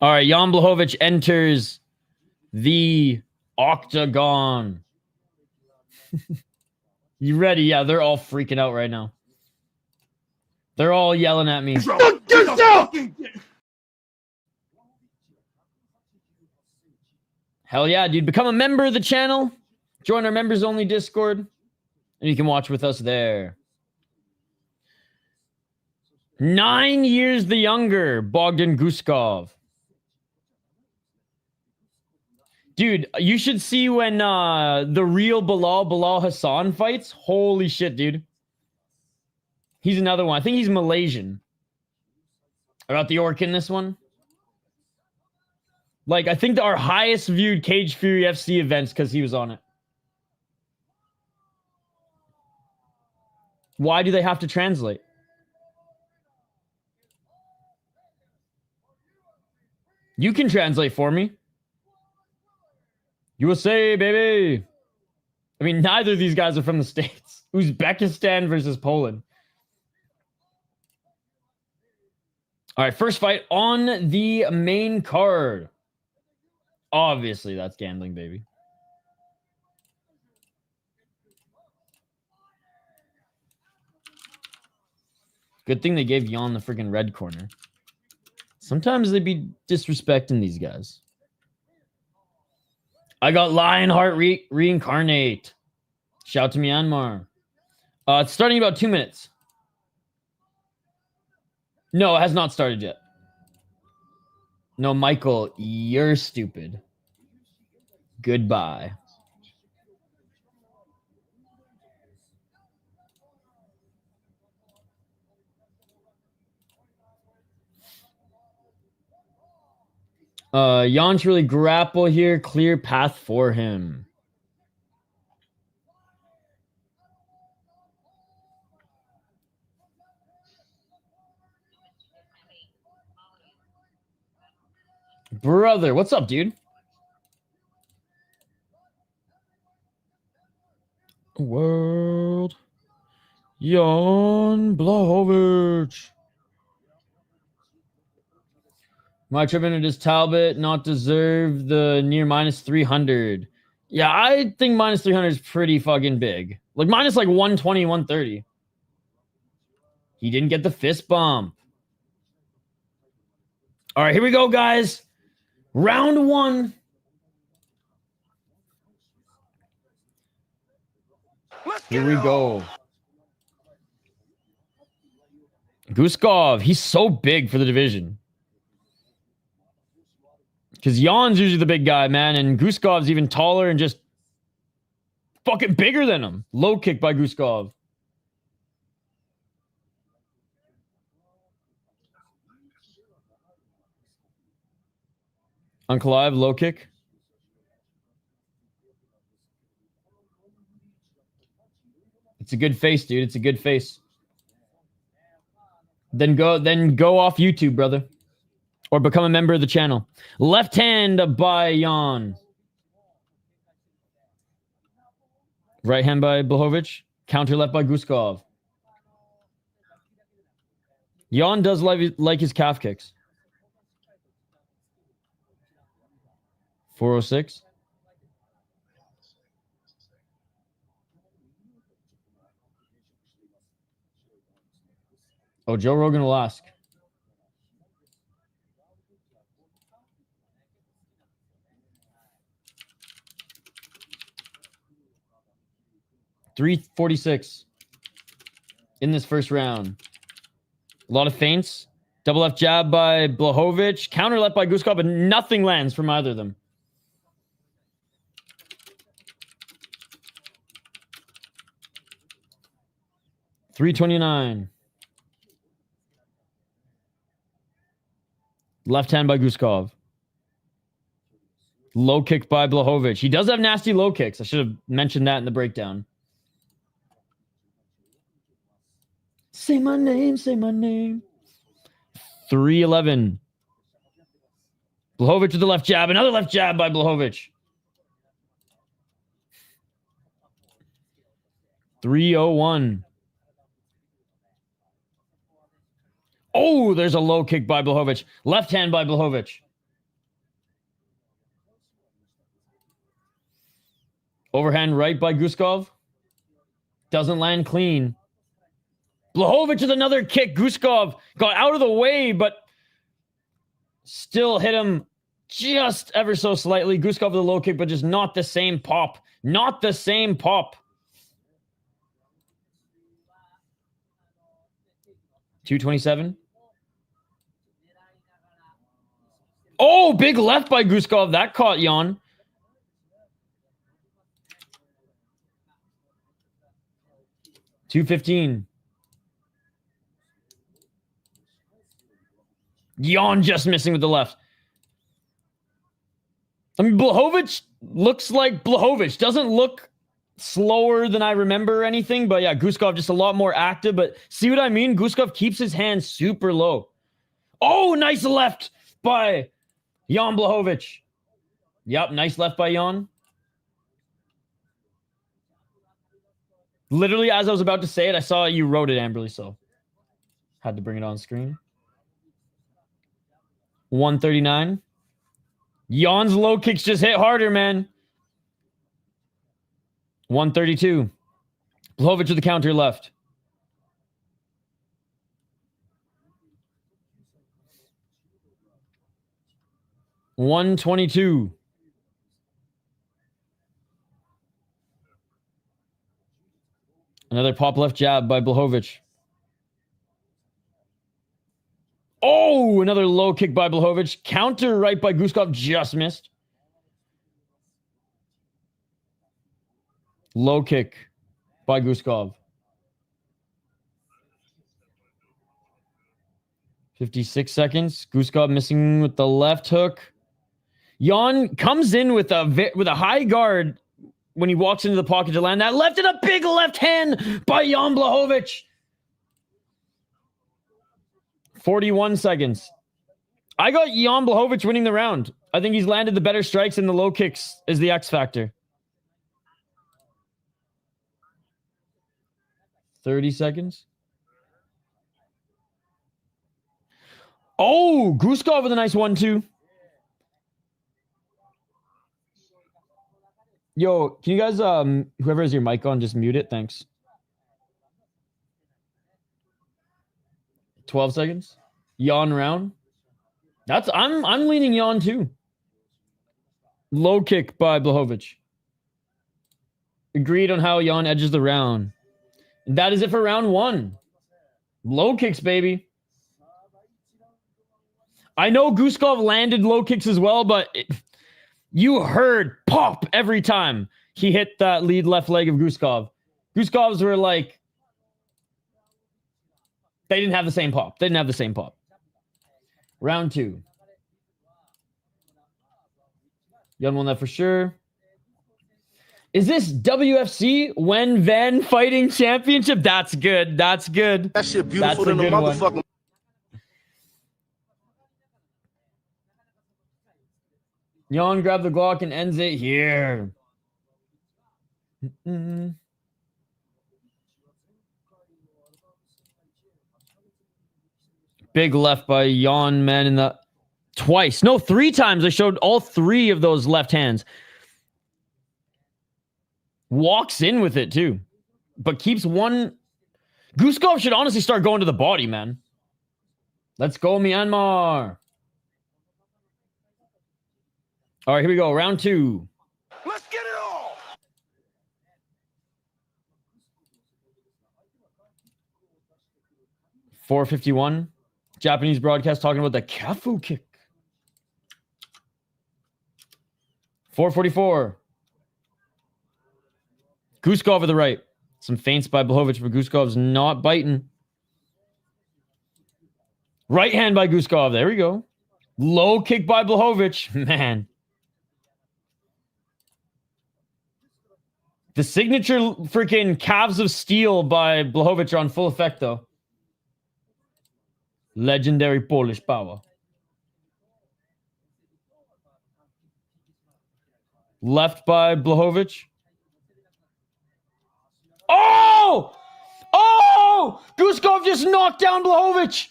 All right, Jan Blachowicz enters the octagon. You ready? Yeah, they're all freaking out right now. They're all yelling at me. Hell yeah, dude. Become a member of the channel. Join our members-only Discord. And you can watch with us there. 9 years the younger Bogdan Guskov. Dude, you should see when the real Bilal Hassan fights. Holy shit, dude. He's another one. I think he's Malaysian. I got the orc in this one. Like, I think our highest viewed Cage Fury FC events because he was on it. Why do they have to translate? You can translate for me. USA, baby. I mean, neither of these guys are from the States. Uzbekistan versus Poland. All right, first fight on the main card. Obviously, that's gambling, baby. Good thing they gave Jan the freaking red corner. Sometimes they be disrespecting these guys. I got Lionheart reincarnate. Shout to Myanmar. It's starting in about 2 minutes. No, it has not started yet. No, Michael, you're stupid. Goodbye. Jan should really grapple here. Clear path for him. Brother, what's up, dude? World. Jan Blachowicz. My trip into this Talbott not deserve the near minus 300. Yeah, I think minus 300 is pretty fucking big. Like minus like 120, 130. He didn't get the fist bump. All right, here we go, guys. Round 1. Here we go. Guskov, he's so big for the division. Because Jan's usually the big guy, man, and Guskov's even taller and just fucking bigger than him. Low kick by Guskov. Uncle Ive, low kick. It's a good face, dude. It's a good face. Then go off YouTube, brother. Or become a member of the channel. Left hand by Jan. Right hand by Blachowicz. Counter left by Guskov. Jan does like his calf kicks. 406. Oh, Joe Rogan will ask. .346 in this first round. A lot of feints. Double left jab by Blachowicz. Counter left by Guskov, but nothing lands from either of them. .329. Left hand by Guskov. Low kick by Blachowicz. He does have nasty low kicks. I should have mentioned that in the breakdown. Say my name, say my name. 311. Blachowicz with the left jab. Another left jab by Blachowicz. 301. Oh, there's a low kick by Blachowicz. Left hand by Blachowicz. Overhand right by Guskov. Doesn't land clean. Blachowicz with another kick. Guskov got out of the way, but still hit him just ever so slightly. Guskov with a low kick, but just not the same pop. Not the same pop. 227. Oh, big left by Guskov. That caught Jan. .215. Jan just missing with the left. I mean, Blachowicz looks like Blachowicz. Doesn't look slower than I remember or anything, but yeah, Guskov just a lot more active. But see what I mean? Guskov keeps his hands super low. Oh, nice left by Jan Blachowicz. Yep, nice left by Jan. Literally, as I was about to say it, I saw you wrote it, Amberly, so had to bring it on screen. 139. Jan's low kicks just hit harder, man. 132. Blachowicz with the counter left. .122. Another pop left jab by Blachowicz. Oh, another low kick by Blachowicz. Counter right by Guskov, just missed. Low kick by Guskov. 56 seconds. Guskov missing with the left hook. Jan comes in with a high guard when he walks into the pocket to land that left, and a big left hand by Jan Blachowicz. 41 seconds. I got Jan Blachowicz winning the round. I think he's landed the better strikes, and the low kicks is the X factor. 30 seconds. Oh, Guskov with a nice 1-2. Yo, can you guys, whoever has your mic on, just mute it? Thanks. 12 seconds. Yawn round. I'm leaning yawn too. Low kick by Blachowicz. Agreed on how yawn edges the round. And that is it for round 1. Low kicks, baby. I know Guskov landed low kicks as well, but you heard pop every time he hit that lead left leg of Guskov. Guskovs were like, they didn't have the same pop. They didn't have the same pop. Round 2. Young won that for sure. Is this WFC When Van Fighting Championship? That's good. That's good. That shit beautiful than a motherfucker. Jan grabbed the Glock and ends it here. Big left by Jan, man, in the twice. No, 3 times. I showed all 3 of those left hands. Walks in with it too, but keeps one. Guskov should honestly start going to the body, man. Let's go, Myanmar. All right, here we go. Round 2. Let's get it on. 4:51. Japanese broadcast talking about the Kafu kick. 4:44. Guskov to the right. Some feints by Blachowicz, but Guskov's not biting. Right hand by Guskov. There we go. Low kick by Blachowicz. Man. The signature freaking calves of steel by Blachowicz are on full effect, though. Legendary Polish power. Left by Blachowicz. Oh! Oh! Guskov just knocked down Blachowicz.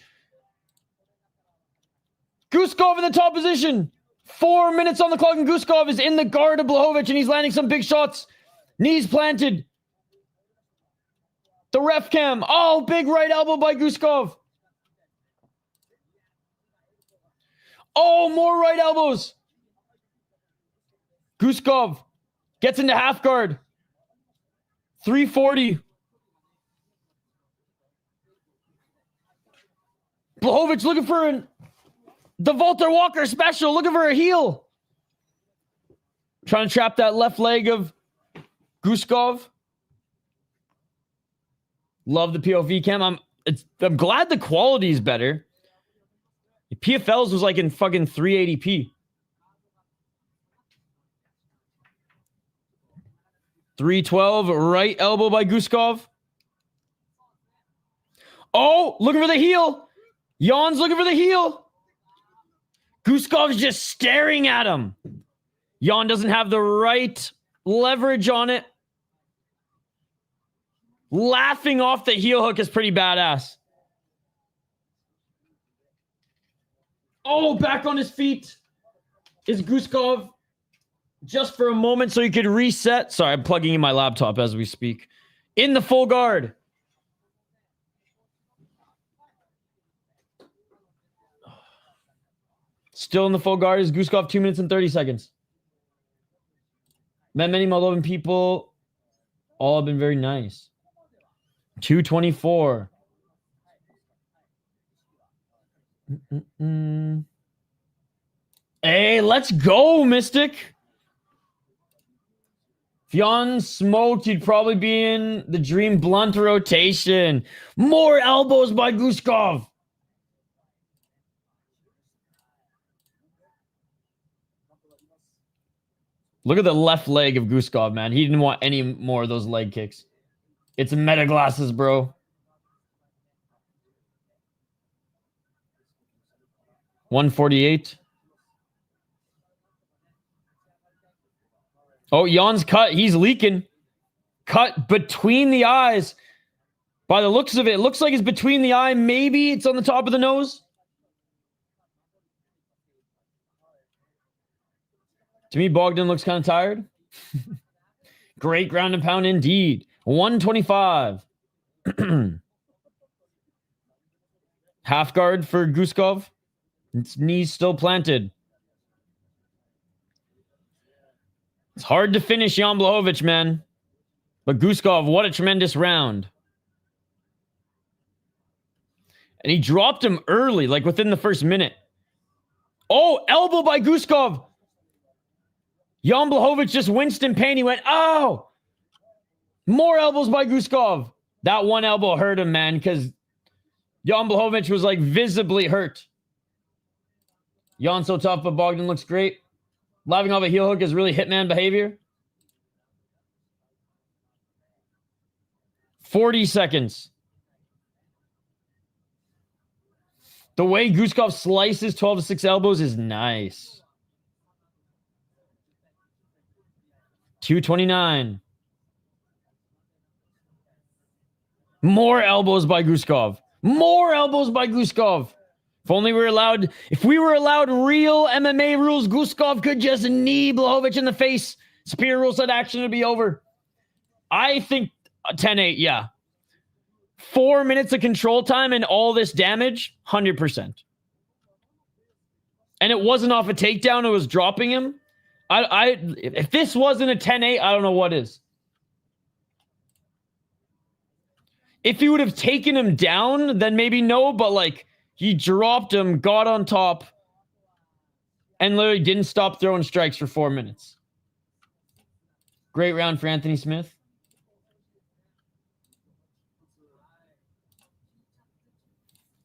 Guskov in the top position. 4 minutes on the clock, and Guskov is in the guard of Blachowicz, and he's landing some big shots. Knees planted. The ref cam. Oh, big right elbow by Guskov. Oh, more right elbows. Guskov gets into half guard. 340. Blachowicz looking for the Walter Walker special. Looking for a heel. Trying to trap that left leg of Guskov. Love the POV cam. I'm glad the quality is better. PFL's was like in fucking 380p. 312, right elbow by Guskov. Oh, looking for the heel. Jan's looking for the heel. Guskov's just staring at him. Jan doesn't have the right leverage on it. Laughing off the heel hook is pretty badass. Oh, back on his feet is Guskov. Just for a moment so he could reset. Sorry, I'm plugging in my laptop as we speak. In the full guard. Still in the full guard is Guskov, 2 minutes and 30 seconds. Met many Moldovan people. All have been very nice. 224. Hey, let's go, Mystic. If Jan smoked, he'd probably be in the Dream Blunt rotation. More elbows by Guskov. Look at the left leg of Guskov, man. He didn't want any more of those leg kicks. It's meta glasses, bro. 148. Oh, Jan's cut. He's leaking. Cut between the eyes. By the looks of it, it looks like it's between the eye. Maybe it's on the top of the nose. To me, Bogdan looks kind of tired. Great ground and pound indeed. 125. Half guard for Guskov. Its knees still planted. It's hard to finish Jan Blachowicz, man. But Guskov, what a tremendous round. And he dropped him early, like within the first minute. Oh, elbow by Guskov. Jan Blachowicz just winced in pain. He went, oh! More elbows by Guskov. That one elbow hurt him, man, because Jan Blachowicz was like visibly hurt. Jan so tough, but Bogdan looks great. Living off a heel hook is really hitman behavior. 40 seconds. The way Guskov slices 12-6 elbows is nice. 229. More elbows by Guskov. More elbows by Guskov. If we were allowed real MMA rules, Guskov could just knee Blachowicz in the face. Superior rule set action would be over. I think 10-8, yeah. 4 minutes of control time and all this damage, 100%. And it wasn't off a takedown, it was dropping him. If this wasn't a 10-8, I don't know what is. If he would have taken him down, then maybe no, but like he dropped him, got on top, and literally didn't stop throwing strikes for 4 minutes. Great round for Anthony Smith.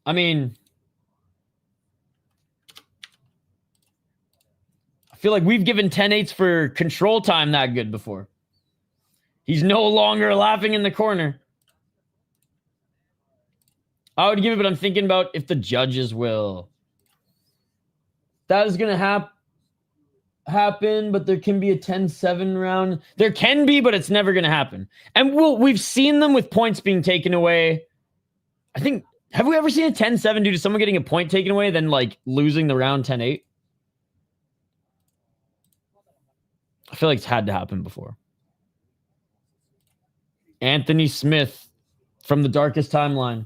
I mean, I feel like we've given 10-8s for control time that good before. He's no longer laughing in the corner. I would give it, but I'm thinking about if the judges will. That is going to happen, but there can be a 10-7 round. There can be, but it's never going to happen. And we've seen them with points being taken away. I think, have we ever seen a 10-7 due to someone getting a point taken away, then like losing the round 10-8? I feel like it's had to happen before. Anthony Smith from the darkest timeline.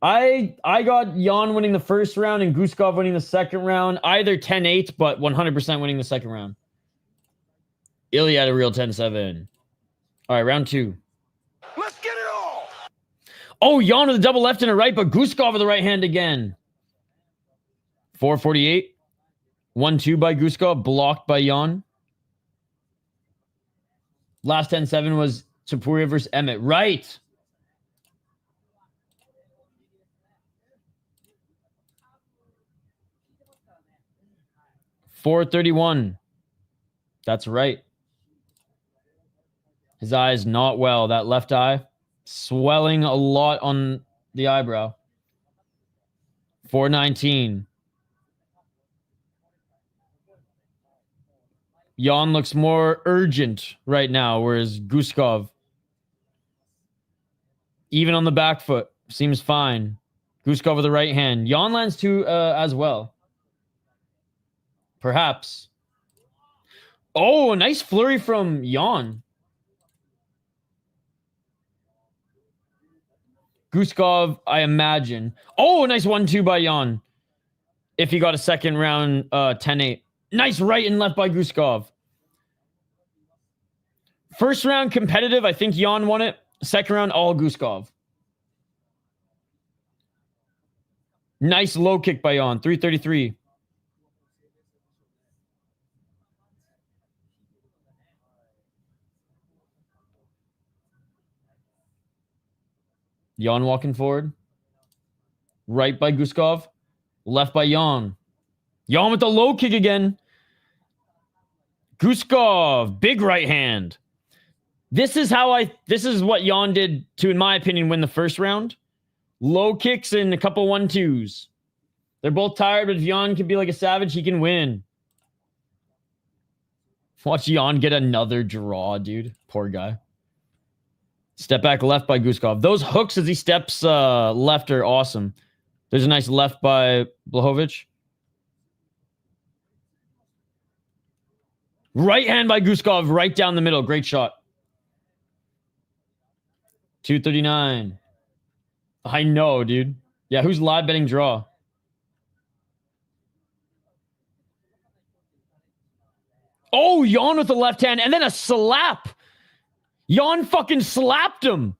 I got Jan winning the first round and Guskov winning the second round. Either 10-8, but 100% winning the second round. Ilya had a real 10-7. All right, round 2. Let's get it all. Oh, Jan with a double left and a right, but Guskov with the right hand again. 448. 1-2 by Guskov, blocked by Jan. Last 10-7 was Topuria versus Emmett. Right. .431. That's right. His eye is not well. That left eye swelling a lot on the eyebrow. 419. Jan looks more urgent right now, whereas Guskov, even on the back foot, seems fine. Guskov with the right hand. Jan lands two as well. Perhaps. Oh, a nice flurry from Jan. Guskov, I imagine. Oh, a nice 1-2 by Jan. If he got a second round 10-8. Nice right and left by Guskov. First round competitive, I think Jan won it. Second round, all Guskov. Nice low kick by Jan, 333. Jan walking forward. Right by Guskov. Left by Jan. Jan with the low kick again. Guskov, big right hand. This is what Jan did to, in my opinion, win the first round. Low kicks and a couple 1-2s. They're both tired, but if Jan can be like a savage, he can win. Watch Jan get another draw, dude. Poor guy. Step back left by Guskov. Those hooks as he steps left are awesome. There's a nice left by Blachowicz. Right hand by Guskov, right down the middle. Great shot. 239. I know, dude. Yeah, who's live betting draw? Oh, Jan with the left hand and then a slap. Jan fucking slapped him.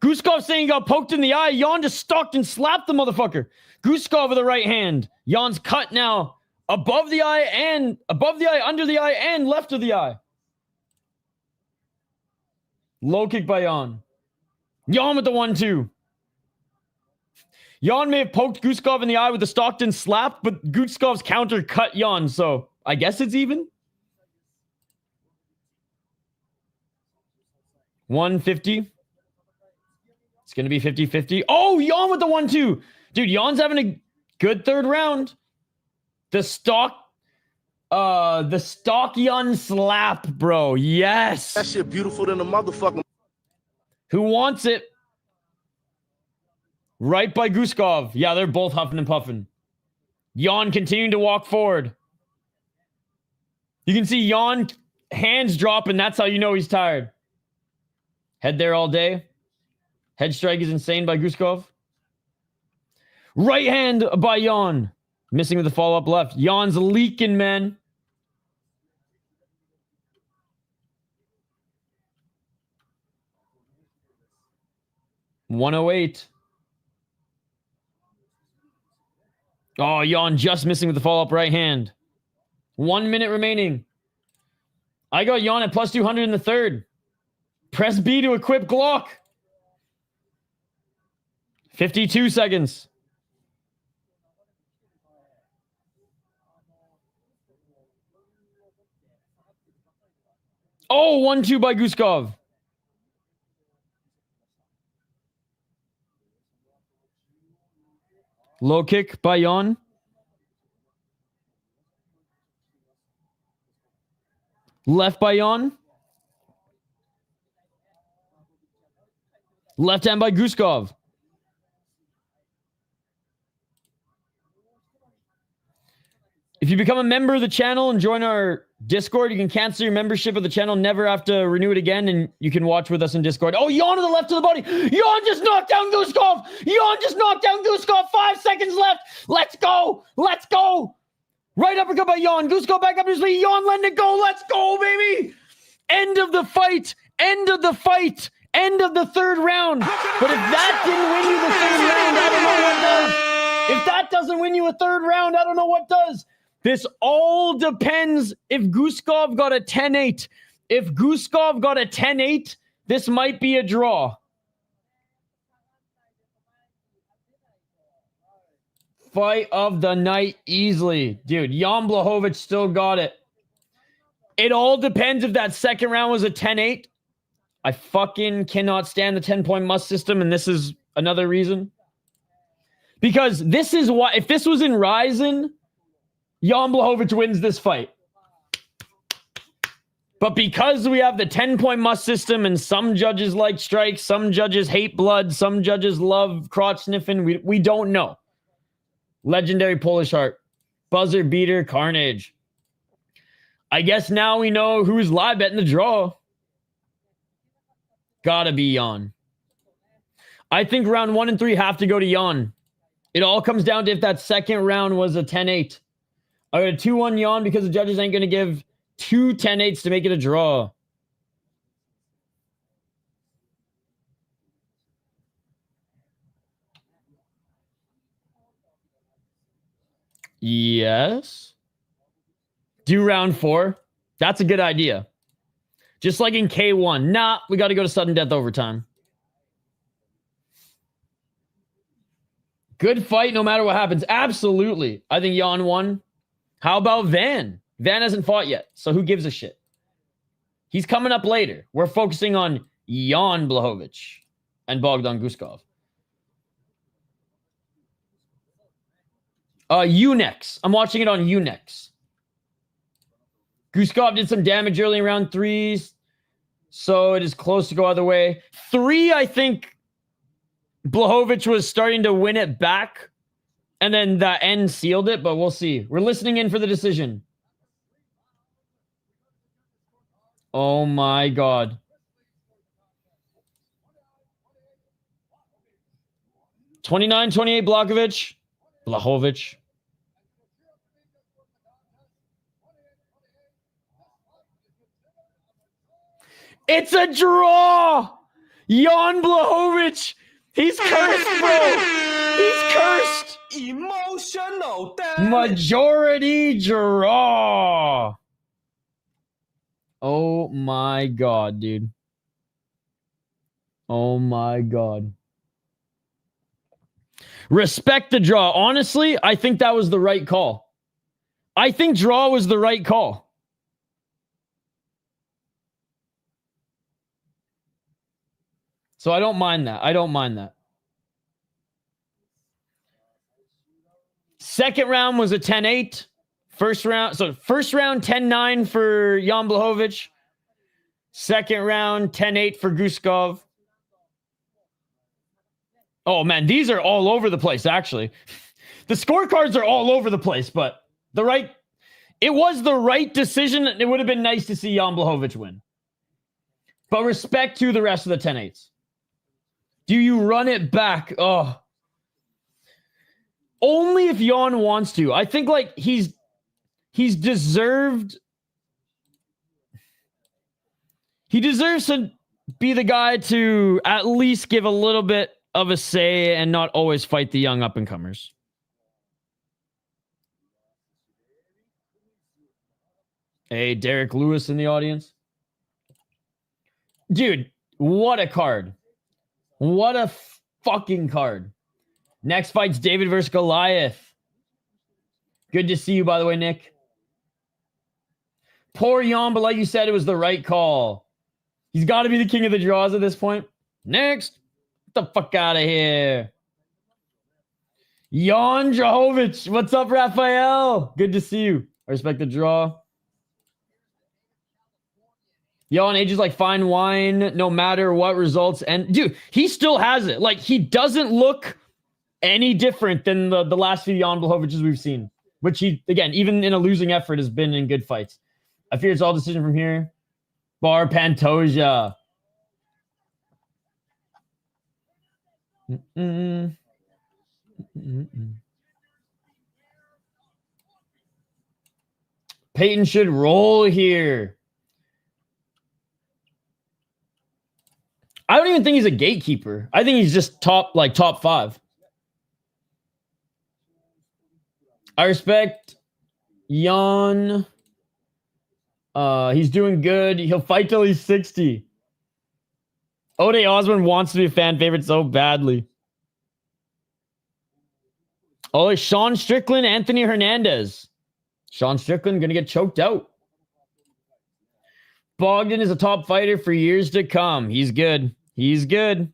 Guskov saying he got poked in the eye. Jan just stalked and slapped the motherfucker. Guskov with the right hand. Jan's cut now above the eye, under the eye, and left of the eye. Low kick by Jan. Jan with the 1-2. Jan may have poked Guskov in the eye with the Stockton slap, but Guskov's counter cut Jan, so I guess it's even. 150. It's going to be 50-50. Oh, Jan with the 1-2. Dude, Jan's having a good third round. The stock Jan slap, bro. Yes. That shit beautiful than a motherfucking. Who wants it? Right by Guskov. Yeah, they're both huffing and puffing. Jan continuing to walk forward. You can see Jan hands dropping. That's how you know he's tired. Head there all day. Head strike is insane by Guskov. Right hand by Jan. Missing with the follow-up left. Jan's leaking, man. $108. Oh, Jan just missing with the follow-up right hand. 1 minute remaining. I got Jan at plus 200 in the third. Press B to equip Glock. 52 seconds. Oh, 1-2 by Guskov. Low kick by Jan. Left by Jan. Left hand by Guskov. If you become a member of the channel and join our Discord, you can cancel your membership of the channel, never have to renew it again, and you can watch with us in Discord. Oh, Jan to the left of the body. Jan just knocked down Guskov. Jan just knocked down Guskov. 5 seconds left. Let's go. Let's go. Right uppercut by Jan. Guskov back up to his feet. Jan letting it go. Let's go, baby. End of the fight. End of the fight. End of the third round. But if that didn't win you the third round, I don't know what does. If that doesn't win you a third round, I don't know what does. This all depends if Guskov got a 10-8. If Guskov got a 10-8, this might be a draw. Fight of the night easily. Dude, Jan Blachowicz still got it. It all depends if that second round was a 10-8. I fucking cannot stand the 10-point must system, and this is another reason. Because this is why, if this was in Ryzen, Jan Blachowicz wins this fight. But because we have the 10-point must system and some judges like strikes, some judges hate blood, some judges love crotch sniffing, we don't know. Legendary Polish Heart. Buzzer beater, carnage. I guess now we know who's live betting the draw. Gotta be Jan. I think round 1 and 3 have to go to Jan. It all comes down to if that second round was a 10-8. I got a 2-1 Jan because the judges ain't going to give 2 10-8s to make it a draw. Yes. Do round 4. That's a good idea. Just like in K1. Nah, we got to go to sudden death overtime. Good fight no matter what happens. Absolutely. I think Jan won. How about Van? Van hasn't fought yet, so who gives a shit? He's coming up later. We're focusing on Jan Blachowicz and Bogdan Guskov. Unex. I'm watching it on Unex. Guskov did some damage early in round 3, so it is close to go either way. 3, I think Blachowicz was starting to win it back. And then the end sealed it, but we'll see. We're listening in for the decision. Oh my God. $29-28 Blachowicz. It's a draw. Jan Blachowicz. He's cursed, bro. He's cursed. Emotional Majority draw. Oh my God, dude. Oh my God. Respect the draw. Honestly, I think that was the right call. I think draw was the right call. So I don't mind that. I don't mind that. Second round was a 10-8. First round 10-9 for Jan Blachowicz. Second round 10-8 for Guskov. Oh man, these are all over the place actually. The scorecards are all over the place, but it was the right decision. It would have been nice to see Jan Blachowicz win. But respect to the rest of the 10-8s. Do you run it back? Oh. Only if Jan wants to. I think like he's deserved. He deserves to be the guy to at least give a little bit of a say and not always fight the young up-and-comers. Hey, Derek Lewis in the audience. Dude, what a card. What a fucking card. Next fight's David versus Goliath. Good to see you, by the way, Nick. Poor Jan, but like you said, it was the right call. He's got to be the king of the draws at this point. Next. Get the fuck out of here. Jan Blachowicz. What's up, Raphael? Good to see you. I respect the draw. Jan ages like fine wine, no matter what results. And dude, he still has it. Like, he doesn't look any different than the last few Jan Blachowicz we've seen. Which he, again, even in a losing effort, has been in good fights. I fear it's all decision from here. Pantoja. Payton should roll here. I don't even think he's a gatekeeper. I think he's just top 5. I respect Jan. He's doing good. He'll fight till he's 60. Ode Osborne wants to be a fan favorite so badly. Oh, Sean Strickland, Anthony Hernandez. Sean Strickland going to get choked out. Bogdan is a top fighter for years to come. He's good. He's good.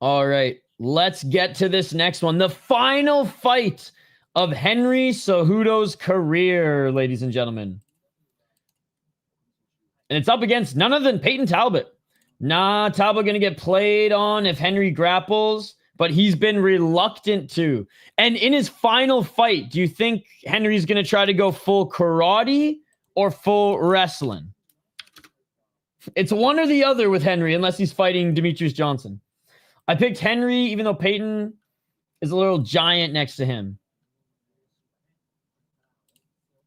All right. Let's get to this next one. The final fight of Henry Cejudo's career, ladies and gentlemen. And it's up against none other than Payton Talbott. Talbott going to get played on if Henry grapples, but he's been reluctant to. And in his final fight, do you think Henry's going to try to go full karate or full wrestling? It's one or the other with Henry, unless he's fighting Demetrius Johnson. I picked Henry, even though Payton is a little giant next to him.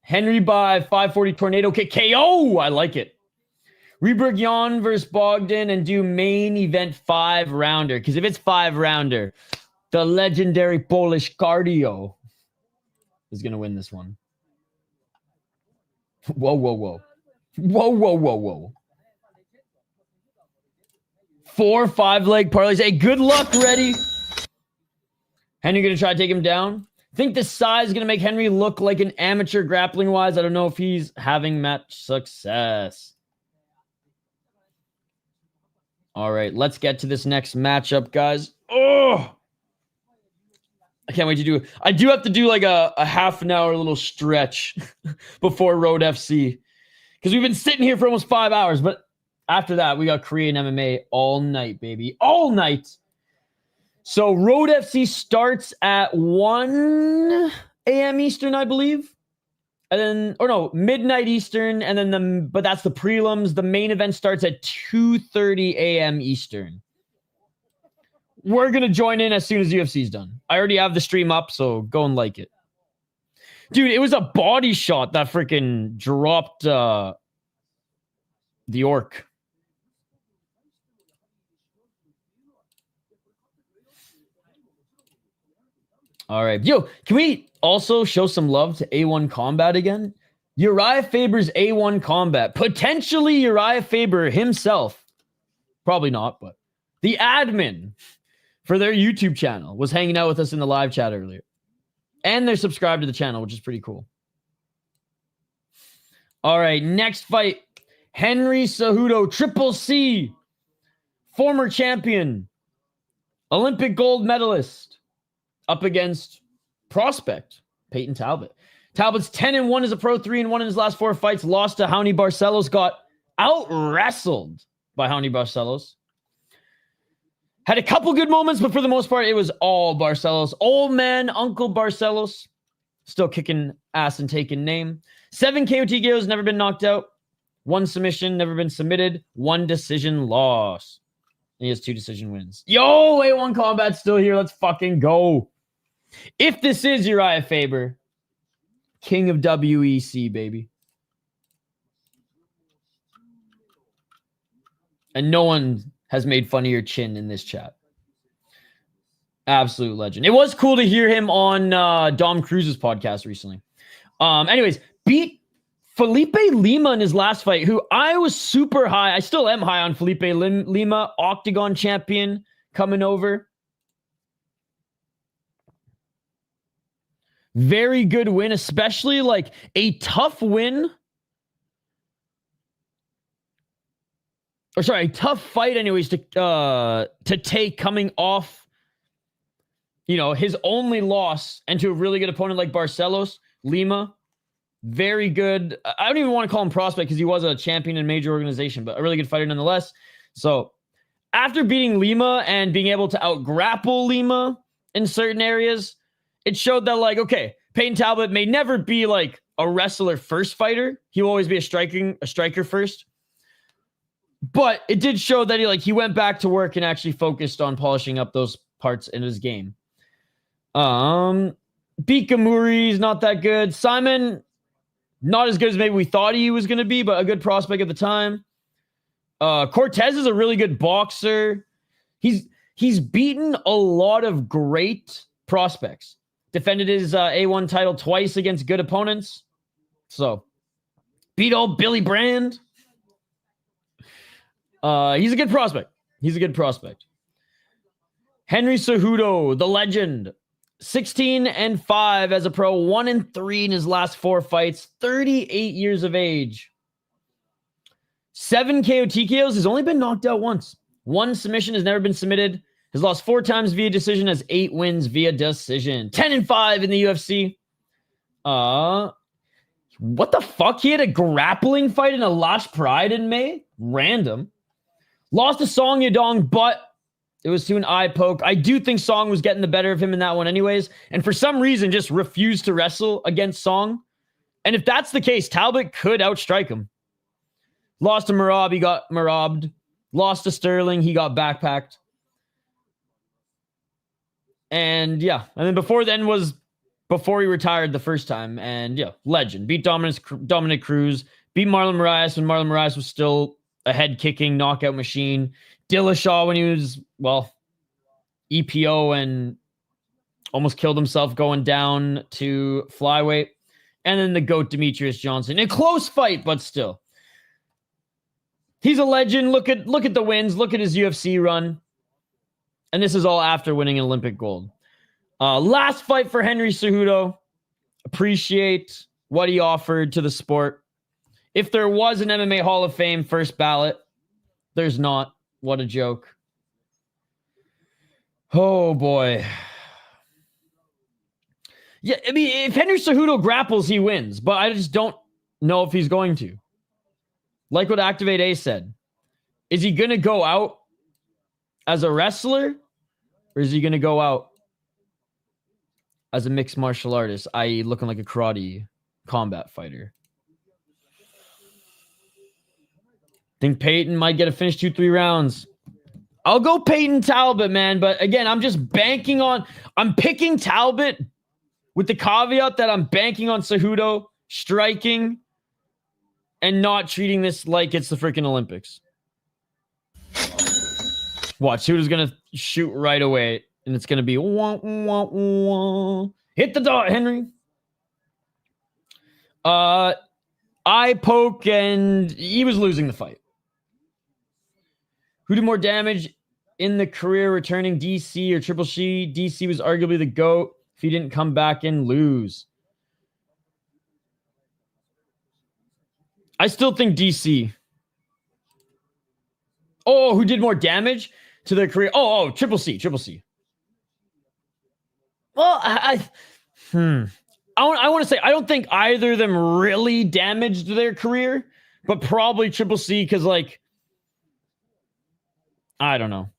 Henry by 540 tornado kick KO. I like it. Reberg Jan versus Bogdan and do main event 5-rounder. Because if it's 5-rounder, the legendary Polish cardio is going to win this one. Whoa, whoa, whoa. Whoa, whoa, whoa, whoa. 4 5-leg parlays. Hey, good luck, ready. Henry going to try to take him down. I think the size is going to make Henry look like an amateur grappling-wise. I don't know if he's having match success. All right, let's get to this next matchup, guys. Oh! I can't wait to do it. I do have to do like a half an hour little stretch before Road FC. Because we've been sitting here for almost 5 hours, but after that, we got Korean MMA all night, baby. All night. So Road FC starts at 1 a.m. Eastern, I believe. And then, or no, midnight Eastern, and then but that's the prelims. The main event starts at 2:30 a.m. Eastern. We're gonna join in as soon as UFC's done. I already have the stream up, so go and like it. Dude, it was a body shot that freaking dropped the orc. All right. Yo, can we also show some love to A1 Combat again? Uriah Faber's A1 Combat. Potentially Uriah Faber himself. Probably not, but the admin for their YouTube channel was hanging out with us in the live chat earlier. And they're subscribed to the channel, which is pretty cool. All right, next fight. Henry Cejudo, Triple C, former champion, Olympic gold medalist, up against prospect, Payton Talbott. Talbott's 10-1 as a pro, 3-1 in his last 4 fights, lost to Raoni Barcelos, got out-wrestled by Raoni Barcelos. Had a couple good moments, but for the most part, it was all Barcelos. Old man, Uncle Barcelos, still kicking ass and taking name. 7 KOTKOs, never been knocked out. 1 submission, never been submitted. 1 decision loss. And he has 2 decision wins. Yo, A1 Combat's still here. Let's fucking go. If this is Uriah Faber, king of WEC, baby. And no one has made fun of your chin in this chat. Absolute legend. It was cool to hear him on Dom Cruz's podcast recently. Anyways, beat Felipe Lima in his last fight, who I was super high. I still am high on Felipe Lima, Octagon champion coming over. Very good win, especially like a tough win. Or sorry, a tough fight anyways to take coming off, you know, his only loss and to a really good opponent like Barcelos. Lima, very good. I don't even want to call him prospect because he was a champion in a major organization, but a really good fighter nonetheless. So after beating Lima and being able to out-grapple Lima in certain areas, it showed that, like, okay, Payton Talbott may never be like a wrestler first fighter. He will always be a striker first. But it did show that he went back to work and actually focused on polishing up those parts in his game. Beat Gamuri's not that good. Simon, not as good as maybe we thought he was going to be, but a good prospect at the time. Cortez is a really good boxer. He's beaten a lot of great prospects. Defended his A1 title twice against good opponents. So, beat old Billy Brand. He's a good prospect. Henry Cejudo, the legend. 16-5 as a pro, 1-3 in his last 4 fights, 38 years of age. 7 KOTKOs, has only been knocked out once. 1 submission, has never been submitted. Has lost 4 times via decision, has 8 wins via decision. 10-5 in the UFC. What the fuck? He had a grappling fight in a Lash Pride in May? Random. Lost to Song Yadong, but it was to an eye poke. I do think Song was getting the better of him in that one anyways. And for some reason, just refused to wrestle against Song. And if that's the case, Talbott could outstrike him. Lost to Merab, he got Merabbed. Lost to Sterling, he got backpacked. And yeah, and then before then was before he retired the first time. And yeah, legend. Beat Dominic Cruz. Beat Marlon Moraes when Marlon Moraes was still a head-kicking knockout machine. Dillashaw when he was, well, EPO and almost killed himself going down to flyweight. And then the GOAT Demetrius Johnson. A close fight, but still. He's a legend. Look at the wins. Look at his UFC run. And this is all after winning an Olympic gold. Last fight for Henry Cejudo. Appreciate what he offered to the sport. If there was an MMA Hall of Fame first ballot, there's not. What a joke. Oh, boy. Yeah, I mean, if Henry Cejudo grapples, he wins. But I just don't know if he's going to. Like what Activate A said. Is he going to go out as a wrestler? Or is he going to go out as a mixed martial artist, i.e. looking like a karate combat fighter. Think Payton might get a finish 2-3 rounds. I'll go Payton Talbott, man. But again, I'm just banking on... I'm picking Talbott with the caveat that I'm banking on Cejudo striking and not treating this like it's the freaking Olympics. Watch, Cejudo's going to shoot right away. And it's going to be... Wah, wah, wah. Hit the dot, Henry. Eye poke, and he was losing the fight. Who did more damage in the career, returning DC or Triple C? DC was arguably the GOAT if he didn't come back and lose. I still think DC. Oh, who did more damage to their career? Oh, Triple C. Well, I want to say I don't think either of them really damaged their career, but probably Triple C because, like, I don't know.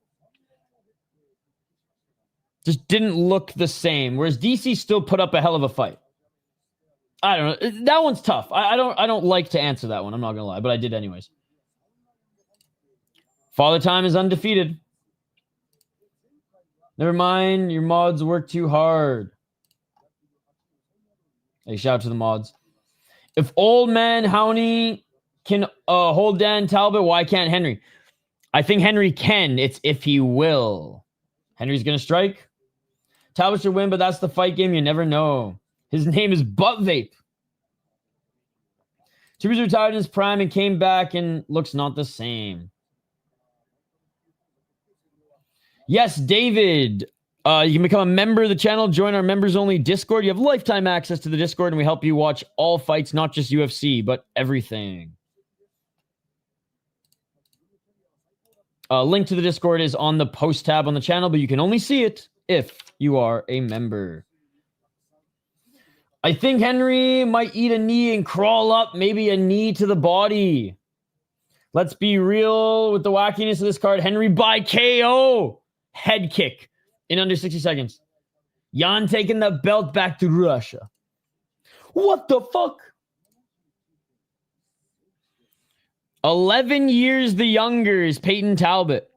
Just didn't look the same. Whereas DC still put up a hell of a fight. I don't know. That one's tough. I don't like to answer that one. I'm not gonna lie, but I did anyways. Father Time is undefeated. Never mind. Your mods work too hard. Hey, shout out to the mods. If old man Howney can hold Dan Talbot, why can't Henry? I think Henry can. It's if he will. Henry's going to strike. Talbot should win, but that's the fight game. You never know. His name is Butt Vape. Tuber's retired in his prime and came back and looks not the same. Yes, David. You can become a member of the channel. Join our members-only Discord. You have lifetime access to the Discord, and we help you watch all fights, not just UFC, but everything. Link to the Discord is on the post tab on the channel, but you can only see it if you are a member. I think Henry might eat a knee and crawl up, maybe a knee to the body. Let's be real with the wackiness of this card. Henry by KO. Head kick in under 60 seconds. Jan taking the belt back to Russia. What the fuck? 11 years the younger is Payton Talbot.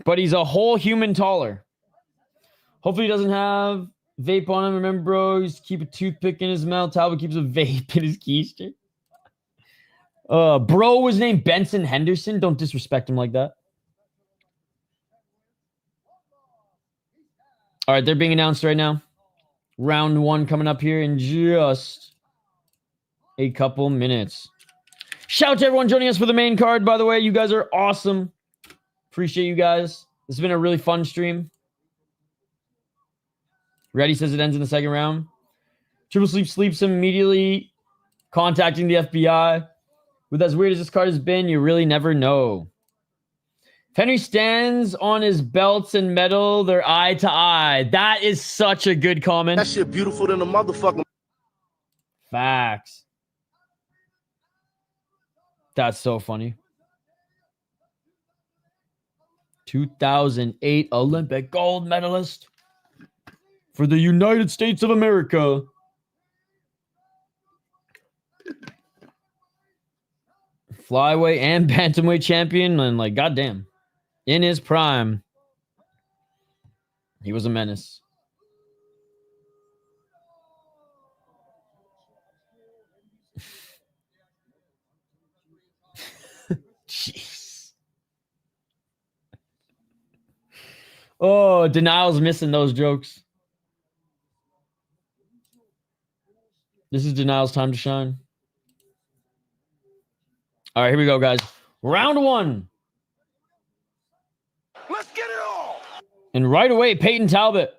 But he's a whole human taller. Hopefully he doesn't have vape on him. Remember, bro, he's keep a toothpick in his mouth. Talbot keeps a vape in his keister. Bro was named Benson Henderson. Don't disrespect him like that. All right, they're being announced right now. Round 1 coming up here in just a couple minutes. Shout out to everyone joining us for the main card, by the way. You guys are awesome. Appreciate you guys. This has been a really fun stream. Ready says it ends in the second round. Triple Sleep sleeps him immediately, contacting the FBI. With as weird as this card has been, you really never know. If Henry stands on his belts and medal, they're eye to eye. That is such a good comment. That shit beautiful than a motherfucker. Facts. That's so funny. 2008 Olympic gold medalist for the United States of America. Flyweight and bantamweight champion, and like, goddamn, in his prime, he was a menace. Jeez. Oh, Denial's missing those jokes. This is Denial's time to shine. All right, here we go, guys. Round 1. Let's get it all. And right away, Payton Talbot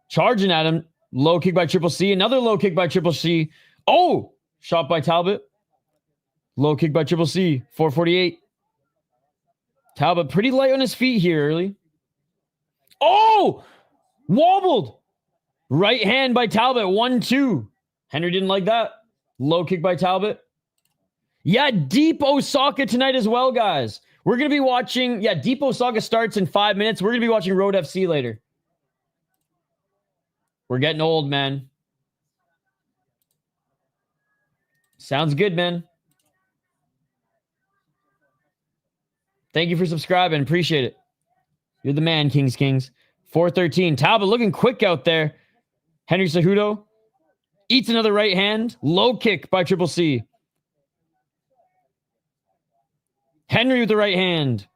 charging at him. Low kick by Triple C. Another low kick by Triple C. Oh, shot by Talbot. Low kick by Triple C. 448. Talbot pretty light on his feet here early. Oh, wobbled. Right hand by Talbot. 1-2. Henry didn't like that. Low kick by Talbot. Yeah, Deep Osaka tonight as well, guys. We're going to be watching... Yeah, Deep Osaka starts in 5 minutes. We're going to be watching Road FC later. We're getting old, man. Sounds good, man. Thank you for subscribing. Appreciate it. You're the man, Kings. 413. Talbott looking quick out there. Henry Cejudo eats another right hand. Low kick by Triple C. Henry with the right hand.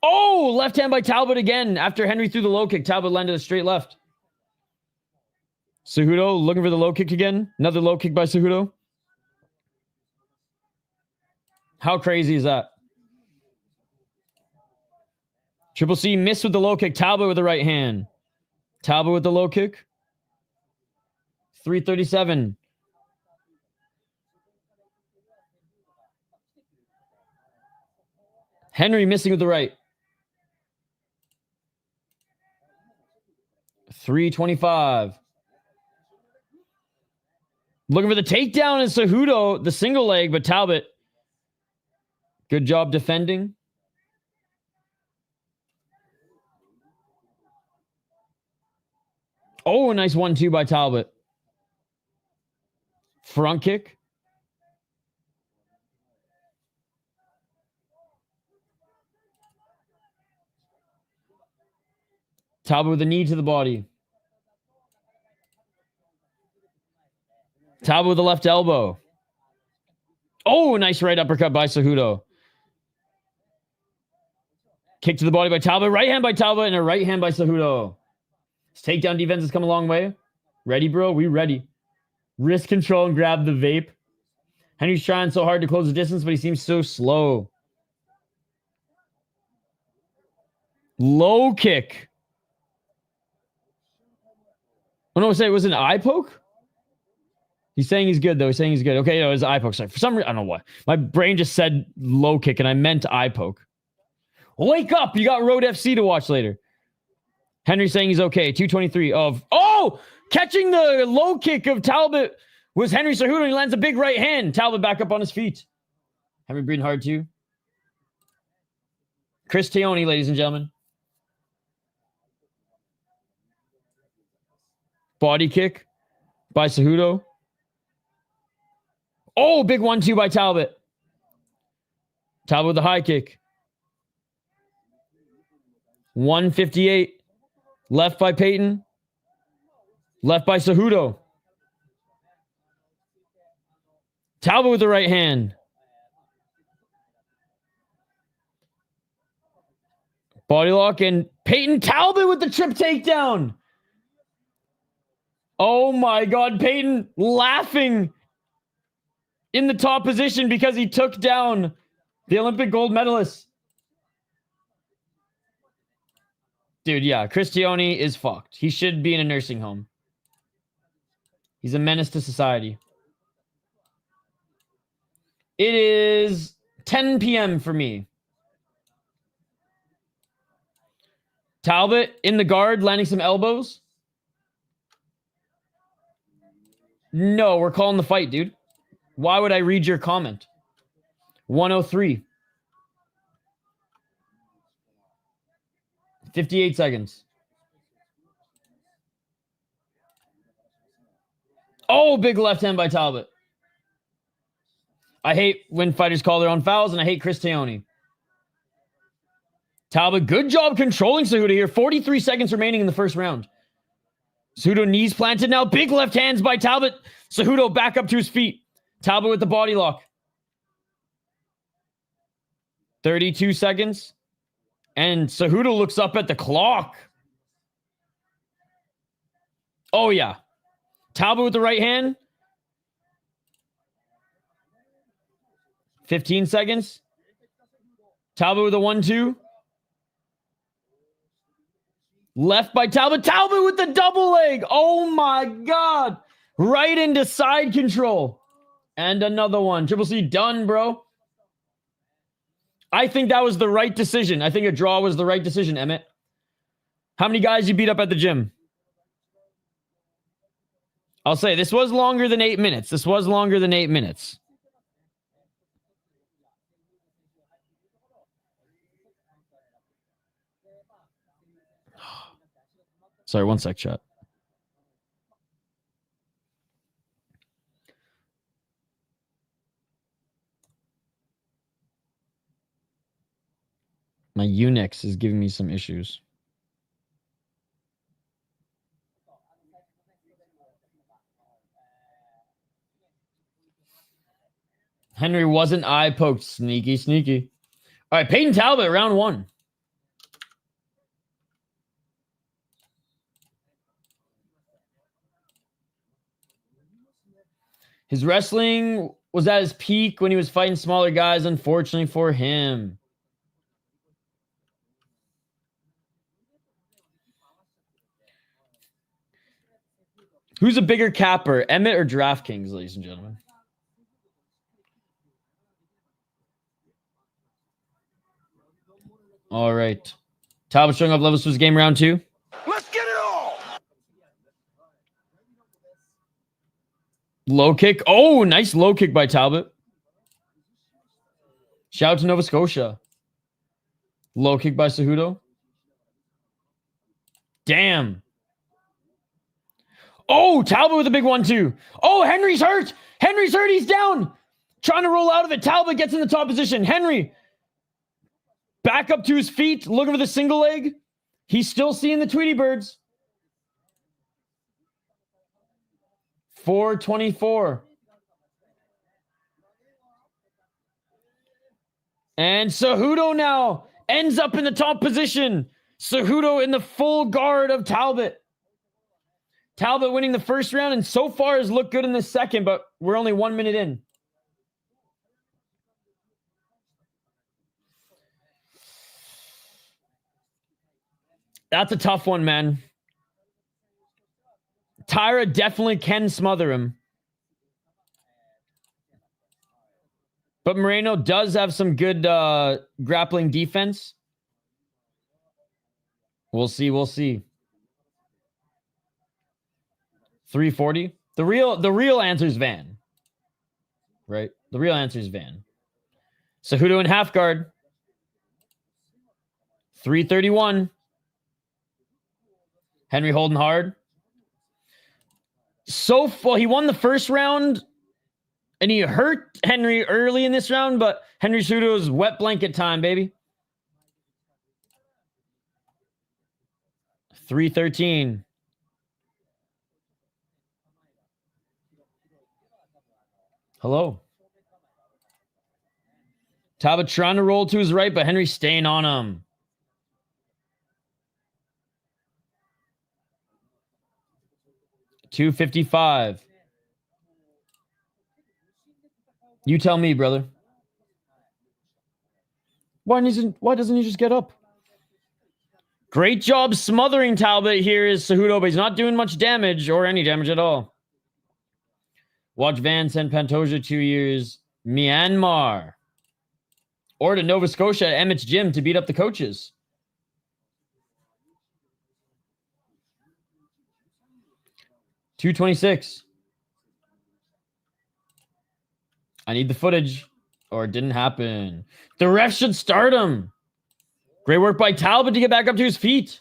Oh, left hand by Talbott again. After Henry threw the low kick, Talbott landed a straight left. Cejudo looking for the low kick again. Another low kick by Cejudo. How crazy is that? Triple C missed with the low kick. Talbott with the right hand. Talbott with the low kick. 337. Henry missing with the right. 325. Looking for the takedown is Cejudo, the single leg, but Talbott. Good job defending. Oh, a nice 1-2 by Talbott. Front kick. Talbott with a knee to the body. Talbott with the left elbow. Oh, nice right uppercut by Cejudo. Kick to the body by Talbott. Right hand by Talbott and a right hand by Cejudo. His takedown defense has come a long way. Ready, bro? We ready. Wrist control and grab the vape. Henry's trying so hard to close the distance, but he seems so slow. Low kick. Oh, no, was it an eye poke? He's saying he's good, though. He's saying he's good. Okay, no, it was eye poke. Sorry. For some reason, I don't know what. My brain just said low kick, and I meant eye poke. Wake up! You got Road FC to watch later. Henry saying he's okay. 223 of... Oh! Catching the low kick of Talbott was Henry Cejudo. He lands a big right hand. Talbott back up on his feet. Henry breathing hard, too. Chris Teone, ladies and gentlemen. Body kick by Cejudo. Oh, big 1-2 by Talbott. Talbott with a high kick. 158. Left by Payton. Left by Cejudo. Talbott with the right hand. Body lock and Payton. Talbott with the trip takedown. Oh my God. Payton laughing in the top position because he took down the Olympic gold medalist. Dude, yeah. Chris Teone is fucked. He should be in a nursing home. He's a menace to society. It is 10 p.m. for me. Talbott in the guard, landing some elbows. No, we're calling the fight, dude. Why would I read your comment? 103. 58 seconds. Oh, big left hand by Talbott. I hate when fighters call their own fouls, and I hate Chris Teone. Talbott, good job controlling Cejudo here. 43 seconds remaining in the first round. Cejudo knees planted now. Big left hands by Talbott. Cejudo back up to his feet. Talbott with the body lock. 32 seconds. And Cejudo looks up at the clock. Oh, yeah. Talbott with the right hand. 15 seconds. Talbott with a 1-2. Left by Talbott. Talbott with the double leg. Oh, my God. Right into side control. And another one. Triple C done, bro. I think that was the right decision. I think a draw was the right decision, Emmett. How many guys you beat up at the gym? I'll say this was longer than 8 minutes. This was longer than 8 minutes. Sorry, one sec, chat. My Unix is giving me some issues. Henry wasn't eye poked. Sneaky, sneaky. All right, Payton Talbott, round 1. His wrestling was at his peak when he was fighting smaller guys, unfortunately for him. Who's a bigger capper, Emmett or DraftKings, ladies and gentlemen? All right. Talbot showing off levels for his game round 2. Let's get it all. Low kick. Oh, nice low kick by Talbot. Shout out to Nova Scotia. Low kick by Cejudo. Damn. Oh, Talbot with a big 1-2. Oh, Henry's hurt. Henry's hurt. He's down. Trying to roll out of it. Talbot gets in the top position. Henry back up to his feet, looking for the single leg. He's still seeing the Tweety Birds. 4:24. And Cejudo now ends up in the top position. Cejudo in the full guard of Talbot. Talbot winning the first round and so far has looked good in the second, but we're only 1 minute in. That's a tough one, man. Taira definitely can smother him. But Moreno does have some good grappling defense. We'll see. We'll see. 340. The real answer is Van. Right? The real answer is Van. Cejudo in half guard. 331. Henry holding hard. Well, he won the first round and he hurt Henry early in this round, but Henry Cejudo's wet blanket time, baby. 313. Hello. Talbot trying to roll to his right, but Henry staying on him. $255. You tell me, brother. Why doesn't he just get up? Great job smothering Talbot here is Cejudo, but he's not doing much damage or any damage at all. Watch Van send Pantoja 2 years. Myanmar. Or to Nova Scotia at Emmett's gym to beat up the coaches. $226. I need the footage, or it didn't happen. The ref should start him. Great work by Talbot to get back up to his feet.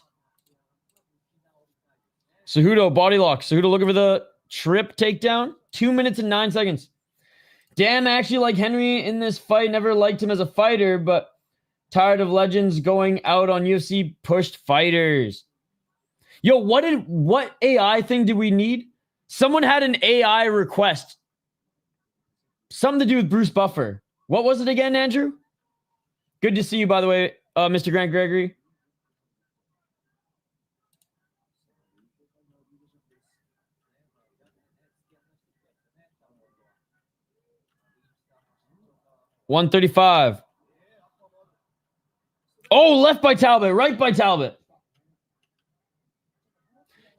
Cejudo, body lock. Cejudo looking for the trip takedown. 2 minutes and 9 seconds. Damn, I actually like Henry in this fight. Never liked him as a fighter, but tired of legends going out on UFC pushed fighters. Yo, what AI thing did we need? Someone had an AI request. Something to do with Bruce Buffer. What was it again, Andrew? Good to see you, by the way, Mr. Grant Gregory. $135. Oh, left by Talbot, right by Talbot.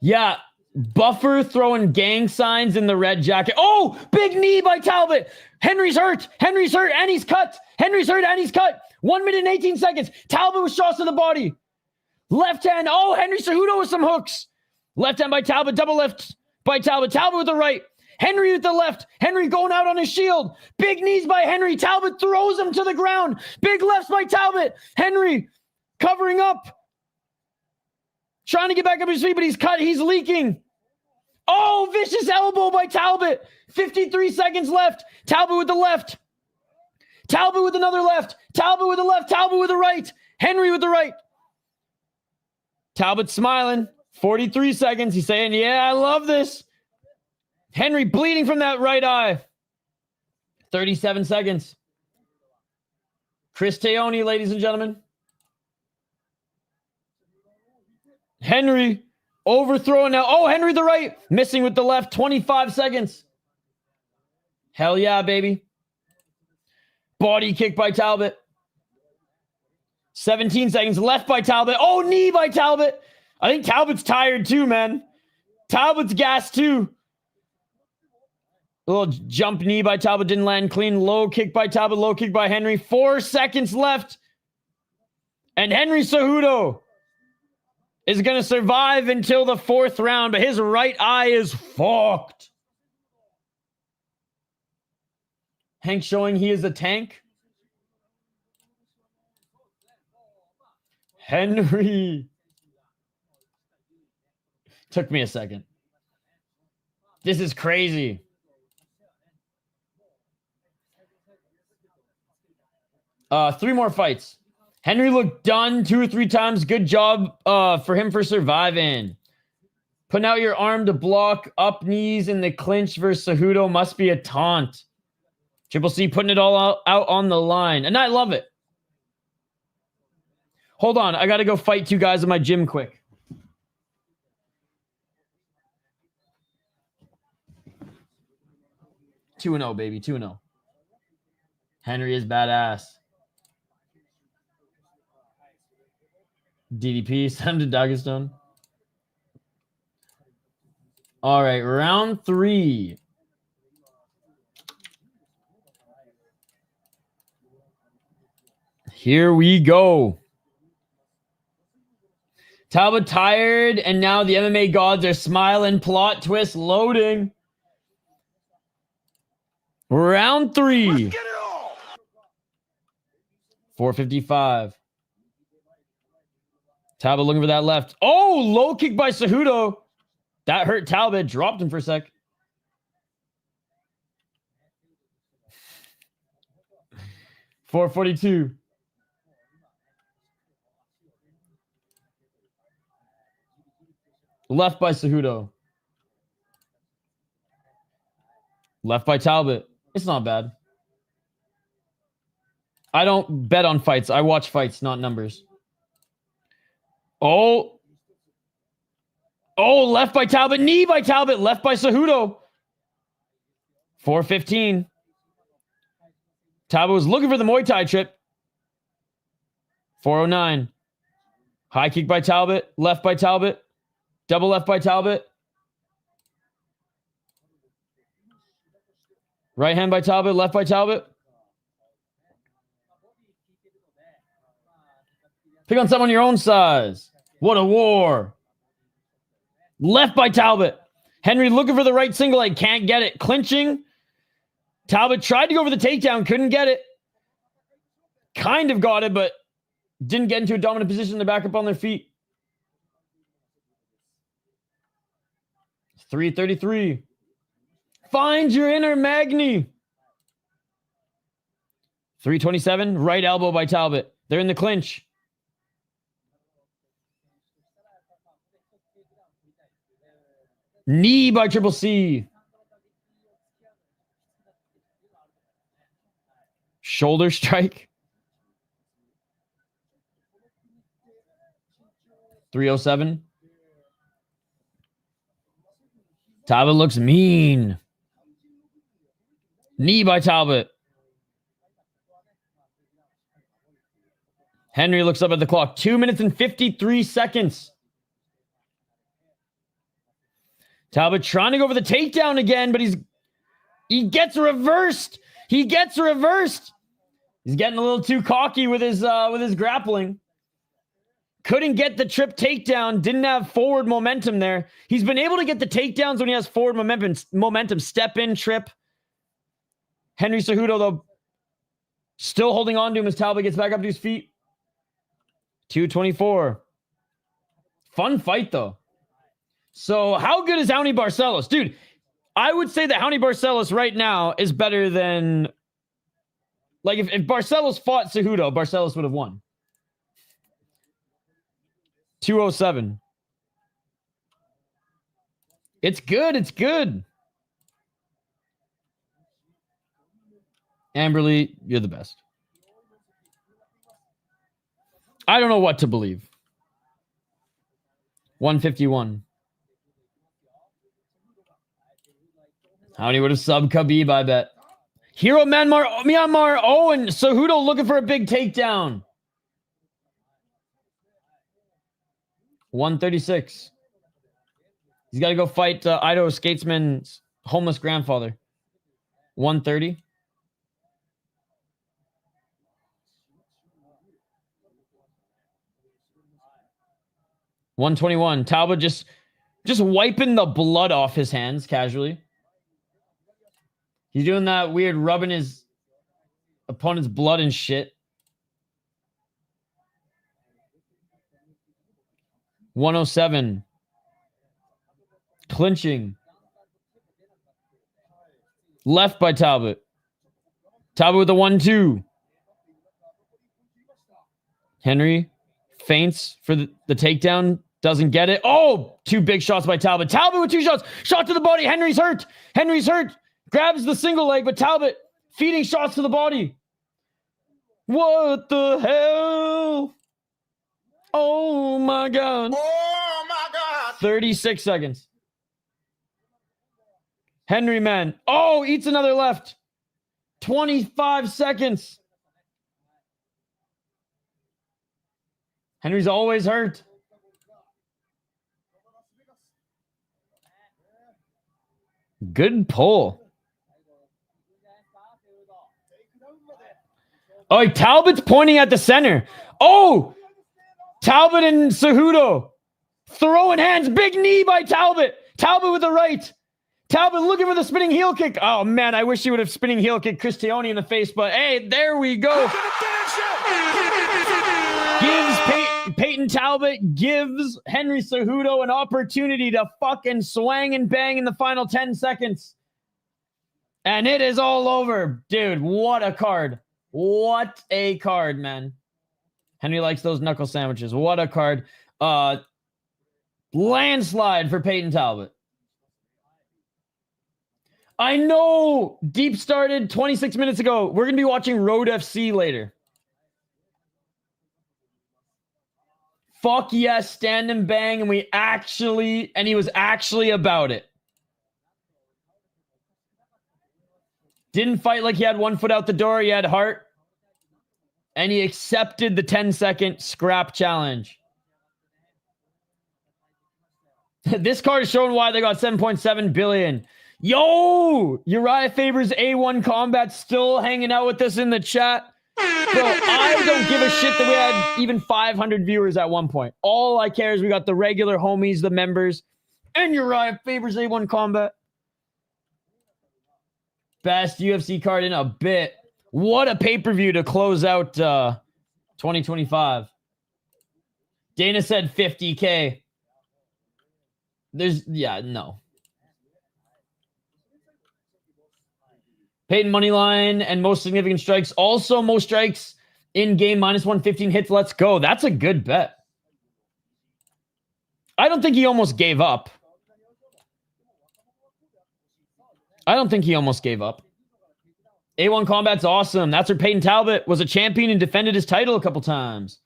Yeah, Buffer throwing gang signs in the red jacket. Oh, big knee by Talbot. Henry's hurt. Henry's hurt and he's cut. Henry's hurt and he's cut. 1 minute and 18 seconds. Talbot with shots to the body. Left hand. Oh, Henry Cejudo with some hooks. Left hand by Talbot. Double left by Talbot. Talbot with the right. Henry with the left. Henry going out on his shield. Big knees by Henry. Talbot throws him to the ground. Big lefts by Talbot. Henry covering up. Trying to get back up his feet, but he's cut. He's leaking. Oh, vicious elbow by Talbot. 53 seconds left. Talbot with the left. Talbot with another left. Talbot with the left. Talbot with the right. Henry with the right. Talbot smiling. 43 seconds. He's saying, yeah, I love this. Henry bleeding from that right eye. 37 seconds. Chris Teone, ladies and gentlemen. Henry overthrowing now. Oh, Henry the right. Missing with the left. 25 seconds. Hell yeah, baby. Body kick by Talbot. 17 seconds. Left by Talbot. Oh, knee by Talbot. I think Talbot's tired too, man. Talbot's gassed too. A little jump knee by Talbot. Didn't land clean. Low kick by Talbot. Low kick by Henry. 4 seconds left. And Henry Cejudo is going to survive until the 4th round, but his right eye is fucked. Hank showing he is a tank. Henry. Took me a second. This is crazy. Three more fights. Henry looked done 2 or 3 times. Good job for him for surviving. Putting out your arm to block up knees in the clinch versus Cejudo must be a taunt. Triple C putting it all out on the line. And I love it. Hold on. I got to go fight 2 guys in my gym quick. Two 2-0, baby. 2-0. Henry is badass. DDP, send him to Dagestan. All right, round 3. Here we go. Talbot tired, and now the MMA gods are smiling. Plot twist loading. Round 3. 4:55. Talbot looking for that left. Oh, low kick by Cejudo. That hurt Talbot. Dropped him for a sec. $4.42. Left by Cejudo. Left by Talbot. It's not bad. I don't bet on fights. I watch fights, not numbers. Oh, left by Talbot. Knee by Talbot. Left by Cejudo. 4:15. Talbot was looking for the Muay Thai trip. 4:09. High kick by Talbot. Left by Talbot. Double left by Talbot. Right hand by Talbot. Left by Talbot. Pick on someone your own size. What a war. Left by Talbot. Henry looking for the right single leg. Can't get it. Clinching. Talbot tried to go for the takedown. Couldn't get it. Kind of got it, but didn't get into a dominant position to back up on their feet. 3:33. Find your inner Magni. 3:27. Right elbow by Talbot. They're in the clinch. Knee by Triple C. Shoulder strike. 3:07. Talbot looks mean. Knee by Talbot. Henry looks up at the clock. 2 minutes and 53 seconds. Talbot trying to go for the takedown again, but he gets reversed. He gets reversed. He's getting a little too cocky with his grappling. Couldn't get the trip takedown. Didn't have forward momentum there. He's been able to get the takedowns when he has forward momentum. Step in, trip. Henry Cejudo, though, still holding on to him as Talbot gets back up to his feet. 2:24. Fun fight, though. So how good is Raoni Barcelos? Dude, I would say that Raoni Barcelos right now is better than... Like, if Barcelos fought Cejudo, Barcelos would have won. 207. It's good. It's good. Amberly, you're the best. I don't know what to believe. 151. How many would have subbed Khabib, I bet. Hero Myanmar. Oh, and Cejudo looking for a big takedown. 136. He's got to go fight Idaho Skatesman's homeless grandfather. 130. $121. Talbott just wiping the blood off his hands casually. He's doing that weird rubbing his opponent's blood and shit. 107. Clinching. Left by Talbott. Talbott with a 1-2. Henry feints for the takedown. Doesn't get it. Oh, 2 big shots by Talbott. Talbott with 2 shots. Shot to the body. Henry's hurt. Grabs the single leg, but Talbott feeding shots to the body. What the hell? Oh, my God. 36 seconds. Henry, man. Oh, eats another left. 25 seconds. Henry's always hurt. Good pull. Oh, Talbot's pointing at the center. Oh, Talbott and Cejudo throwing hands. Big knee by Talbott. Talbott with the right. Talbott looking for the spinning heel kick. Oh, man, I wish he would have spinning heel kick Cristioni in the face, but hey, there we go. Payton Talbott gives Henry Cejudo an opportunity to fucking swang and bang in the final 10 seconds. And it is all over. Dude, what a card. What a card, man. Henry likes those knuckle sandwiches. What a card. Landslide for Payton Talbott. I know Deep started 26 minutes ago. We're going to be watching Road FC later. Fuck yes, stand and bang, and he was actually about it. Didn't fight like he had 1 foot out the door. He had heart. And he accepted the 10-second scrap challenge. This card is showing why they got 7.7 billion. Yo! Uriah Faber's A1 Combat still hanging out with us in the chat. Bro, I don't give a shit that we had even 500 viewers at one point. All I care is we got the regular homies, the members, and Uriah Faber's A1 Combat. Best UFC card in a bit. What a pay-per-view to close out 2025. Dana said 50K. No. Payton moneyline and most significant strikes. Also, most strikes in game -115 hits. Let's go. That's a good bet. I don't think he almost gave up. A1 Combat's awesome. That's where Payton Talbott was a champion and defended his title a couple times.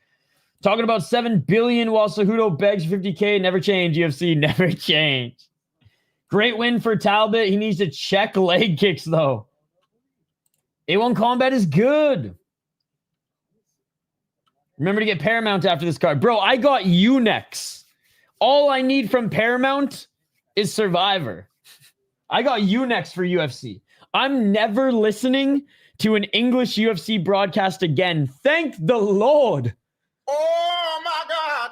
Talking about 7 billion while Cejudo begs 50K. Never change, UFC. Never change. Great win for Talbott. He needs to check leg kicks, though. A1 Combat is good. Remember to get Paramount after this card. Bro, I got Unex. All I need from Paramount is Survivor. I got Unex for UFC. I'm never listening to an English UFC broadcast again. Thank the Lord. Oh, my God.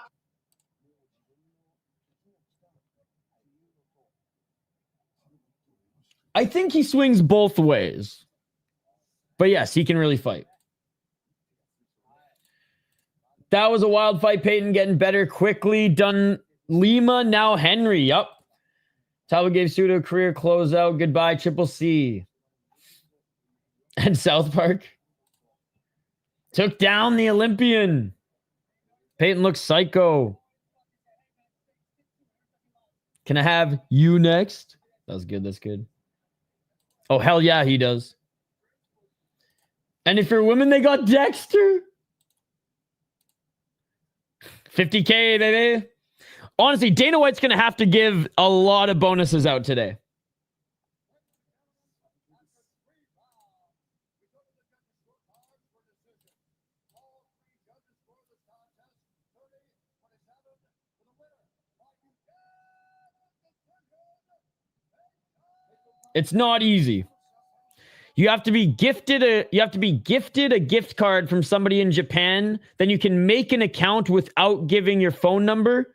I think he swings both ways. But yes, he can really fight. That was a wild fight. Payton getting better quickly. Done Lima, now Henry. Yup. Talbot gave Cejudo a career closeout. Goodbye, Triple C. And South Park took down the Olympian. Payton looks psycho. Can I have you next? That's good. That's good. Oh, hell yeah, he does. And if you're women, they got Dexter. 50K, baby. Honestly, Dana White's going to have to give a lot of bonuses out today. It's not easy. You have to be gifted a gift card from somebody in Japan. Then you can make an account without giving your phone number.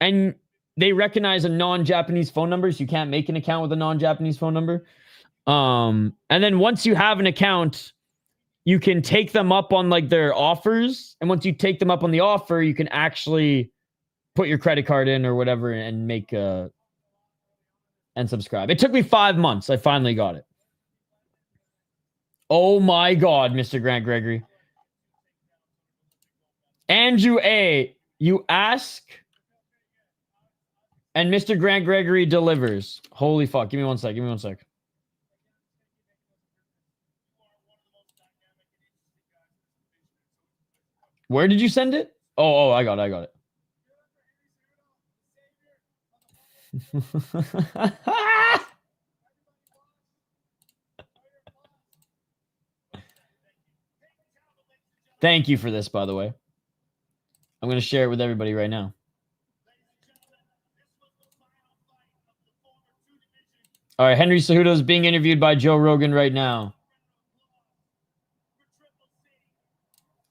And they recognize a non-Japanese phone number, so you can't make an account with a non-Japanese phone number. And then once you have an account, you can take them up on like their offers. And once you take them up on the offer, you can actually put your credit card in or whatever and make and subscribe. It took me 5 months. I finally got it. Oh my God, Mr. Grant Gregory. Andrew A., you ask, and Mr. Grant Gregory delivers. Holy fuck. Give me 1 sec. Give me 1 sec. Where did you send it? Oh, I got it. Thank you for this, by the way. I'm going to share it with everybody right now. All right, Henry Cejudo is being interviewed by Joe Rogan right now.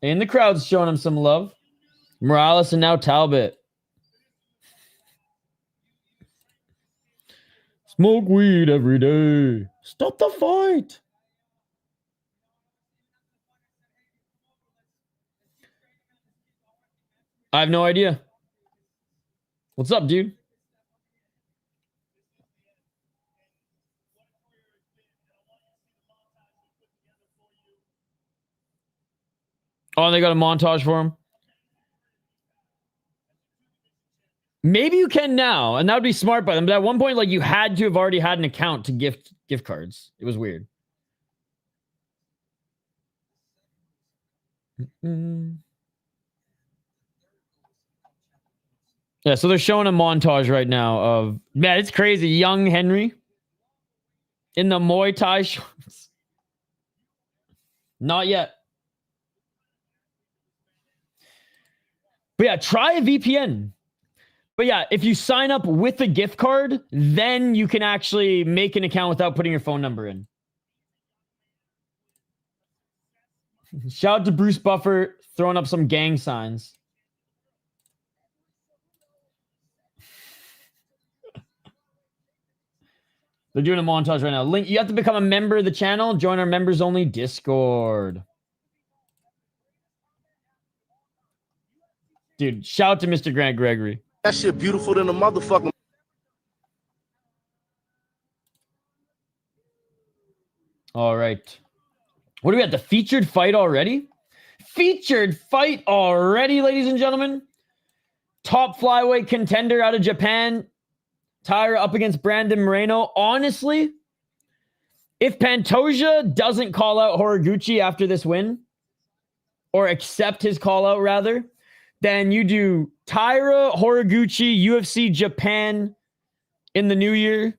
And the crowd's showing him some love. Morales and now Talbott. Smoke weed every day. Stop the fight. I have no idea. What's up, dude? Oh, they got a montage for him. Maybe you can now, and that would be smart by them. But at one point, like, you had to have already had an account to gift cards. It was weird. Yeah, so they're showing a montage right now of, man, it's crazy. Young Henry in the Muay Thai shorts. Not yet. But yeah, try a VPN. But yeah, if you sign up with a gift card, then you can actually make an account without putting your phone number in. Shout out to Bruce Buffer throwing up some gang signs. They're doing a montage right now. Link, you have to become a member of the channel. Join our members only Discord. Dude, shout out to Mr. Grant Gregory. That shit beautiful than a motherfucker. All right. What do we have? The featured fight already? Featured fight already, ladies and gentlemen. Top flyweight contender out of Japan. Taira up against Brandon Moreno. Honestly, if Pantoja doesn't call out Horiguchi after this win, or accept his call out rather, then you do Taira, Horiguchi, UFC Japan in the new year,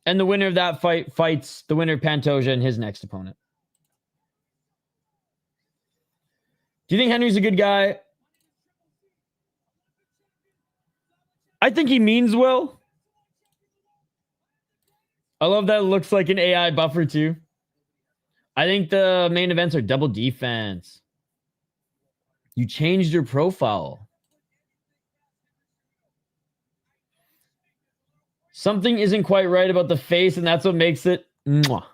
and the winner of that fight fights the winner of Pantoja and his next opponent. Do you think Henry's a good guy? I think he means well. I love that it looks like an AI buffer too. I think the main events are double defense. You changed your profile. Something isn't quite right about the face, and that's what makes it. Mwah.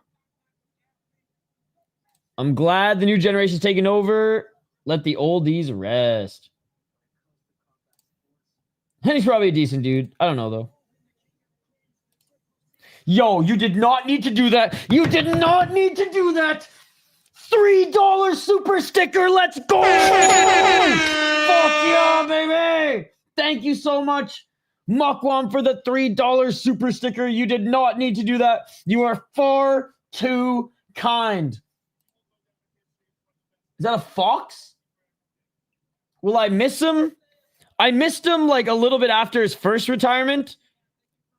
I'm glad the new generation's taking over. Let the oldies rest. And he's probably a decent dude. I don't know, though. Yo, you did not need to do that. You did not need to do that. $3 super sticker. Let's go. Fuck yeah, baby. Thank you so much. Mukwam for the $3 super sticker. You did not need to do that. You are far too kind. Is that a fox? Will I miss him? I missed him like a little bit after his first retirement.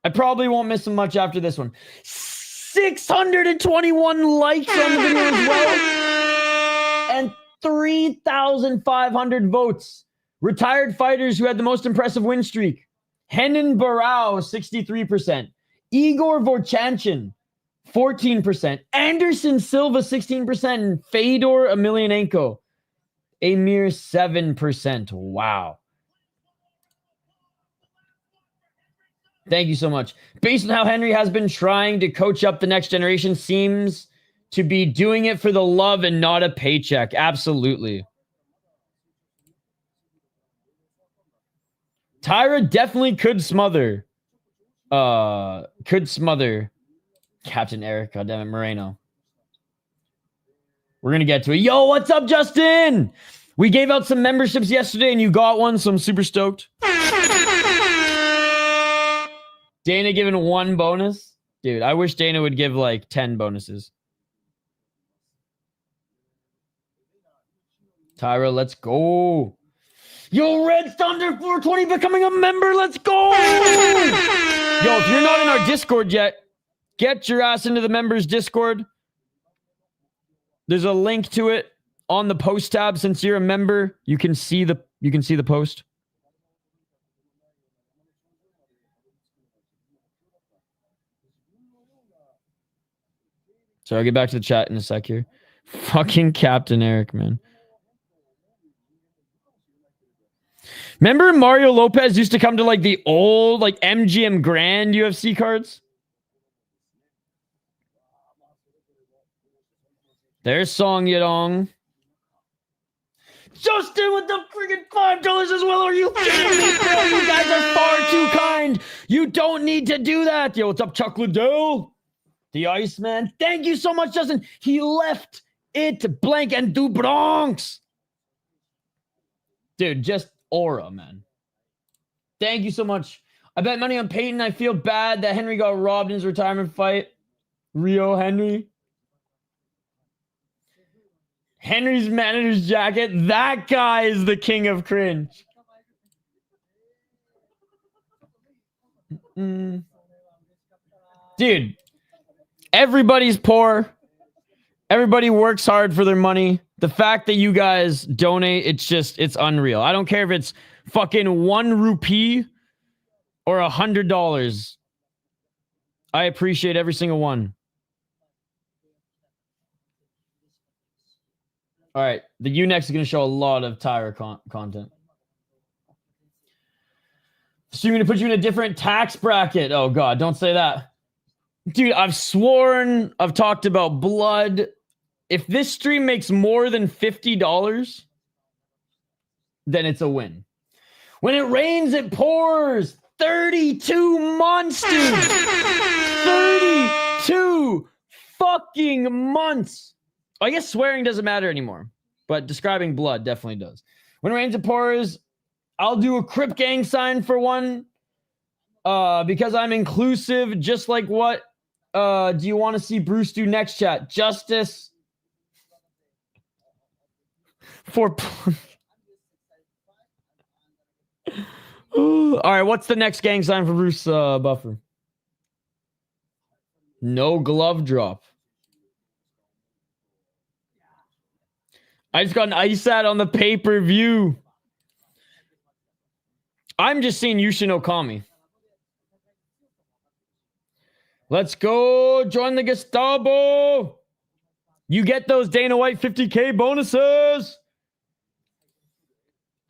I probably won't miss him much after this one. 621 likes on the video as well. And 3,500 votes. Retired fighters who had the most impressive win streak. Henan Barao, 63%. Igor Vorchanchin, 14%. Anderson Silva, 16%. And Fedor Emelianenko, a mere 7%. Wow. Thank you so much. Based on how Henry has been trying to coach up the next generation, seems to be doing it for the love and not a paycheck. Absolutely. Taira definitely could smother. Captain Eric. Goddammit, Moreno. We're going to get to it. Yo, what's up, Justin? We gave out some memberships yesterday and you got one, so I'm super stoked. Dana giving 1 bonus? Dude, I wish Dana would give like 10 bonuses. Taira, let's go. Yo, Red Thunder 420 becoming a member. Let's go. Yo, if you're not in our Discord yet, get your ass into the members Discord. There's a link to it on the post tab. Since you're a member, you can see the post. So I'll get back to the chat in a sec here. Fucking Captain Eric, man. Remember Mario Lopez used to come to like the old like MGM Grand UFC cards? There's Song Yadong. Justin with the freaking $5 as well. Are you kidding me, bro? You guys are far too kind. You don't need to do that. Yo, what's up, Chuck Liddell? The Iceman. Thank you so much, Justin. He left it blank and do Bronx. Dude, just aura, man. Thank you so much. I bet money on Payton. I feel bad that Henry got robbed in his retirement fight. Rio Henry. Henry's manager's jacket. That guy is the king of cringe. Dude. Everybody's poor. Everybody works hard for their money. The fact that you guys donate, it's unreal. I don't care if it's fucking 1 rupee or $100. I appreciate every single one. All right. The U-Next is going to show a lot of Taira content. So you're going to put you in a different tax bracket. Oh, God. Don't say that. Dude, I've sworn, I've talked about blood. If this stream makes more than $50, then it's a win. When it rains, it pours. 32 months, dude. 32 fucking months. I guess swearing doesn't matter anymore, but describing blood definitely does. When it rains, it pours. I'll do a Crip Gang sign for one because I'm inclusive, just like what do you want to see Bruce do next, chat? Justice for... All right, what's the next gang sign for Bruce Buffer? No glove drop. I just got an ISAT on the pay-per-view. I'm just seeing Yushin Okami. Let's go. Join the Gestapo. You get those Dana White 50K bonuses.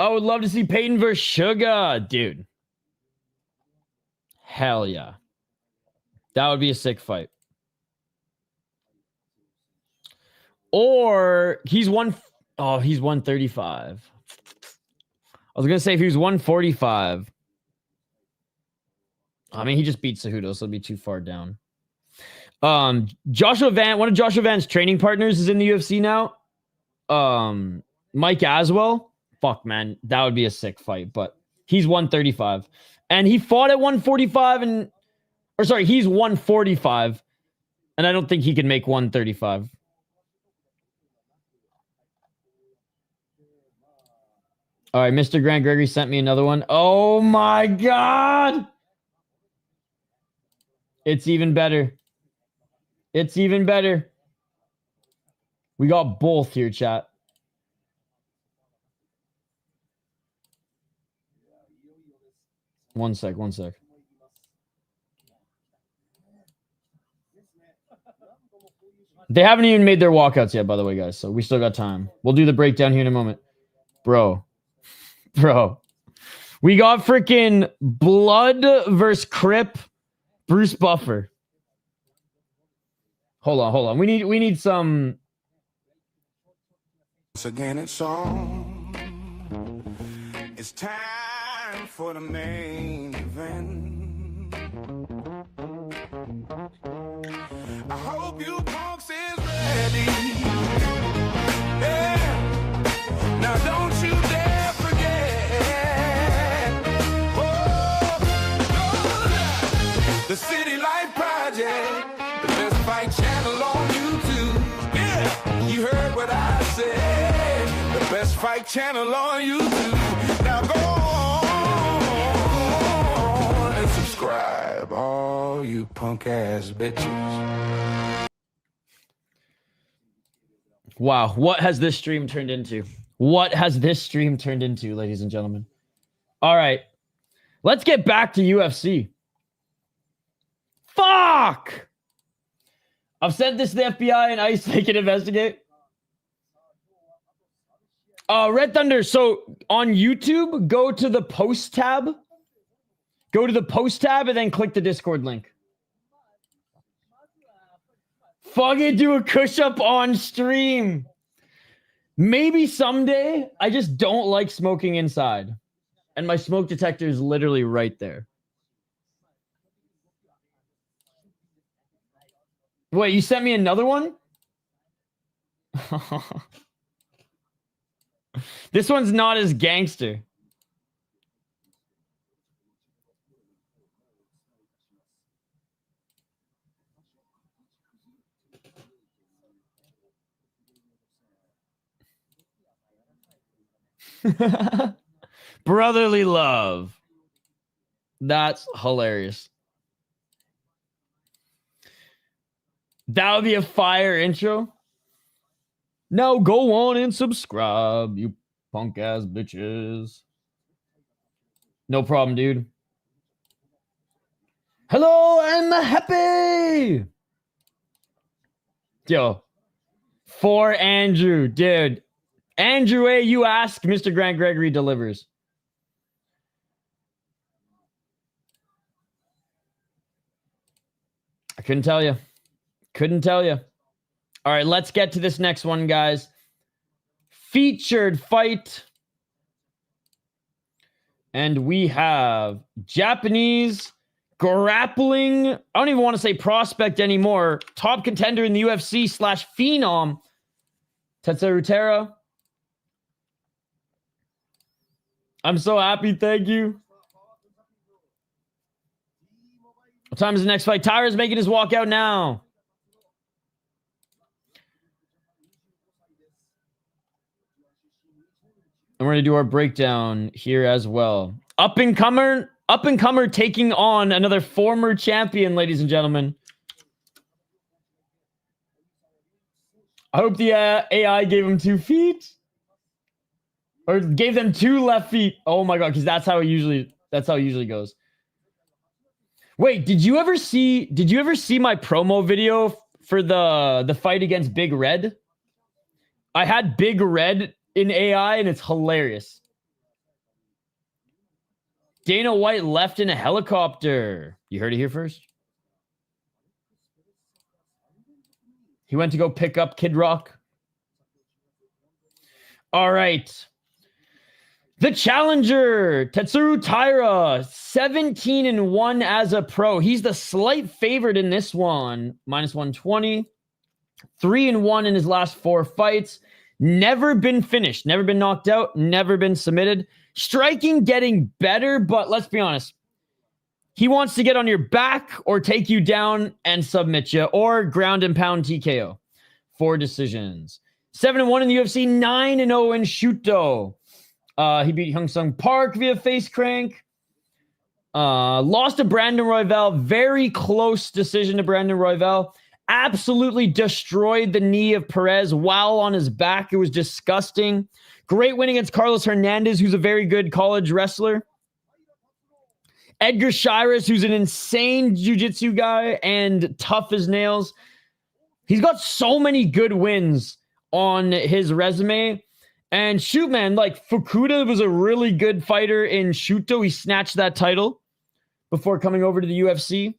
I would love to see Payton versus Sugar, dude. Hell yeah. That would be a sick fight. Or he's 135. I was going to say if he was 145. I mean, he just beat Cejudo, so it'll be too far down. Joshua Van, one of Joshua Van's training partners is in the UFC now. Mike Aswell. Fuck, man. That would be a sick fight, but he's 135. And he fought at 145 he's 145. And I don't think he can make 135. All right, Mr. Grant Gregory sent me another one. Oh my God. It's even better. It's even better. We got both here, chat. One sec. They haven't even made their walkouts yet, by the way, guys. So we still got time. We'll do the breakdown here in a moment. Bro. We got freaking Blood versus Crip, Bruce Buffer. Hold on. We need some. Once again, it's on. It's time for the main event. I hope you punks is ready. Yeah. Now don't you dare forget. Oh, the City Life Project, the best fight channel on YouTube. Yeah, you heard what I said. The best fight channel on YouTube. Now go on and subscribe, all you punk ass bitches. Wow, what has this stream turned into? What has this stream turned into, ladies and gentlemen? All right, let's get back to UFC. Fuck! I've sent this to the FBI and ICE. They can investigate. Red Thunder. So on YouTube, go to the post tab. Go to the post tab and then click the Discord link. Fucking do a push-up on stream. Maybe someday. I just don't like smoking inside. And my smoke detector is literally right there. Wait, you sent me another one? This one's not as gangster. Brotherly love. That's hilarious. That would be a fire intro. Now go on and subscribe, you punk ass bitches. No problem, dude. Hello, I'm happy. Yo, for Andrew, dude. Andrew A, you ask, Mr. Grant Gregory delivers. I couldn't tell you. All right, let's get to this next one, guys. Featured fight. And we have Japanese grappling. I don't even want to say prospect anymore. Top contender in the UFC / phenom. Tatsuro. I'm so happy. Thank you. What time is the next fight? Taira's making his walkout now. And we're going to do our breakdown here as well. Up and comer taking on another former champion, ladies and gentlemen. I hope the AI gave him 2 feet. Or gave them 2 left feet. Oh my god, because that's how it usually goes. Wait, did you ever see my promo video for the fight against Big Red? I had Big Red in AI and it's hilarious. Dana White left in a helicopter. You heard it here first. He went to go pick up Kid Rock. All right. The challenger, Tatsuro Taira, 17-1 as a pro. He's the slight favorite in this one, -120. 3-1 in his last 4 fights. Never been finished, never been knocked out, never been submitted. Striking getting better, but let's be honest. He wants to get on your back or take you down and submit you, or ground and pound TKO. 4 decisions. 7-1 in the UFC, 9-0 in Shooto. He beat Hyung Sung Park via face crank. Lost to Brandon Royval. Very close decision to Brandon Royval. Absolutely destroyed the knee of Perez while on his back. It was disgusting. Great win against Carlos Hernandez, who's a very good college wrestler. Edgar Shiras, who's an insane jiu-jitsu guy and tough as nails. He's got so many good wins on his resume. And shoot, man, like Fukuda was a really good fighter in Shooto. He snatched that title before coming over to the UFC.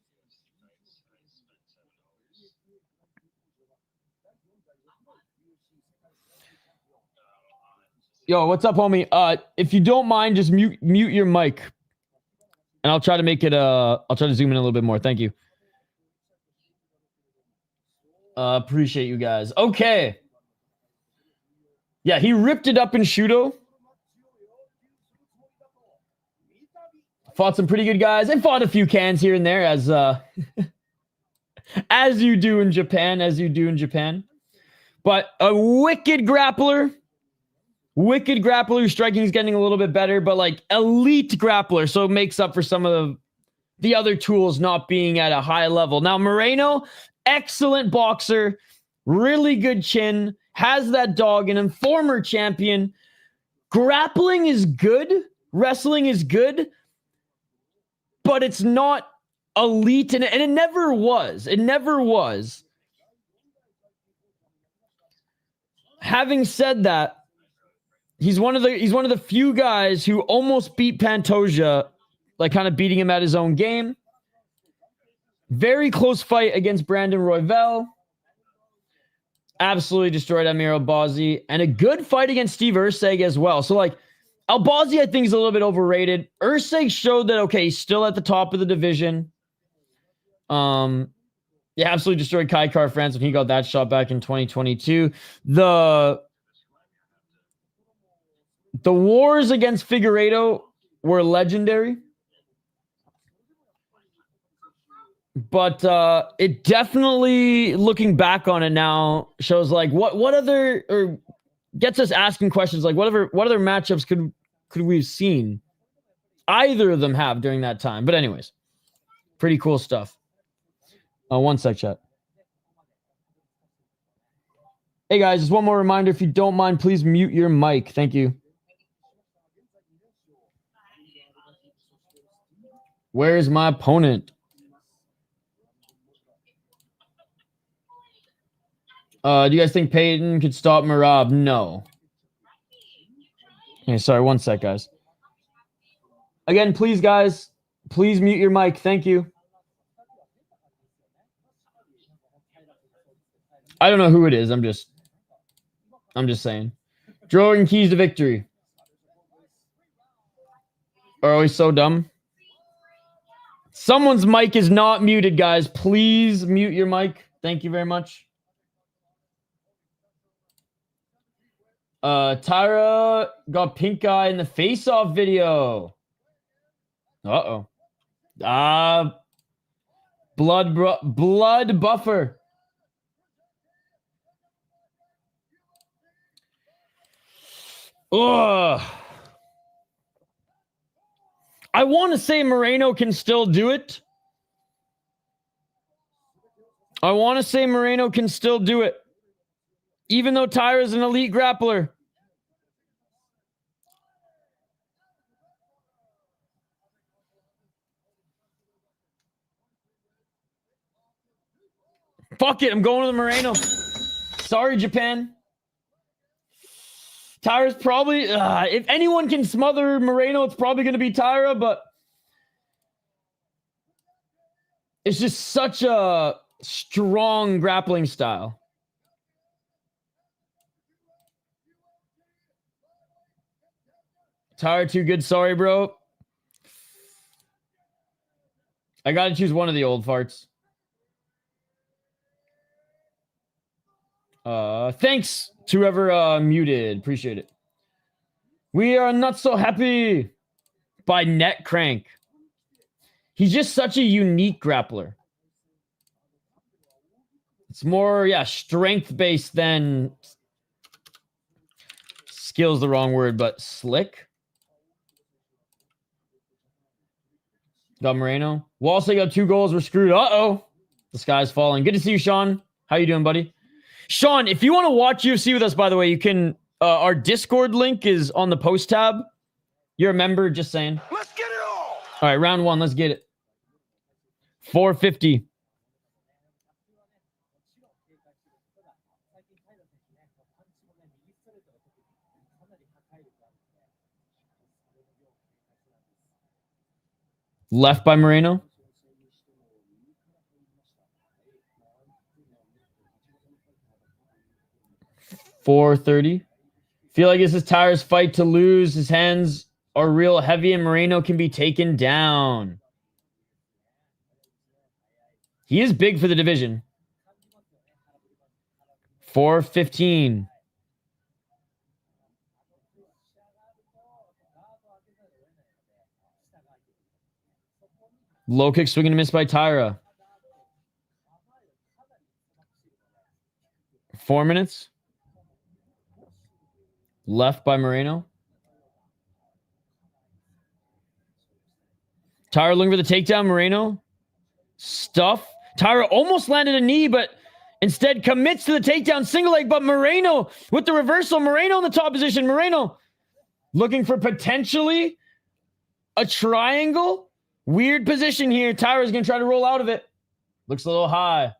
Yo, what's up, homie? If you don't mind, just mute your mic. And I'll try to make it, I'll try to zoom in a little bit more. Thank you. Appreciate you guys. Okay. Yeah, he ripped it up in Shooto. Fought some pretty good guys and fought a few cans here and there as as you do in Japan, But a wicked grappler whose striking is getting a little bit better, but like elite grappler. So it makes up for some of the other tools not being at a high level. Now, Moreno, excellent boxer, really good chin, has that dog in him, former champion. Grappling is good. Wrestling is good, but it's not elite. And it never was. It never was. Having said that, he's one of the few guys who almost beat Pantoja, like kind of beating him at his own game. Very close fight against Brandon Royval. Absolutely destroyed Amir Albazi. And a good fight against Steve Urseg as well. So like Albazi, I think, is a little bit overrated. Urseg showed that, okay, he's still at the top of the division. Yeah, absolutely destroyed Kai Car France when he got that shot back in 2022. The wars against Figueiredo were legendary. But it definitely, looking back on it now, shows like what other, or gets us asking questions like what other matchups could we have seen either of them have during that time. But anyways, pretty cool stuff. One sec, chat. Hey guys, just one more reminder, if you don't mind, please mute your mic. Thank you. Where's my opponent? Do you guys think Payton could stop Merab? No. Okay, sorry, one sec, guys. Again, please, guys, please mute your mic. Thank you. I don't know who it is. I'm just saying. Drawing keys to victory. Oh, he's so dumb. Someone's mic is not muted, guys. Please mute your mic. Thank you very much. Taira got pink eye in the face-off video. Uh-oh. Blood buffer. Ugh. I want to say Moreno can still do it. I want to say Moreno can still do it. Even though Taira's an elite grappler. Fuck it, I'm going to the Moreno. Sorry, Japan. Taira's probably... if anyone can smother Moreno, it's probably going to be Taira, but... it's just such a strong grappling style. Taira too good, sorry, bro. I got to choose one of the old farts. Thanks to whoever muted. Appreciate it. We are not so happy by Net Crank. He's just such a unique grappler. It's more, strength-based than skill's the wrong word, but slick. Got Moreno. Walsall got 2 goals. We're screwed. Uh-oh. The sky's falling. Good to see you, Sean. How you doing, buddy? Sean, if you want to watch UFC with us, by the way, you can... our Discord link is on the post tab. You're a member, just saying. Let's get it all. All right, round 1. Let's get it. 450. Left by Moreno. $430. Feel like this is Taira's fight to lose. His hands are real heavy and Moreno can be taken down. He is big for the division. 415. Low kick swing and a miss by Taira. 4 minutes. Left by Moreno. Taira looking for the takedown. Moreno. Stuff. Taira almost landed a knee, but instead commits to the takedown. Single leg, but Moreno with the reversal. Moreno in the top position. Moreno looking for potentially a triangle. Weird position here. Taira's going to try to roll out of it. Looks a little high.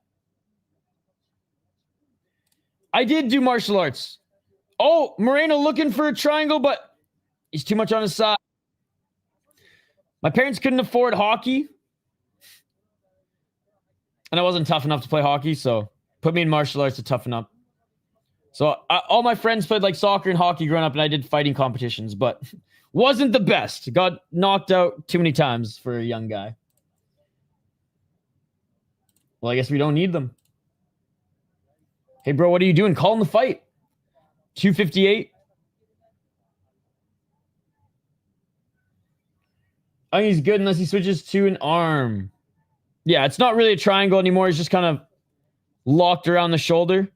I did do martial arts. Oh, Moreno looking for a triangle, but he's too much on his side. My parents couldn't afford hockey. And I wasn't tough enough to play hockey, so put me in martial arts to toughen up. So all my friends played like soccer and hockey growing up, and I did fighting competitions, but wasn't the best. Got knocked out too many times for a young guy. Well, I guess we don't need them. Hey, bro, what are you doing? Calling the fight. 258. I think he's good unless he switches to an arm. Yeah, it's not really a triangle anymore. He's just kind of locked around the shoulder.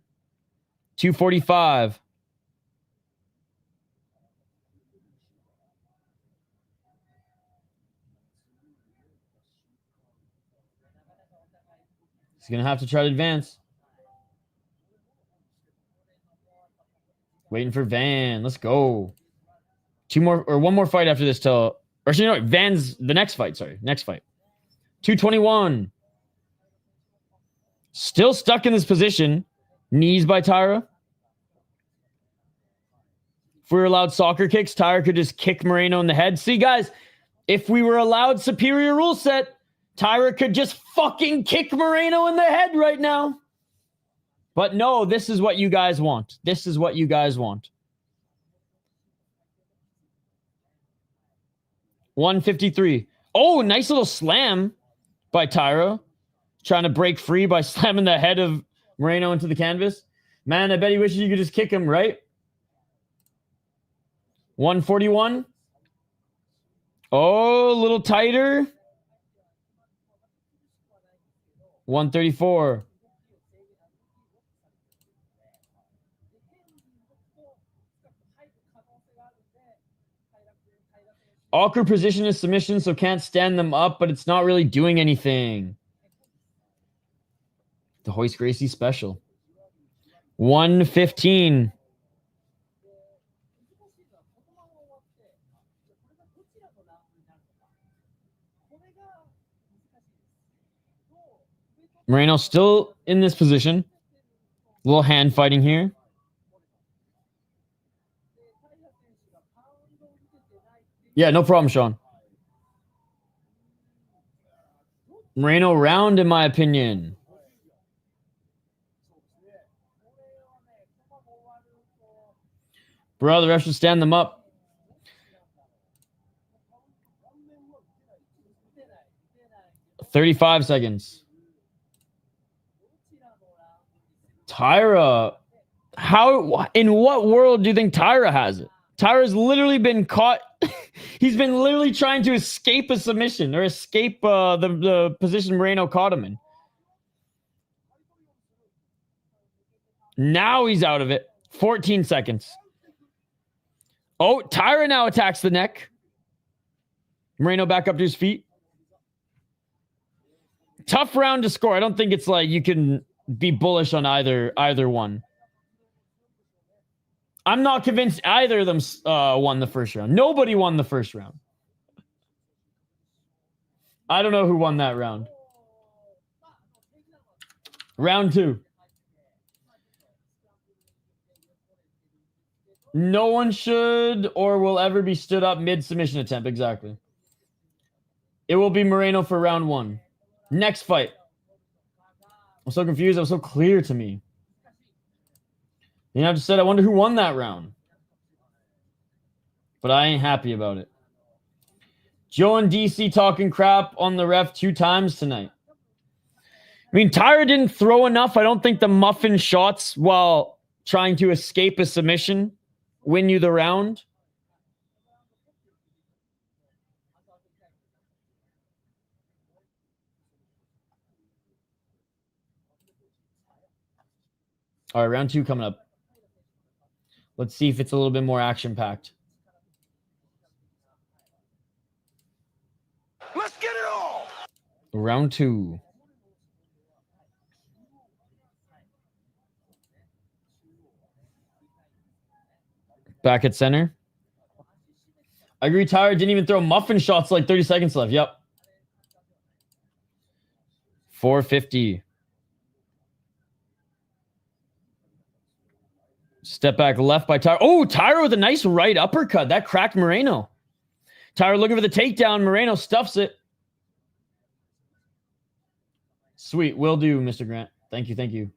245. He's going to have to try to advance. Waiting for Van. Let's go. One more fight after this till... Or actually, no, Van's the next fight. Sorry, next fight. 221. Still stuck in this position. Knees by Taira. If we were allowed soccer kicks, Taira could just kick Moreno in the head. See, guys, if we were allowed superior rule set, Taira could just fucking kick Moreno in the head right now. But no, this is what you guys want. This is what you guys want. 153. Oh, nice little slam by Taira. Trying to break free by slamming the head of Moreno into the canvas. Man, I bet he wishes you could just kick him, right? 141. Oh, a little tighter. 134. Awkward position is submission, so can't stand them up, but it's not really doing anything. The Hoist Gracie special. 115. Moreno still in this position. A little hand fighting here. Yeah, no problem, Sean. Moreno round, in my opinion. Bro, the ref should stand them up. $35 seconds. Taira. How, in what world do you think Taira has it? Taira's literally been caught He's been literally trying to escape a submission or escape the position Moreno caught him in. Now he's out of it. 14 seconds. Oh, Taira now attacks the neck. Moreno back up to his feet. Tough round to score. I don't think it's like you can be bullish on either one. I'm not convinced either of them won the first round. Nobody won the first round. I don't know who won that round. Round 2. No one should or will ever be stood up mid-submission attempt. Exactly. It will be Moreno for round 1. Next fight. I'm so confused. It was so clear to me. You know, I just said, I wonder who won that round. But I ain't happy about it. Joe and DC talking crap on the ref 2 times tonight. I mean, Taira didn't throw enough. I don't think the muffin shots while trying to escape a submission win you the round. All right, round 2 coming up. Let's see if it's a little bit more action-packed. Let's get it all. Round 2. Back at center. I agree, Taira didn't even throw muffin shots like 30 seconds left. Yep. 450. Step back left by Taira. Oh, Taira with a nice right uppercut. That cracked Moreno. Taira looking for the takedown. Moreno stuffs it. Sweet. Will do, Mr. Grant. Thank you. Thank you.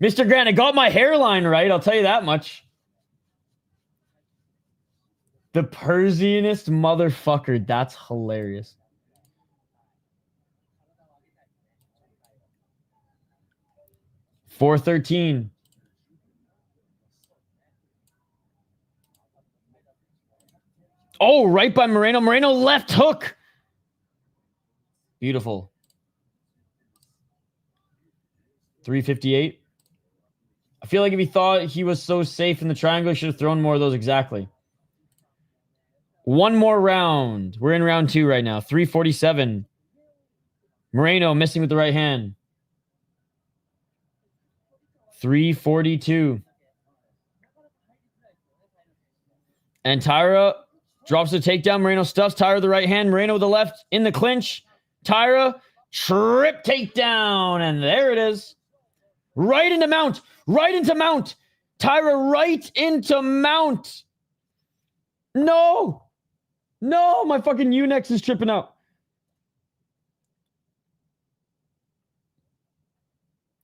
Mr. Grant, I got my hairline right. I'll tell you that much. The Persianist motherfucker. That's hilarious. .413. Oh, right by Moreno. Moreno left hook. Beautiful. 358. I feel like if he thought he was so safe in the triangle, he should have thrown more of those. Exactly. One more round. We're in round 2 right now. 347. Moreno missing with the right hand. 342. And Taira drops the takedown. Moreno stuffs Taira with the right hand. Moreno with the left in the clinch. Taira, trip takedown. And there it is. Right into mount. Right into mount. Taira right into mount. No. No, my fucking Unex is tripping out.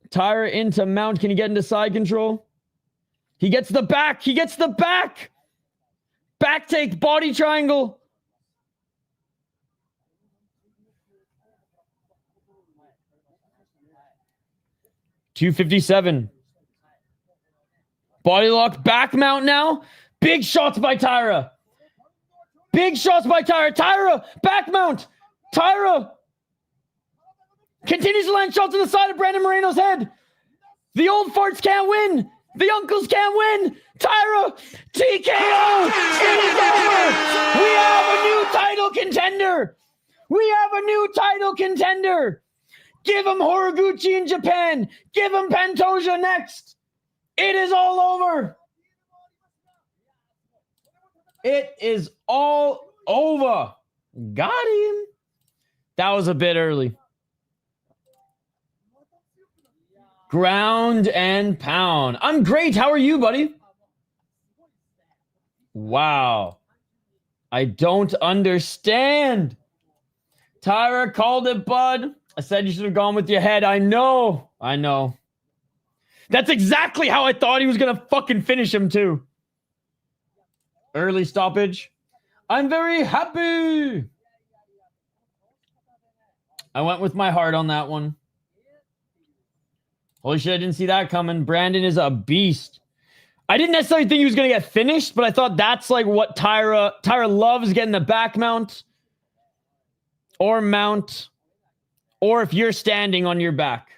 Taira into mount. Can he get into side control? He gets the back. He gets the back. Back take, body triangle. .257. Body lock, back mount now. Big shots by Taira. Big shots by Taira. Taira, back mount. Taira continues to land shots on the side of Brandon Moreno's head. The old farts can't win. The uncles can't win. Taira, TKO. It is over. We have a new title contender. We have a new title contender. Give him Horiguchi in Japan. Give him Pantoja next. It is all over. It is all over. Got him. That was a bit early. Ground and pound. I'm great. How are you, buddy? Wow. I don't understand. Taira called it, bud. I said you should have gone with your head. I know. I know. That's exactly how I thought he was going to fucking finish him, too. Early stoppage. I'm very happy. I went with my heart on that one. Holy shit, I didn't see that coming. Brandon is a beast. I didn't necessarily think he was going to get finished, but I thought that's like what Taira loves, getting the back mount. Or mount. Or if you're standing on your back.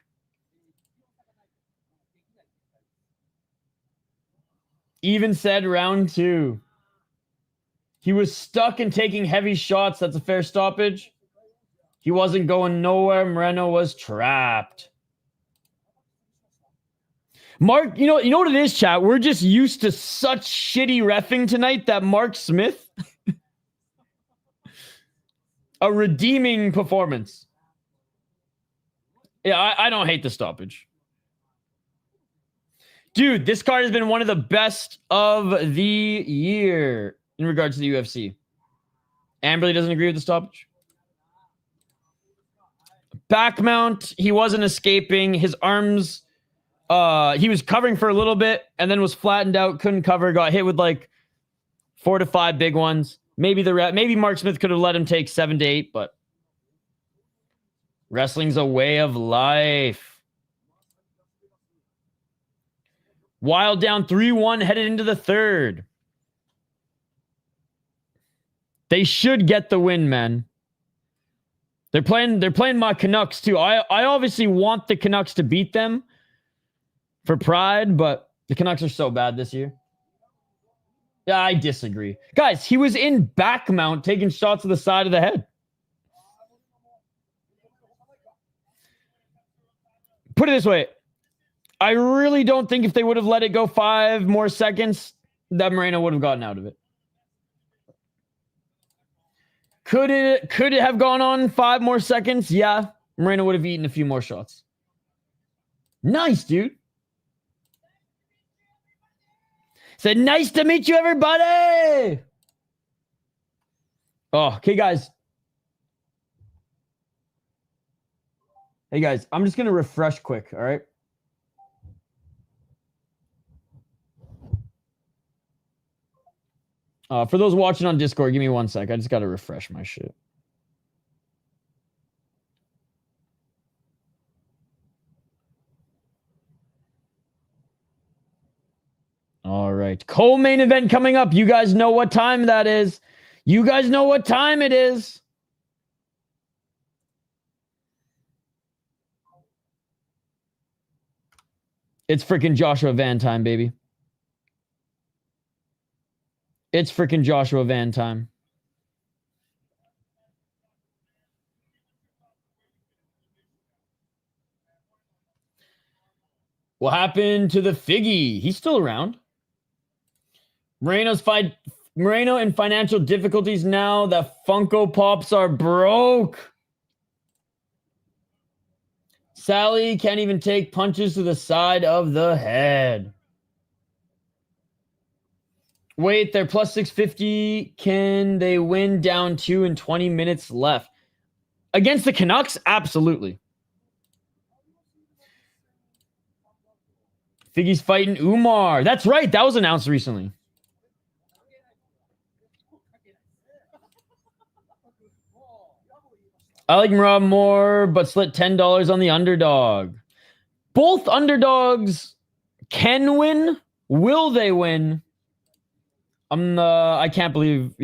Even said round 2. He was stuck in taking heavy shots. That's a fair stoppage. He wasn't going nowhere. Moreno was trapped. Mark, you know what it is, chat? We're just used to such shitty reffing tonight that Mark Smith, a redeeming performance. Yeah, I don't hate the stoppage. Dude, this card has been one of the best of the year in regards to the UFC. Amberley doesn't agree with the stoppage. Back mount, he wasn't escaping. His arms, he was covering for a little bit and then was flattened out, couldn't cover, got hit with like 4 to 5 big ones. Maybe Mark Smith could have let him take 7 to 8, but wrestling's a way of life. Wild down 3-1, headed into the third. They should get the win, man. They're playing my Canucks too. I obviously want the Canucks to beat them for pride, but the Canucks are so bad this year. Yeah, I disagree. Guys, he was in back mount taking shots to the side of the head. Put it this way. I really don't think if they would have let it go 5 more seconds, that Moreno would have gotten out of it. Could it have gone on 5 more seconds? Yeah. Moreno would have eaten a few more shots. Nice, dude. Said, nice to meet you, everybody. Oh, okay, guys. Hey, guys, I'm just going to refresh quick, all right? For those watching on Discord, give me 1 sec. I just got to refresh my shit. All right. Co-main event coming up. You guys know what time that is. You guys know what time it is. It's freaking Joshua Van time, baby. It's freaking Joshua Van time. What happened to the Figgy? He's still around. Moreno in financial difficulties now that Funko Pops are broke. Sally can't even take punches to the side of the head. Wait, they're plus 650. Can they win down 2 and 20 minutes left? Against the Canucks? Absolutely. Figgy's fighting Umar. That's right. That was announced recently. I like Merab more, but split $10 on the underdog. Both underdogs can win. Will they win? I can't believe,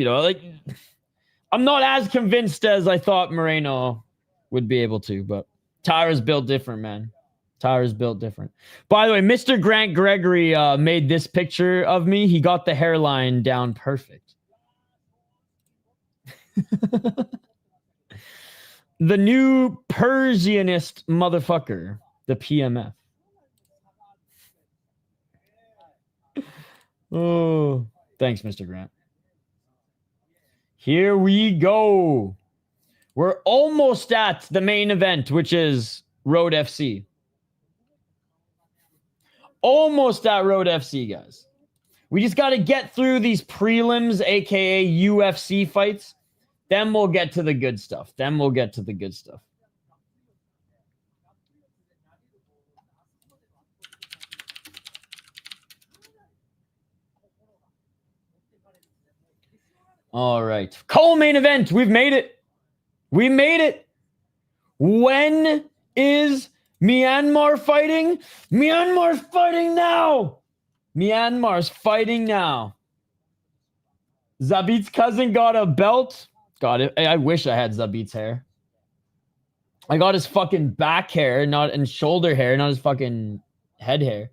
I'm not as convinced as I thought Moreno would be able to, but Taira's built different, man. Taira's built different. By the way, Mr. Grant Gregory made this picture of me. He got the hairline down perfect. The new Persianist motherfucker, the PMF. Oh, thanks, Mr. Grant. Here we go. We're almost at the main event, which is Road FC. Almost at Road FC, guys. We just got to get through these prelims, aka UFC fights. Then we'll get to the good stuff. All right. Co-main event. We've made it. We made it. When is Myanmar fighting? Myanmar's fighting now. Myanmar's fighting now. Zabit's cousin got a belt. God, I wish I had Zabit's hair. I got his fucking back hair, and shoulder hair, not his fucking head hair.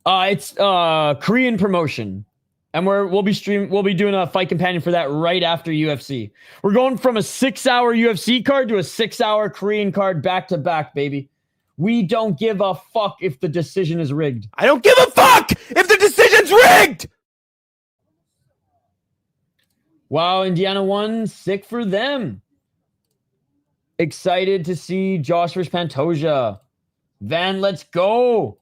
It's Korean promotion. And we'll be doing a fight companion for that right after UFC. We're going from a 6-hour UFC card to a 6-hour Korean card back to back, baby. We don't give a fuck if the decision is rigged. I don't give a fuck if the decision's rigged. Wow, Indiana won. Sick for them. Excited to see Josh versus Pantoja. Van, let's go.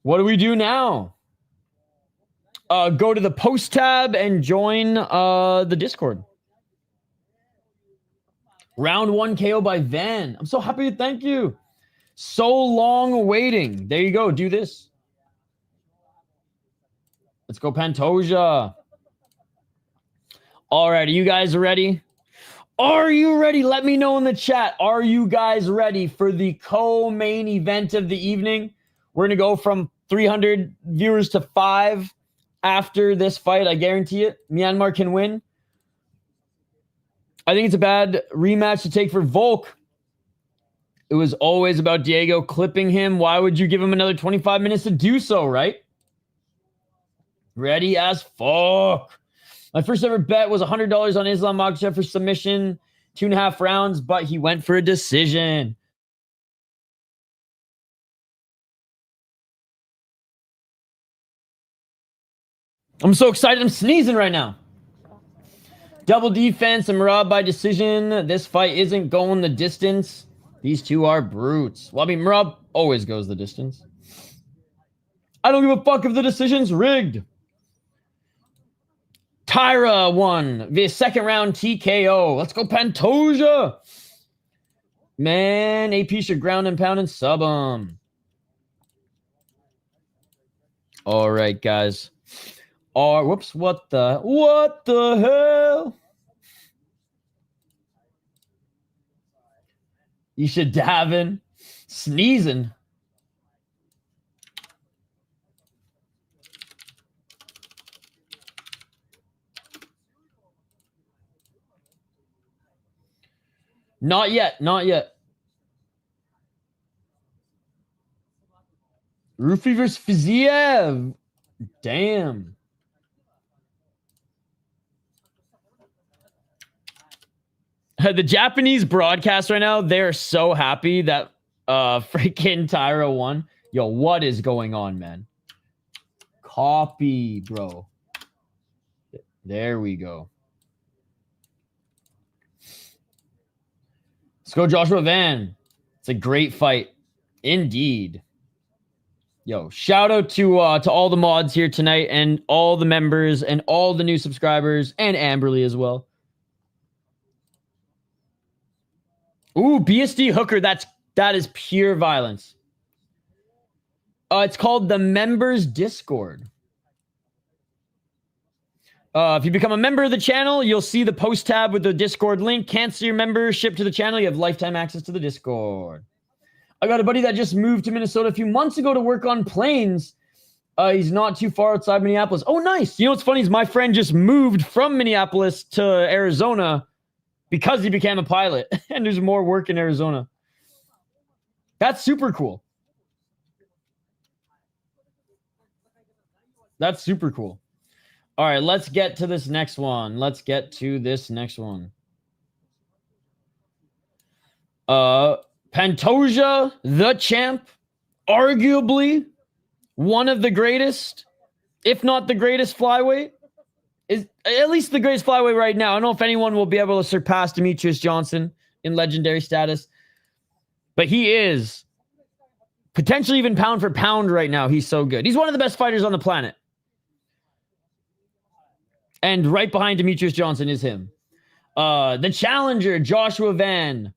What do we do now? Go to the post tab and join the Discord. Round 1 KO by Van. I'm so happy. Thank you. So long waiting. There you go. Do this. Let's go, Pantoja. All right. Are you guys ready? Are you ready? Let me know in the chat. Are you guys ready for the co-main event of the evening? We're going to go from 300 viewers to 5 after this fight. I guarantee it. Myanmar can win. I think it's a bad rematch to take for Volk. It was always about Diego clipping him. Why would you give him another 25 minutes to do so, right? Ready as fuck. My first ever bet was $100 on Islam Makhachev for submission, 2.5 rounds, but he went for a decision. I'm so excited. I'm sneezing right now. Double defense and Merab by decision. This fight isn't going the distance. These two are brutes. Well, I mean, Merab always goes the distance. I don't give a fuck if the decision's rigged. Taira won via second round TKO. Let's go, Pantoja. Man, AP should ground and pound and sub him. All right, guys. Oh, whoops, what the hell? You should Davin. Sneezing. Not yet, not yet. Rufi versus Fiziev. Damn. The Japanese broadcast right now, they're so happy that freaking Taira won. Yo, what is going on, man? Copy, bro. There we go. Let's go, Joshua Van. It's a great fight. Indeed. Yo, shout out to all the mods here tonight and all the members and all the new subscribers and Amberly as well. Ooh, BSD hooker. That is pure violence. It's called the Members Discord. If you become a member of the channel, you'll see the post tab with the Discord link. Cancel your membership to the channel. You have lifetime access to the Discord. I got a buddy that just moved to Minnesota a few months ago to work on planes. He's not too far outside Minneapolis. Oh, nice. You know what's funny is my friend just moved from Minneapolis to Arizona because he became a pilot. And there's more work in Arizona. That's super cool. That's super cool. All right, let's get to this next one. Pantoja, the champ, arguably one of the greatest, if not the greatest flyweight, is at least the greatest flyweight right now. I don't know if anyone will be able to surpass Demetrius Johnson in legendary status, but he is potentially even pound for pound right now. He's so good. He's one of the best fighters on the planet. And right behind Demetrius Johnson is him. The challenger, Joshua Van.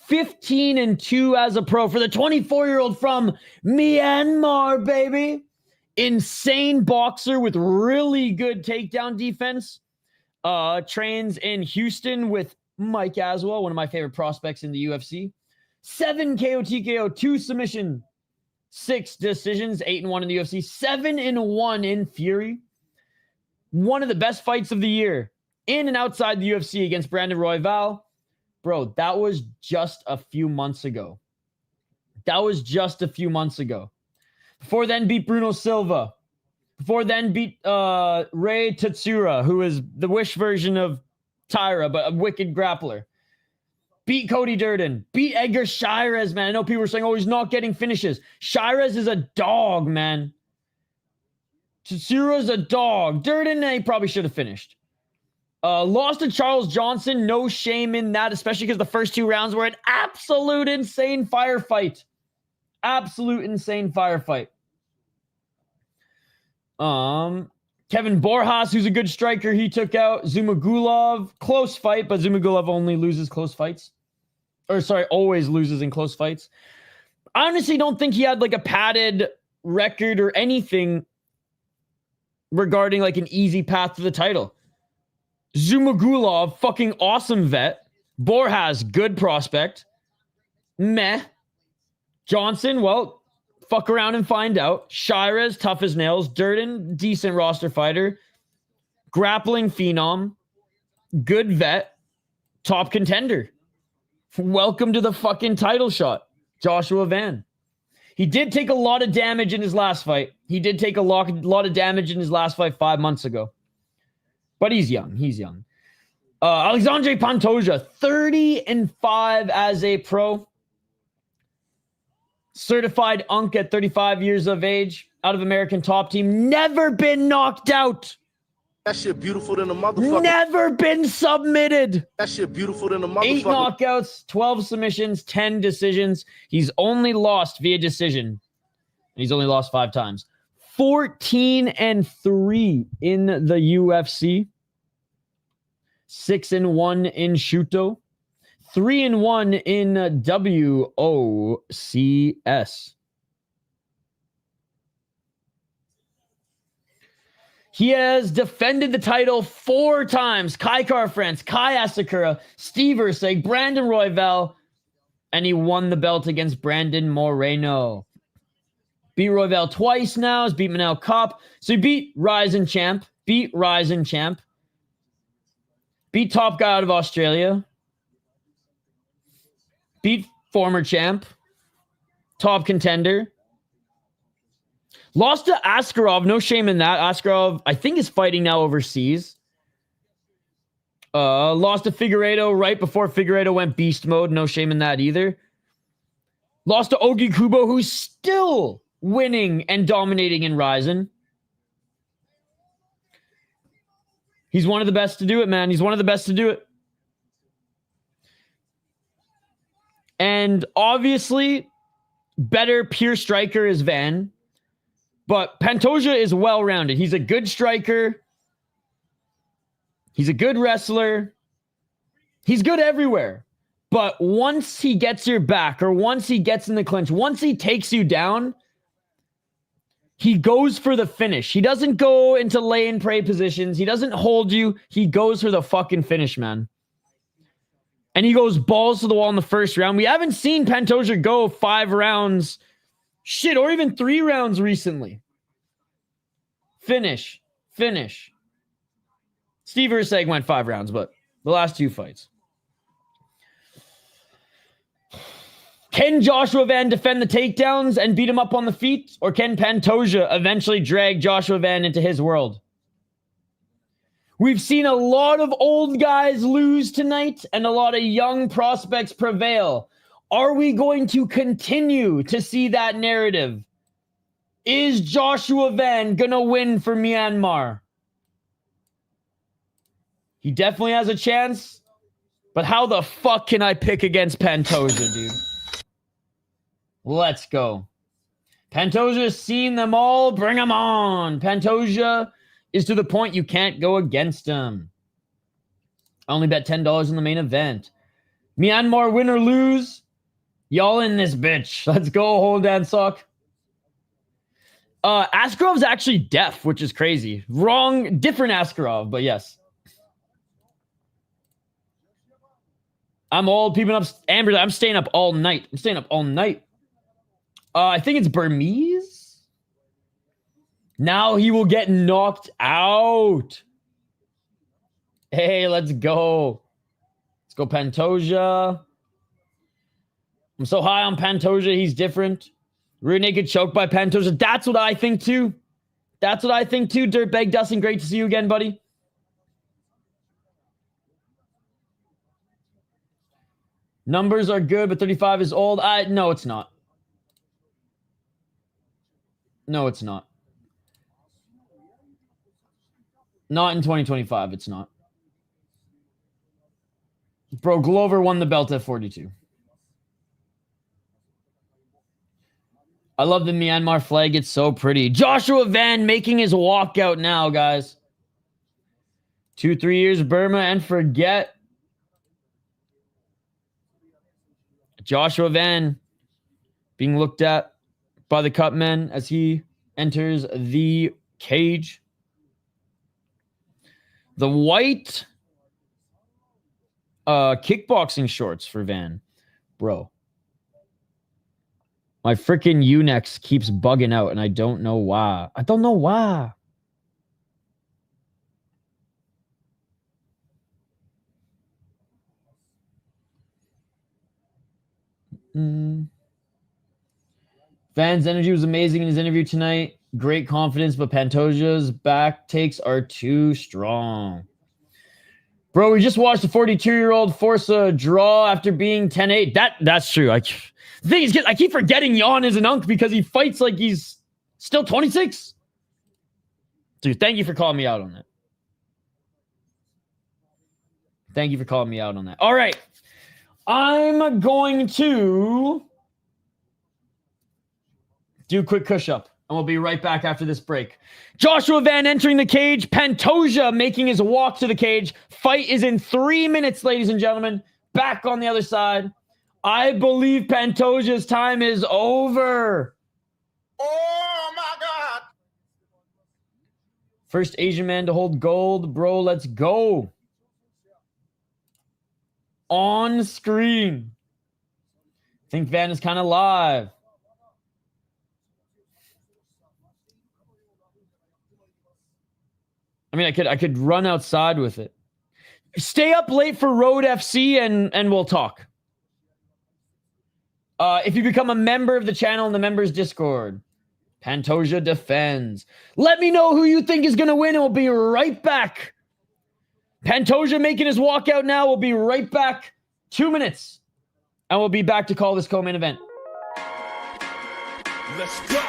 15-2 as a pro for the 24-year-old from Myanmar, baby. Insane boxer with really good takedown defense. Trains in Houston with Mike Aswell, one of my favorite prospects in the UFC. 7 KO TKO, 2 submission 6 decisions, 8-1 in the UFC, 7-1 in Fury. One of the best fights of the year in and outside the UFC against Brandon Royval. Bro, that was just a few months ago. Before then, beat Bruno Silva. Before then, beat Ray Tatsuro, who is the Wish version of Taira, but a wicked grappler. Beat Cody Durden. Beat Edgar Shirez, man. I know people are saying, oh, he's not getting finishes. Shirez is a dog, man. Tatsuro's a dog. Durden, he probably should have finished. Lost to Charles Johnson. No shame in that, especially because the first 2 rounds were an absolute insane firefight. Kevin Borjas, who's a good striker, he took out Zumagulov. Close fight, but Zumagulov only loses close fights. Always loses in close fights. I honestly don't think he had like a padded record or anything regarding like an easy path to the title. Zumagulov, fucking awesome vet. Borjas, good prospect. Meh. Johnson, well, fuck around and find out. Shirez, tough as nails. Durden, decent roster fighter. Grappling phenom. Good vet. Top contender. Welcome to the fucking title shot. Joshua Van. He did take a lot of damage in his last fight. 5 months ago. But he's young. Alexandre Pantoja, 30-5 as a pro. Certified Unk at 35 years of age. Out of American Top Team. Never been knocked out. That shit beautiful than a motherfucker. Never been submitted. That shit beautiful than a motherfucker. 8 knockouts, 12 submissions, 10 decisions. He's only lost via decision. He's only lost 5 times. 14-3 in the UFC. 6-1 in Shuto. 3-1 in WOCS. He has defended the title 4 times. Kai Kara-France, Kai Asakura, Steve Ursig, Brandon Royval, and he won the belt against Brandon Moreno. Beat Royval twice now. He's beat Manuel Kopp. So he beat Ryzen Champ. Beat top guy out of Australia. Beat former champ. Top contender. Lost to Askarov. No shame in that. Askarov, I think, is fighting now overseas. Lost to Figueiredo right before Figueiredo went beast mode. No shame in that either. Lost to Ogi Kubo, who's still winning and dominating in Ryzen. He's one of the best to do it, man. And obviously, better pure striker is Van. But Pantoja is well-rounded. He's a good striker. He's a good wrestler. He's good everywhere. But once he gets your back, or once he gets in the clinch, once he takes you down, he goes for the finish. He doesn't go into lay and pray positions. He doesn't hold you. He goes for the fucking finish, man. And he goes balls to the wall in the first round. We haven't seen Pantoja go 5 rounds, or even 3 rounds recently. Finish. Steve Ursig went 5 rounds, but the last 2 fights. Can Joshua Van defend the takedowns and beat him up on the feet? Or can Pantoja eventually drag Joshua Van into his world? We've seen a lot of old guys lose tonight and a lot of young prospects prevail. Are we going to continue to see that narrative? Is Joshua Van going to win for Myanmar? He definitely has a chance. But how the fuck can I pick against Pantoja, dude? Let's go. Pantoja's seen them all. Bring them on. Pantoja is to the point you can't go against him. I only bet $10 in the main event. Myanmar win or lose. Y'all in this bitch. Let's go, hold that sock. Askarov's actually deaf, which is crazy. Wrong, different Askarov, but yes. I'm all peeping up. Amber, I'm staying up all night. I think it's Burmese. Now he will get knocked out. Hey, let's go. Let's go Pantoja. I'm so high on Pantoja. He's different. Rear naked choke by Pantoja. That's what I think too. That's what I think too. Dirtbag Dustin, great to see you again, buddy. Numbers are good, but 35 is old. No, it's not. No, it's not. Not in 2025, it's not. Bro, Glover won the belt at 42. I love the Myanmar flag. It's so pretty. Joshua Van making his walkout now, guys. 2-3 years Burma and forget. Joshua Van being looked at by the cut men as he enters the cage. The white kickboxing shorts for Van. Bro. My freaking Unex keeps bugging out and I don't know why. I don't know why. Van's energy was amazing in his interview tonight. Great confidence, but Pantoja's back takes are too strong. Bro, we just watched a 42-year-old force a draw after being 10-8. That's true. The thing is, I keep forgetting Jan is an unk because he fights like he's still 26. Dude, thank you for calling me out on that. Thank you for calling me out on that. All right. I'm going to do a quick push-up, and we'll be right back after this break. Joshua Van entering the cage. Pantoja making his walk to the cage. Fight is in 3 minutes, ladies and gentlemen. Back on the other side. I believe Pantoja's time is over. Oh, my God. First Asian man to hold gold. Bro, let's go. On screen. I think Van is kind of live. I mean, I could run outside with it. Stay up late for Road FC and we'll talk. If you become a member of the channel in the members Discord, Pantoja defends. Let me know who you think is going to win and we'll be right back. Pantoja making his walkout now. We'll be right back. 2 minutes. And we'll be back to call this co-main event. Let's go.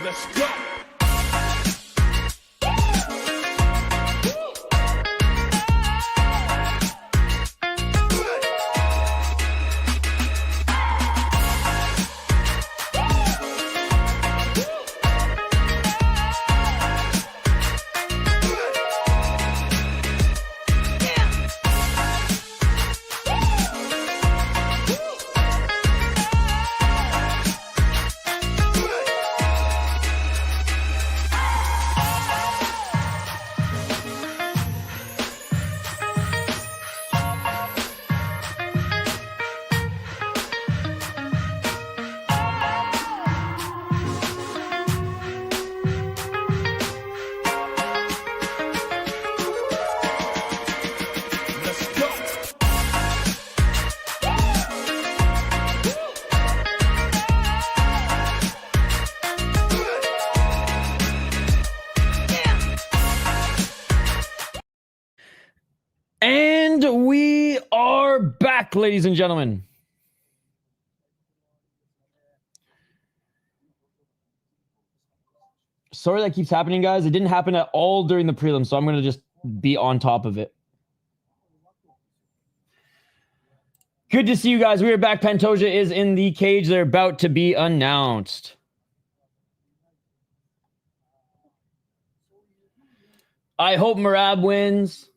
Let's go. back, ladies and gentlemen. Sorry that keeps happening, guys. It didn't happen at all during the prelim, so I'm going to just be on top of it. Good to see you guys. We are back. Pantoja is in the cage. They're about to be announced. I hope Merab wins.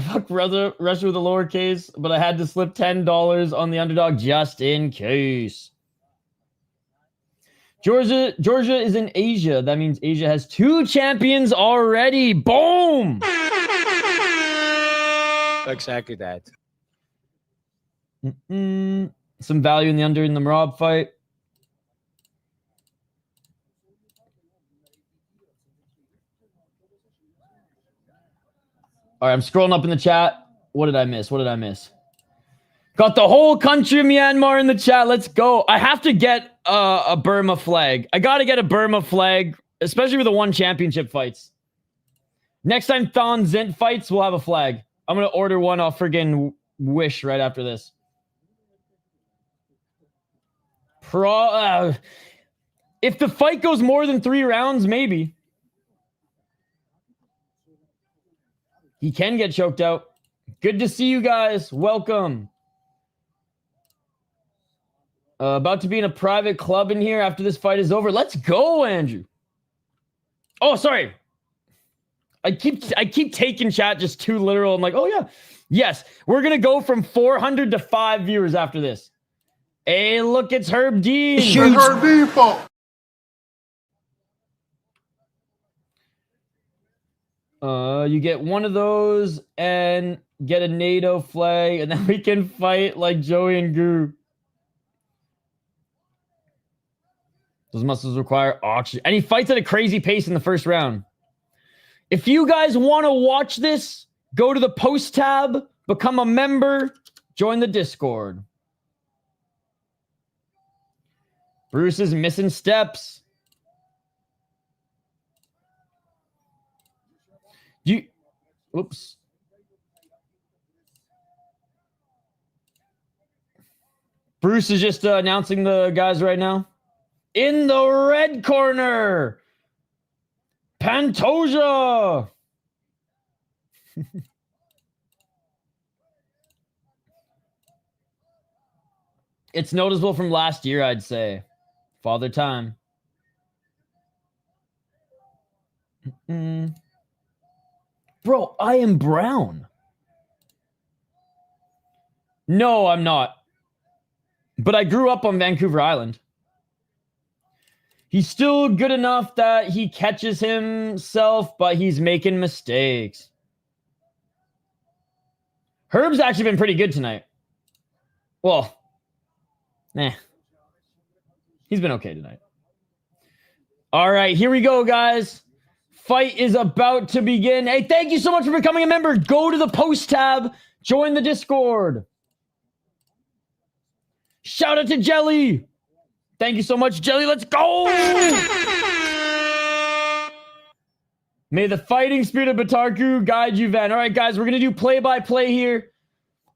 Fuck Russia with a lowercase, but I had to slip $10 on the underdog just in case. Georgia is in Asia. That means Asia has 2 champions already. Boom! Exactly that. Some value in the under in the Merab fight. All right, I'm scrolling up in the chat. What did I miss? Got the whole country of Myanmar in the chat. Let's go. I have to get a Burma flag. I got to get a Burma flag, especially with the one championship fights. Next time Thon Zint fights, we'll have a flag. I'm going to order one off friggin' Wish right after this. If the fight goes more than 3 rounds, maybe. He can get choked out. Good to see you guys. Welcome. About to be in a private club in here after this fight is over. Let's go, Andrew. Oh, sorry. I keep taking chat just too literal. I'm like, oh yeah. Yes, we're going to go from 400 to 5 viewers after this. Hey, look, it's Herb D. Herb D, folks. You get one of those and get a NATO flag, and then we can fight like Joey and Guru. Those muscles require oxygen. And he fights at a crazy pace in the first round. If you guys want to watch this, go to the post tab, become a member, join the Discord. Bruce is missing steps. Oops. Bruce is just announcing the guys right now. In the red corner, Pantoja. It's noticeable from last year, I'd say. Father Time. Bro, I am brown. No, I'm not. But I grew up on Vancouver Island. He's still good enough that he catches himself, but he's making mistakes. Herb's actually been pretty good tonight. Well, he's been okay tonight. All right, here we go, guys. Fight is about to begin. Hey, thank you so much for becoming a member. Go to the post tab. Join the Discord. Shout out to Jelly. Thank you so much, Jelly. Let's go. May the fighting spirit of Batarku guide you, Van. All right, guys, we're going to do play-by-play here.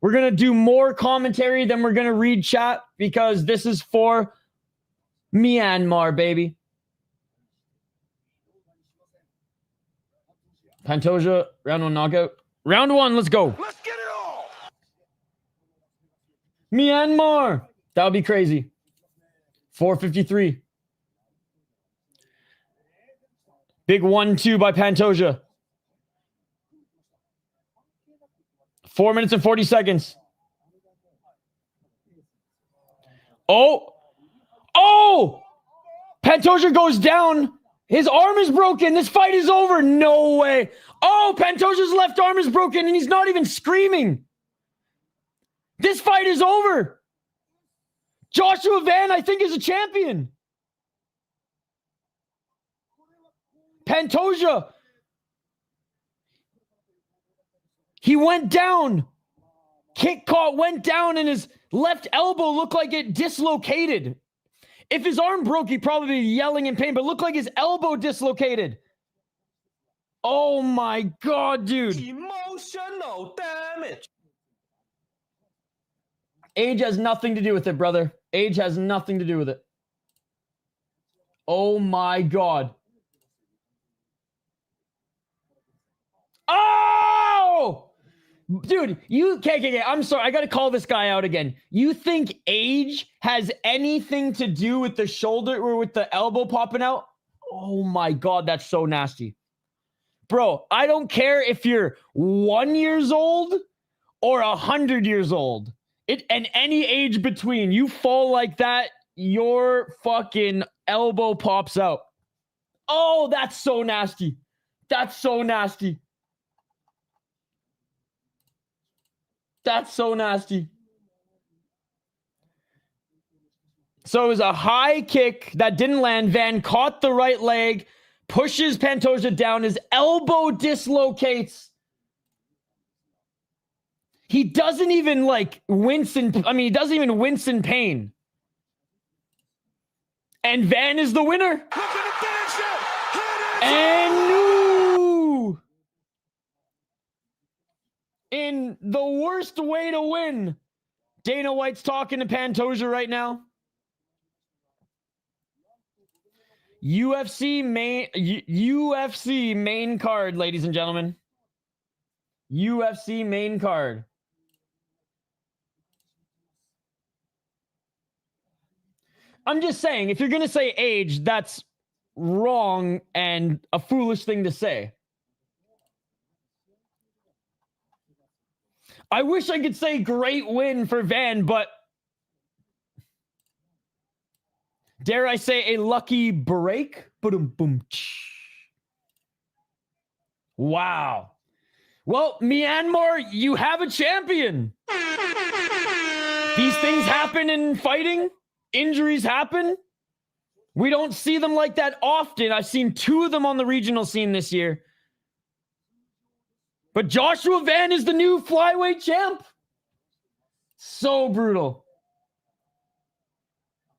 We're going to do more commentary than we're going to read chat because this is for Myanmar, baby. Pantoja, round 1 knockout. Round 1, let's go. Let's get it all. Myanmar. That would be crazy. 453. Big 1-2 by Pantoja. 4 minutes and 40 seconds. Oh! Pantoja goes down. His arm is broken. This fight is over. No way. Oh, Pantoja's left arm is broken and he's not even screaming. This fight is over. Joshua Van, I think, is a champion. Pantoja. He went down. Kick caught, went down, and his left elbow looked like it dislocated. If his arm broke, he'd probably be yelling in pain, but it looked like his elbow dislocated. Oh my God, dude. Emotional damage. Age has nothing to do with it, brother. Age has nothing to do with it. Oh my God. Oh! Dude, okay. I'm sorry. I got to call this guy out again. You think age has anything to do with the shoulder or with the elbow popping out? Oh my God, that's so nasty. Bro, I don't care if you're 1 year old or 100 years old. And any age between, you fall like that, your fucking elbow pops out. Oh, that's so nasty. That's so nasty. That's so nasty. So it was a high kick that didn't land. Van caught the right leg, pushes Pantoja down. His elbow dislocates. He doesn't even wince he doesn't even wince in pain. And Van is the winner. And no! In the worst way to win. Dana White's talking to Pantoja right now. UFC main card, ladies and gentlemen. UFC main card. I'm just saying, if you're going to say age, that's wrong and a foolish thing to say. I wish I could say great win for Van, but dare I say a lucky break? Boom. Wow. Well, Myanmar, you have a champion. These things happen in fighting. Injuries happen. We don't see them like that often. I've seen 2 of them on the regional scene this year. But Joshua Van is the new flyweight champ. So brutal.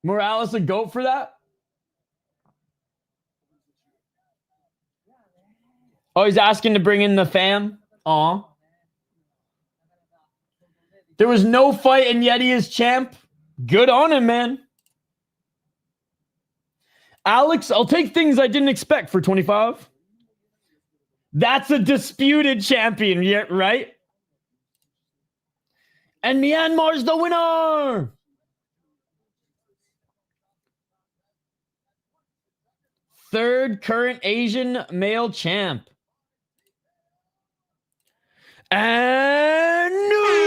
Morales a goat for that? Oh, he's asking to bring in the fam? Aw. There was no fight and yet he is champ. Good on him, man. Alex, I'll take things I didn't expect for 25. That's a disputed champion, yeah, right? And Myanmar's the winner. Third current Asian male champ. And no!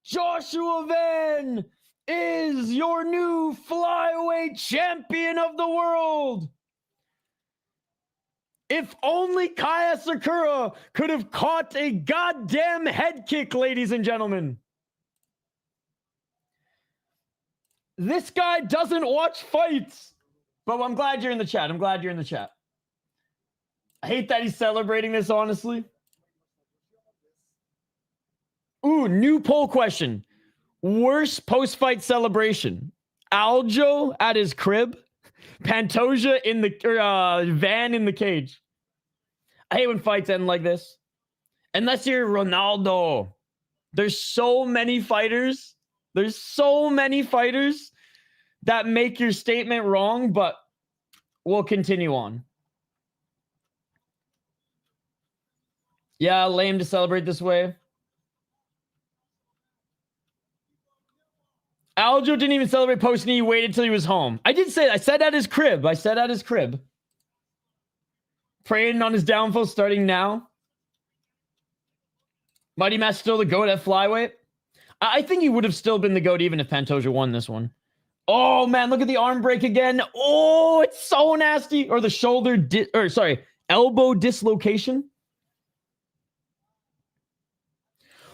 Joshua Van is your new flyweight champion of the world. If only Kaya Sakura could have caught a goddamn head kick, ladies and gentlemen. This guy doesn't watch fights. But I'm glad you're in the chat. I hate that he's celebrating this, honestly. Ooh, new poll question. Worst post-fight celebration. Aljo at his crib. Pantoja in the Van in the cage. I hate when fights end like this. Unless you're Ronaldo. There's so many fighters that make your statement wrong, but we'll continue on. Yeah, lame to celebrate this way. Aljo didn't even celebrate post-knee. He waited till he was home. I said at his crib. Praying on his downfall starting now. Mighty Matt still the GOAT at flyweight. I think he would have still been the GOAT even if Pantoja won this one. Oh, man, look at the arm break again. Oh, it's so nasty. Or the shoulder, elbow dislocation.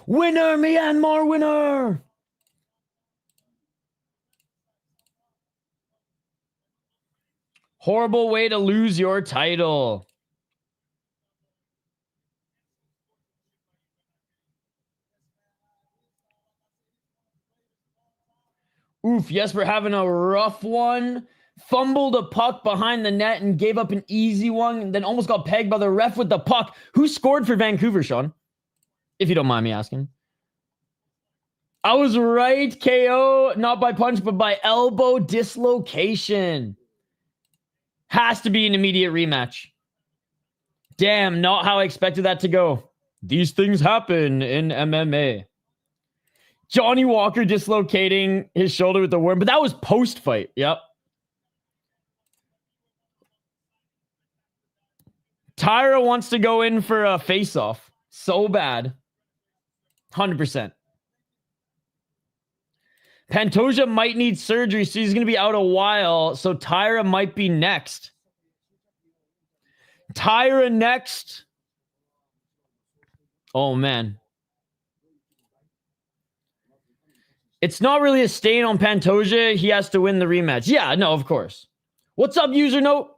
Winner, Myanmar winner. Horrible way to lose your title. Oof, yes, we're having a rough one. Fumbled a puck behind the net and gave up an easy one and then almost got pegged by the ref with the puck. Who scored for Vancouver, Sean? If you don't mind me asking. I was right. KO, not by punch, but by elbow dislocation. Has to be an immediate rematch. Damn, not how I expected that to go. These things happen in MMA. Johnny Walker dislocating his shoulder with the worm, but that was post-fight. Yep. Taira wants to go in for a face-off. So bad. 100%. Pantoja might need surgery, so he's going to be out a while. So Taira might be next. Taira next. Oh, man. It's not really a stain on Pantoja. He has to win the rematch. Yeah, no, of course. What's up, user note?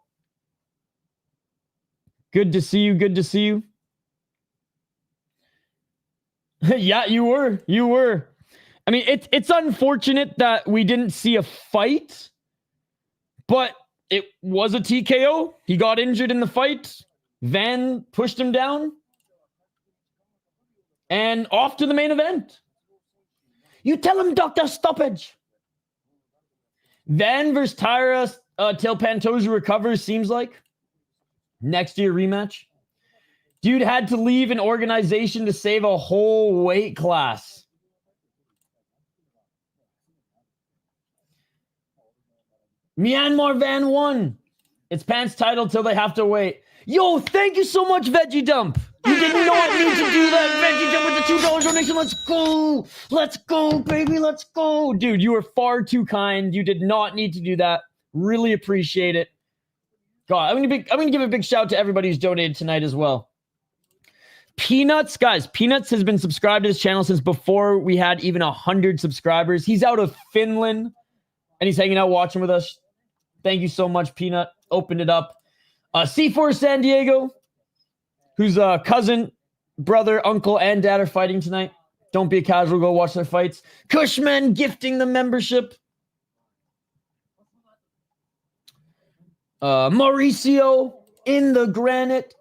Good to see you. Good to see you. Yeah, you were. You were. I mean, it's unfortunate that we didn't see a fight, but it was a TKO. He got injured in the fight. Van pushed him down. And off to the main event. You tell him, Dr. Stoppage. Van versus Taira till Pantoja recovers, seems like. Next year rematch. Dude had to leave an organization to save a whole weight class. Myanmar Van won. It's Pan's title till they have to wait. Yo, thank you so much, Veggie Dump. You did not need to do that, Veggie Dump, with the $2 donation. Let's go. Let's go, baby. Let's go. Dude, you were far too kind. You did not need to do that. Really appreciate it. God, I'm gonna give a big shout out to everybody who's donated tonight as well. Peanuts, guys. Peanuts has been subscribed to this channel since before we had even 100 subscribers. He's out of Finland, and he's hanging out watching with us. Thank you so much, Peanut. Opened it up. C4 San Diego, whose cousin, brother, uncle, and dad are fighting tonight. Don't be a casual. Go watch their fights. Cushman gifting the membership. Mauricio in the granite.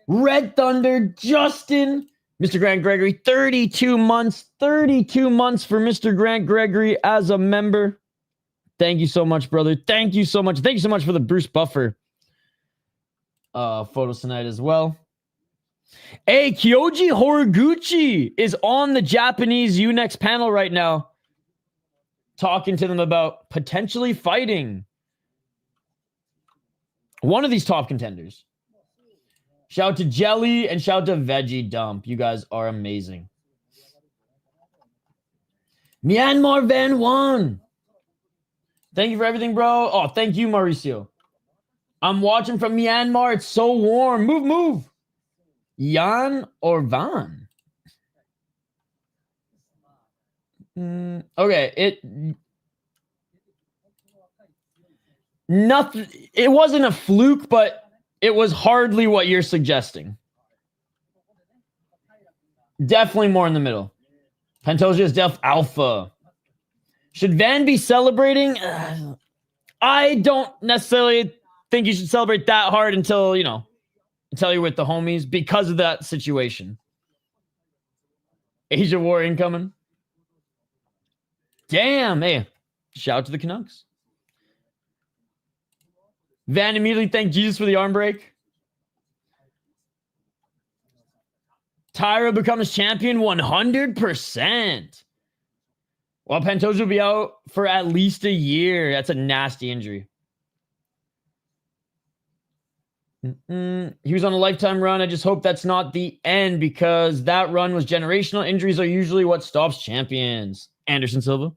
Red Thunder, Justin, Mr. Grant Gregory, 32 months. 32 months for Mr. Grant Gregory as a member. Thank you so much, brother. Thank you so much. Thank you so much for the Bruce Buffer photos tonight as well. Hey, Kyoji Horiguchi is on the Japanese UNEX panel right now, talking to them about potentially fighting one of these top contenders. Shout out to Jelly and shout out to Veggie Dump. You guys are amazing. Myanmar Van won. Thank you for everything, bro. Oh, thank you, Mauricio. I'm watching from Myanmar. It's so warm. Move, move. Yan or Van? Okay, nothing. It wasn't a fluke, but it was hardly what you're suggesting. Definitely more in the middle. Pantoja is Def Alpha. Should Van be celebrating? I don't necessarily think you should celebrate that hard until you're with the homies because of that situation. Asia War incoming. Damn, hey. Shout out to the Canucks. Van immediately thanked Jesus for the arm break. Taira becomes champion 100%. Well, Pantoja will be out for at least a year. That's a nasty injury. He was on a lifetime run. I just hope that's not the end because that run was generational. Injuries are usually what stops champions. Anderson Silva.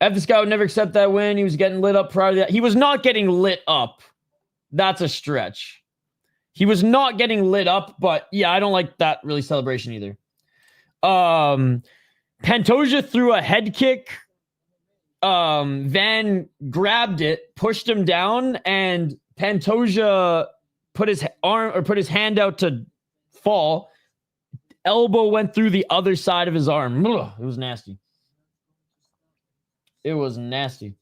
If this guy would never accept that win, he was getting lit up prior to that. He was not getting lit up. That's a stretch. He was not getting lit up, but yeah, I don't like that really celebration either. Pantoja threw a head kick. Van grabbed it, pushed him down, and Pantoja put his hand out to fall. Elbow went through the other side of his arm. Ugh, it was nasty. It was nasty.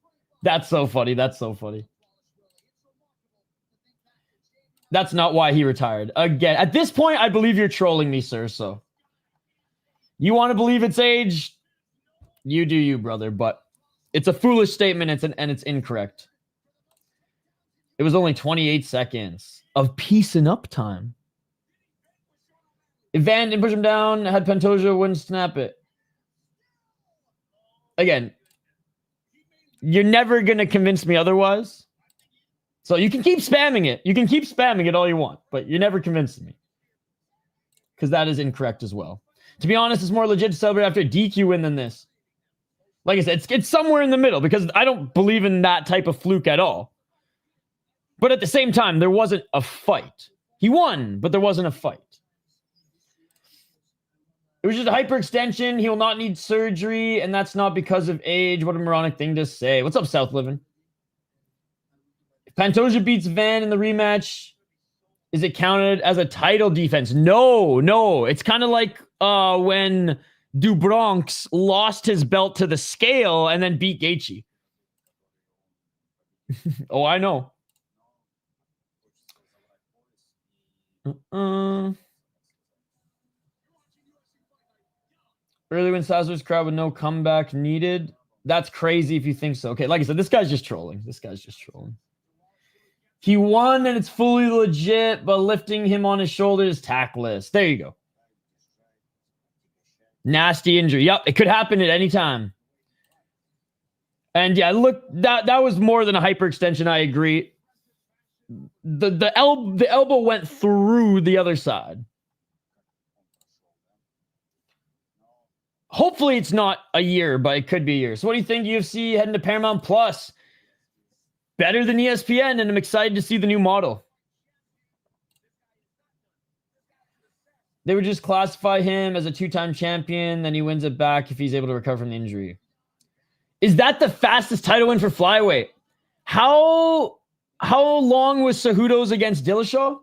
That's so funny. That's so funny. That's not why he retired. Again, at this point, I believe you're trolling me, sir. So You want to believe it's age? You do you, brother. But it's a foolish statement and it's incorrect. It was only 28 seconds of peace and up time. If Van didn't push him down, had Pantoja, wouldn't snap it. Again, you're never going to convince me otherwise. So you can keep spamming it. You can keep spamming it all you want, but you're never convincing me. Because that is incorrect as well. To be honest, it's more legit to celebrate after a DQ win than this. Like I said, it's somewhere in the middle because I don't believe in that type of fluke at all. But at the same time, there wasn't a fight. He won, but there wasn't a fight. It was just a hyperextension. He will not need surgery, and that's not because of age. What a moronic thing to say. What's up, South Living? If Pantoja beats Van in the rematch, is it counted as a title defense? No. It's kind of like when Dubronx lost his belt to the scale and then beat Gaethje. Oh, I know. Early when Sazer's crowd with no comeback needed. That's crazy if you think so. Okay, like I said, this guy's just trolling. He won and it's fully legit, but lifting him on his shoulders is tactless. There you go. Nasty injury. Yep, it could happen at any time. And yeah, look, that was more than a hyperextension. I agree. The elbow went through the other side. Hopefully it's not a year, but it could be a year. So what do you think, UFC heading to Paramount Plus? Better than ESPN, and I'm excited to see the new model. They would just classify him as a 2-time champion, then he wins it back if he's able to recover from the injury. Is that the fastest title win for flyweight? How long was Cejudo's against Dillashaw?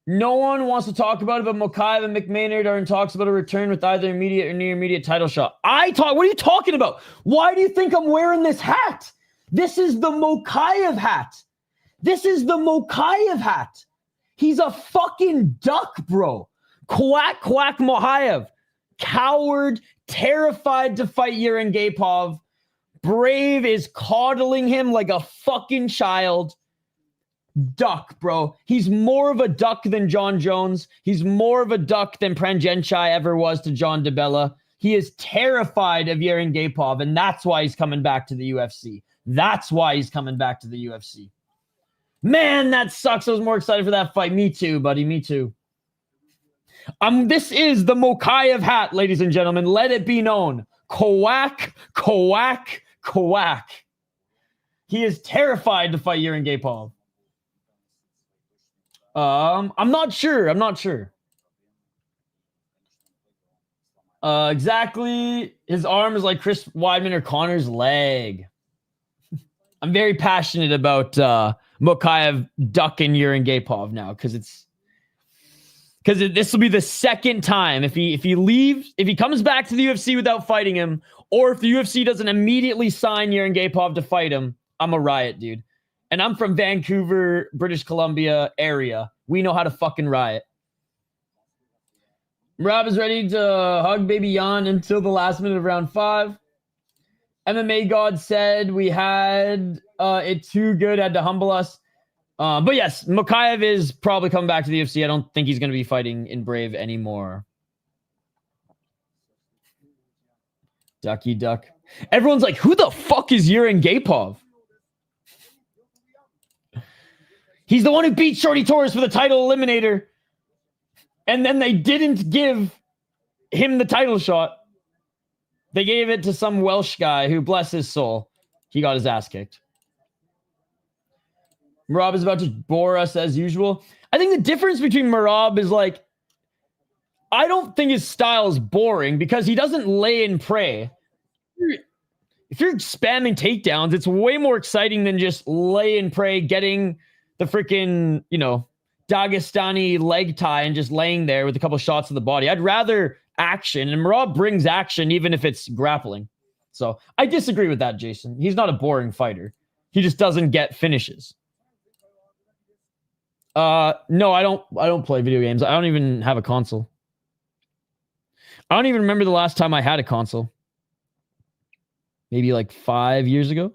No one wants to talk about it, but Mokaev and McMaynard are in talks about a return with either immediate or near immediate title shot. What are you talking about? Why do you think I'm wearing this hat? This is the Mokaev hat. He's a fucking duck, bro. Quack Mokaev. Coward, terrified to fight Yurin Gapov. Brave is coddling him like a fucking child. Duck, bro. He's more of a duck than John Jones. He's more of a duck than Prangenchai ever was to John DeBella. He is terrified of Yurin Gapov, and that's why he's coming back to the UFC. Man, that sucks. I was more excited for that fight. Me too, buddy. Me too. This is the Mokaev hat, ladies and gentlemen. Let it be known. Quack. He is terrified to fight Yurin Gapov. I'm not sure. Exactly. His arm is like Chris Weidman or Connor's leg. I'm very passionate about Mokaev ducking Yurin Gapov now because this will be the second time if he comes back to the UFC without fighting him, or if the UFC doesn't immediately sign Yurin Gapov to fight him, I'm a riot, dude. And I'm from Vancouver, British Columbia area. We know how to fucking riot. Merab is ready to hug baby Jan until the last minute of round 5. MMA God said we had it too good, had to humble us. But yes, Mokaev is probably coming back to the UFC. I don't think he's going to be fighting in Brave anymore. Ducky duck. Everyone's like, who the fuck is Yurin Gapov? He's the one who beat Shorty Torres for the title eliminator. And then they didn't give him the title shot. They gave it to some Welsh guy who, bless his soul, he got his ass kicked. Merab is about to bore us as usual. I think the difference between Merab is like, I don't think his style is boring because he doesn't lay and pray. If you're spamming takedowns, it's way more exciting than just lay and pray, getting the freaking, Dagestani leg tie and just laying there with a couple shots to the body. I'd rather action, and Merab brings action even if it's grappling. So I disagree with that, Jason. He's not a boring fighter. He just doesn't get finishes. No, I don't play video games. I don't even have a console. I don't even remember the last time I had a console. Maybe like 5 years ago.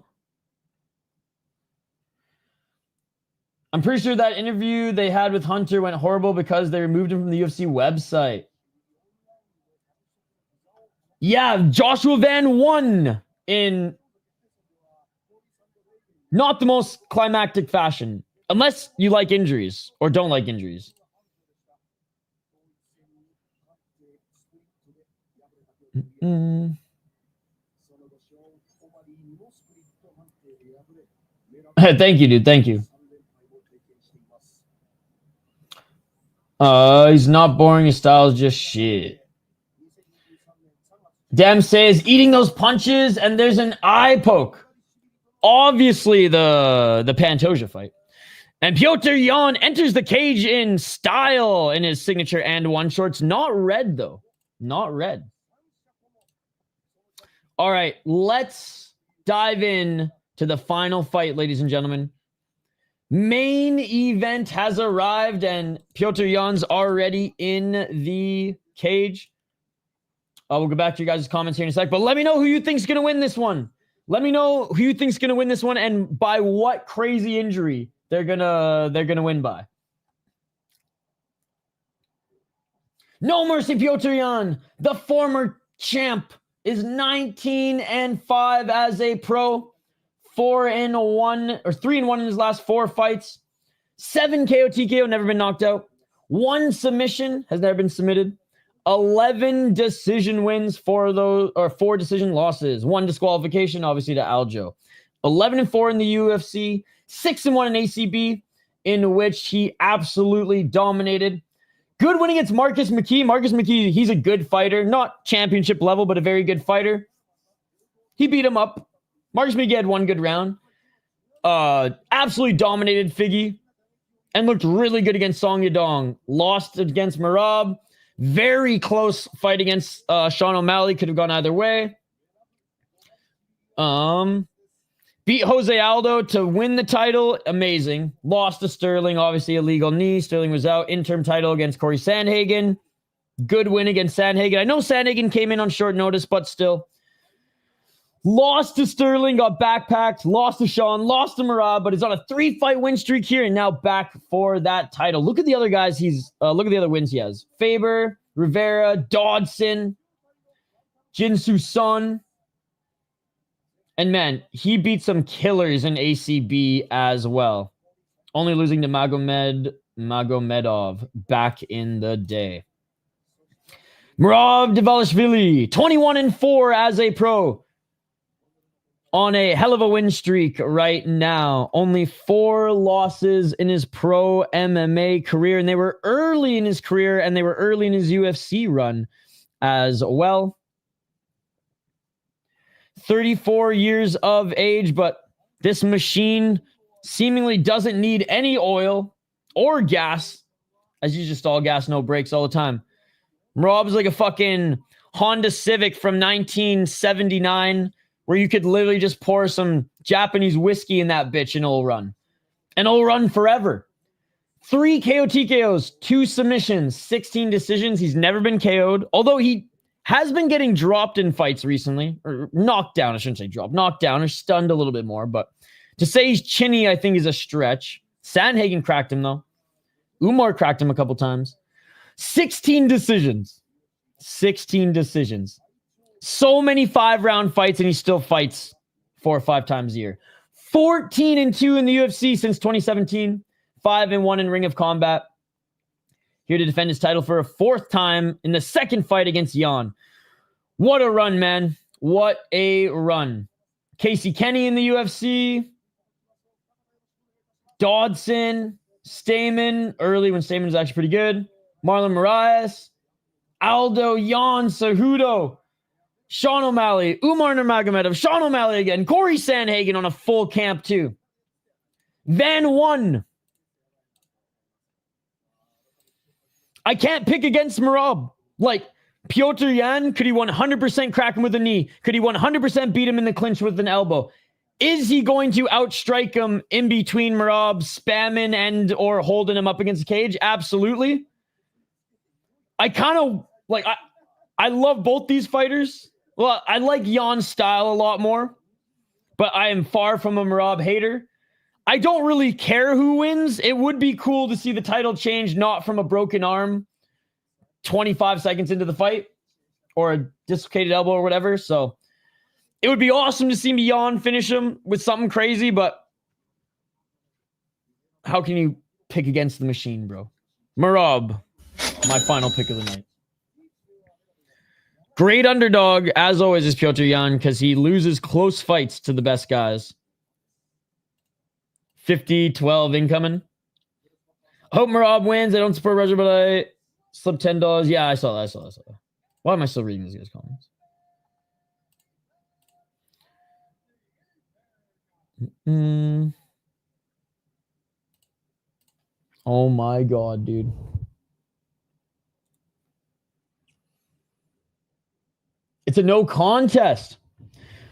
I'm pretty sure that interview they had with Hunter went horrible because they removed him from the UFC website. Yeah, Joshua Van won in not the most climactic fashion. Unless you like injuries or don't like injuries. Thank you, dude. Thank you. He's not boring. His style is just shit. Dem says eating those punches and there's an eye poke. Obviously the Pantoja fight. And Petr Yan enters the cage in style in his signature and one shorts. Not red though. Not red. All right, let's dive in to the final fight, ladies and gentlemen. Main event has arrived and Petr Yan's already in the cage. We'll go back to you guys' comments here in a sec, but let me know who you think's going to win this one. Let me know who you think's going to win this one and by what crazy injury they're going to win by. No mercy, Petr Yan, the former champ, is 19-5 as a pro, 4-1 or 3-1 in his last 4 fights, 7 KO TKO, never been knocked out, 1 submission, has never been submitted, 11 decision wins, 4 decision losses, 1 disqualification, obviously to Aljo, 11-4 in the UFC, 6-1 in ACB, in which he absolutely dominated. Good win against Marcus McKee. Marcus McKee, he's a good fighter. Not championship level, but a very good fighter. He beat him up. Marcus McKee had 1 good round. Absolutely dominated Figgy. And looked really good against Song Yadong. Lost against Merab. Very close fight against Sean O'Malley. Could have gone either way. Beat Jose Aldo to win the title. Amazing. Lost to Sterling. Obviously, illegal knee. Sterling was out. Interim title against Corey Sandhagen. Good win against Sandhagen. I know Sandhagen came in on short notice, but still. Lost to Sterling. Got backpacked. Lost to Sean. Lost to Merab. But he's on a 3-fight win streak here and now back for that title. Look at the other guys. Look at the other wins he has. Faber, Rivera, Dawson, Jinsu Sun. And man, he beat some killers in ACB as well. Only losing to Magomedov back in the day. Merab Dvalishvili, 21-4 as a pro. On a hell of a win streak right now. Only 4 losses in his pro MMA career. And they were early in his career and they were early in his UFC run as well. 34 years of age, but this machine seemingly doesn't need any oil or gas, as you just all gas, no brakes all the time. Merab's like a fucking Honda Civic from 1979, where you could literally just pour some Japanese whiskey in that bitch and it'll run. And it'll run forever. 3 KO TKOs, 2 submissions, 16 decisions. He's never been KO'd, although he has been getting dropped in fights recently, or knocked down. I shouldn't say dropped, knocked down or stunned a little bit more. But to say he's chinny, I think is a stretch. Sandhagen cracked him though. Umar cracked him a couple times. 16 decisions. 16 decisions. So many 5-round fights, and he still fights 4 or 5 times a year. 14-2 in the UFC since 2017. 5-1 in Ring of Combat. Here to defend his title for a 4th time in the 2nd fight against Yan. What a run, man. What a run. Casey Kenny in the UFC. Dodson. Stamen. Early when Stamen was actually pretty good. Marlon Moraes. Aldo. Yan. Cejudo. Sean O'Malley. Umar Nurmagomedov. Sean O'Malley again. Corey Sandhagen on a full camp too. Van won. I can't pick against Merab. Like, Petr Yan, could he 100% crack him with a knee? Could he 100% beat him in the clinch with an elbow? Is he going to outstrike him in between Merab, spamming and or holding him up against the cage? Absolutely. I kind of, like, I love both these fighters. Well, I like Jan's style a lot more, but I am far from a Merab hater. I don't really care who wins. It would be cool to see the title change, not from a broken arm 25 seconds into the fight or a dislocated elbow or whatever. So it would be awesome to see Jan finish him with something crazy, but how can you pick against the machine, bro? Merab, my final pick of the night. Great underdog, as always, is Petr Yan because he loses close fights to the best guys. 50-12 incoming. I hope Merab wins. I don't support Roger, but I slipped $10. Yeah, I saw that. Why am I still reading these guys' comments? Oh my God, dude. It's a no contest.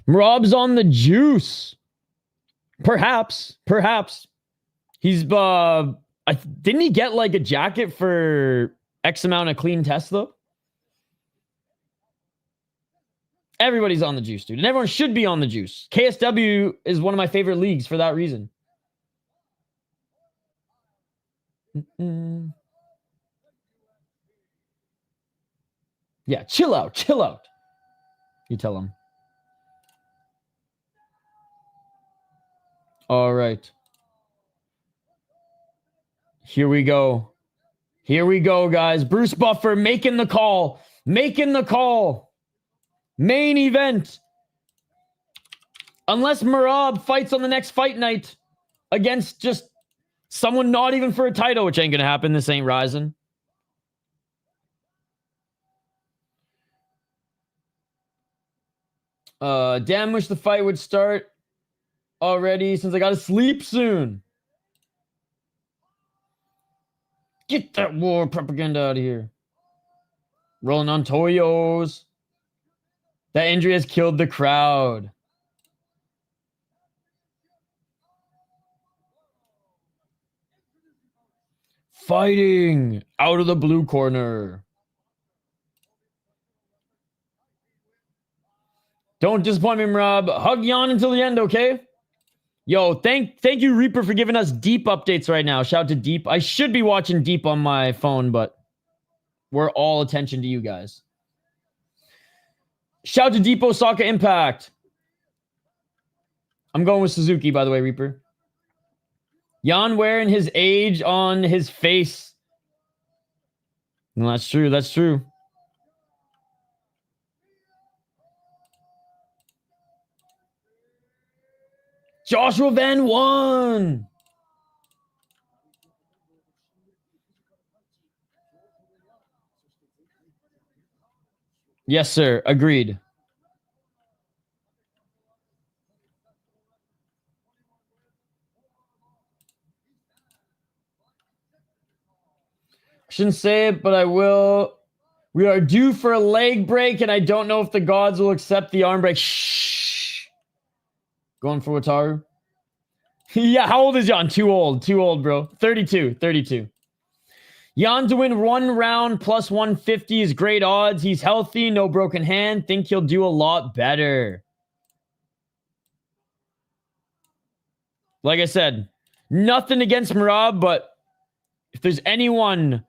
Merab's on the juice. Perhaps. He's didn't he get like a jacket for X amount of clean tests though? Everybody's on the juice, dude. And everyone should be on the juice. KSW is one of my favorite leagues for that reason. Yeah, chill out. You tell him. All right. Here we go, guys. Bruce Buffer making the call. Main event. Unless Merab fights on the next fight night against just someone not even for a title, which ain't going to happen. This ain't rising. Damn, wish the fight would start already since I got to sleep soon. Get that war propaganda out of here. Rolling on Toyos. That injury has killed the crowd. Fighting out of the blue corner. Don't disappoint me, Rob. Hug Jan until the end, okay? Yo, thank you, Reaper, for giving us Deep updates right now. Shout out to Deep. I should be watching Deep on my phone, but we're all attention to you guys. Shout out to Deep Osaka Impact. I'm going with Suzuki, by the way, Reaper. Jan wearing his age on his face. No, that's true. Joshua Van won. Yes, sir. Agreed. I shouldn't say it, but I will. We are due for a leg break, and I don't know if the gods will accept the arm break. Shh. Going for Wataru. Yeah, how old is Jan? Too old, bro. 32. Jan to win 1 round plus 150 is great odds. He's healthy, no broken hand. Think he'll do a lot better. Like I said, nothing against Merab, but if there's anyone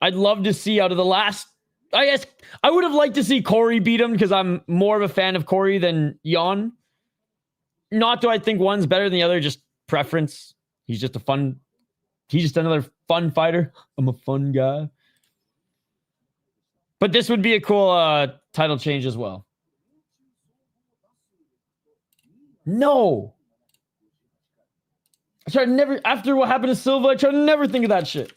I'd love to see out of the last, I guess I would have liked to see Corey beat him because I'm more of a fan of Corey than Jan. Not do I think one's better than the other, just preference. He's just another fun fighter. I'm a fun guy. But this would be a cool title change as well. No. I try to never, after what happened to Silva, I try to never think of that shit.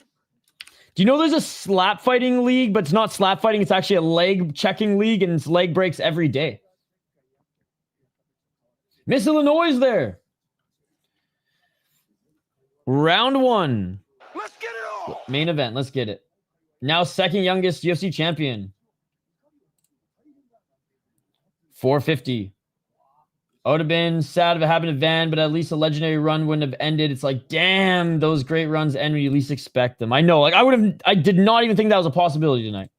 Do you know there's a slap fighting league, but it's not slap fighting, it's actually a leg checking league, and it's leg breaks every day. Miss Illinois is there. Round 1. Let's get it on. Main event. Let's get it. Now second youngest UFC champion. 450. I would have been sad if it happened to Van, but at least a legendary run wouldn't have ended. It's like, damn, those great runs end when you least expect them. I know. Like I did not even think that was a possibility tonight.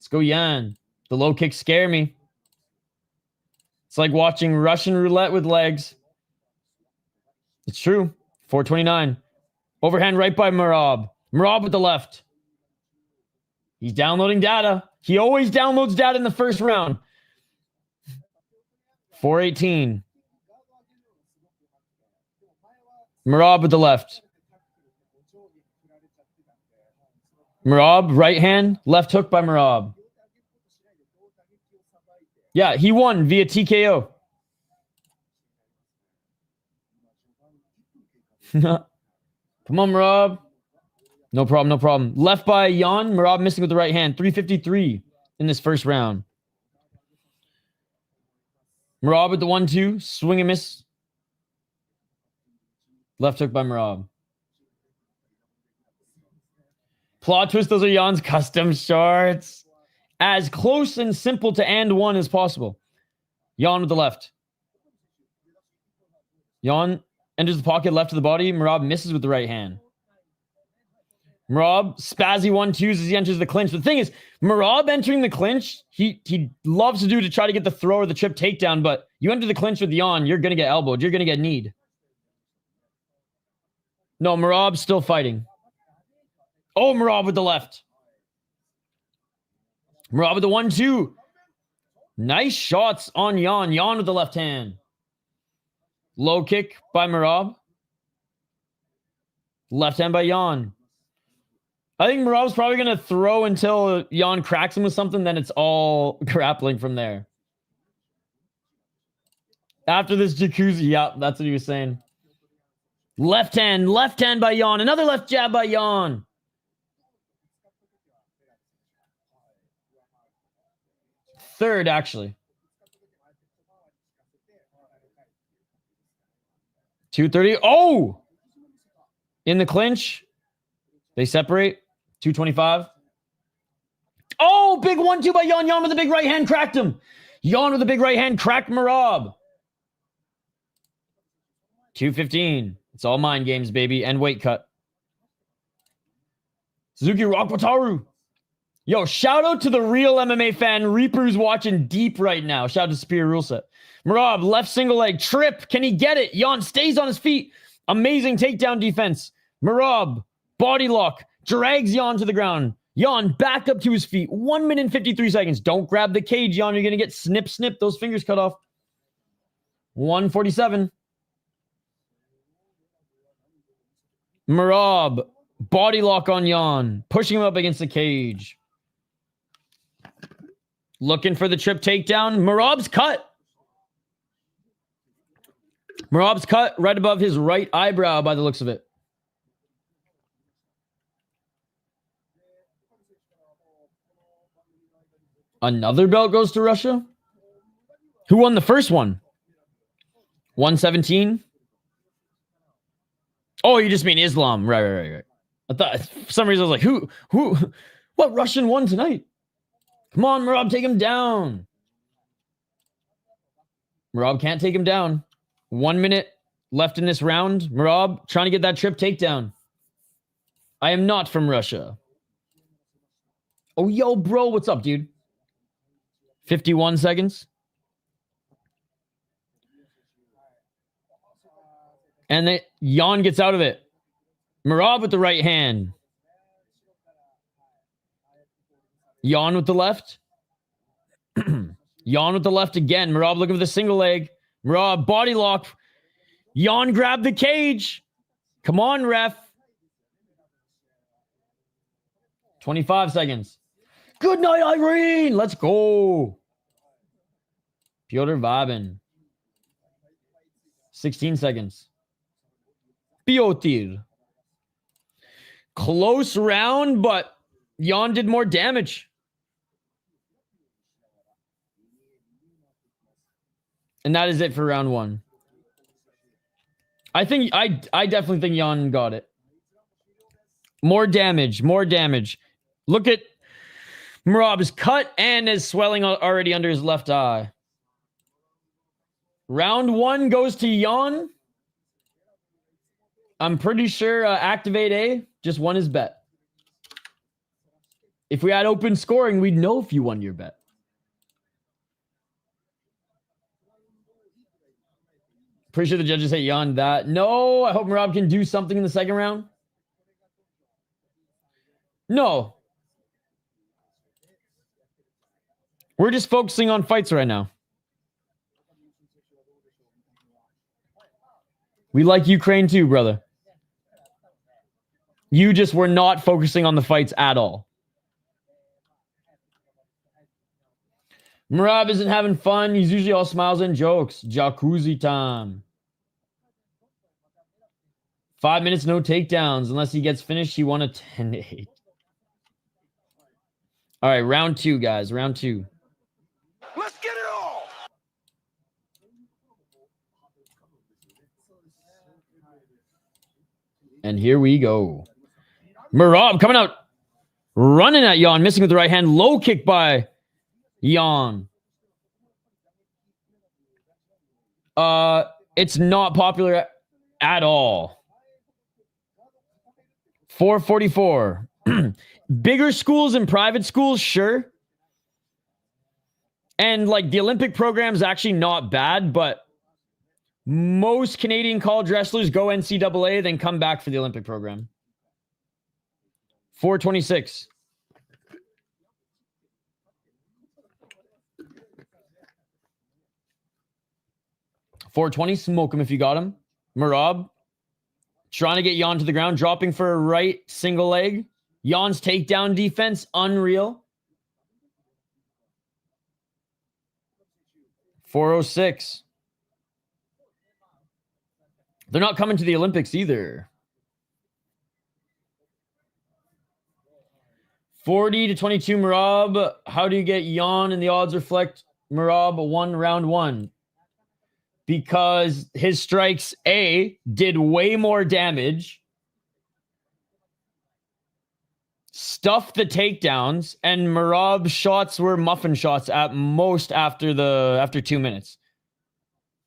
Let's go, Yan. The low kicks scare me. It's like watching Russian roulette with legs. It's true. 429. Overhand right by Merab. Merab with the left. He's downloading data. He always downloads data in the first round. 418. Merab with the left. Merab, right hand, left hook by Merab. Yeah, he won via TKO. Come on, Merab. No problem, no problem. Left by Yan. Merab missing with the right hand. 353 in this first round. Merab with the 1-2. Swing and miss. Left hook by Merab. Plot twist, those are Jan's custom shorts. As close and simple to and one as possible. Yan with the left. Yan enters the pocket left of the body. Merab misses with the right hand. Merab, spazzy 1-2s as he enters the clinch. The thing is, Merab entering the clinch, he loves to do to try to get the throw or the trip takedown, but you enter the clinch with Yan, you're going to get elbowed. You're going to get kneed. No, Merab's still fighting. Oh, Merab with the left. Merab with the 1-2. Nice shots on Yan. Yan with the left hand. Low kick by Merab. Left hand by Yan. I think Merab's probably going to throw until Yan cracks him with something, then it's all grappling from there. After this jacuzzi, yeah, that's what he was saying. Left hand by Yan. Another left jab by Yan. Third, actually. 230. Oh! In the clinch. They separate. 225. Oh, big 1-2 by Yan. Yan with a big right hand cracked him. Yan with a big right hand cracked Merab. 215. It's all mind games, baby. And weight cut. Suzuki Rock Wataru. Yo, shout out to the real MMA fan. Reaper's watching deep right now. Shout out to Superior Rule Set. Merab, left single leg. Trip. Can he get it? Yan stays on his feet. Amazing takedown defense. Merab, body lock. Drags Yan to the ground. Yan back up to his feet. 1 minute and 53 seconds. Don't grab the cage, Yan. You're going to get snip. Those fingers cut off. 147. Merab, body lock on Yan. Pushing him up against the cage. Looking for the trip takedown. Merab's cut. Merab's cut right above his right eyebrow by the looks of it. Another belt goes to Russia? Who won the first one? 117? Oh, you just mean Islam. Right. I thought, for some reason, I was like, who, what Russian won tonight? Come on, Merab, take him down. Merab can't take him down. 1 minute left in this round. Merab trying to get that trip takedown. I am not from Russia. Oh, yo, bro, what's up, dude? 51 seconds. And Yan gets out of it. Merab with the right hand. Yan with the left. Yan with the left again. Merab looking for the single leg. Merab body lock. Yan grabbed the cage. Come on, ref. 25 seconds. Good night, Irene. Let's go. Pyotr Vabin. 16 seconds. Pyotr. Close round, but Yan did more damage. And that is it for round one. I definitely think Yan got it. More damage. Look at Merab's cut and his swelling already under his left eye. Round one goes to Yan. I'm pretty sure Activate A just won his bet. If we had open scoring, we'd know if you won your bet. Pretty sure the judges hate Jan that. No, I hope Merab can do something in the second round. No. We're just focusing on fights right now. We like Ukraine too, brother. You just were not focusing on the fights at all. Merab isn't having fun. He's usually all smiles and jokes. Jacuzzi time. 5 minutes, no takedowns. Unless he gets finished, he won a 10-8. All right, round 2, guys. Round 2. Let's get it all. And here we go. Merab coming out. Running at Jan. Missing with the right hand. Low kick by Jan. It's not popular at all. 444. Bigger schools and private schools, sure. And like the Olympic program is actually not bad, but most Canadian college wrestlers go NCAA, then come back for the Olympic program. 426. .420, smoke him if you got him. Merab trying to get Jan to the ground, dropping for a right single leg. Jan's takedown defense, unreal. 406. They're not coming to the Olympics either. 40-22 Merab. How do you get Jan and the odds reflect Merab won round 1? Because his strikes, A, did way more damage, stuffed the takedowns, and Merab's shots were muffin shots at most after 2 minutes.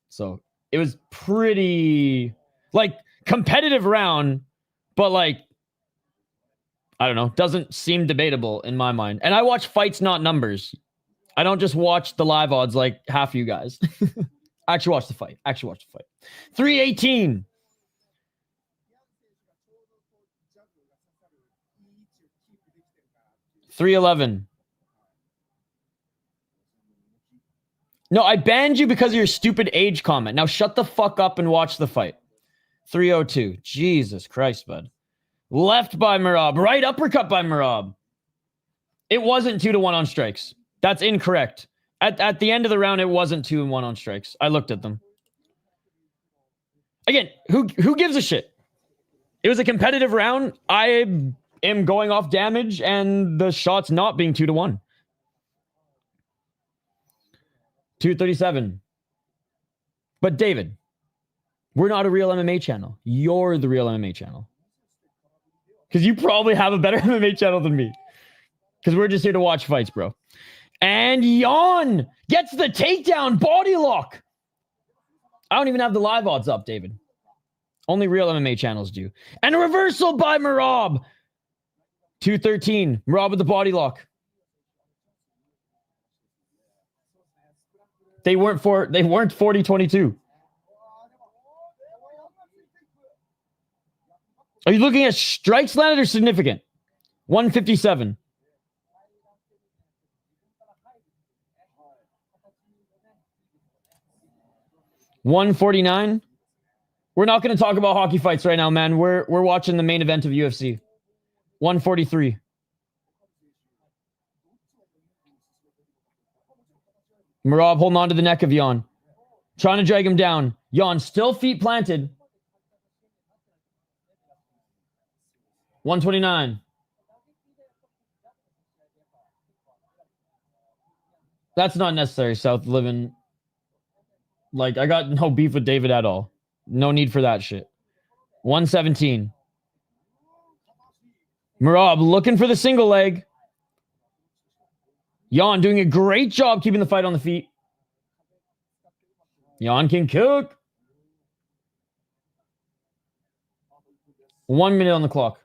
So it was pretty like competitive round, but like, I don't know, doesn't seem debatable in my mind. And I watch fights, not numbers. I don't just watch the live odds like half of you guys. Actually watch the fight. 318. $311. No, I banned you because of your stupid age comment. Now shut the fuck up and watch the fight. 302. Jesus Christ, bud. Left by Merab. Right uppercut by Merab. It wasn't 2-1 on strikes. That's incorrect. At the end of the round, it wasn't 2-1 on strikes. I looked at them. Again, who gives a shit? It was a competitive round. I am going off damage and the shots not being 2-1. 237. But David, we're not a real MMA channel. You're the real MMA channel. Because you probably have a better MMA channel than me. Because we're just here to watch fights, bro. And Jan gets the takedown, body lock. I don't even have the live odds up, David. Only real MMA channels do. And a reversal by Merab. 213. Merab with the body lock. They weren't 40-22. Are you looking at strikes landed or significant? 157. $149. We're not going to talk about hockey fights right now, man. We're watching the main event of UFC. 143. Merab holding on to the neck of Jan. Trying to drag him down. Jan still feet planted. 129. That's not necessary, South living. Like, I got no beef with David at all. No need for that shit. 117. Merab looking for the single leg. Jan doing a great job keeping the fight on the feet. Jan can cook. 1 minute on the clock.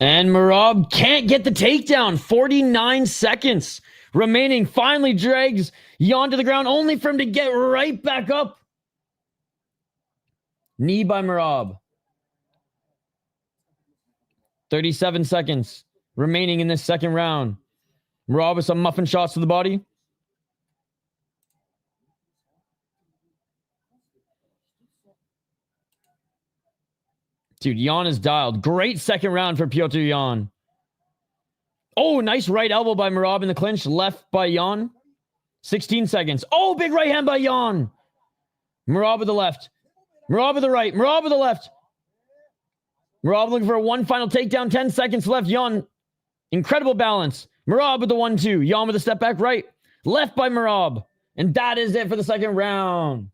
And Merab can't get the takedown. 49 seconds remaining. Finally drags Jan to the ground, only for him to get right back up. Knee by Merab. 37 seconds remaining in this second round. Merab with some muffin shots to the body. Dude, Jan is dialed. Great second round for Petr Jan. Oh, nice right elbow by Merab in the clinch. Left by Jan. 16 seconds. Oh, big right hand by Jan. Merab with the left. Merab with the right. Merab with the left. Merab looking for one final takedown. 10 seconds left. Jan, incredible balance. Merab with the 1-2. Jan with a step back right. Left by Merab. And that is it for the second round.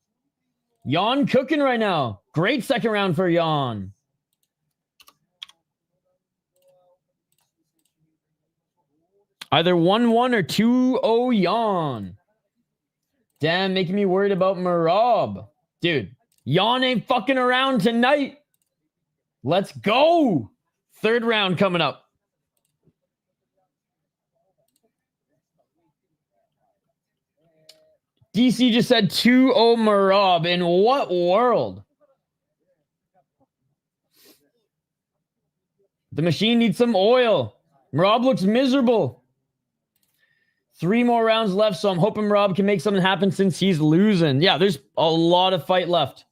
Jan cooking right now. Great second round for Jan. Either 1-1 or 2-0 Jan. Damn, making me worried about Merab. Dude, Jan ain't fucking around tonight. Let's go. Third round coming up. DC just said 2-0 Merab. In what world? The machine needs some oil. Merab looks miserable. 3 more rounds left, so I'm hoping Merab can make something happen since he's losing. Yeah, there's a lot of fight left.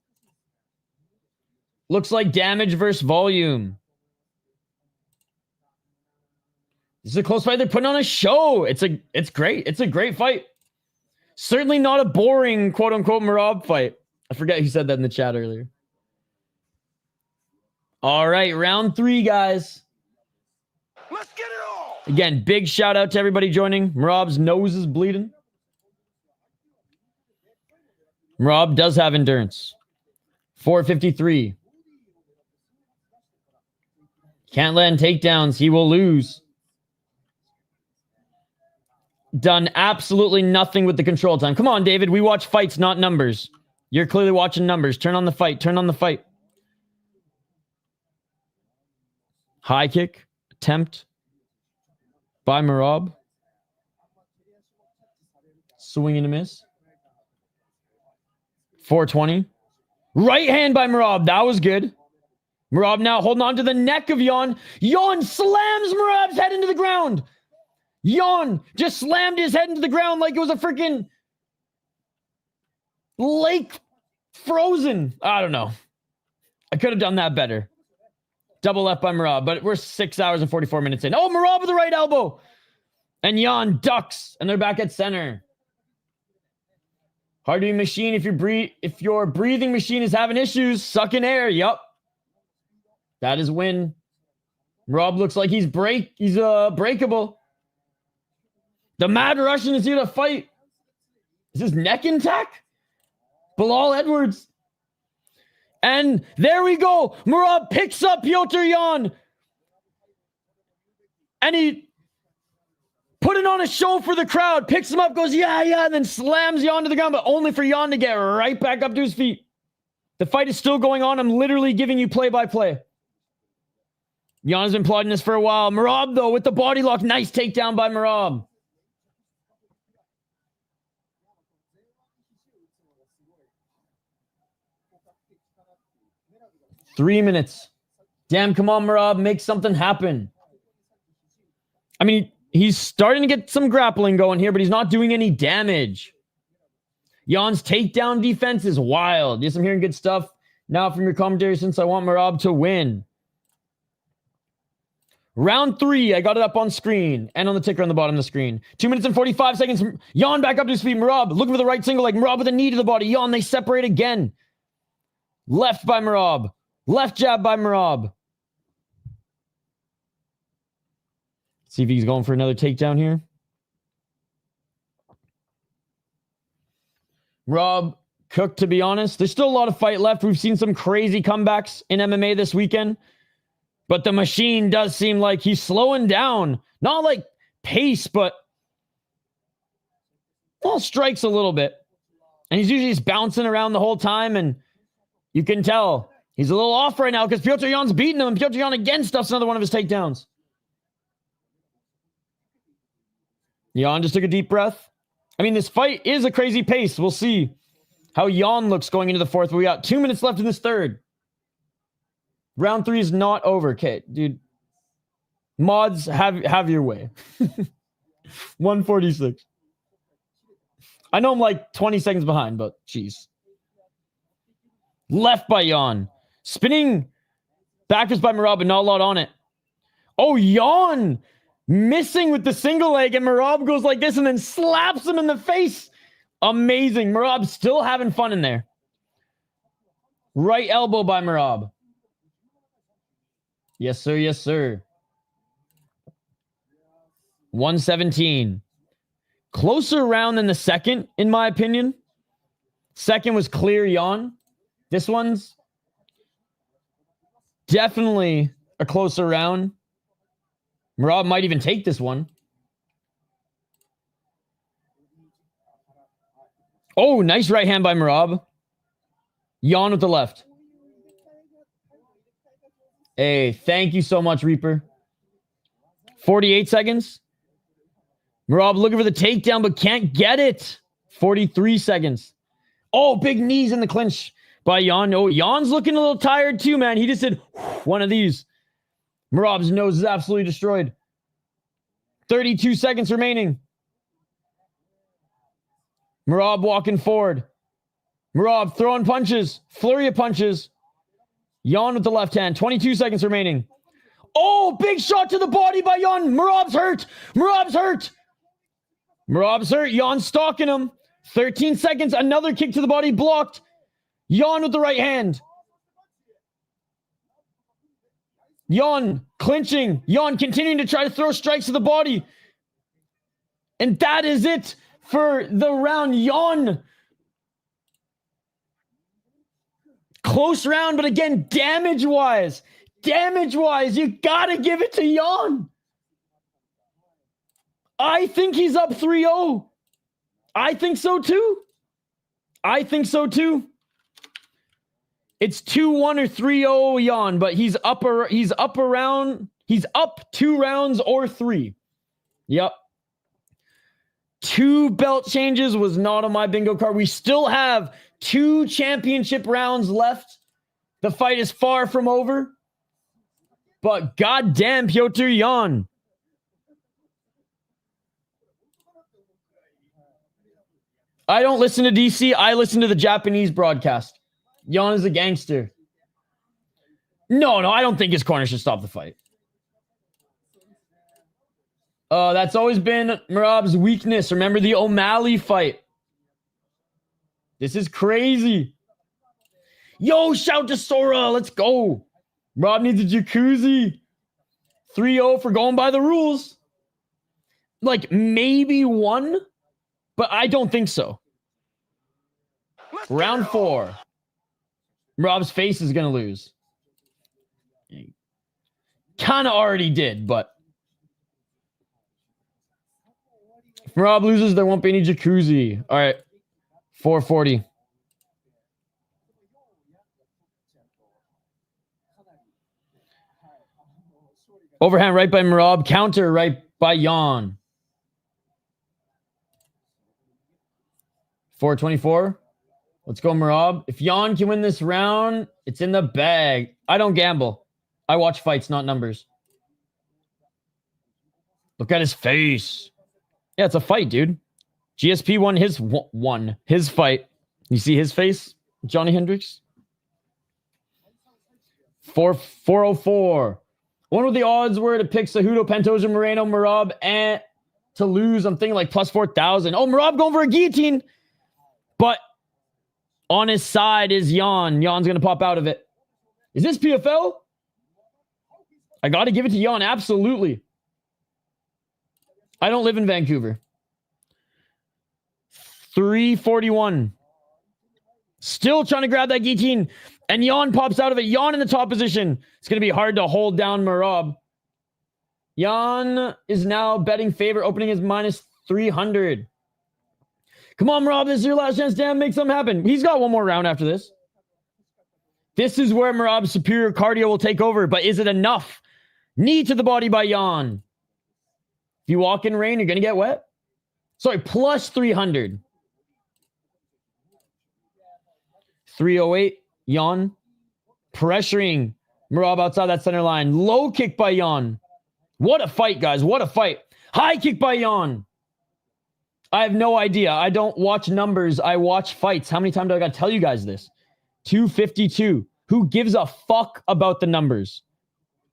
Looks like damage versus volume. This is a close fight. They're putting on a show. It's great. It's a great fight. Certainly not a boring quote-unquote Merab fight. I forget who said that in the chat earlier. All right, round 3, guys. Let's get it on. Again, big shout out to everybody joining. Merab's nose is bleeding. Merab does have endurance. 453. Can't land takedowns. He will lose. Done absolutely nothing with the control time. Come on, David. We watch fights, not numbers. You're clearly watching numbers. Turn on the fight. Turn on the fight. High kick. Attempt by Merab. Swing and a miss. 420. Right hand by Merab. That was good. Merab now holding on to the neck of Jan. Jan slams Merab's head into the ground. Jan just slammed his head into the ground like it was a freaking lake frozen. I don't know. I could have done that better. Double left by Merab, but we're 6 hours and 44 minutes in. Oh, Merab with the right elbow. And Jan ducks, and they're back at center. Hard to be machine if your breathing machine is having issues. Sucking air. Yup. That is win. Merab looks like he's breakable. The Mad Russian is here to fight. Is his neck intact? Bilal Edwards. And there we go. Merab picks up Petr Jan. And he putting on a show for the crowd. Picks him up, goes, yeah, and then slams Jan to the ground, but only for Jan to get right back up to his feet. The fight is still going on. I'm literally giving you play-by-play. Jan has been plotting this for a while. Merab, though, with the body lock. Nice takedown by Merab. Three minutes. Damn, come on, Merab. Make something happen. I mean, he's starting to get some grappling going here, but he's not doing any damage. Jan's takedown defense is wild. Yes, I'm hearing good stuff now from your commentary since I want Merab to win. Round 3, I got it up on screen and on the ticker on the bottom of the screen. 2 minutes and 45 seconds. Jan back up to his feet. Merab looking for the right single leg. Merab with a knee to the body. Jan, they separate again. Left by Merab. Left jab by Merab. See if he's going for another takedown here. Merab cooked, to be honest. There's still a lot of fight left. We've seen some crazy comebacks in MMA this weekend. But the machine does seem like he's slowing down. Not like pace, but well, strikes a little bit. And he's usually just bouncing around the whole time. And you can tell He's a little off right now because Petr Yan's beating him, and Petr Yan again stuffs another one of his takedowns. Yan just took a deep breath. I mean, this fight is a crazy pace. We'll see how Yan looks going into the fourth. We got 2 minutes left in this third. Round 3 is not over. Okay, dude. Mods, have your way. 146. I know I'm like 20 seconds behind, but jeez. Left by Yan. Spinning backwards by Merab, but not a lot on it. Oh, Yan missing with the single leg, and Merab goes like this and then slaps him in the face. Amazing. Merab still having fun in there. Right elbow by Merab. Yes, sir. Yes, sir. 117. Closer round than the second, in my opinion. Second was clear Yan. This one's definitely a closer round. Merab might even take this one. Oh, nice right hand by Merab. Yan with the left. Hey, thank you so much, Reaper. 48 seconds. Merab looking for the takedown, but can't get it. 43 seconds. Oh, big knees in the clinch by Yan. Oh, Yan's looking a little tired too, man. He just did one of these. Merab's nose is absolutely destroyed. 32 seconds remaining. Merab walking forward. Merab throwing punches. Flurry of punches. Yan with the left hand. 22 seconds remaining. Oh, big shot to the body by Yan. Merab's hurt. Merab's hurt. Merab's hurt. Yan stalking him. 13 seconds. Another kick to the body blocked. Yan with the right hand. Yan clinching. Yan continuing to try to throw strikes to the body. And that is it for the round. Yan. Close round, but again, damage-wise, you gotta give it to Yan. I think he's up 3-0. I think so too. It's 2-1 or 3-0 Yan, but he's up 2 rounds or 3. Yep. 2 belt changes was not on my bingo card. We still have 2 championship rounds left. The fight is far from over. But goddamn, Petr Yan. I don't listen to DC. I listen to the Japanese broadcast. Yan is a gangster. No, I don't think his corner should stop the fight. That's always been Merab's weakness. Remember the O'Malley fight. This is crazy. Yo, shout to Sora. Let's go. Merab needs a jacuzzi. 3-0 for going by the rules. Like, maybe 1, but I don't think so. Round 4. Merab's face is going to lose. Kind of already did, but if Merab loses, there won't be any jacuzzi. All right. 440. Overhand right by Merab. Counter right by Yan. 424. Let's go, Merab. If Yan can win this round, it's in the bag. I don't gamble. I watch fights, not numbers. Look at his face. Yeah, it's a fight, dude. GSP won his fight. You see his face, Johnny Hendricks? 404. I wonder what the odds were to pick Cejudo, Pantoja, Moreno, Merab, and to lose. I'm thinking like plus 4,000. Oh, Merab going for a guillotine. But on his side is Yan. Yan's going to pop out of it. Is this PFL? I got to give it to Yan. Absolutely. I don't live in Vancouver. 341. Still trying to grab that guillotine. And Yan pops out of it. Yan in the top position. It's going to be hard to hold down Merab. Yan is now betting favorite. Opening is minus 300. Come on, Merab. This is your last chance. Damn, make something happen. He's got one more round after this. This is where Merab's superior cardio will take over, but is it enough? Knee to the body by Jan. If you walk in rain, you're going to get wet. Sorry, plus 300. 308, Jan. Pressuring Merab outside that center line. Low kick by Jan. What a fight, guys. What a fight. High kick by Jan. I have no idea. I don't watch numbers. I watch fights. How many times do I got to tell you guys this? 252. Who gives a fuck about the numbers?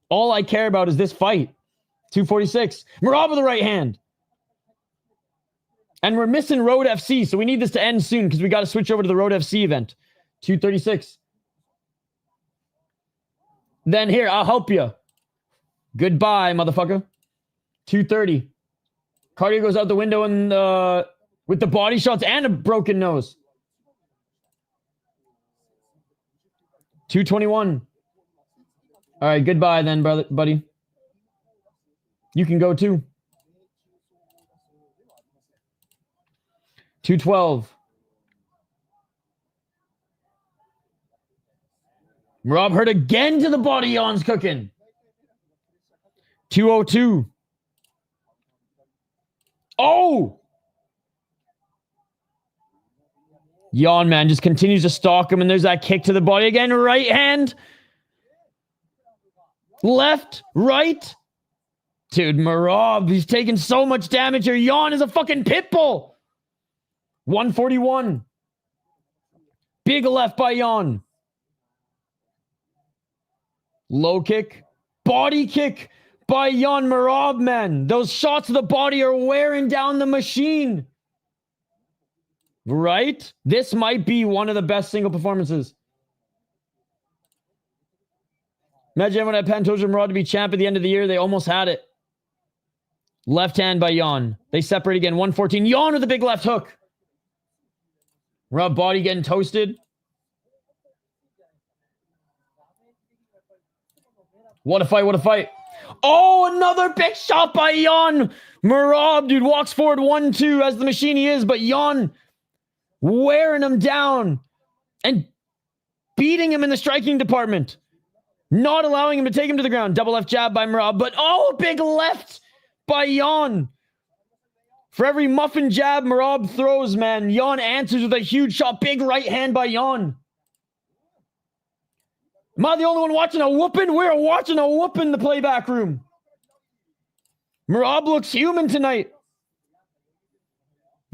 All I care about is this fight. 246. Merab with the right hand. And we're missing Road FC, so we need this to end soon because we got to switch over to the Road FC event. 236. Then here, I'll help you. Goodbye, motherfucker. 230. Cardio goes out the window and with the body shots and a broken nose. 221. All right, goodbye then, brother, buddy. You can go too. 212. Merab hurt again to the body. Jan's cooking. 202. Oh! Jan, man, just continues to stalk him, and there's that kick to the body again. Right hand. Left, right. Dude, Merab, he's taking so much damage here. Jan is a fucking pit bull. 141. Big left by Jan. Low kick. Body kick by Jan. Merab, man. Those shots to the body are wearing down the machine. Right? This might be one of the best single performances. Imagine when I had Pantoja and Merab to be champ at the end of the year. They almost had it. Left hand by Jan. They separate again. 114. Jan with a big left hook. Merab body getting toasted. What a fight. What a fight. Oh, another big shot by Jan. Merab, dude, walks forward 1-2 as the machine he is, but Jan wearing him down and beating him in the striking department. Not allowing him to take him to the ground. Double left jab by Merab, but oh, big left by Jan. For every muffin jab Merab throws, man, Jan answers with a huge shot. Big right hand by Jan. Am I the only one watching a whooping? We're watching a whooping in the playback room. Merab looks human tonight.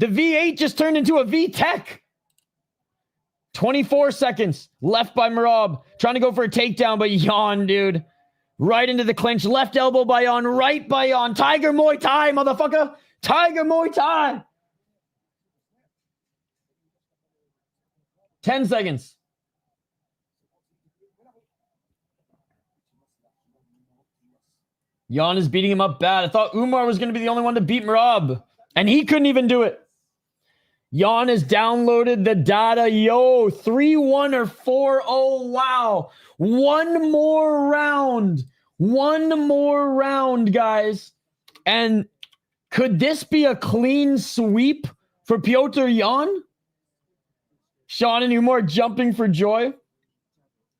The V8 just turned into a V-Tech. 24 seconds left by Merab. Trying to go for a takedown, but Jan, dude. Right into the clinch. Left elbow by Jan. Right by Jan. Tiger Muay Thai, motherfucker. Tiger Muay Thai. 10 seconds. Jan is beating him up bad. I thought Umar was going to be the only one to beat Merab, and he couldn't even do it. Jan has downloaded the data. Yo, 3-1 or 4-0. Wow. One more round. One more round, guys. And could this be a clean sweep for Petr Yan? Sean and Umar jumping for joy.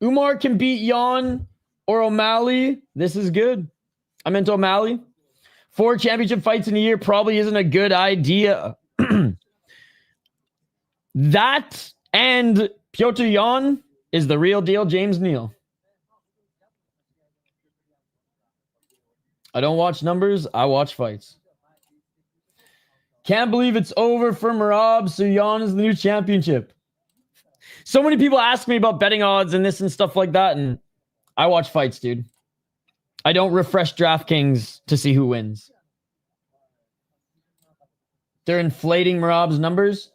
Umar can beat Jan or O'Malley. This is good. I meant O'Malley. 4 championship fights in a year probably isn't a good idea. That and Petr Yan is the real deal, James Neal. I don't watch numbers. I watch fights. Can't believe it's over for Merab, so Yan is the new championship. So many people ask me about betting odds and this and stuff like that, and I watch fights, dude. I don't refresh DraftKings to see who wins. They're inflating Merab's numbers.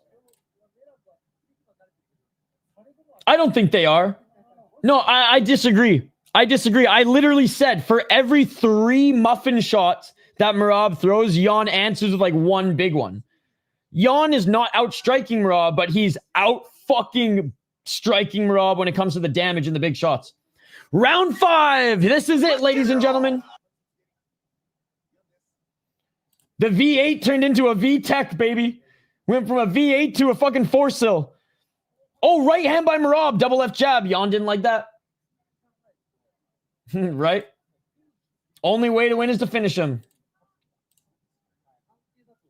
I don't think they are. No, I disagree. I disagree. I literally said for every 3 muffin shots that Merab throws, Jan answers with like 1 big one. Jan is not outstriking Merab, but he's out fucking striking Merab when it comes to the damage and the big shots. Round 5. This is it, ladies and gentlemen. The V8 turned into a V-Tech, baby. Went from a V8 to a fucking 4-sill. Oh, right hand by Merab. Double left jab. Jan didn't like that. Right? Only way to win is to finish him.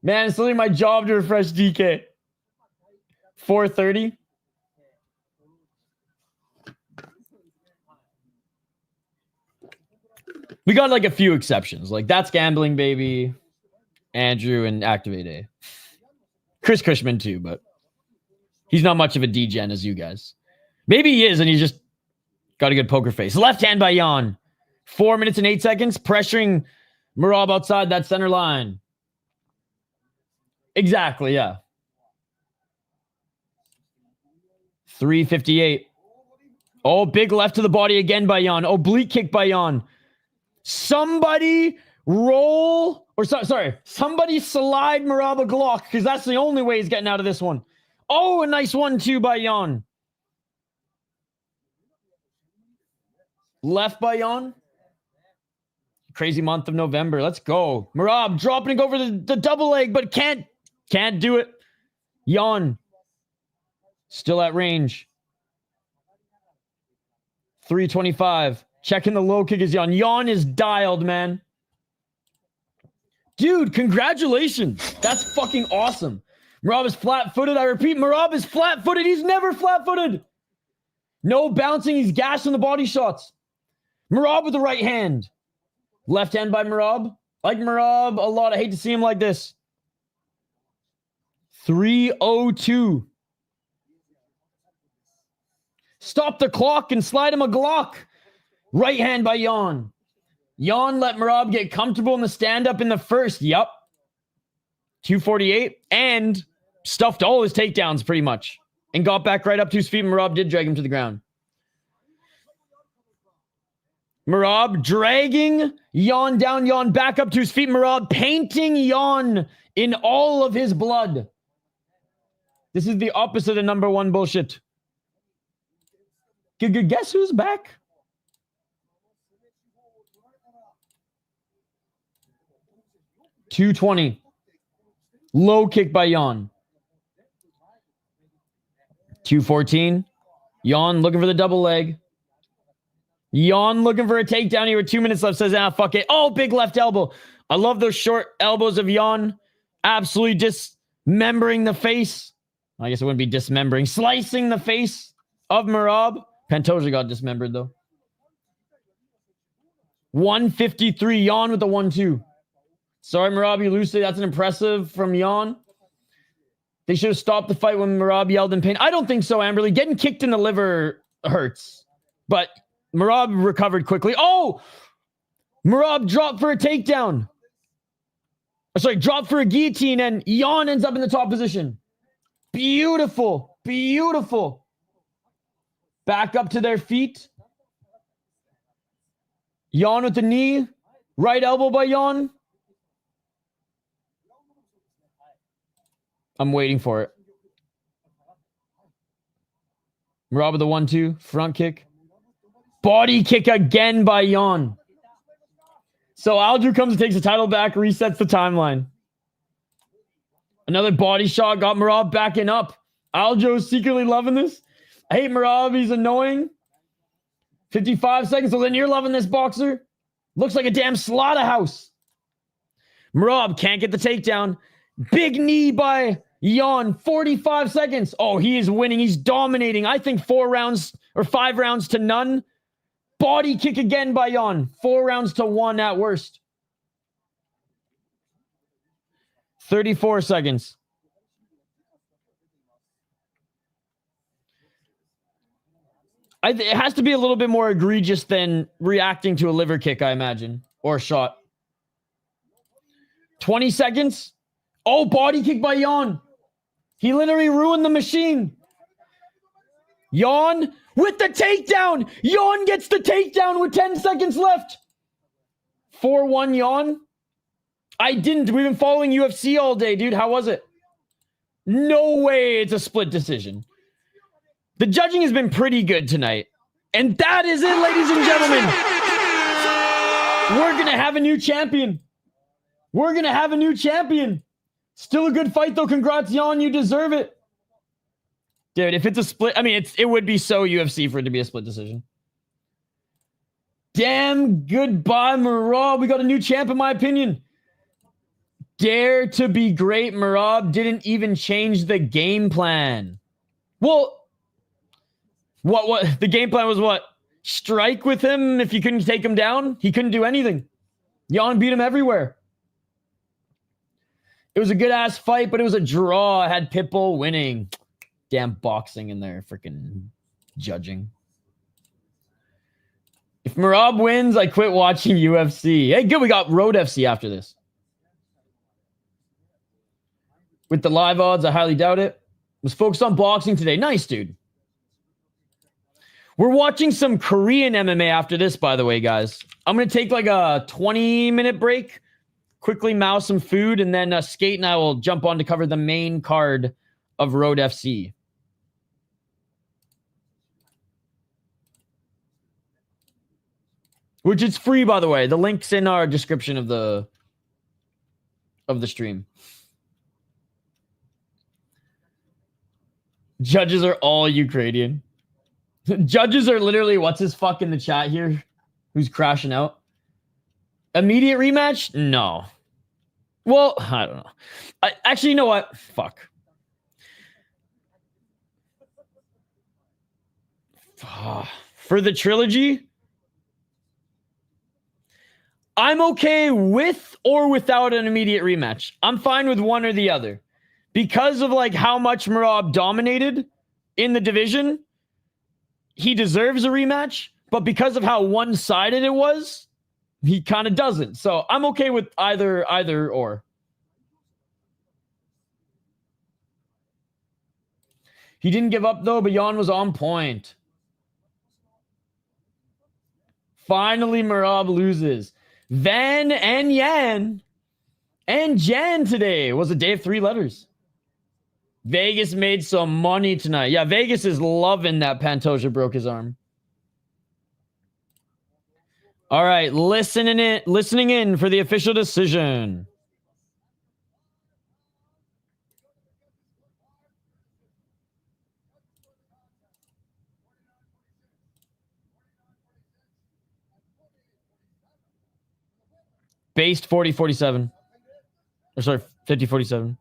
Man, it's literally my job to refresh DK. 4:30. We got like a few exceptions. Like that's gambling, baby. Andrew and Activate A. Chris Cushman too, but he's not much of a degen as you guys. Maybe he is, and he's just got a good poker face. Left hand by Jan. 4 minutes and 8 seconds, pressuring Merab outside that center line. Exactly, yeah. 3:58. Oh, big left to the body again by Jan. Oblique kick by Jan. Somebody roll, or sorry, somebody slide Merab a Glock, because that's the only way he's getting out of this one. Oh, a nice 1-2 by Jan. Left by Jan. Crazy month of November. Let's go. Merab dropping over the double leg, but can't do it. Jan still at range. 3:25. Checking the low kick is Jan. Jan is dialed, man. Dude, congratulations. That's fucking awesome. Merab is flat-footed. I repeat, Merab is flat-footed. He's never flat-footed. No bouncing. He's gassing the body shots. Merab with the right hand. Left hand by Merab. Like Merab a lot. I hate to see him like this. 3:02. Stop the clock and slide him a Glock. Right hand by Jan. Jan let Merab get comfortable in the stand-up in the first. Yup. 2:48. And stuffed all his takedowns pretty much. And got back right up to his feet. Merab did drag him to the ground. Merab dragging Jan down. Jan back up to his feet. Merab painting Jan in all of his blood. This is the opposite of number one bullshit. Guess who's back? $220. Low kick by Jan. 2:14. Jan looking for the double leg. Jan looking for a takedown here with 2 minutes left. Says, fuck it. Oh, big left elbow. I love those short elbows of Jan. Absolutely dismembering the face. I guess it wouldn't be dismembering. Slicing the face of Merab. Pantoja got dismembered, though. 153. Jan with the 1-2. Sorry, Merab, you lose today. That's an impressive from Jan. They should have stopped the fight when Merab yelled in pain. I don't think so, Amberly. Getting kicked in the liver hurts. But Merab recovered quickly. Oh! Merab dropped for a takedown. Sorry, dropped for a guillotine, and Jan ends up in the top position. Beautiful. Beautiful. Back up to their feet. Jan with the knee. Right elbow by Jan. I'm waiting for it. Merab with the 1-2. Front kick. Body kick again by Jan. So Aljo comes and takes the title back, resets the timeline. Another body shot got Merab backing up. Aljo's secretly loving this. I hate Merab. He's annoying. 55 seconds. So then you're loving this boxer. Looks like a damn slaughterhouse. Merab can't get the takedown. Big knee by Jan. 45 seconds. Oh, he is winning. He's dominating. I think 4 rounds or 5 rounds to none. Body kick again by Jan. 4 rounds to 1 at worst. 34 seconds. It has to be a little bit more egregious than reacting to a liver kick, I imagine. Or a shot. 20 seconds. Oh, body kick by Jan. He literally ruined the machine. Jan with the takedown. Jan gets the takedown with 10 seconds left. 4-1 Jan. We've been following UFC all day, dude. How was it? No way it's a split decision. The judging has been pretty good tonight. And that is it, ladies and gentlemen. We're going to have a new champion. We're going to have a new champion. Still a good fight, though. Congrats, Jan. You deserve it. Dude, if it's a split, I mean, it would be so UFC for it to be a split decision. Damn, goodbye, Merab. We got a new champ, in my opinion. Dare to be great. Merab didn't even change the game plan. Well, what? The game plan was what? Strike with him if you couldn't take him down? He couldn't do anything. Jan beat him everywhere. It was a good-ass fight, but it was a draw. I had Pitbull winning. Damn boxing in there, freaking judging. If Merab wins, I quit watching UFC. Hey, good, we got Road FC after this. With the live odds, I highly doubt it. Was focused on boxing today. Nice, dude. We're watching some Korean MMA after this, by the way, guys. I'm going to take like a 20-minute break, quickly mouse some food, and then Skate and I will jump on to cover the main card of Road FC. Which is free, by the way. The link's in our description of the stream. Judges are all Ukrainian. Judges are literally, what's his fuck in the chat here? Who's crashing out? Immediate rematch? No. Well, I don't know. Actually, you know what? Fuck. For the trilogy, I'm okay with or without an immediate rematch. I'm fine with one or the other. Because of like how much Merab dominated in the division, he deserves a rematch. But because of how one-sided it was, he kind of doesn't. So I'm okay with either or. He didn't give up though, but Jan was on point. Finally, Merab loses. Van and Yan and Jan today was a day of 3 letters. Vegas made some money tonight. Yeah, Vegas is loving that Pantoja broke his arm. All right, listening in for the official decision. Based 40-47. Or sorry, 50-47.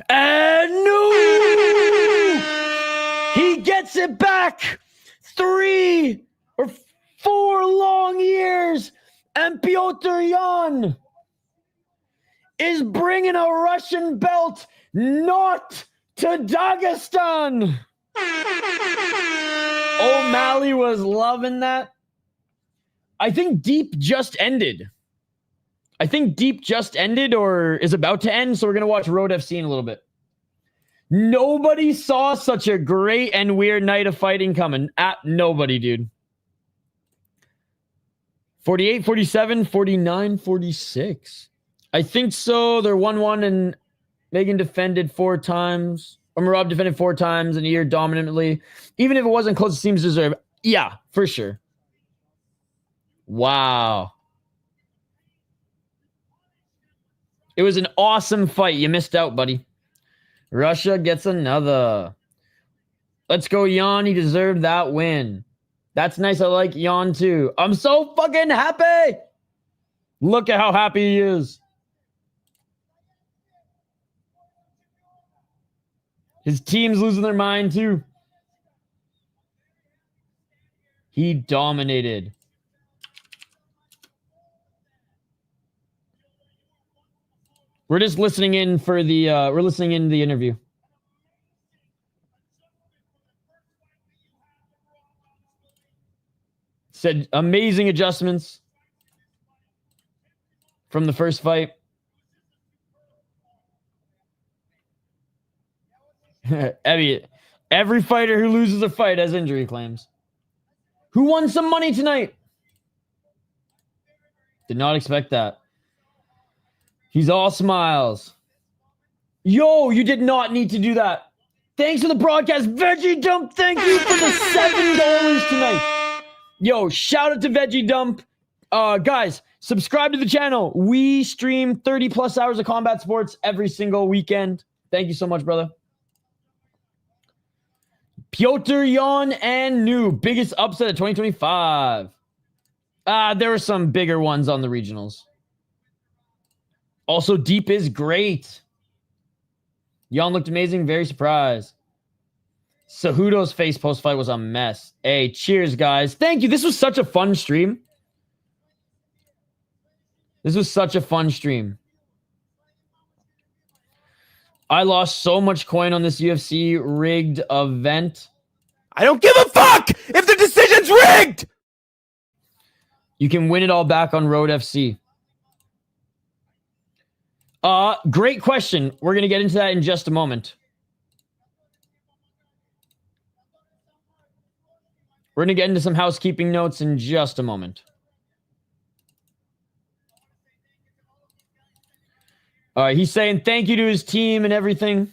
And no! He gets it back! 3 or 4 long years, and Petr Yan is bringing a Russian belt not to Dagestan. O'Malley was loving that. I think Deep just ended. Or is about to end, so we're going to watch Road FC in a little bit. Nobody saw such a great and weird night of fighting coming. Nobody, dude. 48-47, 49-46. I think so. They're 1-1, and Megan defended 4 times. Or Merab defended 4 times in a year dominantly. Even if it wasn't close, it seems deserved. Yeah, for sure. Wow. It was an awesome fight. You missed out, buddy. Russia gets another. Let's go, Jan. He deserved that win. That's nice. I like Jan, too. I'm so fucking happy. Look at how happy he is. His team's losing their mind, too. He dominated. We're just listening in for the we're listening in the interview. Said amazing adjustments from the first fight. Every fighter who loses a fight has injury claims. Who won some money tonight? Did not expect that. He's all smiles. Yo, you did not need to do that. Thanks for the broadcast. Veggie Dump, thank you for the $7 tonight. Yo, shout out to Veggie Dump. Guys, subscribe to the channel. We stream 30 plus hours of combat sports every single weekend. Thank you so much, brother. Petr Yan and New. Biggest upset of 2025. There were some bigger ones on the regionals. Also, Deep is great. Yan looked amazing. Very surprised. Cejudo's face post-fight was a mess. Hey, cheers, guys. Thank you. This was such a fun stream. This was such a fun stream. I lost so much coin on this UFC rigged event. I don't give a fuck if the decision's rigged! You can win it all back on Road FC. Great question. We're going to get into that in just a moment. We're going to get into some housekeeping notes in just a moment. All right, he's saying thank you to his team and everything.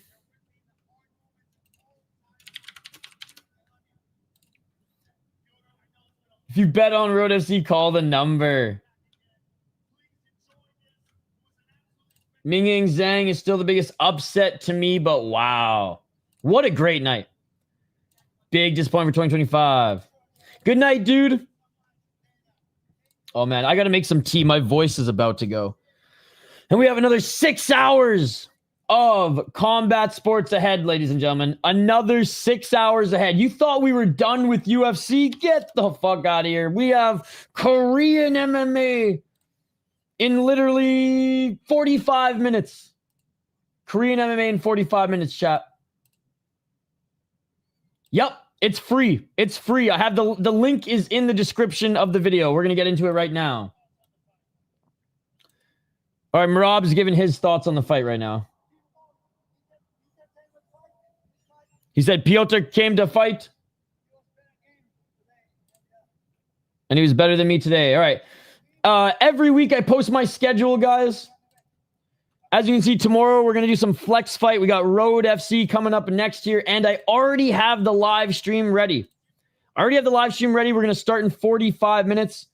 If you bet on Road FC, call the number. Mingying Zhang is still the biggest upset to me, but wow. What a great night. Big disappointment for 2025. Good night, dude. Oh, man, I got to make some tea. My voice is about to go. And we have another 6 hours of combat sports ahead, ladies and gentlemen. Another 6 hours ahead. You thought we were done with UFC? Get the fuck out of here. We have Korean MMA in literally 45 minutes. Korean MMA in 45 minutes, chat. Yep, it's free. It's free. I have the link is in the description of the video. We're going to get into it right now. All right, Merab's giving his thoughts on the fight right now. He said Petr came to fight. And he was better than me today. All right. Every week I post my schedule, guys. As you can see, tomorrow we're going to do some flex fight. We got Road FC coming up next year. And I already have the live stream ready. We're going to start in 45 minutes.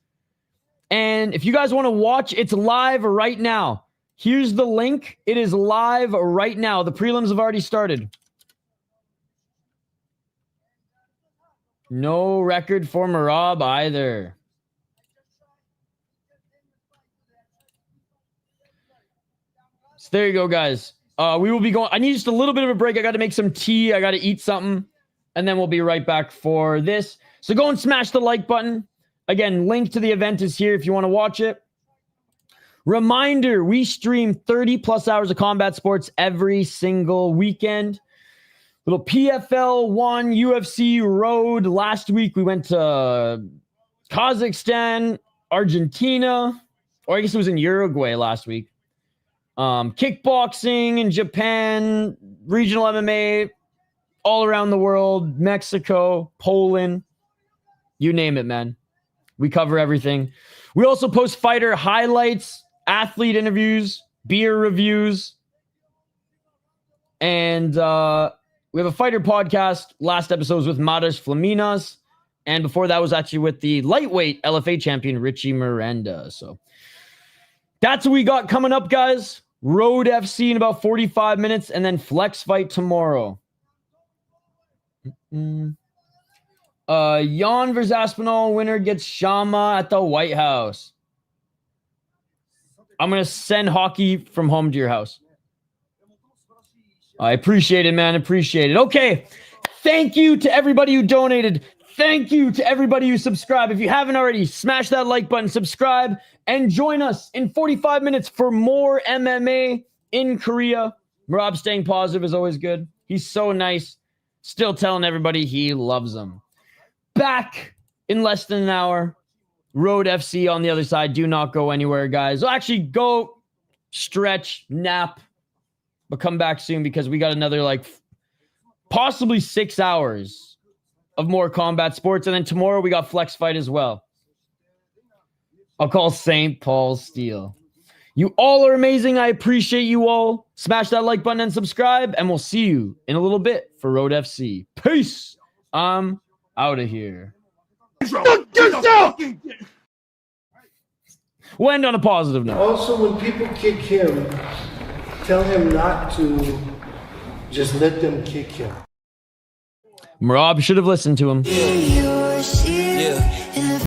And if you guys want to watch, it's live right now. Here's the link. It is live right now. The prelims have already started. No record for Merab either. So there you go, guys. We will be going. I need just a little bit of a break. I got to make some tea. I got to eat something. And then we'll be right back for this. So go and smash the like button. Again, link to the event is here if you want to watch it. Reminder, we stream 30 plus hours of combat sports every single weekend. Little PFL 1 UFC Road. Last week we went to Kazakhstan, Argentina, or I guess it was in Uruguay last week. Kickboxing in Japan, regional MMA, all around the world, Mexico, Poland, you name it, man. We cover everything. We also post fighter highlights, athlete interviews, beer reviews, and we have a fighter podcast. Last episode was with Maras Flaminas, and before that was actually with the lightweight LFA champion, Richie Miranda. So that's what we got coming up, guys. Road FC in about 45 minutes, and then flex fight tomorrow. Jan versus Aspinall winner gets Shama at the White House. I'm going to send hockey from home to your house. I appreciate it, man. Appreciate it. Okay. Thank you to everybody who donated. Thank you to everybody who subscribed. If you haven't already, smash that like button, subscribe, and join us in 45 minutes for more MMA in Korea. Merab staying positive is always good. He's so nice. Still telling everybody he loves them. Back in less than an hour. Road FC on the other side. Do not go anywhere, guys. Well, actually, go stretch, nap, but come back soon because we got another, possibly 6 hours of more combat sports. And then tomorrow we got flex fight as well. I'll call St. Paul Steel. You all are amazing. I appreciate you all. Smash that like button and subscribe, and we'll see you in a little bit for Road FC. Peace. I'm out of here. We'll end on a positive note. Also, when people kick him, tell him not to just let them kick him. Merab should have listened to him. Yeah.